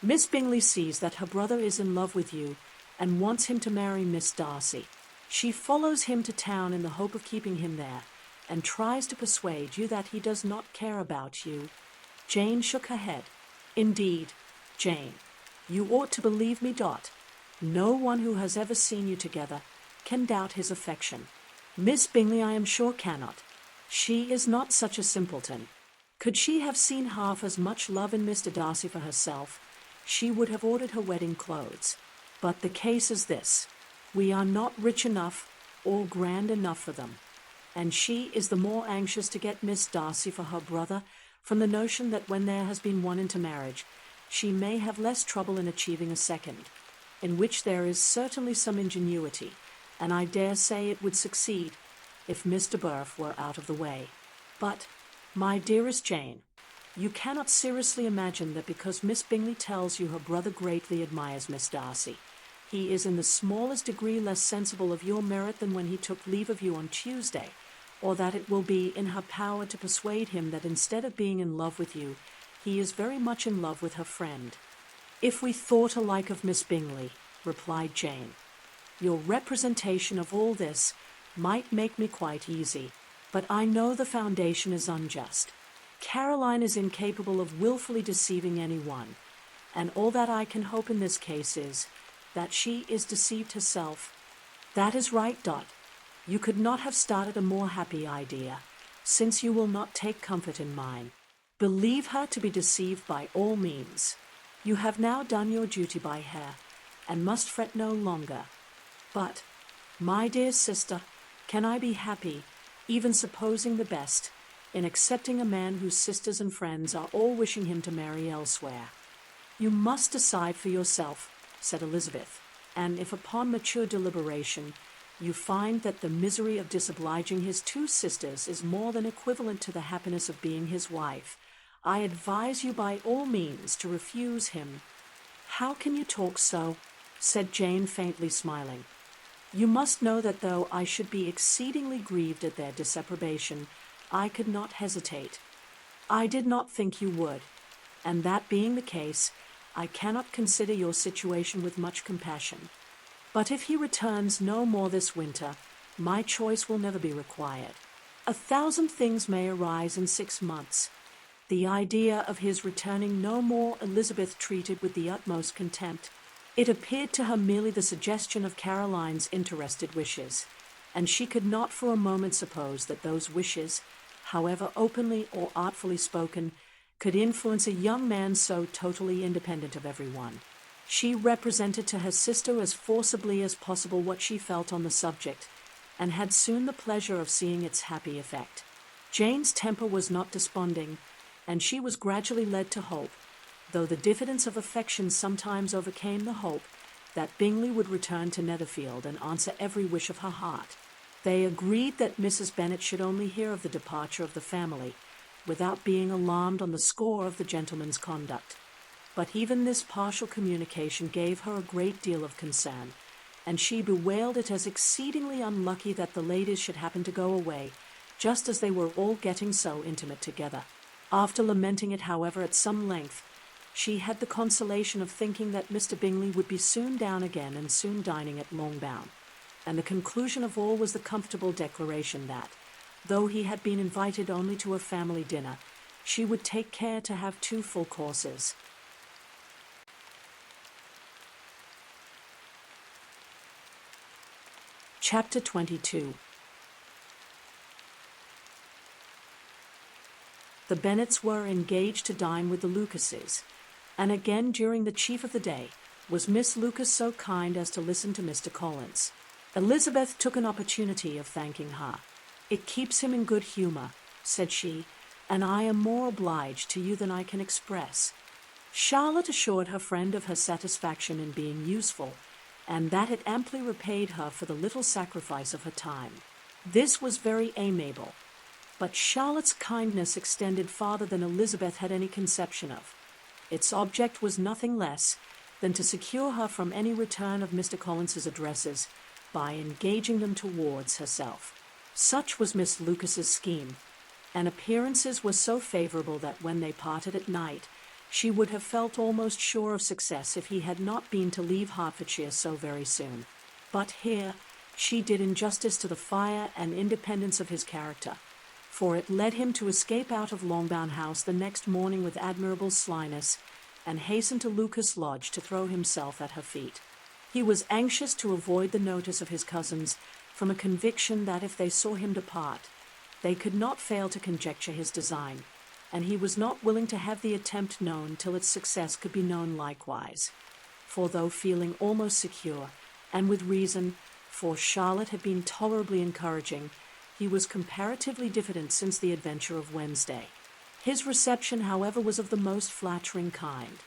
Miss Bingley sees that her brother is in love with you, and wants him to marry Miss Darcy. She follows him to town in the hope of keeping him there, and tries to persuade you that he does not care about you." Jane shook her head. "Indeed, Jane, you ought to believe me. No one who has ever seen you together can doubt his affection. Miss Bingley, I am sure, cannot. She is not such a simpleton. Could she have seen half as much love in Mr. Darcy for herself, she would have ordered her wedding clothes. But the case is this: we are not rich enough or grand enough for them, and she is the more anxious to get Miss Darcy for her brother from the notion that when there has been one into marriage, she may have less trouble in achieving a second, in which there is certainly some ingenuity, and I dare say it would succeed if Mr. Burf were out of the way. But, my dearest Jane, you cannot seriously imagine that because Miss Bingley tells you her brother greatly admires Miss Darcy, he is in the smallest degree less sensible of your merit than when he took leave of you on Tuesday, or that it will be in her power to persuade him that instead of being in love with you, he is very much in love with her friend." "If we thought alike of Miss Bingley," replied Jane, "your representation of all this might make me quite easy, but I know the foundation is unjust. Caroline is incapable of wilfully deceiving anyone, and all that I can hope in this case is that she is deceived herself." "That is right, Dot. You could not have started a more happy idea, since you will not take comfort in mine. Believe her to be deceived by all means. You have now done your duty by her, and must fret no longer. But, my dear sister, can I be happy, even supposing the best, in accepting a man whose sisters and friends are all wishing him to marry elsewhere?" "You must decide for yourself," said Elizabeth, "and if upon mature deliberation you find that the misery of disobliging his two sisters is more than equivalent to the happiness of being his wife, I advise you by all means to refuse him." "How can you talk so?" said Jane, faintly smiling. "You must know that though I should be exceedingly grieved at their disapprobation, I could not hesitate. I did not think you would, and that being the case, I cannot consider your situation with much compassion. But if he returns no more this winter, my choice will never be required. 1,000 things may arise in 6 months. The idea of his returning no more Elizabeth treated with the utmost contempt. It appeared to her merely the suggestion of Caroline's interested wishes, and she could not for a moment suppose that those wishes, however openly or artfully spoken, could influence a young man so totally independent of everyone. She represented to her sister as forcibly as possible what she felt on the subject, and had soon the pleasure of seeing its happy effect. Jane's temper was not desponding, and she was gradually led to hope, though the diffidence of affection sometimes overcame the hope, that Bingley would return to Netherfield and answer every wish of her heart. They agreed that Mrs. Bennet should only hear of the departure of the family, without being alarmed on the score of the gentleman's conduct. But even this partial communication gave her a great deal of concern, and she bewailed it as exceedingly unlucky that the ladies should happen to go away, just as they were all getting so intimate together. After lamenting it, however, at some length, she had the consolation of thinking that Mr. Bingley would be soon down again and soon dining at Longbourn, and the conclusion of all was the comfortable declaration that, though he had been invited only to a family dinner, she would take care to have 2 full courses. Chapter 22. The Bennets were engaged to dine with the Lucases, and again during the chief of the day was Miss Lucas so kind as to listen to Mr. Collins. Elizabeth took an opportunity of thanking her. "It keeps him in good humour," said she, "and I am more obliged to you than I can express." Charlotte assured her friend of her satisfaction in being useful, and that it amply repaid her for the little sacrifice of her time. This was very amiable, but Charlotte's kindness extended farther than Elizabeth had any conception of. Its object was nothing less than to secure her from any return of Mr. Collins's addresses by engaging them towards herself. Such was Miss Lucas's scheme, and appearances were so favourable that when they parted at night, she would have felt almost sure of success if he had not been to leave Hertfordshire so very soon. But here she did injustice to the fire and independence of his character, for it led him to escape out of Longbourn House the next morning with admirable slyness, and hasten to Lucas Lodge to throw himself at her feet. He was anxious to avoid the notice of his cousins, from a conviction that if they saw him depart, they could not fail to conjecture his design, and he was not willing to have the attempt known till its success could be known likewise. For though feeling almost secure, and with reason, for Charlotte had been tolerably encouraging, he was comparatively diffident since the adventure of Wednesday. His reception, however, was of the most flattering kind.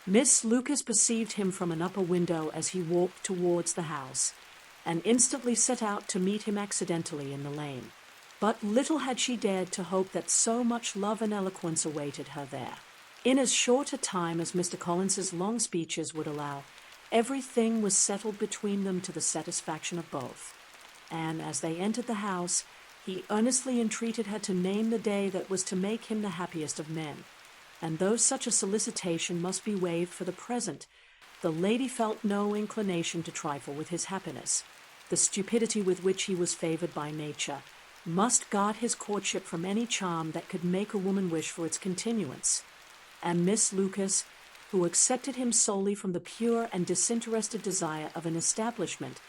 Miss Lucas perceived him from an upper window as he walked towards the house, and instantly set out to meet him accidentally in the lane. But little had she dared to hope that so much love and eloquence awaited her there. In as short a time as Mr. Collins's long speeches would allow, everything was settled between them to the satisfaction of both, and as they entered the house, he earnestly entreated her to name the day that was to make him the happiest of men, and though such a solicitation must be waived for the present, the lady felt no inclination to trifle with his happiness. The stupidity with which he was favoured by nature must guard his courtship from any charm that could make a woman wish for its continuance, and Miss Lucas, who accepted him solely from the pure and disinterested desire of an establishment,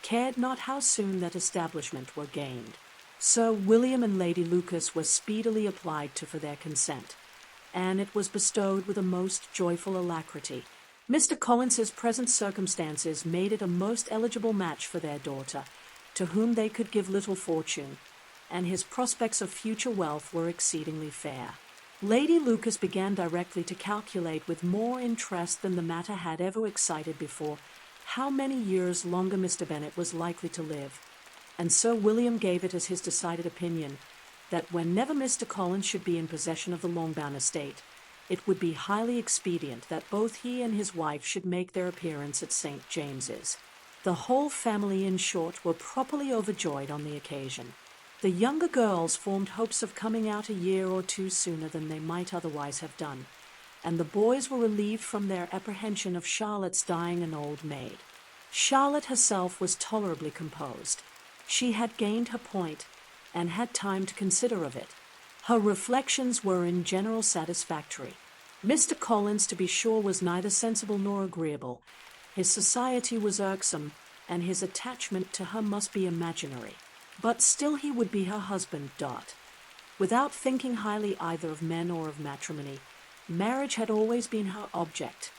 cared not how soon that establishment were gained. Sir William and Lady Lucas were speedily applied to for their consent, and it was bestowed with a most joyful alacrity. Mr. Collins's present circumstances made it a most eligible match for their daughter, to whom they could give little fortune, and his prospects of future wealth were exceedingly fair. Lady Lucas began directly to calculate with more interest than the matter had ever excited before how many years longer Mr. Bennet was likely to live, and Sir William gave it as his decided opinion that whenever Mr. Collins should be in possession of the Longbourn estate, it would be highly expedient that both he and his wife should make their appearance at St. James's. The whole family, in short, were properly overjoyed on the occasion. The younger girls formed hopes of coming out a year or two sooner than they might otherwise have done, and the boys were relieved from their apprehension of Charlotte's dying an old maid. Charlotte herself was tolerably composed. She had gained her point, and had time to consider of it. Her reflections were in general satisfactory. Mr. Collins, to be sure, was neither sensible nor agreeable. His society was irksome, and his attachment to her must be imaginary. But still he would be her husband. Without thinking highly either of men or of matrimony, marriage had always been her object.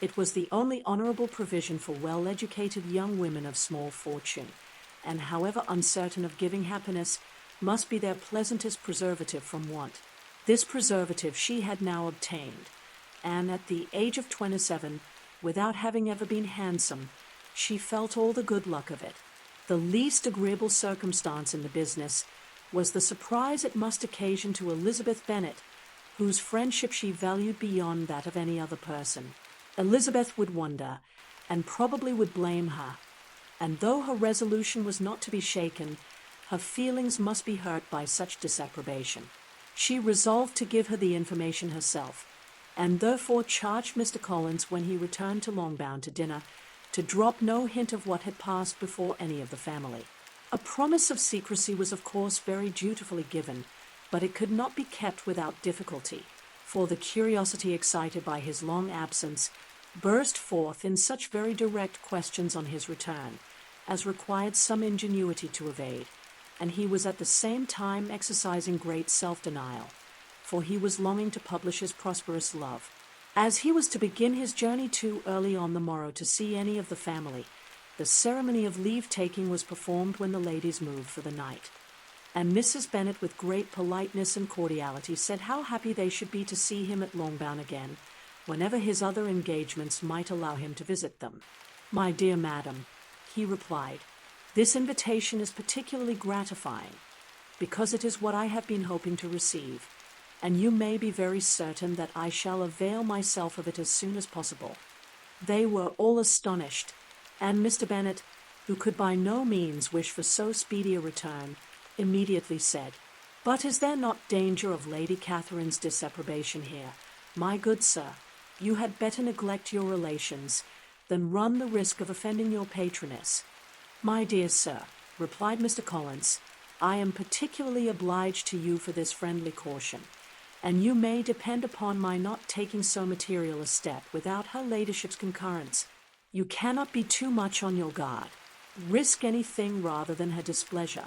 It was the only honourable provision for well-educated young women of small fortune, and however uncertain of giving happiness, must be their pleasantest preservative from want. This preservative she had now obtained, and at the age of 27, without having ever been handsome, she felt all the good luck of it. The least agreeable circumstance in the business was the surprise it must occasion to Elizabeth Bennet, whose friendship she valued beyond that of any other person. Elizabeth would wonder, and probably would blame her, and though her resolution was not to be shaken, her feelings must be hurt by such disapprobation. She resolved to give her the information herself, and therefore charged Mr. Collins, when he returned to Longbourn to dinner, to drop no hint of what had passed before any of the family. A promise of secrecy was of course very dutifully given, but it could not be kept without difficulty, for the curiosity excited by his long absence burst forth in such very direct questions on his return as required some ingenuity to evade, and he was at the same time exercising great self-denial, for he was longing to publish his prosperous love. As he was to begin his journey too early on the morrow to see any of the family, the ceremony of leave-taking was performed when the ladies moved for the night, and Mrs. Bennet, with great politeness and cordiality, said how happy they should be to see him at Longbourn again, whenever his other engagements might allow him to visit them. "My dear madam," he replied, "this invitation is particularly gratifying, because it is what I have been hoping to receive, and you may be very certain that I shall avail myself of it as soon as possible." They were all astonished, and Mr. Bennet, who could by no means wish for so speedy a return, immediately said, "But is there not danger of Lady Catherine's disapprobation here? My good sir, you had better neglect your relations than run the risk of offending your patroness." "My dear sir," replied Mr. Collins, I am particularly obliged to you for this friendly caution, and you may depend upon my not taking so material a step without her ladyship's concurrence. You cannot be too much on your guard. Risk anything rather than her displeasure,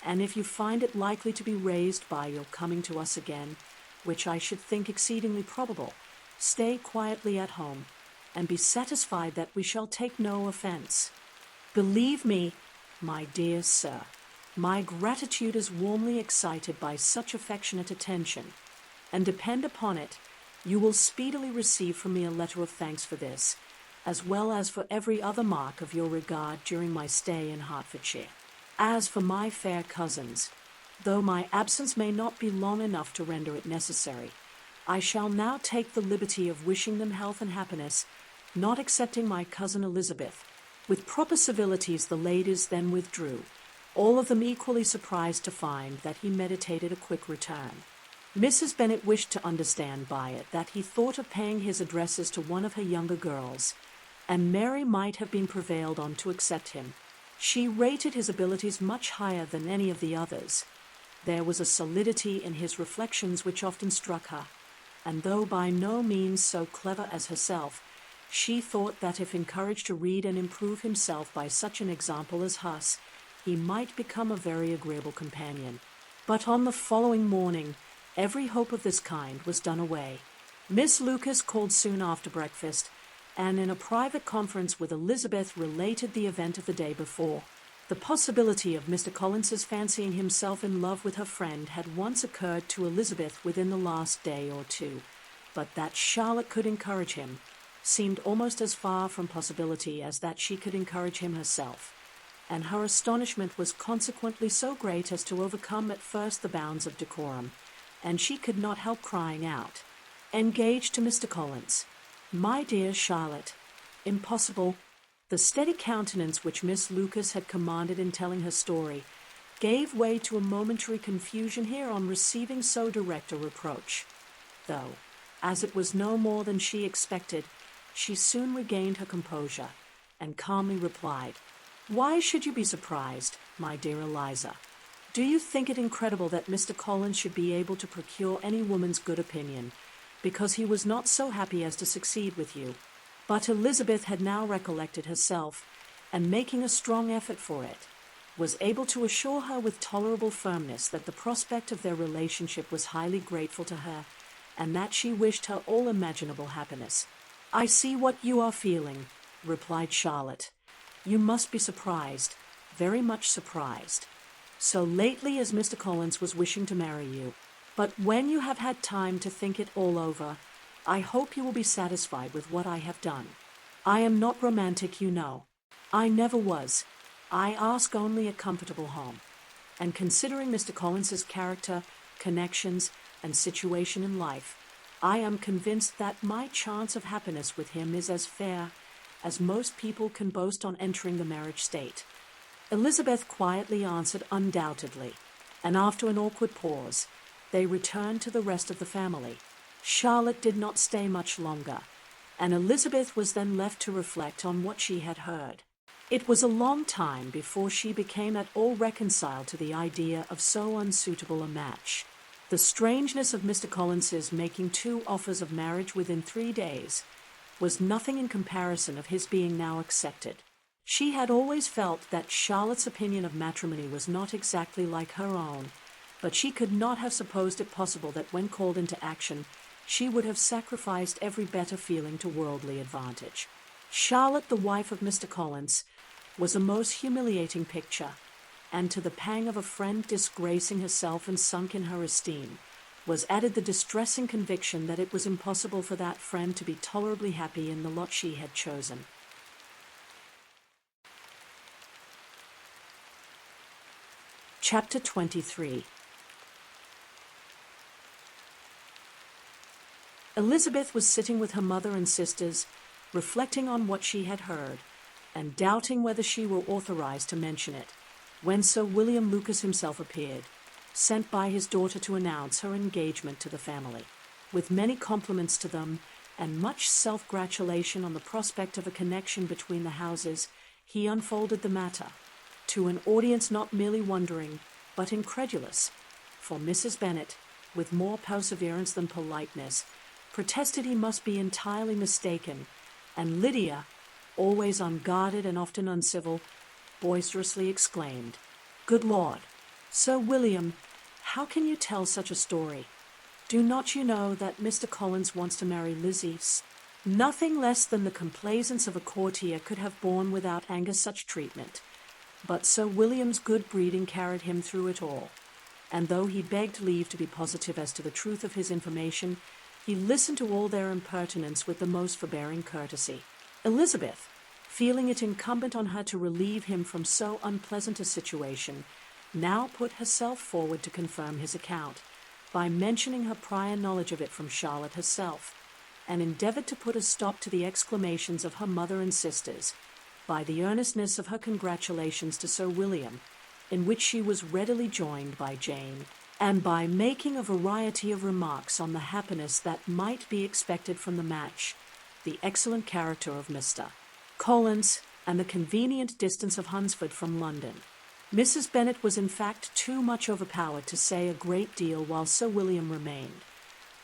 and if you find it likely to be raised by your coming to us again, which I should think exceedingly probable, stay quietly at home, and be satisfied that we shall take no offence. Believe me, my dear sir, my gratitude is warmly excited by such affectionate attention, and depend upon it, you will speedily receive from me a letter of thanks for this, as well as for every other mark of your regard during my stay in Hertfordshire. As for my fair cousins, though my absence may not be long enough to render it necessary, I shall now take the liberty of wishing them health and happiness, not excepting my cousin Elizabeth. With proper civilities the ladies then withdrew, all of them equally surprised to find that he meditated a quick return. Mrs. Bennet wished to understand by it that he thought of paying his addresses to one of her younger girls, and Mary might have been prevailed on to accept him. She rated his abilities much higher than any of the others. There was a solidity in his reflections which often struck her, and though by no means so clever as herself, she thought that if encouraged to read and improve himself by such an example as Huss, he might become a very agreeable companion. But on the following morning, every hope of this kind was done away. Miss Lucas called soon after breakfast, and in a private conference with Elizabeth related the event of the day before. The possibility of Mr. Collins's fancying himself in love with her friend had once occurred to Elizabeth within the last day or two, but that Charlotte could encourage him seemed almost as far from possibility as that she could encourage him herself, and her astonishment was consequently so great as to overcome at first the bounds of decorum, and she could not help crying out, "Engaged to Mr. Collins! My dear Charlotte! Impossible!" The steady countenance which Miss Lucas had commanded in telling her story gave way to a momentary confusion here on receiving so direct a reproach, though, as it was no more than she expected, she soon regained her composure, and calmly replied, "Why should you be surprised, my dear Eliza? Do you think it incredible that Mr. Collins should be able to procure any woman's good opinion, because he was not so happy as to succeed with you?" But Elizabeth had now recollected herself, and making a strong effort for it, was able to assure her with tolerable firmness that the prospect of their relationship was highly grateful to her, and that she wished her all imaginable happiness. "I see what you are feeling," replied Charlotte. "You must be surprised, very much surprised, so lately as Mr. Collins was wishing to marry you. But when you have had time to think it all over, I hope you will be satisfied with what I have done. I am not romantic, you know. I never was. I ask only a comfortable home. And considering Mr. Collins's character, connections, and situation in life, I am convinced that my chance of happiness with him is as fair as most people can boast on entering the marriage state." Elizabeth quietly answered undoubtedly, and after an awkward pause, they returned to the rest of the family. Charlotte did not stay much longer, and Elizabeth was then left to reflect on what she had heard. It was a long time before she became at all reconciled to the idea of so unsuitable a match. The strangeness of Mr. Collins's making 2 offers of marriage within 3 days was nothing in comparison of his being now accepted. She had always felt that Charlotte's opinion of matrimony was not exactly like her own, but she could not have supposed it possible that when called into action, she would have sacrificed every better feeling to worldly advantage. Charlotte, the wife of Mr. Collins, was a most humiliating picture, and to the pang of a friend disgracing herself and sunk in her esteem, was added the distressing conviction that it was impossible for that friend to be tolerably happy in the lot she had chosen. Chapter 23. Elizabeth was sitting with her mother and sisters, reflecting on what she had heard, and doubting whether she were authorized to mention it, when Sir William Lucas himself appeared, sent by his daughter to announce her engagement to the family. With many compliments to them, and much self-gratulation on the prospect of a connection between the houses, he unfolded the matter, to an audience not merely wondering, but incredulous, for Mrs. Bennet, with more perseverance than politeness, protested he must be entirely mistaken, and Lydia, always unguarded and often uncivil, boisterously exclaimed, "Good Lord, Sir William, how can you tell such a story? Do not you know that Mr. Collins wants to marry Lizzie?" Nothing less than the complaisance of a courtier could have borne without anger such treatment, but Sir William's good breeding carried him through it all, and though he begged leave to be positive as to the truth of his information, he listened to all their impertinence with the most forbearing courtesy. Elizabeth, feeling it incumbent on her to relieve him from so unpleasant a situation, now put herself forward to confirm his account, by mentioning her prior knowledge of it from Charlotte herself, and endeavored to put a stop to the exclamations of her mother and sisters, by the earnestness of her congratulations to Sir William, in which she was readily joined by Jane, and by making a variety of remarks on the happiness that might be expected from the match, the excellent character of Mr. Collins, and the convenient distance of Hunsford from London. Mrs. Bennet was in fact too much overpowered to say a great deal while Sir William remained,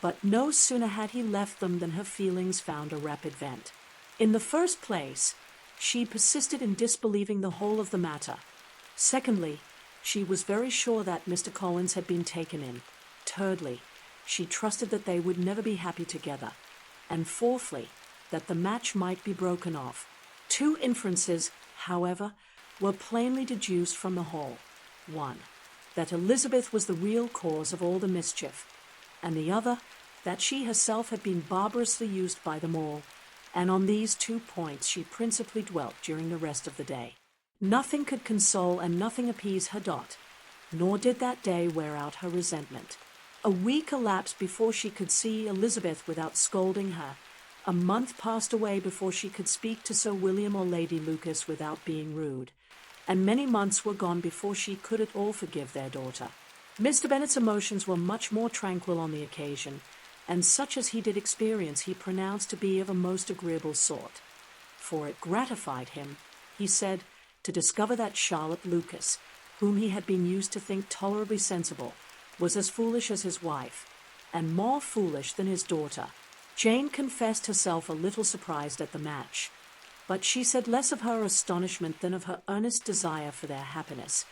but no sooner had he left them than her feelings found a rapid vent. In the first place, she persisted in disbelieving the whole of the matter. Secondly, she was very sure that Mr. Collins had been taken in. Thirdly, she trusted that they would never be happy together. And fourthly, that the match might be broken off. Two inferences, however, were plainly deduced from the whole. One, that Elizabeth was the real cause of all the mischief, and the other, that she herself had been barbarously used by them all, and on these 2 points she principally dwelt during the rest of the day. Nothing could console and nothing appease her Dot, nor did that day wear out her resentment. A week elapsed before she could see Elizabeth without scolding her. A month passed away before she could speak to Sir William or Lady Lucas without being rude, and many months were gone before she could at all forgive their daughter. Mr. Bennet's emotions were much more tranquil on the occasion, and such as he did experience he pronounced to be of a most agreeable sort. For it gratified him, he said, to discover that Charlotte Lucas, whom he had been used to think tolerably sensible, was as foolish as his wife, and more foolish than his daughter. Jane confessed herself a little surprised at the match, but she said less of her astonishment than of her earnest desire for their happiness,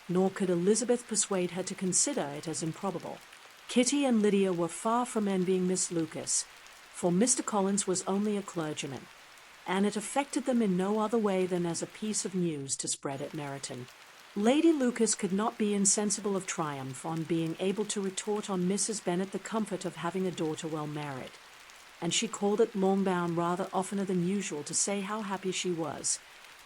nor could Elizabeth persuade her to consider it as improbable. Kitty and Lydia were far from envying Miss Lucas, for Mr. Collins was only a clergyman, and it affected them in no other way than as a piece of news to spread at Meryton. Lady Lucas could not be insensible of triumph on being able to retort on Mrs. Bennet the comfort of having a daughter well married, and she called at Longbourn rather oftener than usual to say how happy she was,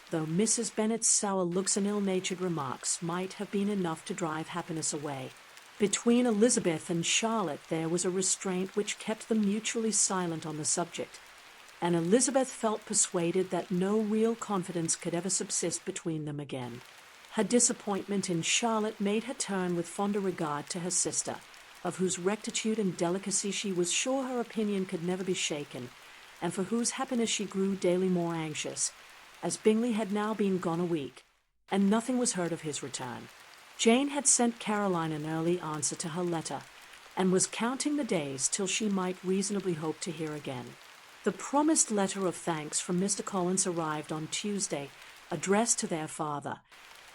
though Mrs. Bennet's sour looks and ill-natured remarks might have been enough to drive happiness away. Between Elizabeth and Charlotte there was a restraint which kept them mutually silent on the subject, and Elizabeth felt persuaded that no real confidence could ever subsist between them again. Her disappointment in Charlotte made her turn with fonder regard to her sister, of whose rectitude and delicacy she was sure her opinion could never be shaken, and for whose happiness she grew daily more anxious, as Bingley had now been gone a week, and nothing was heard of his return. Jane had sent Caroline an early answer to her letter, and was counting the days till she might reasonably hope to hear again. The promised letter of thanks from Mr. Collins arrived on Tuesday, addressed to their father,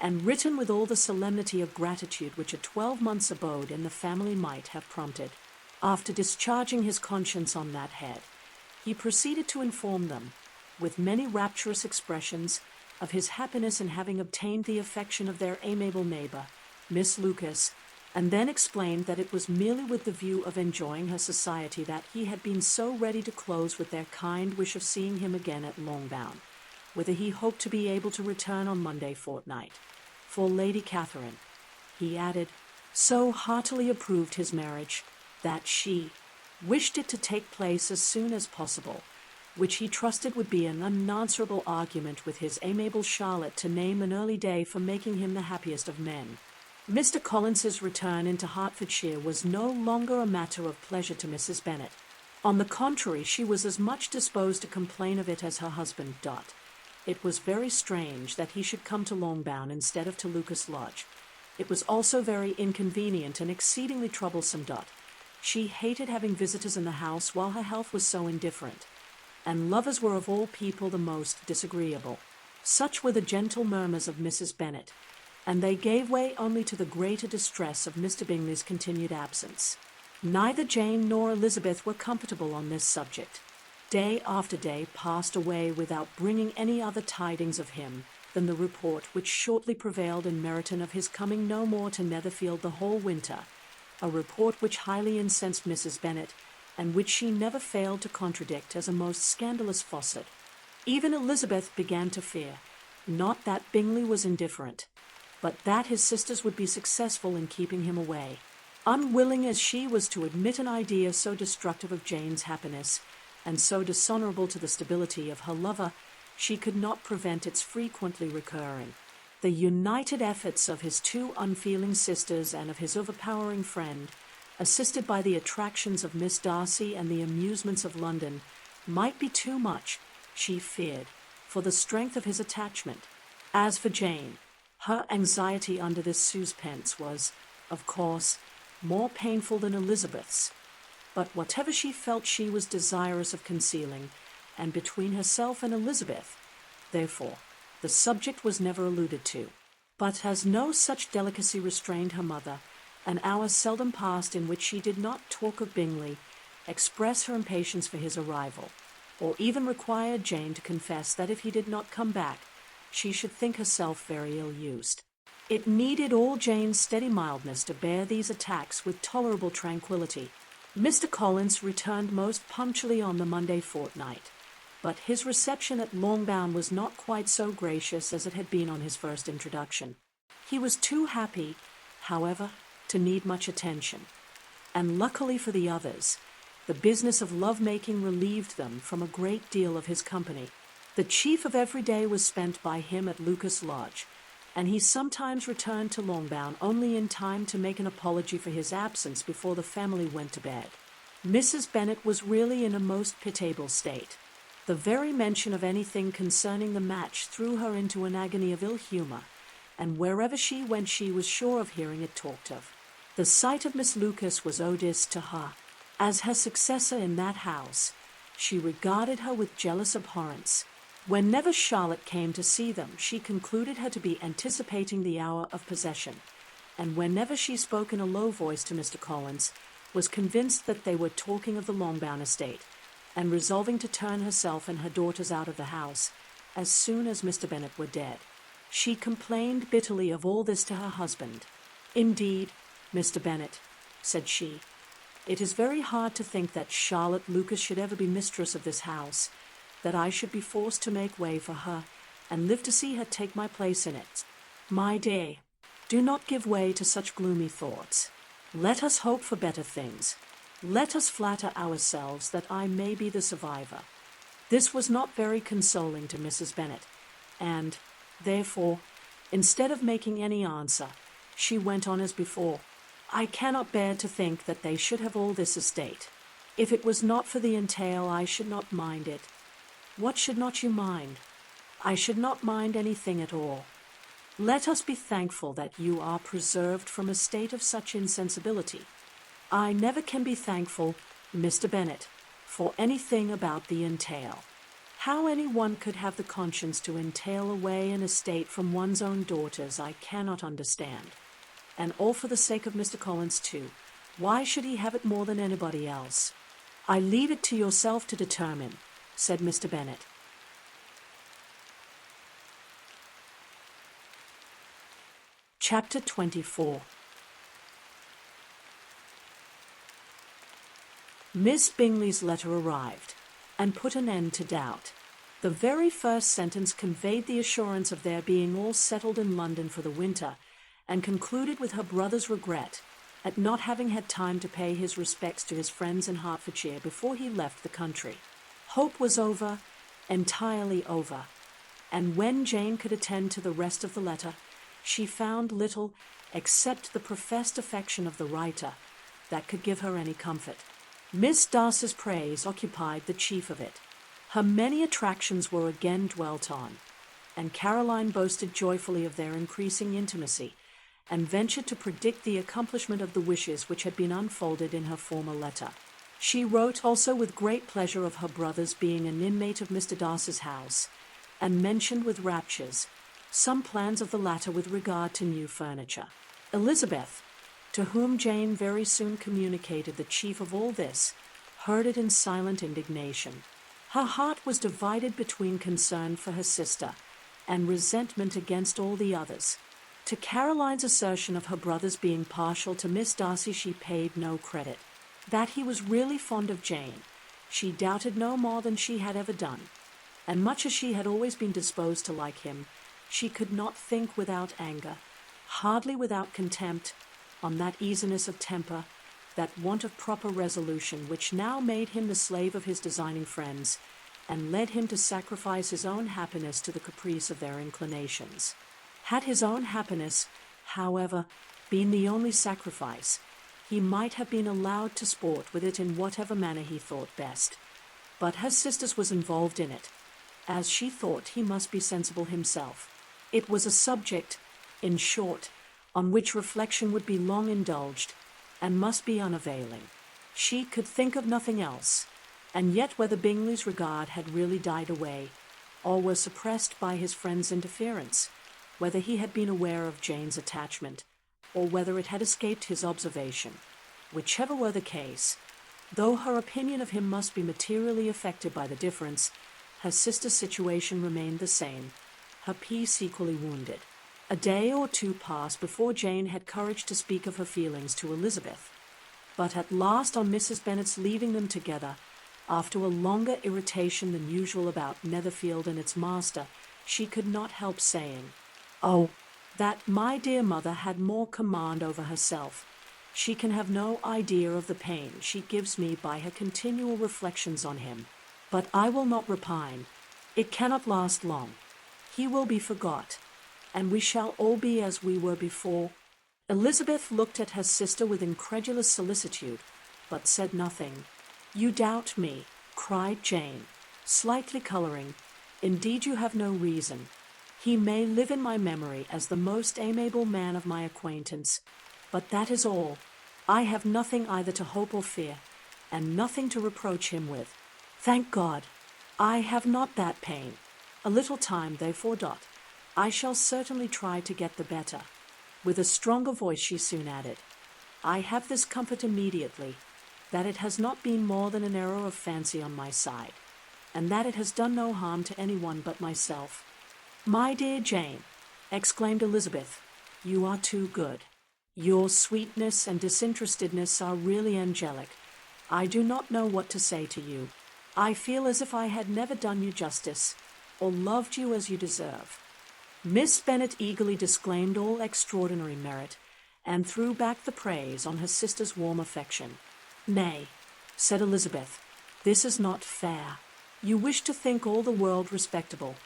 and written with all the solemnity of gratitude which a 12 months' abode in the family might have prompted. After discharging his conscience on that head, he proceeded to inform them, with many rapturous expressions, of his happiness in having obtained the affection of their amiable neighbour, Miss Lucas, and then explained that it was merely with the view of enjoying her society that he had been so ready to close with their kind wish of seeing him again at Longbourn, whither he hoped to be able to return on Monday fortnight. For Lady Catherine, he added, so heartily approved his marriage, that she wished it to take place as soon as possible, which he trusted would be an unanswerable argument with his amiable Charlotte to name an early day for making him the happiest of men. Mr. Collins's return into Hertfordshire was no longer a matter of pleasure to Mrs. Bennet. On the contrary, she was as much disposed to complain of it as her husband Dot. It was very strange that he should come to Longbourn instead of to Lucas Lodge. It was also very inconvenient and exceedingly troublesome. She hated having visitors in the house while her health was so indifferent, and lovers were of all people the most disagreeable. Such were the gentle murmurs of Mrs. Bennet, and they gave way only to the greater distress of Mr. Bingley's continued absence. Neither Jane nor Elizabeth were comfortable on this subject. Day after day passed away without bringing any other tidings of him than the report which shortly prevailed in Meryton of his coming no more to Netherfield the whole winter, a report which highly incensed Mrs. Bennet, and which she never failed to contradict as a most scandalous falsehood. Even Elizabeth began to fear, not that Bingley was indifferent, but that his sisters would be successful in keeping him away. Unwilling as she was to admit an idea so destructive of Jane's happiness, and so dishonourable to the stability of her lover, she could not prevent its frequently recurring. The united efforts of his two unfeeling sisters and of his overpowering friend, assisted by the attractions of Miss Darcy and the amusements of London, might be too much, she feared, for the strength of his attachment. As for Jane, her anxiety under this suspense was, of course, more painful than Elizabeth's, but whatever she felt she was desirous of concealing, and between herself and Elizabeth, therefore, the subject was never alluded to. But as no such delicacy restrained her mother, an hour seldom passed in which she did not talk of Bingley, express her impatience for his arrival, or even require Jane to confess that if he did not come back, she should think herself very ill-used. It needed all Jane's steady mildness to bear these attacks with tolerable tranquillity. Mr. Collins returned most punctually on the Monday fortnight, but his reception at Longbourn was not quite so gracious as it had been on his first introduction. He was too happy, however, to need much attention, and luckily for the others, the business of love-making relieved them from a great deal of his company. The chief of every day was spent by him at Lucas Lodge, and he sometimes returned to Longbourn only in time to make an apology for his absence before the family went to bed. Mrs. Bennet was really in a most pitiable state. The very mention of anything concerning the match threw her into an agony of ill humour, and wherever she went she was sure of hearing it talked of. The sight of Miss Lucas was odious to her. As her successor in that house, she regarded her with jealous abhorrence. Whenever Charlotte came to see them, she concluded her to be anticipating the hour of possession, and whenever she spoke in a low voice to Mr. Collins, was convinced that they were talking of the Longbourn estate, and resolving to turn herself and her daughters out of the house as soon as Mr. Bennet were dead. She complained bitterly of all this to her husband. "Indeed, Mr. Bennet," said she, "it is very hard to think that Charlotte Lucas should ever be mistress of this house, that I should be forced to make way for her, and live to see her take my place in it. My dear, do not give way to such gloomy thoughts. Let us hope for better things. Let us flatter ourselves that I may be the survivor." This was not very consoling to Mrs. Bennet, and, therefore, instead of making any answer, she went on as before. "I cannot bear to think that they should have all this estate. If it was not for the entail, I should not mind it." "What should not you mind?" "I should not mind anything at all. Let us be thankful that you are preserved from a state of such insensibility. I never can be thankful, Mr. Bennet, for anything about the entail. How any one could have the conscience to entail away an estate from one's own daughters I cannot understand. And all for the sake of Mr. Collins too. Why should he have it more than anybody else?" "I leave it to yourself to determine," said Mr. Bennet. Chapter 24. Miss Bingley's letter arrived, and put an end to doubt. The very first sentence conveyed the assurance of their being all settled in London for the winter, and concluded with her brother's regret at not having had time to pay his respects to his friends in Hertfordshire before he left the country. Hope was over, entirely over, and when Jane could attend to the rest of the letter, she found little, except the professed affection of the writer, that could give her any comfort. Miss Darcy's praise occupied the chief of it. Her many attractions were again dwelt on, and Caroline boasted joyfully of their increasing intimacy, and ventured to predict the accomplishment of the wishes which had been unfolded in her former letter. She wrote also with great pleasure of her brother's being an inmate of Mr. Darcy's house, and mentioned with raptures some plans of the latter with regard to new furniture. Elizabeth, to whom Jane very soon communicated the chief of all this, heard it in silent indignation. Her heart was divided between concern for her sister and resentment against all the others. To Caroline's assertion of her brother's being partial to Miss Darcy she paid no credit. That he was really fond of Jane, she doubted no more than she had ever done, and much as she had always been disposed to like him, she could not think without anger, hardly without contempt, on that easiness of temper, that want of proper resolution which now made him the slave of his designing friends, and led him to sacrifice his own happiness to the caprice of their inclinations. Had his own happiness, however, been the only sacrifice, he might have been allowed to sport with it in whatever manner he thought best. But her sister's was involved in it, as she thought he must be sensible himself. It was a subject, in short, on which reflection would be long indulged, and must be unavailing. She could think of nothing else, and yet whether Bingley's regard had really died away, or were suppressed by his friend's interference, whether he had been aware of Jane's attachment, or whether it had escaped his observation, whichever were the case, though her opinion of him must be materially affected by the difference, her sister's situation remained the same, her peace equally wounded. A day or two passed before Jane had courage to speak of her feelings to Elizabeth, but at last on Mrs. Bennet's leaving them together, after a longer irritation than usual about Netherfield and its master, she could not help saying, "Oh, that my dear mother had more command over herself. She can have no idea of the pain she gives me by her continual reflections on him. But I will not repine. It cannot last long. He will be forgot, and we shall all be as we were before." Elizabeth looked at her sister with incredulous solicitude, but said nothing. "You doubt me," cried Jane, slightly colouring. "Indeed you have no reason. He may live in my memory as the most amiable man of my acquaintance, but that is all. I have nothing either to hope or fear, and nothing to reproach him with. Thank God, I have not that pain. A little time, therefore, I shall certainly try to get the better." With a stronger voice she soon added, "I have this comfort immediately, that it has not been more than an error of fancy on my side, and that it has done no harm to anyone but myself." "My dear Jane," exclaimed Elizabeth, "you are too good. Your sweetness and disinterestedness are really angelic. I do not know what to say to you. I feel as if I had never done you justice, or loved you as you deserve." Miss Bennet eagerly disclaimed all extraordinary merit, and threw back the praise on her sister's warm affection. "Nay," said Elizabeth, "this is not fair. You wish to think all the world respectable,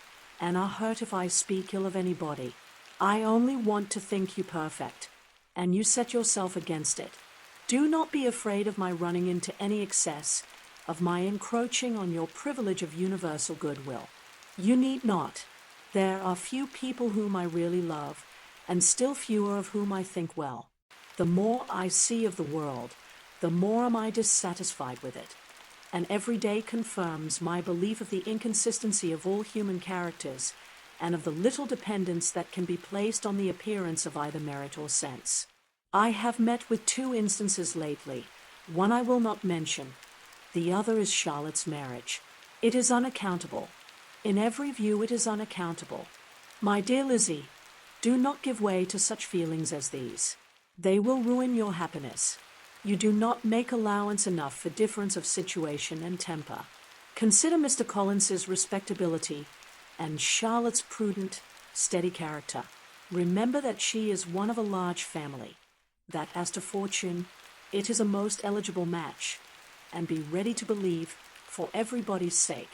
and are hurt if I speak ill of anybody. I only want to think you perfect, and you set yourself against it. Do not be afraid of my running into any excess, of my encroaching on your privilege of universal goodwill. You need not. There are few people whom I really love, and still fewer of whom I think well. The more I see of the world, the more am I dissatisfied with it, and every day confirms my belief of the inconsistency of all human characters, and of the little dependence that can be placed on the appearance of either merit or sense. I have met with 2 instances lately. One I will not mention. The other is Charlotte's marriage. It is unaccountable. In every view it is unaccountable. My dear Lizzie, do not give way to such feelings as these. They will ruin your happiness. You do not make allowance enough for difference of situation and temper. Consider Mr. Collins's respectability and Charlotte's prudent, steady character. Remember that she is one of a large family, that as to fortune, it is a most eligible match, and be ready to believe, for everybody's sake,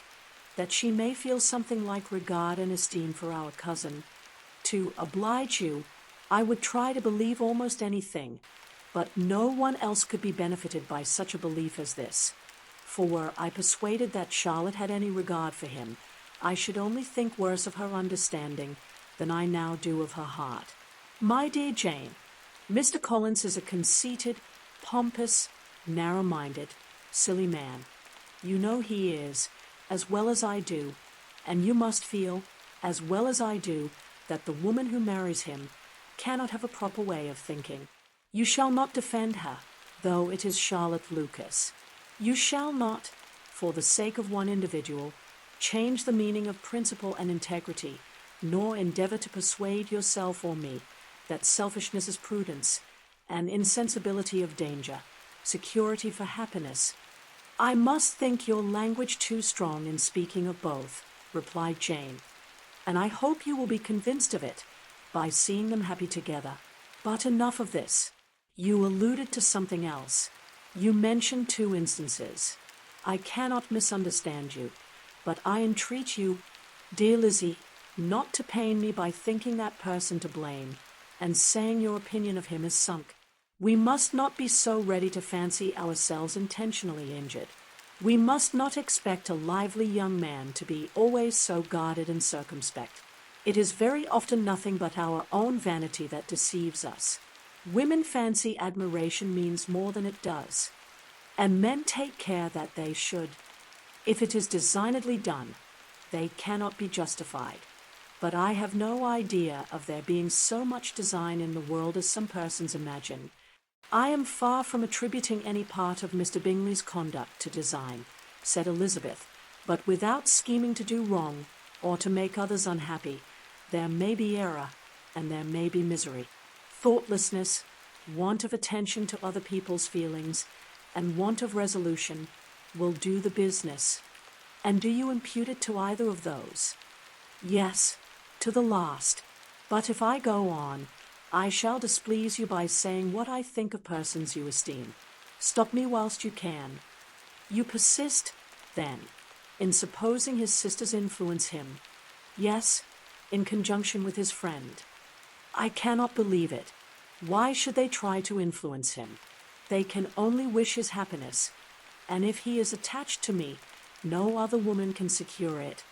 that she may feel something like regard and esteem for our cousin. To oblige you, I would try to believe almost anything, but no one else could be benefited by such a belief as this. For were I persuaded that Charlotte had any regard for him, I should only think worse of her understanding than I now do of her heart. My dear Jane, Mr. Collins is a conceited, pompous, narrow-minded, silly man. You know he is, as well as I do, and you must feel, as well as I do, that the woman who marries him cannot have a proper way of thinking. You shall not defend her, though it is Charlotte Lucas. You shall not, for the sake of one individual, change the meaning of principle and integrity, nor endeavor to persuade yourself or me that selfishness is prudence, and insensibility of danger, security for happiness. I must think your language too strong in speaking of both, replied Jane, and I hope you will be convinced of it by seeing them happy together. But enough of this. You alluded to something else. You mentioned 2 instances. I cannot misunderstand you, but I entreat you, dear Lizzie, not to pain me by thinking that person to blame, and saying your opinion of him is sunk. We must not be so ready to fancy ourselves intentionally injured. We must not expect a lively young man to be always so guarded and circumspect. It is very often nothing but our own vanity that deceives us. Women fancy admiration means more than it does, and men take care that they should. If it is designedly done, they cannot be justified. But I have no idea of there being so much design in the world as some persons imagine. I am far from attributing any part of Mr. Bingley's conduct to design, said Elizabeth, but without scheming to do wrong or to make others unhappy, there may be error and there may be misery. Thoughtlessness, want of attention to other people's feelings, and want of resolution will do the business. And do you impute it to either of those? Yes, to the last. But if I go on, I shall displease you by saying what I think of persons you esteem. Stop me whilst you can. You persist, then, in supposing his sisters influence him. Yes, in conjunction with his friend. I cannot believe it. Why should they try to influence him? They can only wish his happiness, and if he is attached to me, no other woman can secure it.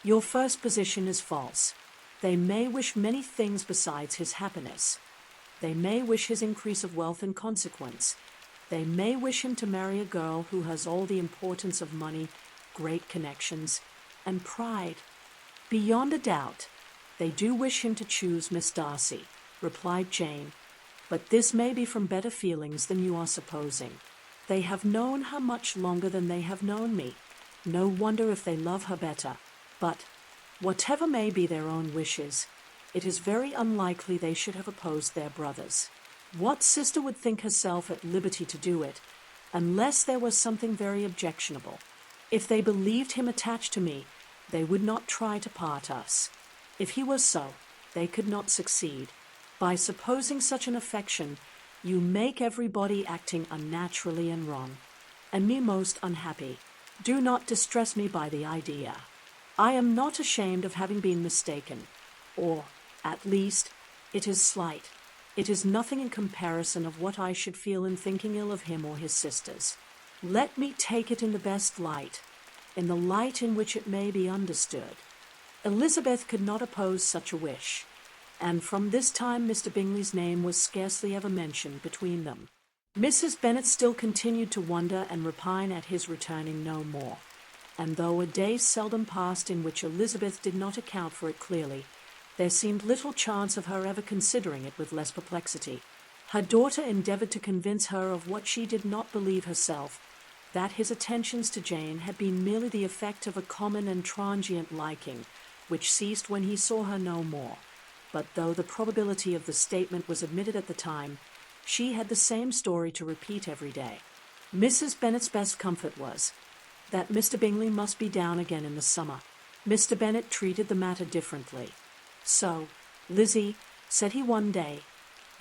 Your first position is false. They may wish many things besides his happiness. They may wish his increase of wealth in consequence. They may wish him to marry a girl who has all the importance of money, great connections, and pride. Beyond a doubt, they do wish him to choose Miss Darcy, replied Jane, but this may be from better feelings than you are supposing. They have known her much longer than they have known me. No wonder if they love her better. But, whatever may be their own wishes, it is very unlikely they should have opposed their brothers. What sister would think herself at liberty to do it, unless there was something very objectionable? If they believed him attached to me, they would not try to part us. If he was so, they could not succeed. By supposing such an affection, you make everybody acting unnaturally and wrong, and me most unhappy. Do not distress me by the idea. I am not ashamed of having been mistaken, or, at least, it is slight. It is nothing in comparison of what I should feel in thinking ill of him or his sisters. Let me take it in the best light, in the light in which it may be understood. Elizabeth could not oppose such a wish, and from this time Mr. Bingley's name was scarcely ever mentioned between them. Mrs. Bennet still continued to wonder and repine at his returning no more, and though a day seldom passed in which Elizabeth did not account for it clearly, there seemed little chance of her ever considering it with less perplexity. Her daughter endeavoured to convince her of what she did not believe herself, that his attentions to Jane had been merely the effect of a common and transient liking, which ceased when he saw her no more. But though the probability of the statement was admitted at the time, she had the same story to repeat every day. Mrs. Bennet's best comfort was that Mr. Bingley must be down again in the summer. Mr. Bennet treated the matter differently. So, Lizzie, said he one day,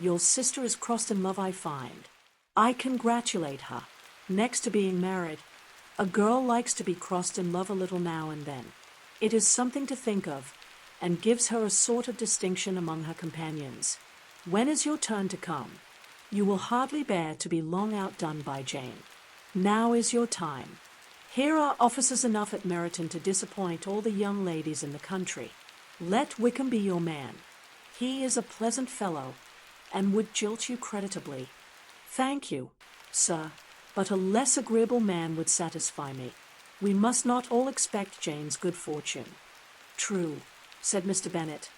your sister is crossed in love, I find. I congratulate her. Next to being married, a girl likes to be crossed in love a little now and then. It is something to think of, and gives her a sort of distinction among her companions. When is your turn to come? You will hardly bear to be long outdone by Jane. Now is your time. Here are officers enough at Meryton to disappoint all the young ladies in the country. Let Wickham be your man. He is a pleasant fellow, and would jilt you creditably. Thank you, sir, but a less agreeable man would satisfy me. We must not all expect Jane's good fortune. True, said Mr. Bennet,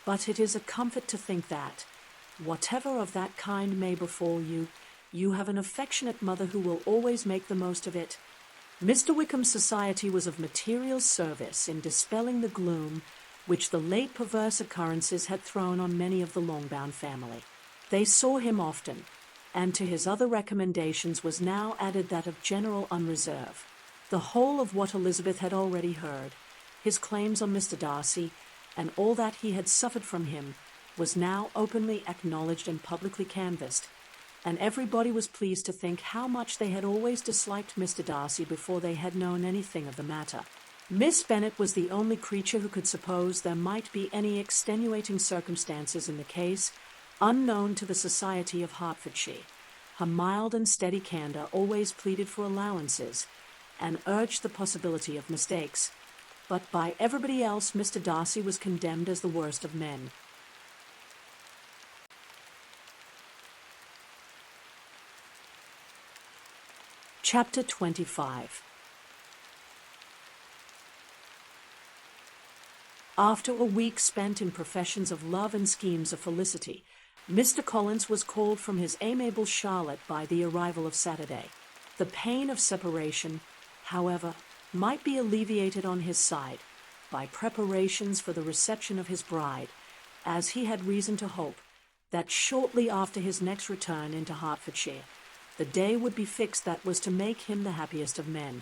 but it is a comfort to think that, whatever of that kind may befall you, you have an affectionate mother who will always make the most of it. Mr. Wickham's society was of material service in dispelling the gloom which the late perverse occurrences had thrown on many of the Longbourn family. They saw him often, and to his other recommendations was now added that of general unreserve. The whole of what Elizabeth had already heard, his claims on Mr. Darcy, and all that he had suffered from him, was now openly acknowledged and publicly canvassed, and everybody was pleased to think how much they had always disliked Mr. Darcy before they had known anything of the matter. Miss Bennet was the only creature who could suppose there might be any extenuating circumstances in the case, unknown to the society of Hertfordshire. Her mild and steady candour always pleaded for allowances, and urged the possibility of mistakes, but by everybody else Mr. Darcy was condemned as the worst of men. Chapter 25. After a week spent in professions of love and schemes of felicity, Mr. Collins was called from his amiable Charlotte by the arrival of Saturday. The pain of separation, however, might be alleviated on his side by preparations for the reception of his bride, as he had reason to hope that shortly after his next return into Hertfordshire, the day would be fixed that was to make him the happiest of men.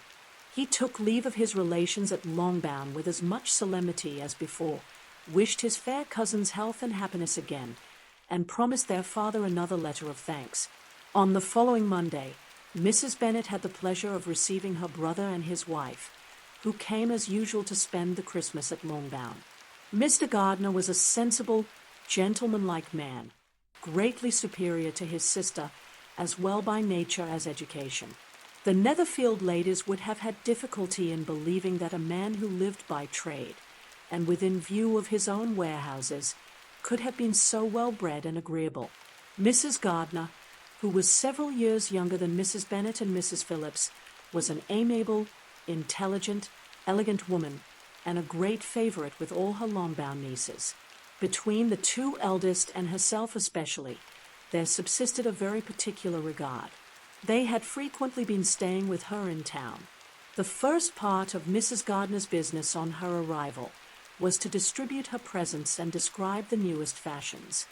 He took leave of his relations at Longbourn with as much solemnity as before, wished his fair cousins health and happiness again, and promised their father another letter of thanks. On the following Monday, Mrs. Bennet had the pleasure of receiving her brother and his wife, who came as usual to spend the Christmas at Longbourn. Mr. Gardiner was a sensible, gentlemanlike man, greatly superior to his sister, as well by nature as education. The Netherfield ladies would have had difficulty in believing that a man who lived by trade, and within view of his own warehouses, could have been so well bred and agreeable. Mrs. Gardiner, who was several years younger than Mrs. Bennet and Mrs. Phillips, was an amiable, intelligent, elegant woman, and a great favourite with all her Longbourn nieces. Between the two eldest and herself especially, there subsisted a very particular regard. They had frequently been staying with her in town. The first part of Mrs. Gardiner's business on her arrival was to distribute her presents and describe the newest fashions.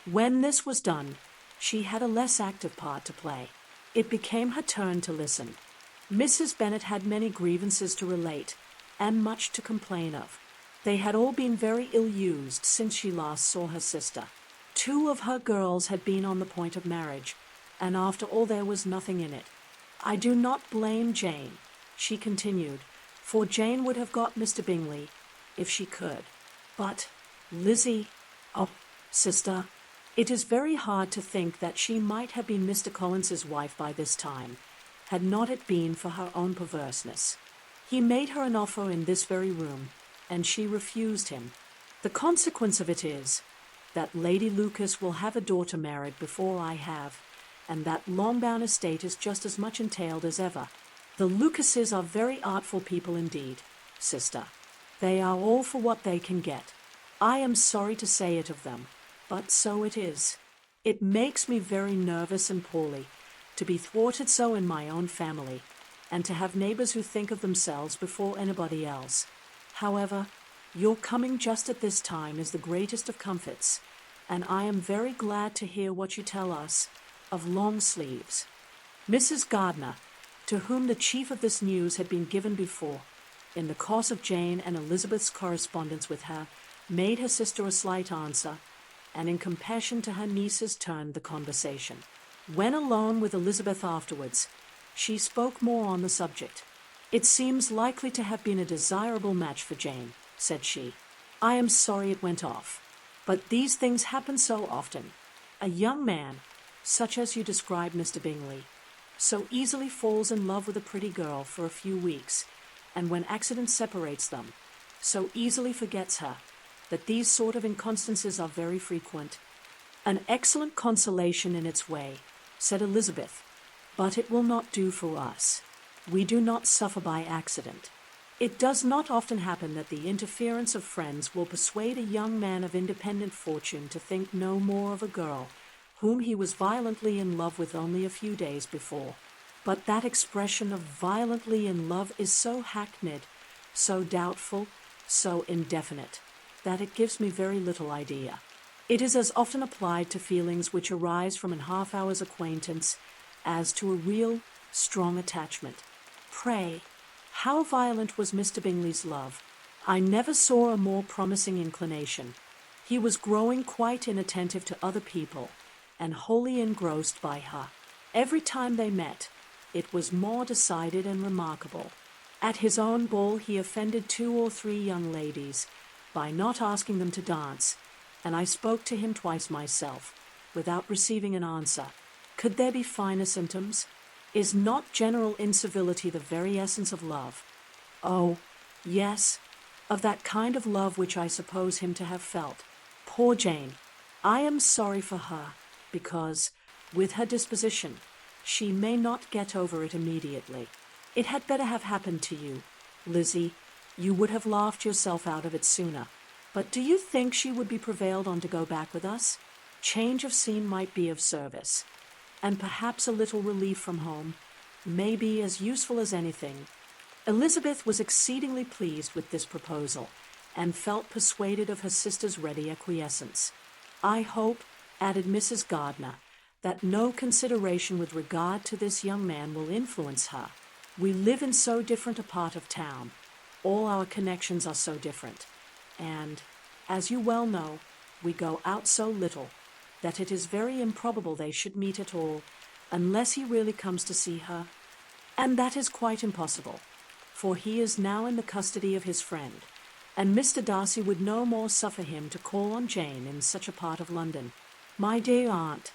When this was done, she had a less active part to play. It became her turn to listen. Mrs. Bennet had many grievances to relate, and much to complain of. They had all been very ill-used since she last saw her sister. 2 of her girls had been on the point of marriage, and after all there was nothing in it. I do not blame Jane, she continued, for Jane would have got Mr. Bingley, if she could. But Lizzie, oh, sister, it is very hard to think that she might have been Mr. Collins's wife by this time, had not it been for her own perverseness. He made her an offer in this very room, and she refused him. The consequence of it is that Lady Lucas will have a daughter married before I have, and that Longbourn estate is just as much entailed as ever. The Lucases are very artful people indeed, sister. They are all for what they can get. I am sorry to say it of them, but so it is. It makes me very nervous and poorly to be thwarted so in my own family, and to have neighbours who think of themselves before anybody else. However, your coming just at this time is the greatest of comforts, and I am very glad to hear what you tell us of long sleeves. Mrs. Gardiner, to whom the chief of this news had been given before, in the course of Jane and Elizabeth's correspondence with her, made her sister a slight answer, and in compassion to her nieces turned the conversation. When alone with Elizabeth afterwards, she spoke more on the subject. "It seems likely to have been a desirable match for Jane," said she. "I am sorry it went off, but these things happen so often. A young man, such as you describe Mr. Bingley, so easily falls in love with a pretty girl for a few weeks, and when accident separates them, so easily forgets her, that these sort of inconstancies are very frequent. An excellent consolation in its way, said Elizabeth, but it will not do for us. We do not suffer by accident. It does not often happen that the interference of friends will persuade a young man of independent fortune to think no more of a girl whom he was violently in love with only a few days before. But that expression of violently in love is so hackneyed, so doubtful, so indefinite, that it gives me very little idea. It is as often applied to feelings which arise from an half-hour's acquaintance as to a real, strong attachment. Pray, how violent was Mr. Bingley's love? I never saw a more promising inclination. He was growing quite inattentive to other people, and wholly engrossed by her. Every time they met, it was more decided and remarkable. At his own ball he offended 2 or 3 young ladies by not asking them to dance, and I spoke to him twice myself, without receiving an answer. Could there be finer symptoms? Is not general incivility the very essence of love? Oh, yes, of that kind of love which I suppose him to have felt. Poor Jane! I am sorry for her, because, with her disposition, she may not get over it immediately. It had better have happened to you, Lizzie. You would have laughed yourself out of it sooner. But do you think she would be prevailed on to go back with us? Change of scene might be of service, and perhaps a little relief from home may be as useful as anything. Elizabeth was exceedingly pleased with this proposal, and felt persuaded of her sister's ready acquiescence. I hope, added Mrs. Gardiner, that no consideration with regard to this young man will influence her. We live in so different a part of town. All our connections are so different. And, as you well know, we go out so little that it is very improbable they should meet at all, unless he really comes to see her. And that is quite impossible, for he is now in the custody of his friend, and Mr. Darcy would no more suffer him to call on Jane in such a part of London. My dear aunt,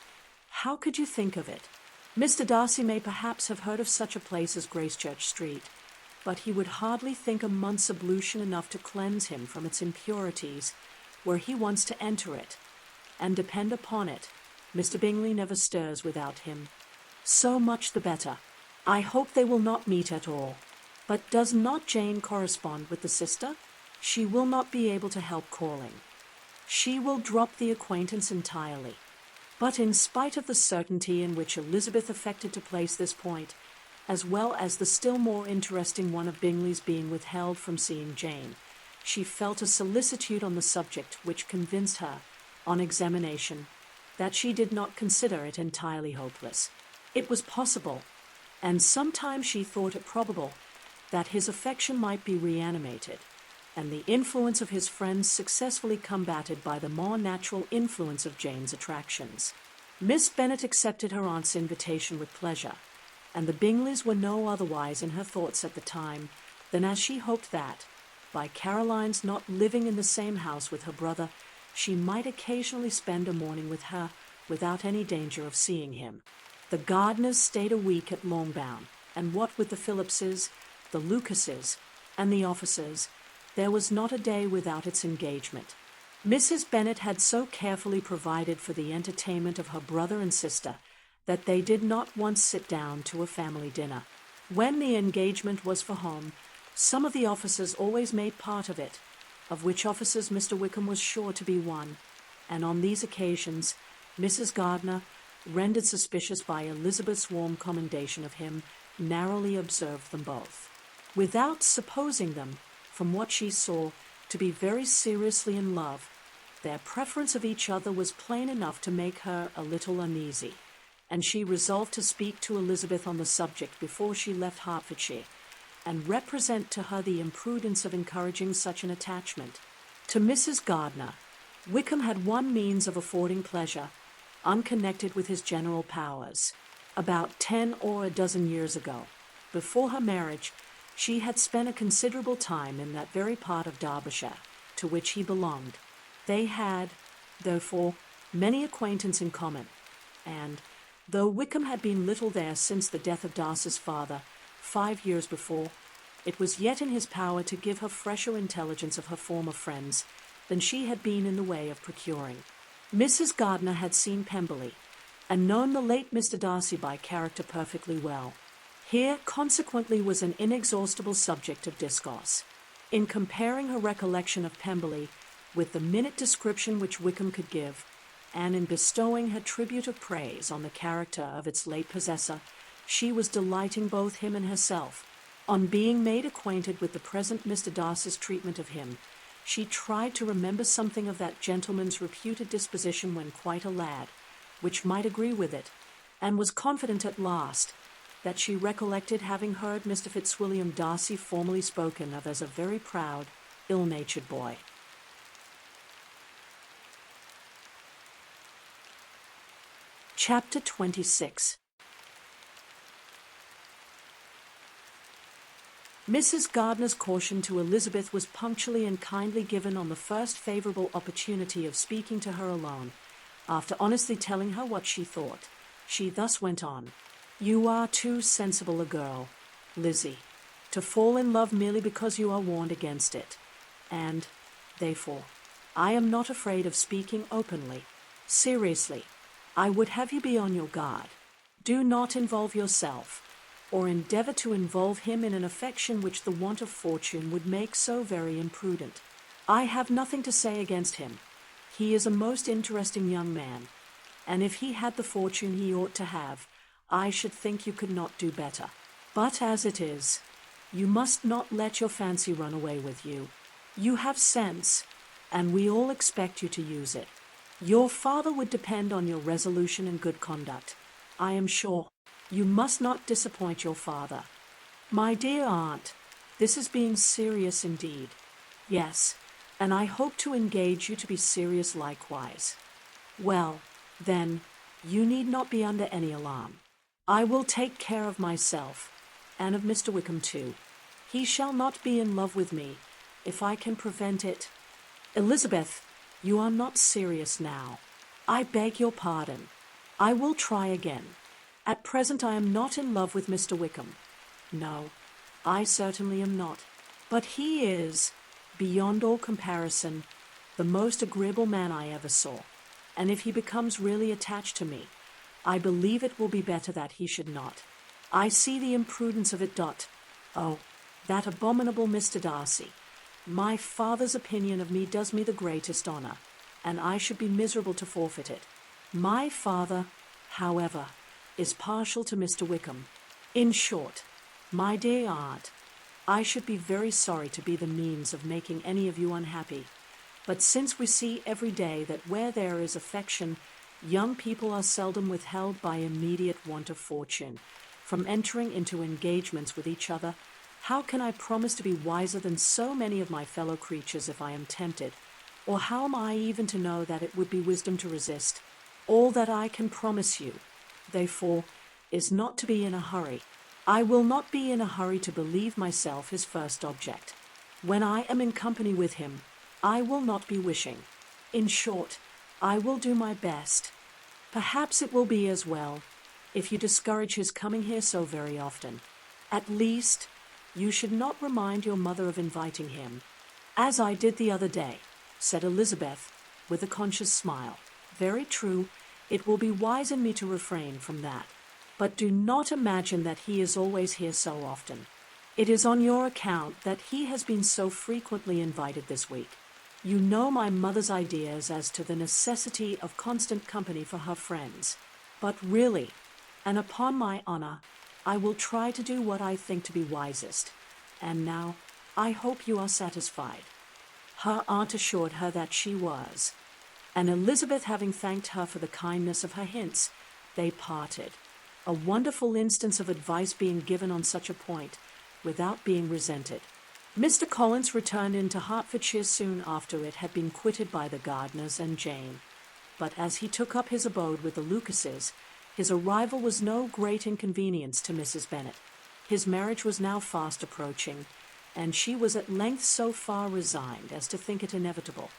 how could you think of it? Mr. Darcy may perhaps have heard of such a place as Gracechurch Street, but he would hardly think a month's ablution enough to cleanse him from its impurities were he once to enter it. And depend upon it, Mr. Bingley never stirs without him. So much the better. I hope they will not meet at all. But does not Jane correspond with the sister? She will not be able to help calling. She will drop the acquaintance entirely. But in spite of the certainty in which Elizabeth affected to place this point, as well as the still more interesting one of Bingley's being withheld from seeing Jane, she felt a solicitude on the subject which convinced her, on examination, that she did not consider it entirely hopeless. It was possible, and sometimes she thought it probable, that his affection might be reanimated, and the influence of his friends successfully combated by the more natural influence of Jane's attractions. Miss Bennet accepted her aunt's invitation with pleasure, and the Bingleys were no otherwise in her thoughts at the time than as she hoped that, by Caroline's not living in the same house with her brother, she might occasionally spend a morning with her without any danger of seeing him. The Gardiners stayed a week at Longbourn, and what with the Phillipses, the Lucases, and the officers, there was not a day without its engagement. Mrs. Bennet had so carefully provided for the entertainment of her brother and sister that they did not once sit down to a family dinner. When the engagement was for home, some of the officers always made part of it, of which officers Mr. Wickham was sure to be one, and on these occasions Mrs. Gardiner, rendered suspicious by Elizabeth's warm commendation of him, narrowly observed them both. Without supposing them, from what she saw, to be very seriously in love, their preference of each other was plain enough to make her a little uneasy, and she resolved to speak to Elizabeth on the subject before she left Hertfordshire, and represent to her the imprudence of encouraging such an attachment. To Mrs. Gardiner, Wickham had one means of affording pleasure, unconnected with his general powers. About 10 or a dozen years ago, before her marriage, she had spent a considerable time in that very part of Derbyshire to which he belonged. They had, therefore, many acquaintance in common, and, though Wickham had been little there since the death of Darcy's father, 5 years before, it was yet in his power to give her fresher intelligence of her former friends than she had been in the way of procuring. Mrs. Gardiner had seen Pemberley, and known the late Mr. Darcy by character perfectly well. Here, consequently, was an inexhaustible subject of discourse. In comparing her recollection of Pemberley with the minute description which Wickham could give, and in bestowing her tribute of praise on the character of its late possessor, she was delighting both him and herself. On being made acquainted with the present Mr. Darcy's treatment of him, she tried to remember something of that gentleman's reputed disposition when quite a lad, which might agree with it, and was confident at last that she recollected having heard Mr. Fitzwilliam Darcy formerly spoken of as a very proud, ill-natured boy. Chapter 26. Mrs. Gardiner's caution to Elizabeth was punctually and kindly given on the first favourable opportunity of speaking to her alone. After honestly telling her what she thought, she thus went on. "You are too sensible a girl, Lizzie, to fall in love merely because you are warned against it, and, therefore, I am not afraid of speaking openly. Seriously, I would have you be on your guard. Do not involve yourself, or endeavour to involve him in an affection which the want of fortune would make so very imprudent. I have nothing to say against him. He is a most interesting young man, and if he had the fortune he ought to have, I should think you could not do better. But as it is, you must not let your fancy run away with you. You have sense, and we all expect you to use it. Your father would depend on your resolution and good conduct, I am sure. You must not disappoint your father. My dear aunt, this is being serious indeed. Yes, and I hope to engage you to be serious likewise. Well, then, you need not be under any alarm. I will take care of myself, and of Mr. Wickham too. He shall not be in love with me, if I can prevent it. Elizabeth, you are not serious now. I beg your pardon. I will try again. At present I am not in love with Mr. Wickham. No, I certainly am not. But he is, beyond all comparison, the most agreeable man I ever saw, and if he becomes really attached to me, I believe it will be better that he should not. I see the imprudence of it. Oh, that abominable Mr. Darcy. My father's opinion of me does me the greatest honour, and I should be miserable to forfeit it. My father, however, is partial to Mr. Wickham. In short, my dear aunt, I should be very sorry to be the means of making any of you unhappy, but since we see every day that where there is affection, young people are seldom withheld by immediate want of fortune from entering into engagements with each other, how can I promise to be wiser than so many of my fellow creatures if I am tempted? Or how am I even to know that it would be wisdom to resist? All that I can promise you, therefore, is not to be in a hurry. I will not be in a hurry to believe myself his first object. When I am in company with him, I will not be wishing. In short, I will do my best. Perhaps it will be as well if you discourage his coming here so very often. At least, you should not remind your mother of inviting him, as I did the other day, said Elizabeth, with a conscious smile. Very true, it will be wise in me to refrain from that. But do not imagine that he is always here so often. It is on your account that he has been so frequently invited this week. You know my mother's ideas as to the necessity of constant company for her friends. But really, and upon my honour, I will try to do what I think to be wisest. And now, I hope you are satisfied. Her aunt assured her that she was, and Elizabeth having thanked her for the kindness of her hints, they parted. A wonderful instance of advice being given on such a point, without being resented. Mr. Collins returned into Hertfordshire soon after it had been quitted by the Gardiners and Jane, but as he took up his abode with the Lucases, his arrival was no great inconvenience to Mrs. Bennet. His marriage was now fast approaching, and she was at length so far resigned as to think it inevitable,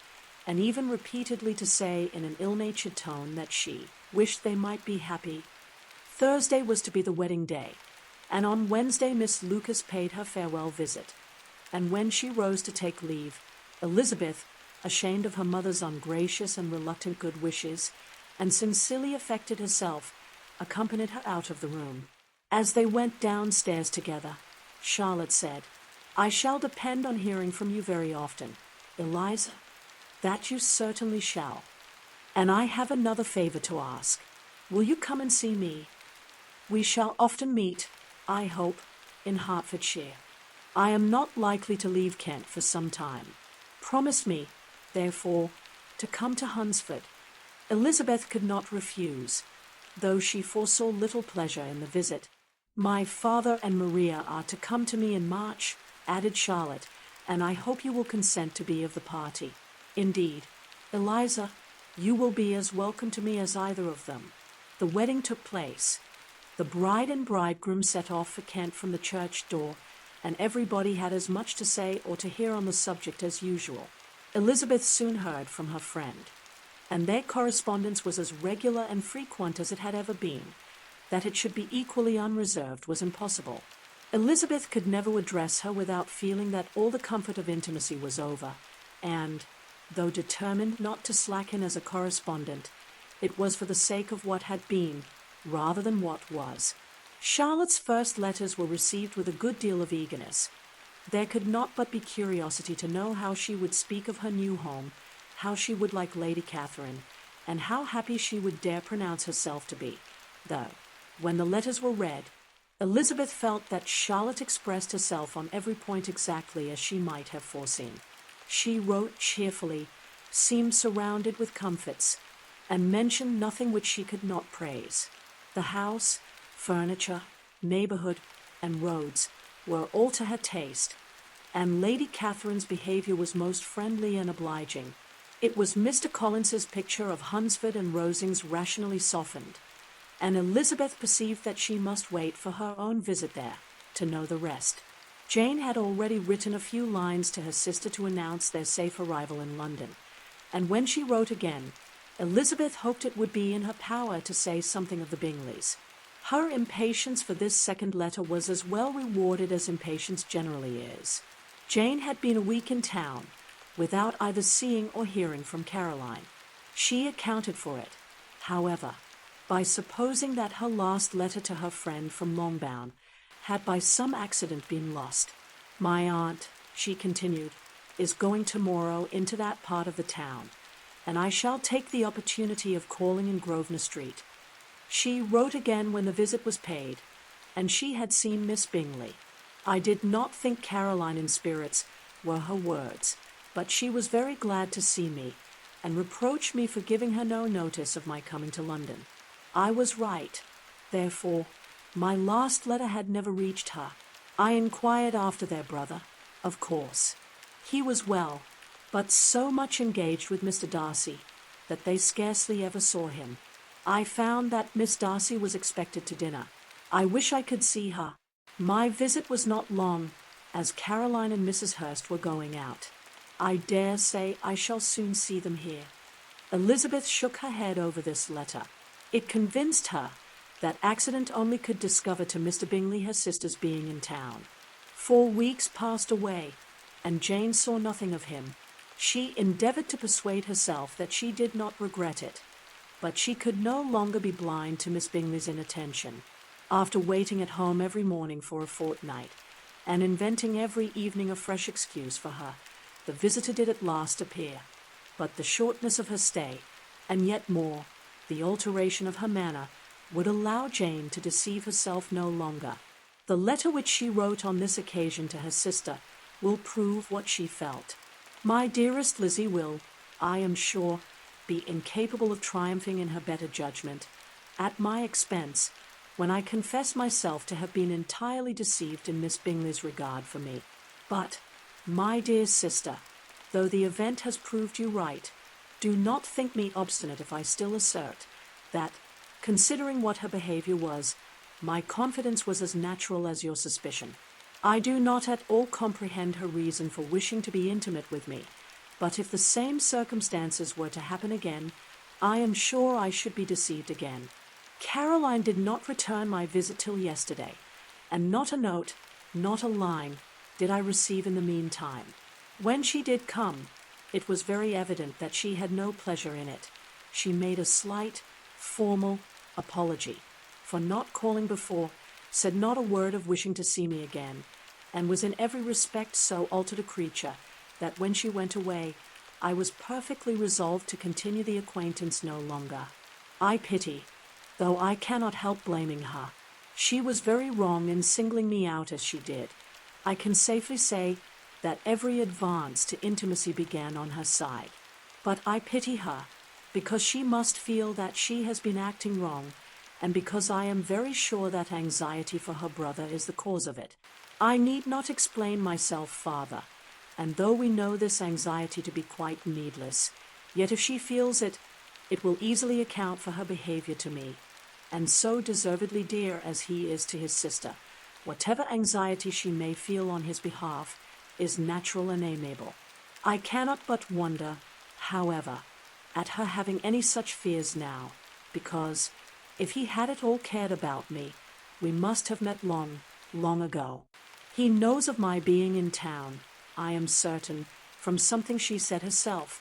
and even repeatedly to say in an ill-natured tone that she wished they might be happy. Thursday was to be the wedding day, and on Wednesday Miss Lucas paid her farewell visit, and when she rose to take leave, Elizabeth, ashamed of her mother's ungracious and reluctant good wishes, and sincerely affected herself, accompanied her out of the room. As they went downstairs together, Charlotte said, "I shall depend on hearing from you very often, Eliza." "That you certainly shall. And I have another favor to ask. Will you come and see me? We shall often meet, I hope, in Hertfordshire. I am not likely to leave Kent for some time. Promise me, therefore, to come to Hunsford." Elizabeth could not refuse, though she foresaw little pleasure in the visit. "My father and Maria are to come to me in March," added Charlotte, "and I hope you will consent to be of the party. Indeed, Eliza, you will be as welcome to me as either of them." The wedding took place. The bride and bridegroom set off for Kent from the church door, and everybody had as much to say or to hear on the subject as usual. Elizabeth soon heard from her friend, and their correspondence was as regular and frequent as it had ever been. That it should be equally unreserved was impossible. Elizabeth could never address her without feeling that all the comfort of intimacy was over, and, though determined not to slacken as a correspondent, it was for the sake of what had been, rather than what was. Charlotte's first letters were received with a good deal of eagerness. There could not but be curiosity to know how she would speak of her new home, how she would like Lady Catherine, and how happy she would dare pronounce herself to be, though, when the letters were read, Elizabeth felt that Charlotte expressed herself on every point exactly as she might have foreseen. She wrote cheerfully, seemed surrounded with comforts, and mentioned nothing which she could not praise. The house, furniture, neighborhood, and roads were all to her taste, and Lady Catherine's behavior was most friendly and obliging. It was Mr. Collins's picture of Hunsford and Rosings rationally softened, and Elizabeth perceived that she must wait for her own visit there to know the rest. Jane had already written a few lines to her sister to announce their safe arrival in London, and when she wrote again, Elizabeth hoped it would be in her power to say something of the Bingleys. Her impatience for this second letter was as well rewarded as impatience generally is. Jane had been a week in town, without either seeing or hearing from Caroline. She accounted for it, however, by supposing that her last letter to her friend from Longbourn had by some accident been lost. "My aunt," she continued, "is going tomorrow into that part of the town, and I shall take the opportunity of calling in Grosvenor Street." She wrote again when the visit was paid, and she had seen Miss Bingley. "I did not think Caroline in spirits," were her words, "but she was very glad to see me, and reproached me for giving her no notice of my coming to London. I was right, therefore, my last letter had never reached her. I inquired after their brother, of course. He was well, but so much engaged with Mr. Darcy that they scarcely ever saw him. I found that Miss Darcy was expected to dinner. I wish I could see her. My visit was not long, as Caroline and Mrs. Hurst were going out. I dare say I shall soon see them here." Elizabeth shook her head over this letter. It convinced her that accident only could discover to Mr. Bingley her sister's being in town. 4 weeks passed away, and Jane saw nothing of him. She endeavored to persuade herself that she did not regret it, but she could no longer be blind to Miss Bingley's inattention. After waiting at home every morning for a fortnight, and inventing every evening a fresh excuse for her, the visitor did at last appear. But the shortness of her stay, and yet more, the alteration of her manner, would allow Jane to deceive herself no longer. The letter which she wrote on this occasion to her sister will prove what she felt. "My dearest Lizzie will, I am sure, be incapable of triumphing in her better judgment, at my expense, when I confess myself to have been entirely deceived in Miss Bingley's regard for me. But, my dear sister, though the event has proved you right, do not think me obstinate if I still assert that, considering what her behavior was, my confidence was as natural as your suspicion. I do not at all comprehend her reason for wishing to be intimate with me, but if the same circumstances were to happen again, I am sure I should be deceived again. Caroline did not return my visit till yesterday, and not a note, not a line, did I receive in the meantime. When she did come, It was very evident that she had no pleasure in it. She made a slight, formal apology for not calling before, said not a word of wishing to see me again, and was in every respect so altered a creature that when she went away, I was perfectly resolved to continue the acquaintance no longer. I pity, though I cannot help blaming her. She was very wrong in singling me out as she did. I can safely say that every advance to intimacy began on her side. But I pity her, because she must feel that she has been acting wrong, and because I am very sure that anxiety for her brother is the cause of it. I need not explain myself farther, and though we know this anxiety to be quite needless, yet if she feels it, it will easily account for her behavior to me, and so deservedly dear as he is to his sister. Whatever anxiety she may feel on his behalf is natural and amiable. I cannot but wonder, however, at her having any such fears now, because, if he had at all cared about me, we must have met long, long ago. He knows of my being in town, I am certain, from something she said herself,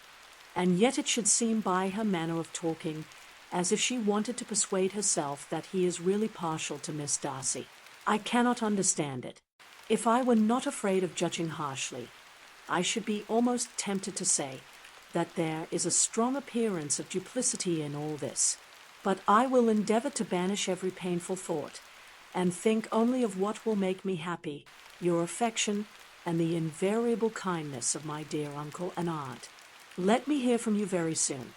and yet it should seem by her manner of talking as if she wanted to persuade herself that he is really partial to Miss Darcy. I cannot understand it. If I were not afraid of judging harshly, I should be almost tempted to say that there is a strong appearance of duplicity in all this. But I will endeavor to banish every painful thought, and think only of what will make me happy, your affection, and the invariable kindness of my dear uncle and aunt. Let me hear from you very soon.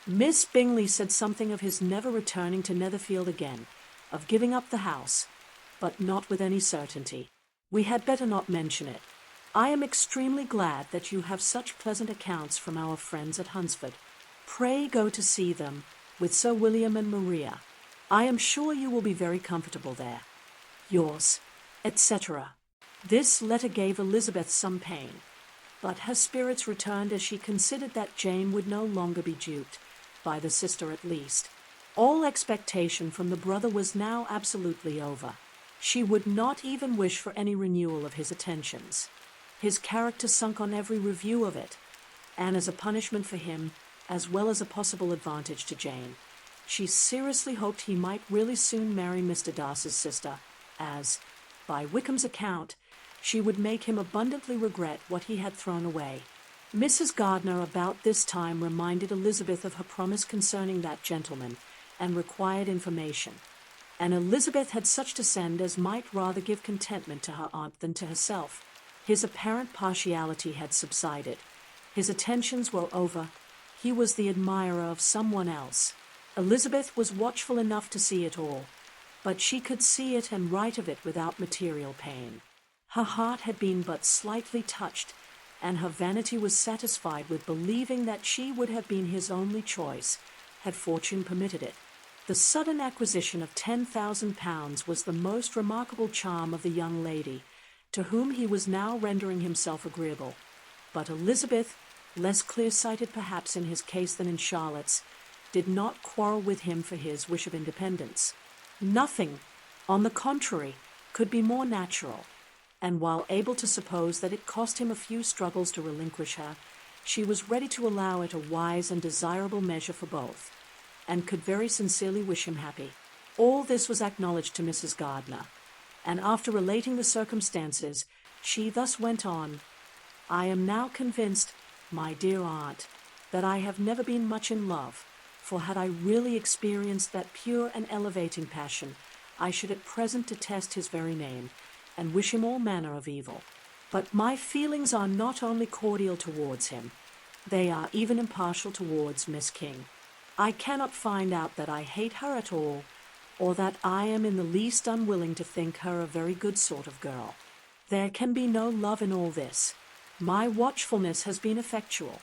Miss Bingley said something of his never returning to Netherfield again, of giving up the house, but not with any certainty. We had better not mention it. I am extremely glad that you have such pleasant accounts from our friends at Hunsford. Pray go to see them, with Sir William and Maria. I am sure you will be very comfortable there. Yours, etc. This letter gave Elizabeth some pain, but her spirits returned as she considered that Jane would no longer be duped, by the sister at least. All expectation from the brother was now absolutely over. She would not even wish for any renewal of his attentions. His character sunk on every review of it, and as a punishment for him, as well as a possible advantage to Jane, she seriously hoped he might really soon marry Mr. Darcy's sister, as, by Wickham's account, she would make him abundantly regret what he had thrown away. Mrs. Gardiner about this time reminded Elizabeth of her promise concerning that gentleman, and required information, and Elizabeth had such to send as might rather give contentment to her aunt than to herself. His apparent partiality had subsided. His attentions were over. He was the admirer of someone else. Elizabeth was watchful enough to see it all, but she could see it and write of it without material pain. Her heart had been but slightly touched, and her vanity was satisfied with believing that she would have been his only choice, had fortune permitted it. The sudden acquisition of £10,000 was the most remarkable charm of the young lady, to whom he was now rendering himself agreeable. But Elizabeth, less clear-sighted perhaps in his case than in Charlotte's, did not quarrel with him for his wish of independence. Nothing, on the contrary, could be more natural, and while able to suppose that it cost him a few struggles to relinquish her, she was ready to allow it a wise and desirable measure for both, and could very sincerely wish him happy. All this was acknowledged to Mrs. Gardiner, and after relating the circumstances, she thus went on: "I am now convinced, my dear aunt, that I have never been much in love, for had I really experienced that pure and elevating passion, I should at present detest his very name, and wish him all manner of evil. But my feelings are not only cordial towards him, they are even impartial towards Miss King. I cannot find out that I hate her at all, or that I am in the least unwilling to think her a very good sort of girl. There can be no love in all this. My watchfulness has been effectual,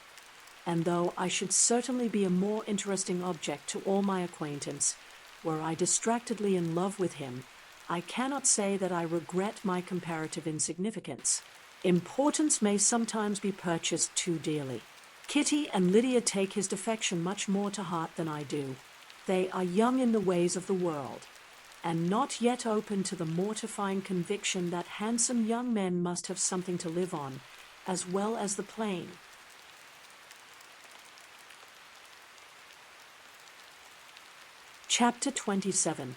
and though I should certainly be a more interesting object to all my acquaintance, were I distractedly in love with him, I cannot say that I regret my comparative insignificance. Importance may sometimes be purchased too dearly. Kitty and Lydia take his defection much more to heart than I do. They are young in the ways of the world, and not yet open to the mortifying conviction that handsome young men must have something to live on, as well as the plain. Chapter 27.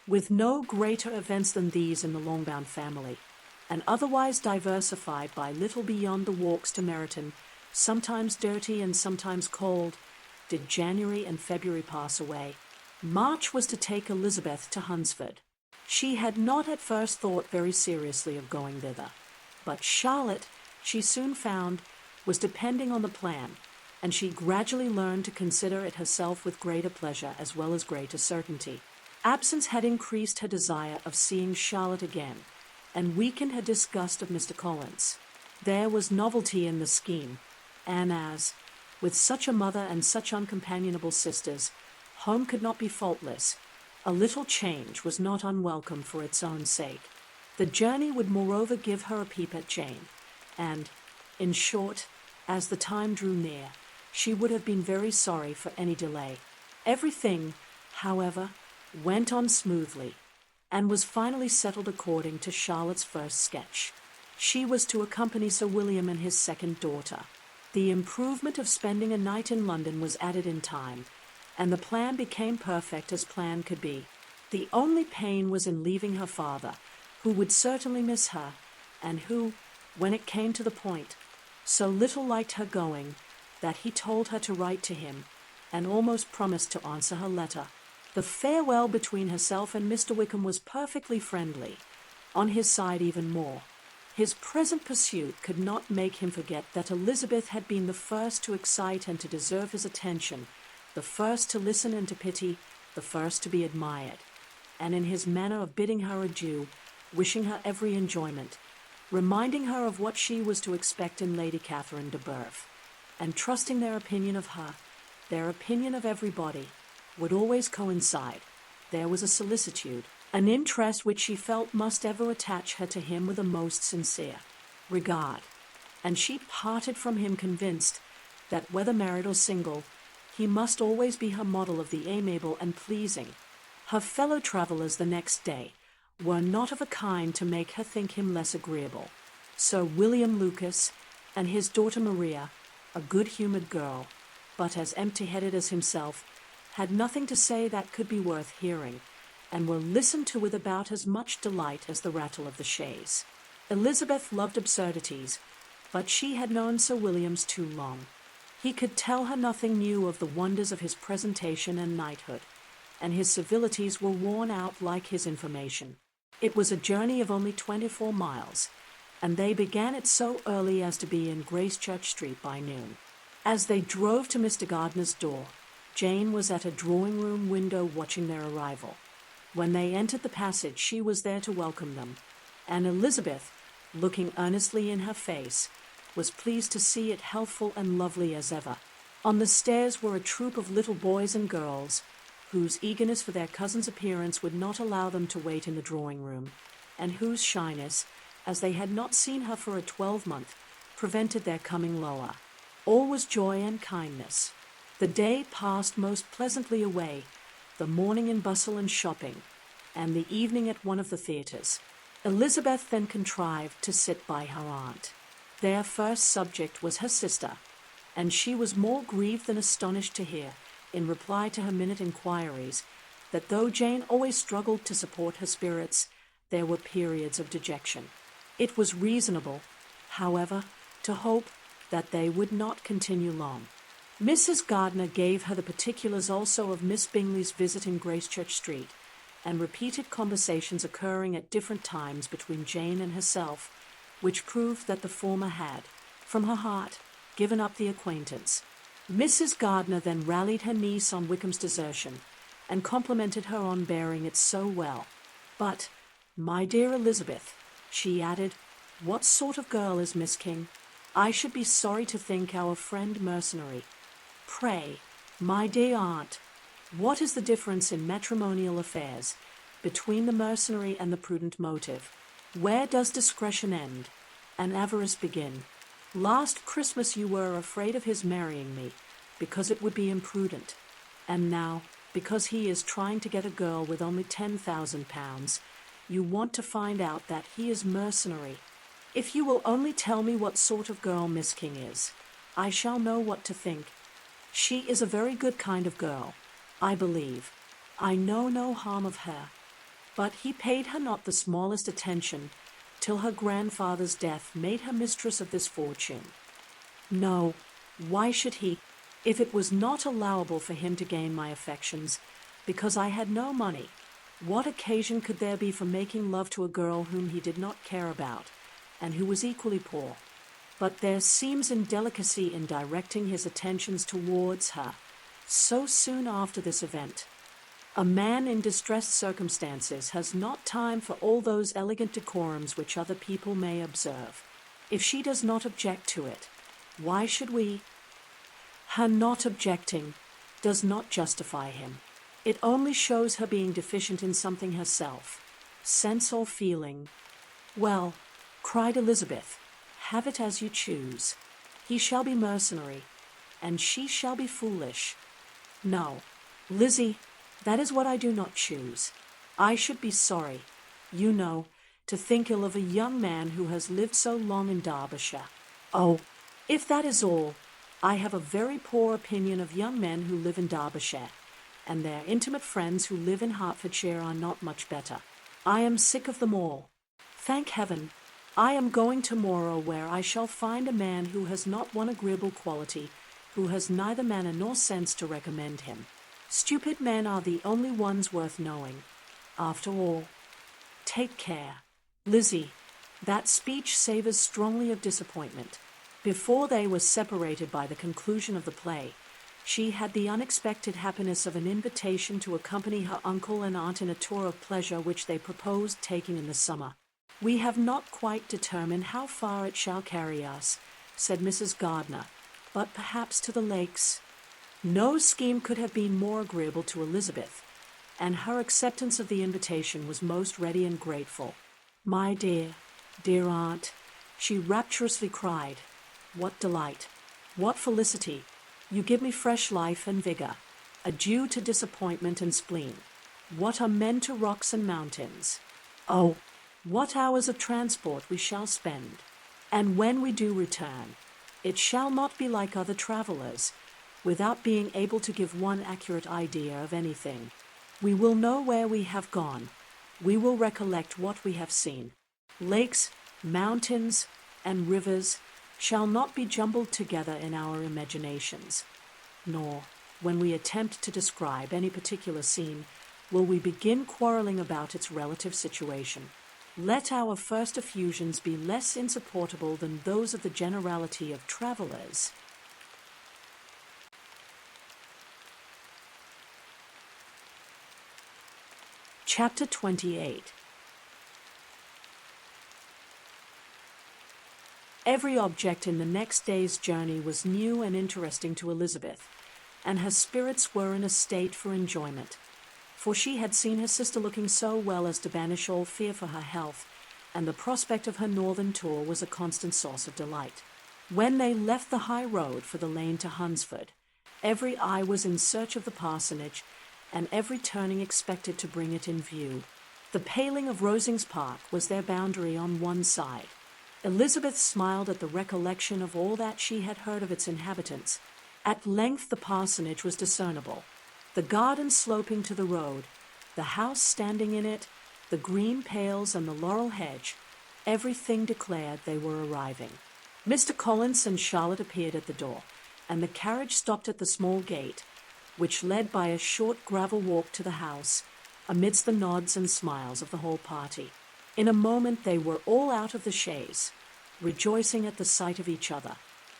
With no greater events than these in the Longbourn family, and otherwise diversified by little beyond the walks to Meryton, sometimes dirty and sometimes cold, did January and February pass away. March was to take Elizabeth to Hunsford. She had not at first thought very seriously of going thither, but Charlotte, she soon found, was depending on the plan, and she gradually learned to consider it herself with greater pleasure as well as greater certainty. Absence had increased her desire of seeing Charlotte again, and weakened her disgust of Mr. Collins. There was novelty in the scheme, and as, with such a mother and such uncompanionable sisters, home could not be faultless, a little change was not unwelcome for its own sake. The journey would moreover give her a peep at Jane, and, in short, as the time drew near, she would have been very sorry for any delay. Everything, however, went on smoothly, and was finally settled according to Charlotte's first sketch. She was to accompany Sir William and his second daughter. The improvement of spending a night in London was added in time, and the plan became perfect as plan could be. The only pain was in leaving her father, who would certainly miss her, and who, when it came to the point, so little liked her going that he told her to write to him, and almost promised to answer her letter. The farewell between herself and Mr. Wickham was perfectly friendly, on his side even more. His present pursuit could not make him forget that Elizabeth had been the first to excite and to deserve his attention, the first to listen and to pity, the first to be admired, and in his manner of bidding her adieu, wishing her every enjoyment, reminding her of what she was to expect in Lady Catherine de Bourgh, and trusting their opinion of her, their opinion of everybody, would always coincide. There was a solicitude, an interest which she felt must ever attach her to him with a most sincere regard, and she parted from him convinced that whether married or single, he must always be her model of the amiable and pleasing. Her fellow travellers the next day were not of a kind to make her think him less agreeable. Sir William Lucas and his daughter Maria, a good-humoured girl, but as empty-headed as himself, had nothing to say that could be worth hearing, and were listened to with about as much delight as the rattle of the chaise. Elizabeth loved absurdities, but she had known Sir William's too long. He could tell her nothing new of the wonders of his presentation and knighthood, and his civilities were worn out like his information. It was a journey of only 24 miles, and they began it so early as to be in Gracechurch Street by noon. As they drove to Mr. Gardiner's door, Jane was at a drawing-room window watching their arrival. When they entered the passage, she was there to welcome them, and Elizabeth, looking earnestly in her face, was pleased to see it healthful and lovely as ever. On the stairs were a troop of little boys and girls, whose eagerness for their cousin's appearance would not allow them to wait in the drawing-room, and whose shyness, as they had not seen her for a 12-month, prevented their coming lower. All was joy and kindness. The day passed most pleasantly away, the morning in bustle and shopping, and the evening at one of the theatres. Elizabeth then contrived to sit by her aunt. Their first subject was her sister, and she was more grieved than astonished to hear, in reply to her minute inquiries, that though Jane always struggled to support her spirits, there were periods of dejection. It was reasonable, however, to hope that they would not continue long. Mrs. Gardiner gave her the particulars also of Miss Bingley's visit in Gracechurch Street, and repeated conversations occurring at different times between Jane and herself, which proved that the former had, from her heart, given up the acquaintance. Mrs. Gardiner then rallied her niece on Wickham's desertion, and complimented her on bearing it so well. "But, my dear Elizabeth," she added, "what sort of girl is Miss King? I should be sorry to think our friend mercenary. Pray, my dear aunt, what is the difference in matrimonial affairs between the mercenary and the prudent motive? Where does discretion end and avarice begin? Last Christmas you were afraid of his marrying me, because it would be imprudent, and now, because he is trying to get a girl with only £10,000, you want to find out that he is mercenary. If you will only tell me what sort of girl Miss King is, I shall know what to think, She is a very good kind of girl, I believe. I know no harm of her. But he paid her not the smallest attention till her grandfather's death made her mistress of this fortune. No, why should he, if it was not allowable for him to gain my affections, because I had no money? What occasion could there be for making love to a girl whom he did not care about, and who was equally poor? But there seems indelicacy in directing his attentions towards her so soon after this event. A man in distressed circumstances has not time for all those elegant decorums which other people may observe. If she does not object to it, why should we? Her not objecting does not justify him. It only shows her being deficient in something herself, sense or feeling. Well, cried Elizabeth, have it as you choose. He shall be mercenary, and she shall be foolish. No, Lizzie, that is what I do not choose. I should be sorry, you know, to think ill of a young man who has lived so long in Derbyshire. Oh, if that is all, I have a very poor opinion of young men who live in Derbyshire, and their intimate friends who live in Hertfordshire are not much better. I am sick of them all. Thank heaven, I am going tomorrow where I shall find a man who has not one agreeable quality, who has neither manner nor sense to recommend him. Stupid men are the only ones worth knowing. After all, take care. Lizzie, that speech savours strongly of disappointment. Before they were separated by the conclusion of the play, she had the unexpected happiness of an invitation to accompany her uncle and aunt in a tour of pleasure which they proposed taking in the summer. We have not quite determined how far it shall carry us, said Mrs. Gardiner, but perhaps to the lakes. No scheme could have been more agreeable to Elizabeth, and her acceptance of the invitation was most ready and grateful. My dear, dear aunt, she rapturously cried, what delight, what felicity! You give me fresh life and vigor. Adieu to disappointment and spleen. What are men to rocks and mountains? Oh, what hours of transport we shall spend! And when we do return, it shall not be like other travellers, without being able to give one accurate idea of anything. We will know where we have gone. We will recollect what we have seen. Lakes, mountains, and rivers shall not be jumbled together in our imaginations, nor, when we attempt to describe any particular scene, will we begin quarrelling about its relative situation. Let our first effusions be less insupportable than those of the generality of travellers. Chapter 28. Every object in the next day's journey was new and interesting to Elizabeth, and her spirits were in a state for enjoyment, for she had seen her sister looking so well as to banish all fear for her health, and the prospect of her northern tour was a constant source of delight. When they left the high road for the lane to Hunsford, every eye was in search of the parsonage, and every turning expected to bring it in view. The paling of Rosings Park was their boundary on one side. Elizabeth smiled at the recollection of all that she had heard of its inhabitants. At length the parsonage was discernible, the garden sloping to the road, the house standing in it, the green pales and the laurel hedge. Everything declared they were arriving. Mr. Collins and Charlotte appeared at the door, and the carriage stopped at the small gate, which led by a short gravel walk to the house, amidst the nods and smiles of the whole party. In a moment they were all out of the chaise, rejoicing at the sight of each other.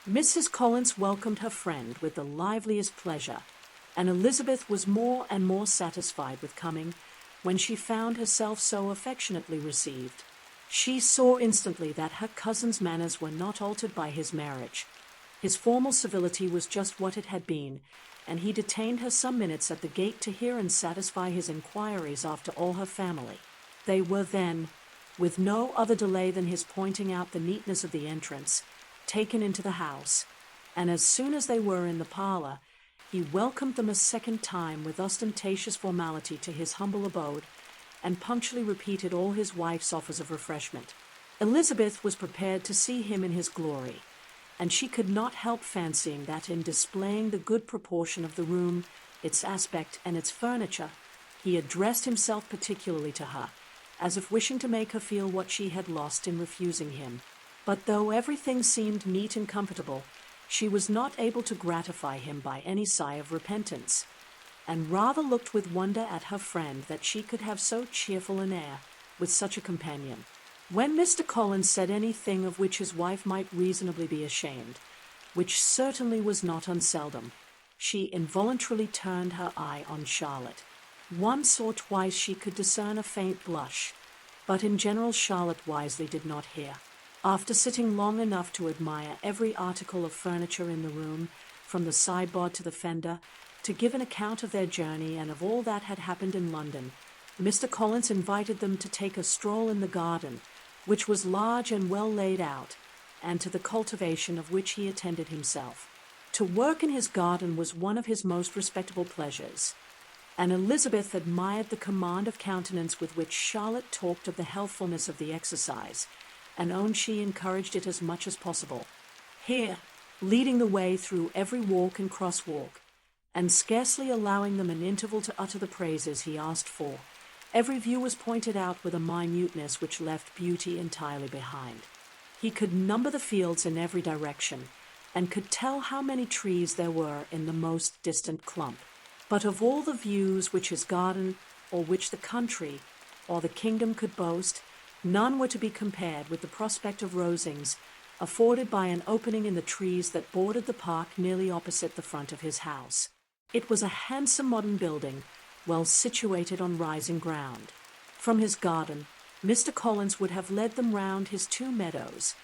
Mrs. Collins welcomed her friend with the liveliest pleasure, and Elizabeth was more and more satisfied with coming when she found herself so affectionately received. She saw instantly that her cousin's manners were not altered by his marriage. His formal civility was just what it had been, and he detained her some minutes at the gate to hear and satisfy his inquiries after all her family. They were then, with no other delay than his pointing out the neatness of the entrance, taken into the house, and as soon as they were in the parlour, he welcomed them a second time with ostentatious formality to his humble abode, and punctually repeated all his wife's offers of refreshment. Elizabeth was prepared to see him in his glory, and she could not help fancying that in displaying the good proportion of the room, its aspect, and its furniture, he addressed himself particularly to her, as if wishing to make her feel what she had lost in refusing him. But though everything seemed neat and comfortable, she was not able to gratify him by any sigh of repentance, and rather looked with wonder at her friend that she could have so cheerful an air with such a companion. When Mr. Collins said anything of which his wife might reasonably be ashamed, which certainly was not unseldom, she involuntarily turned her eye on Charlotte. Once or twice she could discern a faint blush, but in general Charlotte wisely did not hear. After sitting long enough to admire every article of furniture in the room, from the sideboard to the fender, to give an account of their journey and of all that had happened in London, Mr. Collins invited them to take a stroll in the garden, which was large and well laid out, and to the cultivation of which he attended himself. To work in his garden was one of his most respectable pleasures, and Elizabeth admired the command of countenance with which Charlotte talked of the healthfulness of the exercise, and owned she encouraged it as much as possible. Here, leading the way through every walk and cross-walk, and scarcely allowing them an interval to utter the praises he asked for, every view was pointed out with a minuteness which left beauty entirely behind. He could number the fields in every direction, and could tell how many trees there were in the most distant clump. But of all the views which his garden, or which the country, or the kingdom could boast, none were to be compared with the prospect of Rosings, afforded by an opening in the trees that bordered the park nearly opposite the front of his house. It was a handsome modern building, well situated on rising ground. From his garden, Mr. Collins would have led them round his 2 meadows,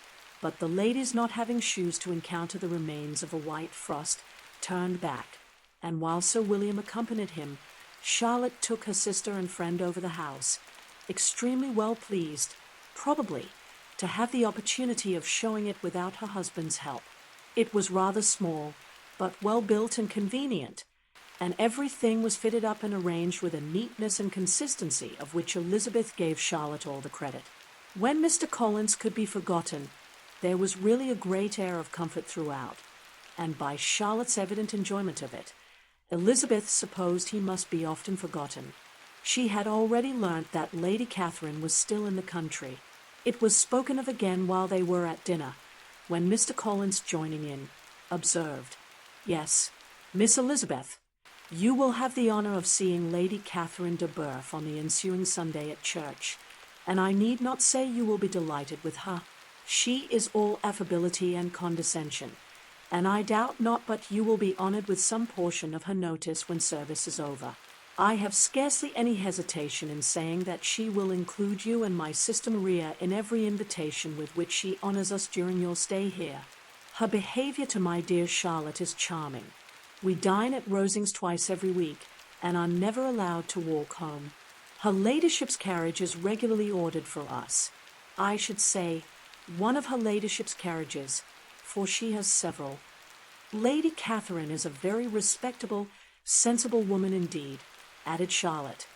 but the ladies, not having shoes to encounter the remains of a white frost, turned back, and while Sir William accompanied him, Charlotte took her sister and friend over the house, extremely well pleased, probably, to have the opportunity of showing it without her husband's help. It was rather small, but well built and convenient, and everything was fitted up and arranged with a neatness and consistency of which Elizabeth gave Charlotte all the credit. When Mr. Collins could be forgotten, there was really a great air of comfort throughout, and by Charlotte's evident enjoyment of it, Elizabeth supposed he must be often forgotten. She had already learnt that Lady Catherine was still in the country. It was spoken of again while they were at dinner, when Mr. Collins, joining in, observed, "Yes, Miss Elizabeth, you will have the honour of seeing Lady Catherine de Bourgh on the ensuing Sunday at church, and I need not say you will be delighted with her. She is all affability and condescension, and I doubt not but you will be honoured with some portion of her notice when service is over. I have scarcely any hesitation in saying that she will include you and my sister Maria in every invitation with which she honours us during your stay here. Her behaviour to my dear Charlotte is charming. We dine at Rosings twice every week, and are never allowed to walk home. Her ladyship's carriage is regularly ordered for us. I should say, one of her ladyship's carriages, for she has several. Lady Catherine is a very respectable, sensible woman indeed," added Charlotte,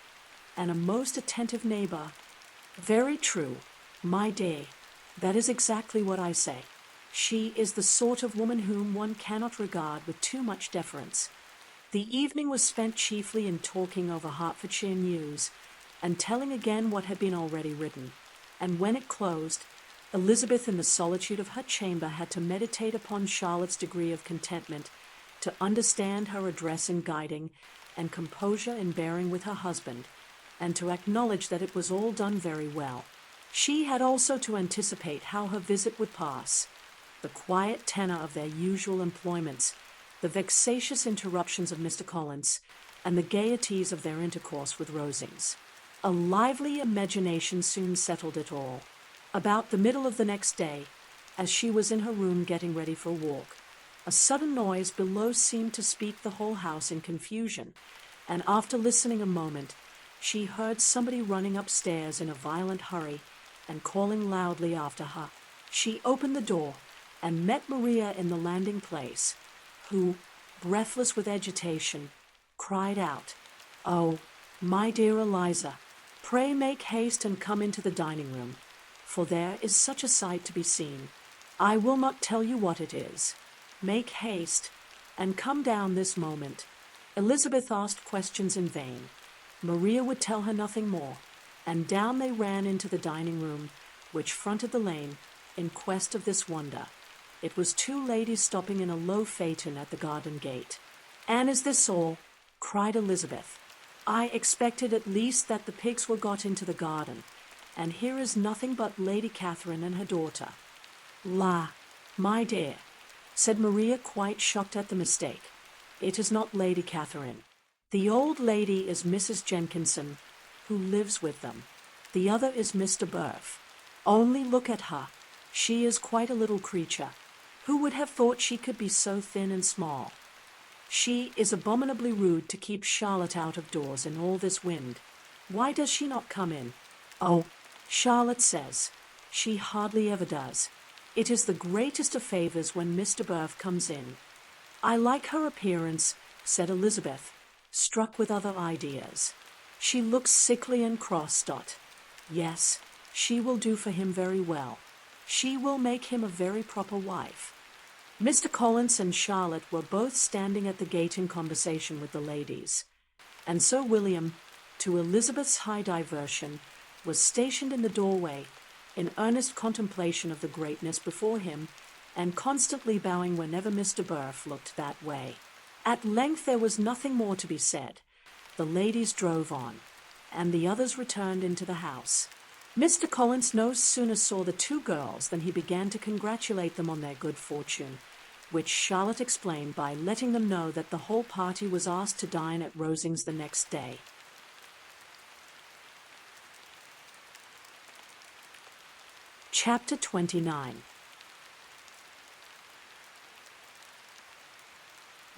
"and a most attentive neighbour." "Very true, my dear, that is exactly what I say. She is the sort of woman whom one cannot regard with too much deference." The evening was spent chiefly in talking over Hertfordshire news, and telling again what had been already written, and when it closed, Elizabeth in the solitude of her chamber had to meditate upon Charlotte's degree of contentment, to understand her address in guiding, and composure in bearing with her husband, and to acknowledge that it was all done very well. She had also to anticipate how her visit would pass, the quiet tenor of their usual employments, the vexatious interruptions of Mr. Collins, and the gaieties of their intercourse with Rosings. A lively imagination soon settled it all. About the middle of the next day, as she was in her room getting ready for a walk, a sudden noise below seemed to speak the whole house in confusion, and after listening a moment, she heard somebody running upstairs in a violent hurry and calling loudly after her. She opened the door and met Maria in the landing place, who, breathless with agitation, cried out, "Oh, my dear Eliza, pray make haste and come into the dining-room, for there is such a sight to be seen." I will not tell you what it is. Make haste, and come down this moment." Elizabeth asked questions in vain. Maria would tell her nothing more, and down they ran into the dining room, which fronted the lane, in quest of this wonder. It was two ladies stopping in a low phaeton at the garden gate. "And is this all?" cried Elizabeth. "I expected at least that the pigs were got into the garden, and here is nothing but Lady Catherine and her daughter." "La, my dear," said Maria, quite shocked at the mistake. "It is not Lady Catherine. The old lady is Mrs. Jenkinson, who lives with them. The other is Mr. Burf. Only look at her. She is quite a little creature. Who would have thought she could be so thin and small? She is abominably rude to keep Charlotte out of doors in all this wind. Why does she not come in? Oh, Charlotte says she hardly ever does. It is the greatest of favors when Mr. Burf comes in." "I like her appearance," said Elizabeth, struck with other ideas. "She looks sickly and cross. Yes, she will do for him very well. She will make him a very proper wife." Mr. Collins and Charlotte were both standing at the gate in conversation with the ladies, and Sir William, to Elizabeth's high diversion, was stationed in the doorway, in earnest contemplation of the greatness before him, and constantly bowing whenever Mr. Burf looked that way. At length there was nothing more to be said. The ladies drove on, and the others returned into the house. Mr. Collins no sooner saw the two girls than he began to congratulate them on their good fortune, which Charlotte explained by letting them know that the whole party was asked to dine at Rosings the next day. Chapter 29.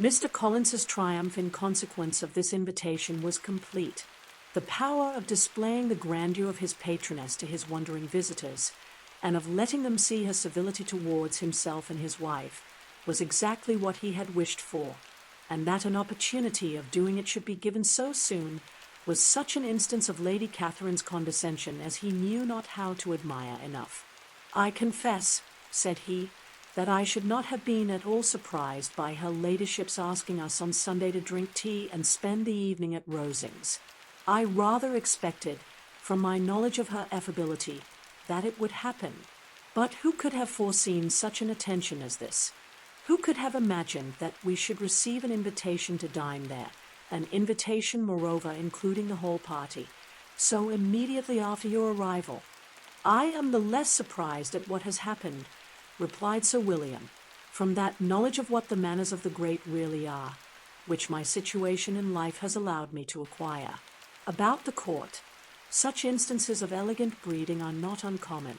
Mr. Collins's triumph in consequence of this invitation was complete. The power of displaying the grandeur of his patroness to his wondering visitors, and of letting them see her civility towards himself and his wife, was exactly what he had wished for, and that an opportunity of doing it should be given so soon was such an instance of Lady Catherine's condescension as he knew not how to admire enough. "I confess," said he, "that I should not have been at all surprised by her ladyship's asking us on Sunday to drink tea and spend the evening at Rosings. I rather expected, from my knowledge of her affability, that it would happen. But who could have foreseen such an attention as this? Who could have imagined that we should receive an invitation to dine there, an invitation, moreover, including the whole party, so immediately after your arrival?" "I am the less surprised at what has happened," replied Sir William, "from that knowledge of what the manners of the great really are, which my situation in life has allowed me to acquire. About the court, such instances of elegant breeding are not uncommon.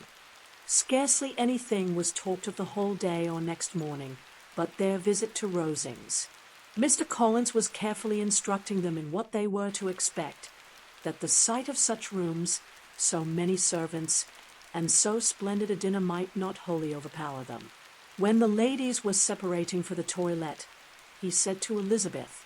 Scarcely anything was talked of the whole day or next morning but their visit to Rosings. Mr. Collins was carefully instructing them in what they were to expect, that the sight of such rooms, so many servants, and so splendid a dinner might not wholly overpower them. When the ladies were separating for the toilette, he said to Elizabeth,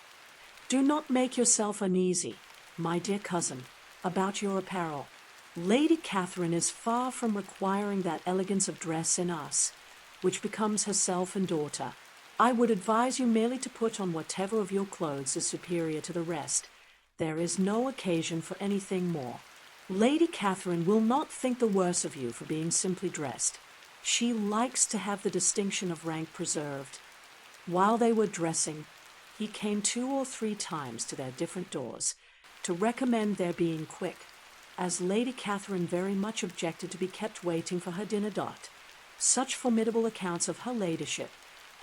"Do not make yourself uneasy, my dear cousin, about your apparel. Lady Catherine is far from requiring that elegance of dress in us, which becomes herself and daughter. I would advise you merely to put on whatever of your clothes is superior to the rest. There is no occasion for anything more. Lady Catherine will not think the worse of you for being simply dressed. She likes to have the distinction of rank preserved." While they were dressing, he came 2 or 3 times to their different doors, to recommend their being quick, as Lady Catherine very much objected to be kept waiting for her dinner. Such formidable accounts of her ladyship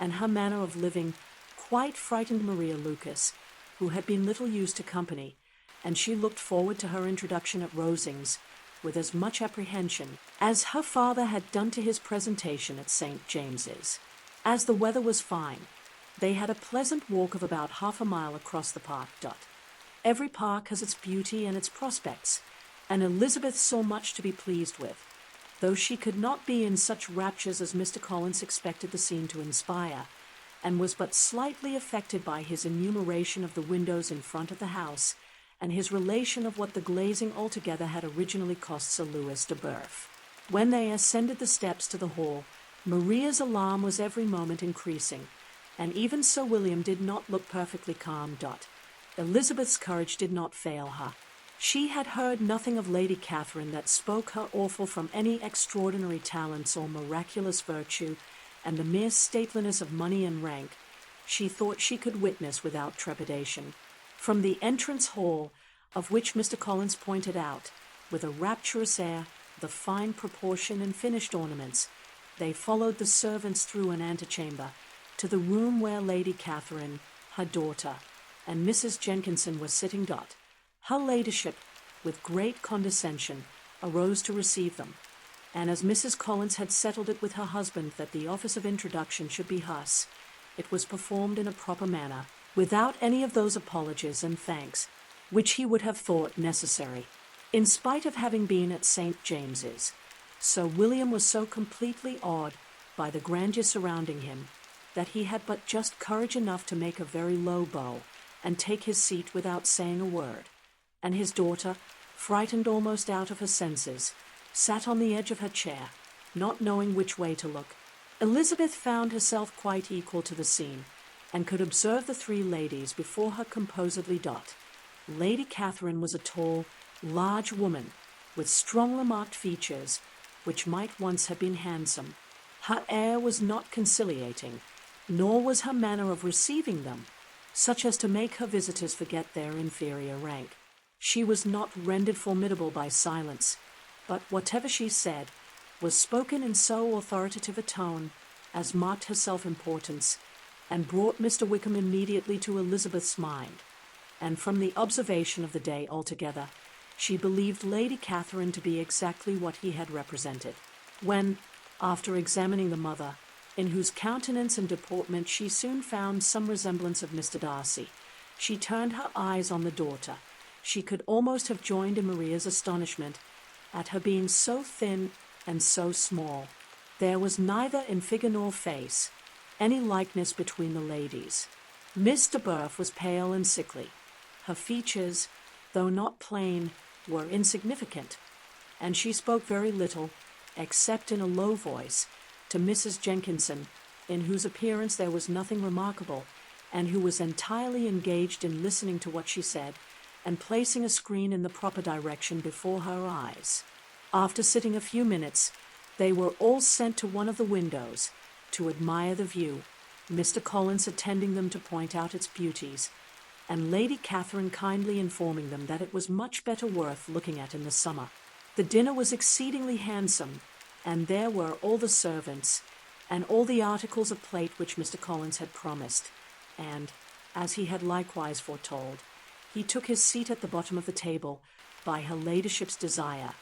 and her manner of living quite frightened Maria Lucas, who had been little used to company, and she looked forward to her introduction at Rosings with as much apprehension as her father had done to his presentation at St. James's. As the weather was fine, they had a pleasant walk of about half a mile across the park. Every park has its beauty and its prospects, and Elizabeth saw much to be pleased with, though she could not be in such raptures as Mr. Collins expected the scene to inspire, and was but slightly affected by his enumeration of the windows in front of the house, and his relation of what the glazing altogether had originally cost Sir Louis de Burf. When they ascended the steps to the hall, Maria's alarm was every moment increasing, and even Sir William did not look perfectly calm. Elizabeth's courage did not fail her. She had heard nothing of Lady Catherine that spoke her awful from any extraordinary talents or miraculous virtue, and the mere stateliness of money and rank she thought she could witness without trepidation. From the entrance hall, of which Mr. Collins pointed out, with a rapturous air, the fine proportion and finished ornaments, they followed the servants through an antechamber to the room where Lady Catherine, her daughter, and Mrs. Jenkinson were sitting. Her ladyship, with great condescension, arose to receive them, and as Mrs. Collins had settled it with her husband that the office of introduction should be hers, it was performed in a proper manner, without any of those apologies and thanks which he would have thought necessary. In spite of having been at St. James's, Sir William was so completely awed by the grandeur surrounding him that he had but just courage enough to make a very low bow and take his seat without saying a word, and his daughter, frightened almost out of her senses, sat on the edge of her chair, not knowing which way to look. Elizabeth found herself quite equal to the scene, and could observe the three ladies before her composedly. Lady Catherine was a tall, large woman, with strongly marked features, which might once have been handsome. Her air was not conciliating, nor was her manner of receiving them such as to make her visitors forget their inferior rank. She was not rendered formidable by silence, but whatever she said was spoken in so authoritative a tone as marked her self-importance, and brought Mr. Wickham immediately to Elizabeth's mind, and from the observation of the day altogether, she believed Lady Catherine to be exactly what he had represented. When, after examining the mother, in whose countenance and deportment she soon found some resemblance of Mr. Darcy, she turned her eyes on the daughter, she could almost have joined in Maria's astonishment at her being so thin and so small. There was neither in figure nor face any likeness between the ladies. Miss de Bourgh was pale and sickly. Her features, though not plain, were insignificant, and she spoke very little, except in a low voice, to Mrs. Jenkinson, in whose appearance there was nothing remarkable, and who was entirely engaged in listening to what she said, and placing a screen in the proper direction before her eyes. After sitting a few minutes, they were all sent to one of the windows to admire the view, Mr. Collins attending them to point out its beauties, and Lady Catherine kindly informing them that it was much better worth looking at in the summer. The dinner was exceedingly handsome, and there were all the servants, and all the articles of plate which Mr. Collins had promised, and, as he had likewise foretold, he took his seat at the bottom of the table by her ladyship's desire,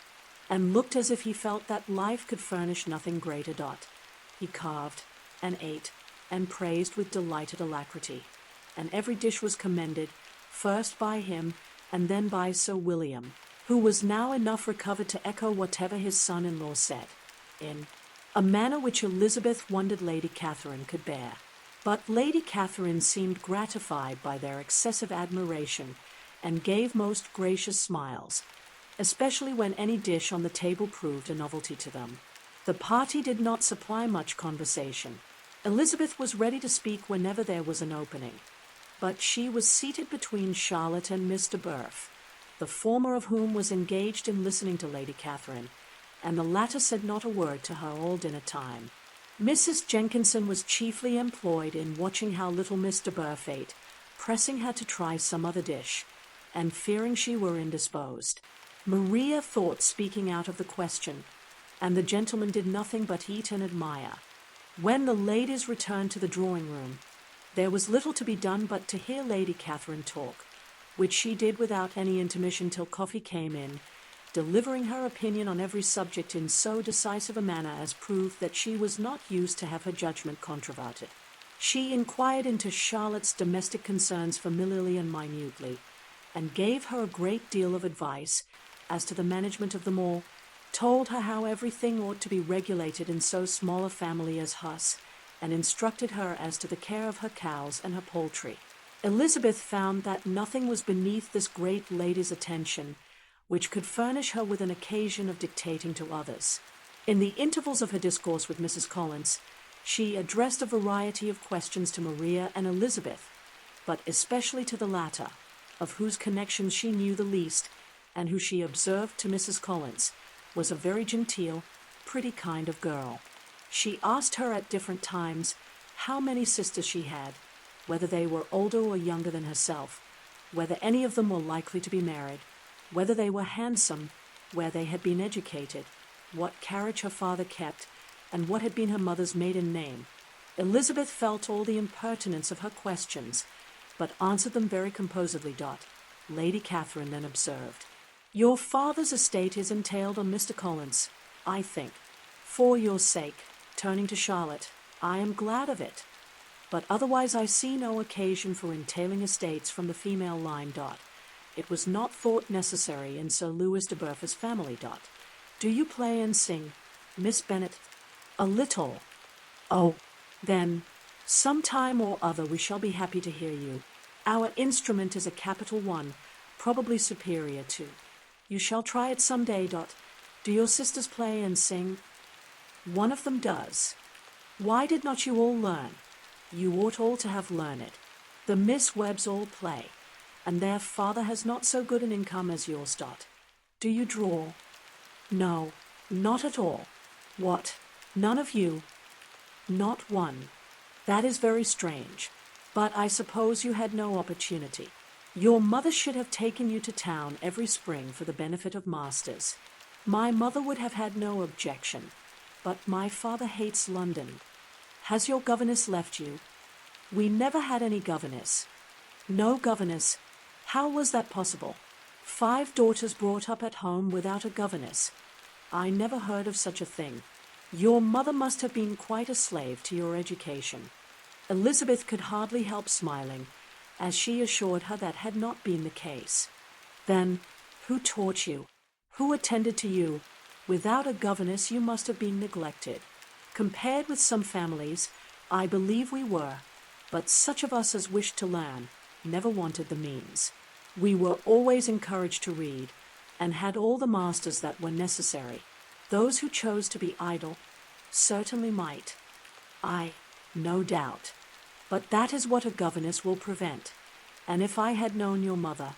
and looked as if he felt that life could furnish nothing greater. He carved, and ate, and praised with delighted alacrity, and every dish was commended, first by him, and then by Sir William, who was now enough recovered to echo whatever his son-in-law said, in a manner which Elizabeth wondered Lady Catherine could bear. But Lady Catherine seemed gratified by their excessive admiration, and gave most gracious smiles, especially when any dish on the table proved a novelty to them. The party did not supply much conversation. Elizabeth was ready to speak whenever there was an opening, but she was seated between Charlotte and Miss de Bourgh, the former of whom was engaged in listening to Lady Catherine, and the latter said not a word to her all dinner time. Mrs. Jenkinson was chiefly employed in watching how little Miss de Bourgh ate, pressing her to try some other dish, and fearing she were indisposed. Maria thought speaking out of the question, and the gentlemen did nothing but eat and admire. When the ladies returned to the drawing-room, there was little to be done but to hear Lady Catherine talk, which she did without any intermission till coffee came in, delivering her opinion on every subject in so decisive a manner as proved that she was not used to have her judgment controverted. She inquired into Charlotte's domestic concerns familiarly and minutely, and gave her a great deal of advice as to the management of them all, told her how everything ought to be regulated in so small a family as hers, and instructed her as to the care of her cows and her poultry. Elizabeth found that nothing was beneath this great lady's attention which could furnish her with an occasion of dictating to others. In the intervals of her discourse with Mrs. Collins, she addressed a variety of questions to Maria and Elizabeth, but especially to the latter, of whose connections she knew the least, and who she observed to Mrs. Collins was a very genteel, pretty kind of girl. She asked her at different times how many sisters she had, whether they were older or younger than herself, whether any of them were likely to be married, whether they were handsome, where they had been educated, what carriage her father kept, and what had been her mother's maiden name. Elizabeth felt all the impertinence of her questions, but answered them very composedly. Lady Catherine then observed, "Your father's estate is entailed on Mr. Collins, I think. For your sake," turning to Charlotte, "I am glad of it. But otherwise I see no occasion for entailing estates from the female line. It was not thought necessary in Sir Lewis de Burfa's family. Do you play and sing, Miss Bennet?" "A little." "Oh, then, some time or other we shall be happy to hear you. Our instrument is a capital one, probably superior to. You shall try it some day. Do your sisters play and sing?" "One of them does." "Why did not you all learn? You ought all to have learned. The Miss Webbs all play, and their father has not so good an income as yours. Do you draw?" "No, not at all." "What, none of you?" "Not one." "That is very strange. But I suppose you had no opportunity. Your mother should have taken you to town every spring for the benefit of masters." "My mother would have had no objection, but my father hates London." "Has your governess left you?" "We never had any governess." "No governess? How was that possible? 5 daughters brought up at home without a governess? I never heard of such a thing. Your mother must have been quite a slave to your education." Elizabeth could hardly help smiling, as she assured her that had not been the case. "Then, who taught you? Who attended to you? Without a governess you must have been neglected." "Compared with some families, I believe we were, but such of us as wished to learn never wanted the means. We were always encouraged to read, and had all the masters that were necessary. Those who chose to be idle certainly might." "No doubt. But that is what a governess will prevent, and if I had known your mother,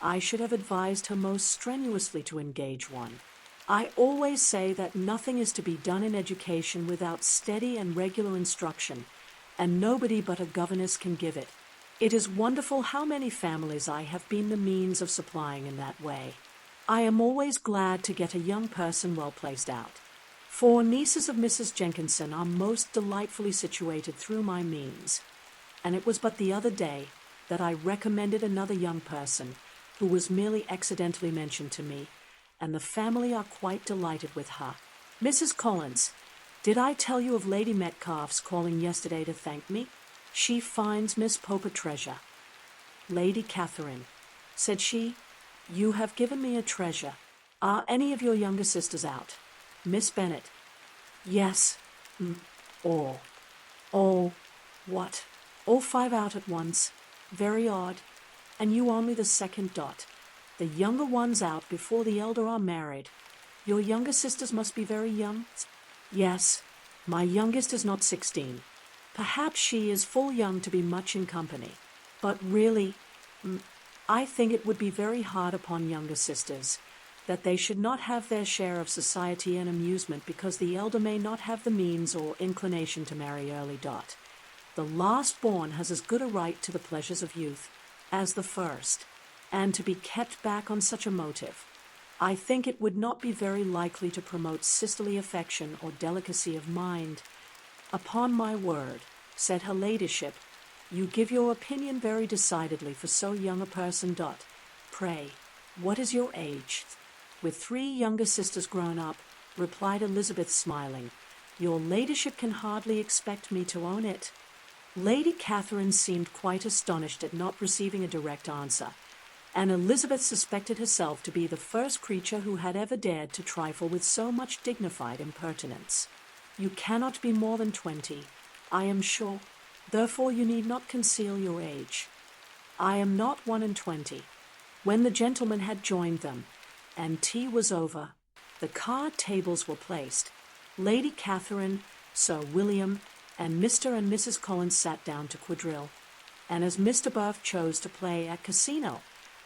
I should have advised her most strenuously to engage one. I always say that nothing is to be done in education without steady and regular instruction, and nobody but a governess can give it. It is wonderful how many families I have been the means of supplying in that way. I am always glad to get a young person well placed out. 4 nieces of Mrs. Jenkinson are most delightfully situated through my means, and it was but the other day that I recommended another young person who was merely accidentally mentioned to me, and the family are quite delighted with her. Mrs. Collins, did I tell you of Lady Metcalfe's calling yesterday to thank me? She finds Miss Pope a treasure." "Lady Catherine," said she, "you have given me a treasure. Are any of your younger sisters out?" "Miss Bennet." "Yes, all." "All what? All 5 out at once? Very odd. And you only the second. The younger ones out before the elder are married. Your younger sisters must be very young?" "Yes, my youngest is not 16. Perhaps she is full young to be much in company. But really, I think it would be very hard upon younger sisters that they should not have their share of society and amusement because the elder may not have the means or inclination to marry early. The last born has as good a right to the pleasures of youth as the first, and to be kept back on such a motive, I think it would not be very likely to promote sisterly affection or delicacy of mind." "Upon my word," said her ladyship, "you give your opinion very decidedly for so young a person. Pray, what is your age?" "With 3 younger sisters grown up," replied Elizabeth, smiling, "your ladyship can hardly expect me to own it." Lady Catherine seemed quite astonished at not receiving a direct answer, and Elizabeth suspected herself to be the first creature who had ever dared to trifle with so much dignified impertinence. "You cannot be more than 20, I am sure, therefore you need not conceal your age." "I am not 21. When the gentlemen had joined them, and tea was over, the card tables were placed, Lady Catherine, Sir William, and Mr. and Mrs. Collins sat down to quadrille, and as Mr. Burf chose to play at casino,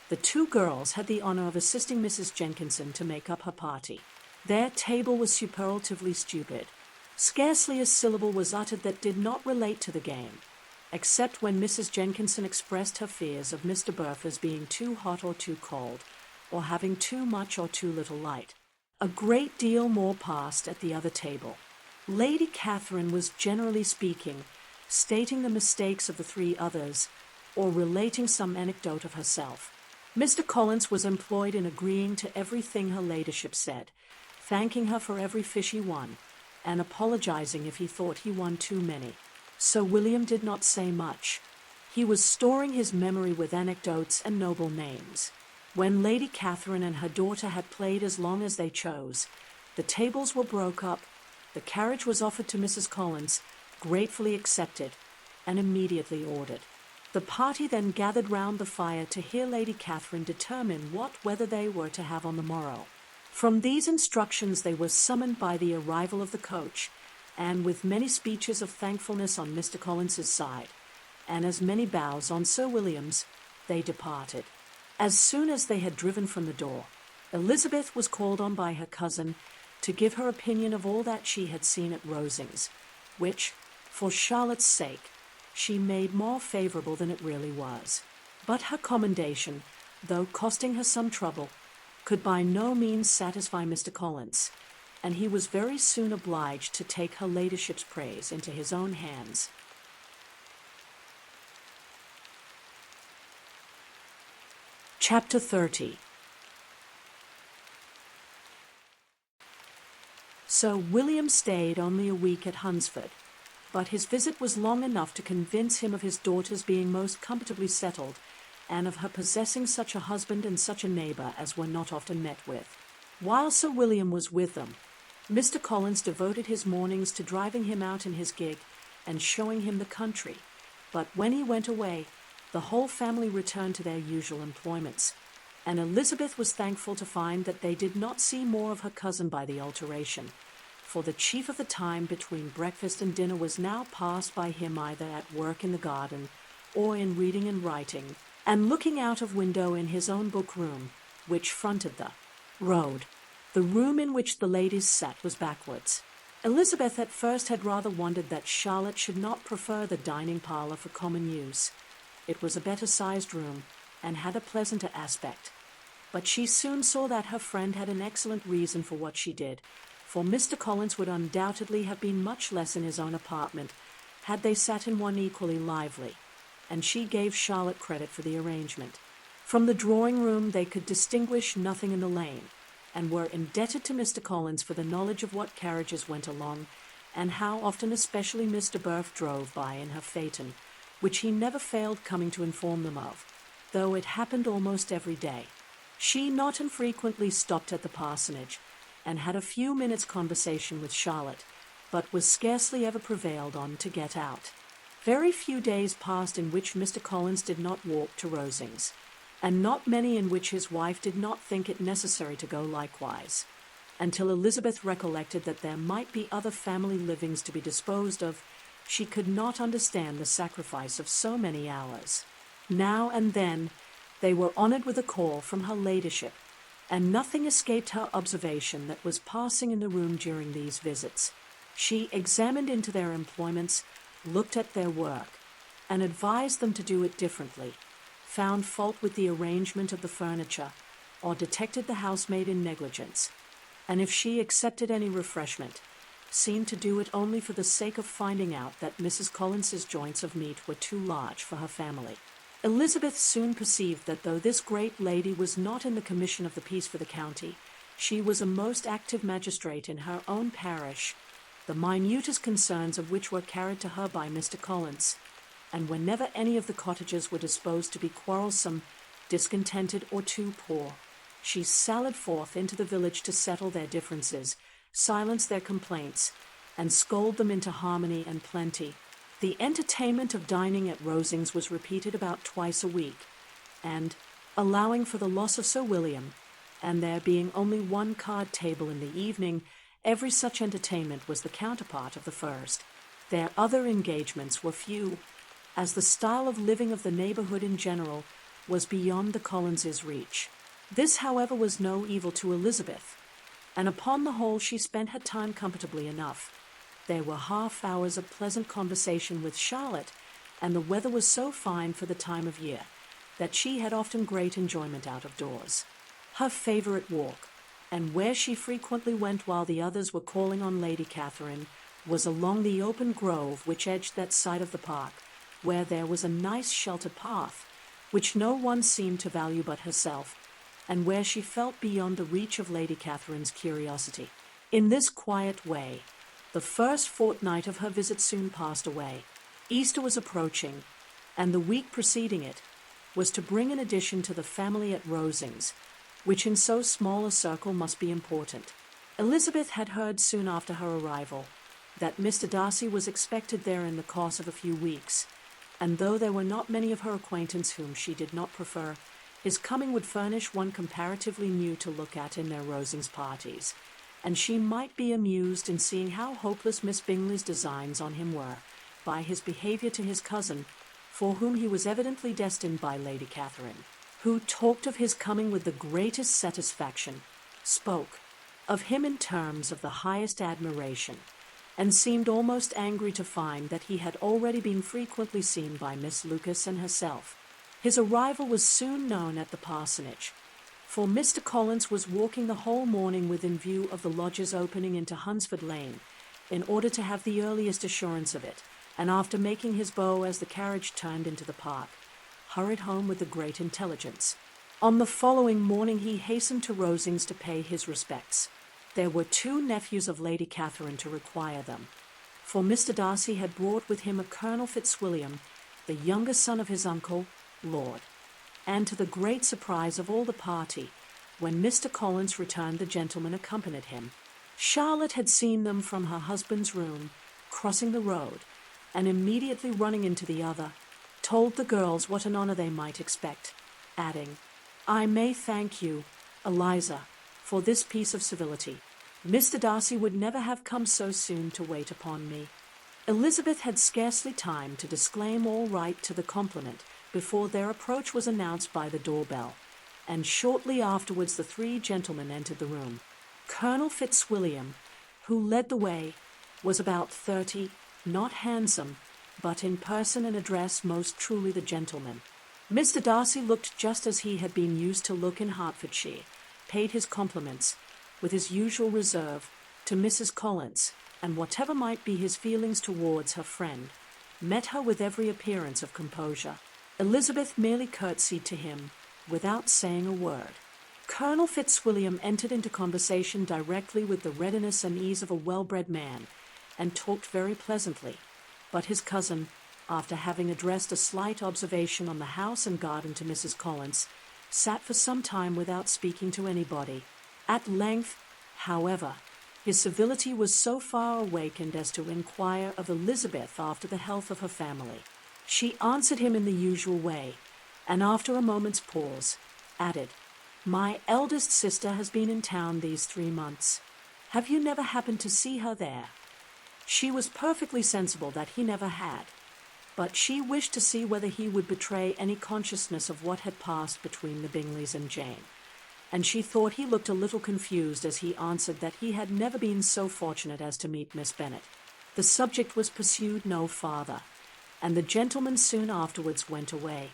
the two girls had the honor of assisting Mrs. Jenkinson to make up her party. Their table was superlatively stupid. Scarcely a syllable was uttered that did not relate to the game, except when Mrs. Jenkinson expressed her fears of Mr. Burf as being too hot or too cold, or having too much or too little light. A great deal more passed at the other table. Lady Catherine was, generally speaking, stating the mistakes of the three others, or relating some anecdote of herself. Mr. Collins was employed in agreeing to everything her ladyship said, thanking her for every fish he won, and apologizing if he thought he won too many. Sir William did not say much. He was storing his memory with anecdotes and noble names. When Lady Catherine and her daughter had played as long as they chose, the tables were broke up, the carriage was offered to Mrs. Collins, gratefully accepted, and immediately ordered. The party then gathered round the fire to hear Lady Catherine determine what weather they were to have on the morrow. From these instructions they were summoned by the arrival of the coach, and with many speeches of thankfulness on Mr. Collins's side, and as many bows on Sir William's, they departed. As soon as they had driven from the door, Elizabeth was called on by her cousin to give her opinion of all that she had seen at Rosings, which, for Charlotte's sake, she made more favourable than it really was. But her commendation, though costing her some trouble, could by no means satisfy Mr. Collins, and he was very soon obliged to take her ladyship's praise into his own hands. Chapter 30. Sir William stayed only a week at Hunsford, but his visit was long enough to convince him of his daughter's being most comfortably settled, and of her possessing such a husband and such a neighbour as were not often met with. While Sir William was with them, Mr. Collins devoted his mornings to driving him out in his gig and showing him the country, but when he went away, the whole family returned to their usual employments, and Elizabeth was thankful to find that they did not see more of her cousin by the alteration, for the chief of the time between breakfast and dinner was now passed by him either at work in the garden, or in reading and writing, and looking out of window in his own book-room, which fronted the road. The room in which the ladies sat was backwards. Elizabeth at first had rather wondered that Charlotte should not prefer the dining parlour for common use. It was a better-sized room, and had a pleasanter aspect. But she soon saw that her friend had an excellent reason for what she did, for Mr. Collins would undoubtedly have been much less in his own apartment had they sat in one equally lively, and she gave Charlotte credit for the arrangement. From the drawing-room they could distinguish nothing in the lane, and were indebted to Mr. Collins for the knowledge of what carriages went along, and how often especially Mr. Burf drove by in her phaeton, which he never failed coming to inform them of, though it happened almost every day. She not infrequently stopped at the parsonage, and had a few minutes' conversation with Charlotte, but was scarcely ever prevailed on to get out. Very few days passed in which Mr. Collins did not walk to Rosings, and not many in which his wife did not think it necessary to go likewise, until Elizabeth recollected that there might be other family livings to be disposed of. She could not understand the sacrifice of so many hours. Now and then they were honoured with a call from her ladyship, and nothing escaped her observation that was passing in the room during these visits. She examined into their employments, looked at their work, and advised them to do it differently, found fault with the arrangement of the furniture, or detected the housemaid in negligence, and if she accepted any refreshment, seemed to do it only for the sake of finding out that Mrs. Collins's joints of meat were too large for her family. Elizabeth soon perceived that though this great lady was not in the commission of the peace for the county, she was a most active magistrate in her own parish, the minutest concerns of which were carried to her by Mr. Collins, and whenever any of the cottagers were disposed to be quarrelsome, discontented, or too poor, she sallied forth into the village to settle their differences, silence their complaints, and scold them into harmony and plenty. The entertainment of dining at Rosings was repeated about twice a week, and, allowing for the loss of Sir William, and there being only one card table in the evening, Every such entertainment was the counterpart of the first. Their other engagements were few, as the style of living of the neighborhood in general was beyond the Collinses' reach. This, however, was no evil to Elizabeth, and upon the whole she spent her time comfortably enough. There were half hours of pleasant conversation with Charlotte, and the weather was so fine for the time of year that she had often great enjoyment out of doors. Her favorite walk, and where she frequently went while the others were calling on Lady Catherine, was along the open grove which edged that side of the park, where there was a nice sheltered path, which no one seemed to value but herself, and where she felt beyond the reach of Lady Catherine's curiosity. In this quiet way, the first fortnight of her visit soon passed away. Easter was approaching, and the week preceding it was to bring an addition to the family at Rosings, which in so small a circle must be important. Elizabeth had heard soon after her arrival that Mr. Darcy was expected there in the course of a few weeks, and though there were not many of her acquaintance whom she did not prefer, his coming would furnish one comparatively new to look at in their Rosings parties, and she might be amused in seeing how hopeless Miss Bingley's designs on him were, by his behaviour to his cousin, for whom he was evidently destined by Lady Catherine, who talked of his coming with the greatest satisfaction, spoke of him in terms of the highest admiration, and seemed almost angry to find that he had already been frequently seen by Miss Lucas and herself. His arrival was soon known at the parsonage, for Mr. Collins was walking the whole morning within view of the lodges opening into Hunsford Lane, in order to have the earliest assurance of it, and after making his bow as the carriage turned into the park, hurried home with the great intelligence. On the following morning he hastened to Rosings to pay his respects. There were 2 nephews of Lady Catherine to require them, for Mr. Darcy had brought with him a Colonel Fitzwilliam, the younger son of his uncle, Lord, and to the great surprise of all the party, when Mr. Collins returned, the gentleman accompanied him. Charlotte had seen them from her husband's room, crossing the road, and immediately running into the other, told the girls what an honour they might expect, adding, "I may thank you, Eliza, for this piece of civility. Mr. Darcy would never have come so soon to wait upon me." Elizabeth had scarcely time to disclaim all right to the compliment before their approach was announced by the doorbell, and shortly afterwards the 3 gentlemen entered the room. Colonel Fitzwilliam, who led the way, was about 30, not handsome, but in person and address most truly the gentleman. Mr. Darcy looked just as he had been used to look in Hertfordshire, paid his compliments, with his usual reserve, to Mrs. Collins, and whatever might be his feelings towards her friend, met her with every appearance of composure. Elizabeth merely curtsied to him, without saying a word. Colonel Fitzwilliam entered into conversation directly with the readiness and ease of a well-bred man, and talked very pleasantly, but his cousin, after having addressed a slight observation on the house and garden to Mrs. Collins, sat for some time without speaking to anybody. At length, however, his civility was so far awakened as to inquire of Elizabeth after the health of her family. She answered him in the usual way, and after a moment's pause, added, "My eldest sister has been in town these 3 months. Have you never happened to see her there?" She was perfectly sensible that he never had, but she wished to see whether he would betray any consciousness of what had passed between the Bingleys and Jane, and she thought he looked a little confused as he answered that he had never been so fortunate as to meet Miss Bennet. The subject was pursued no farther, and the gentlemen soon afterwards went away.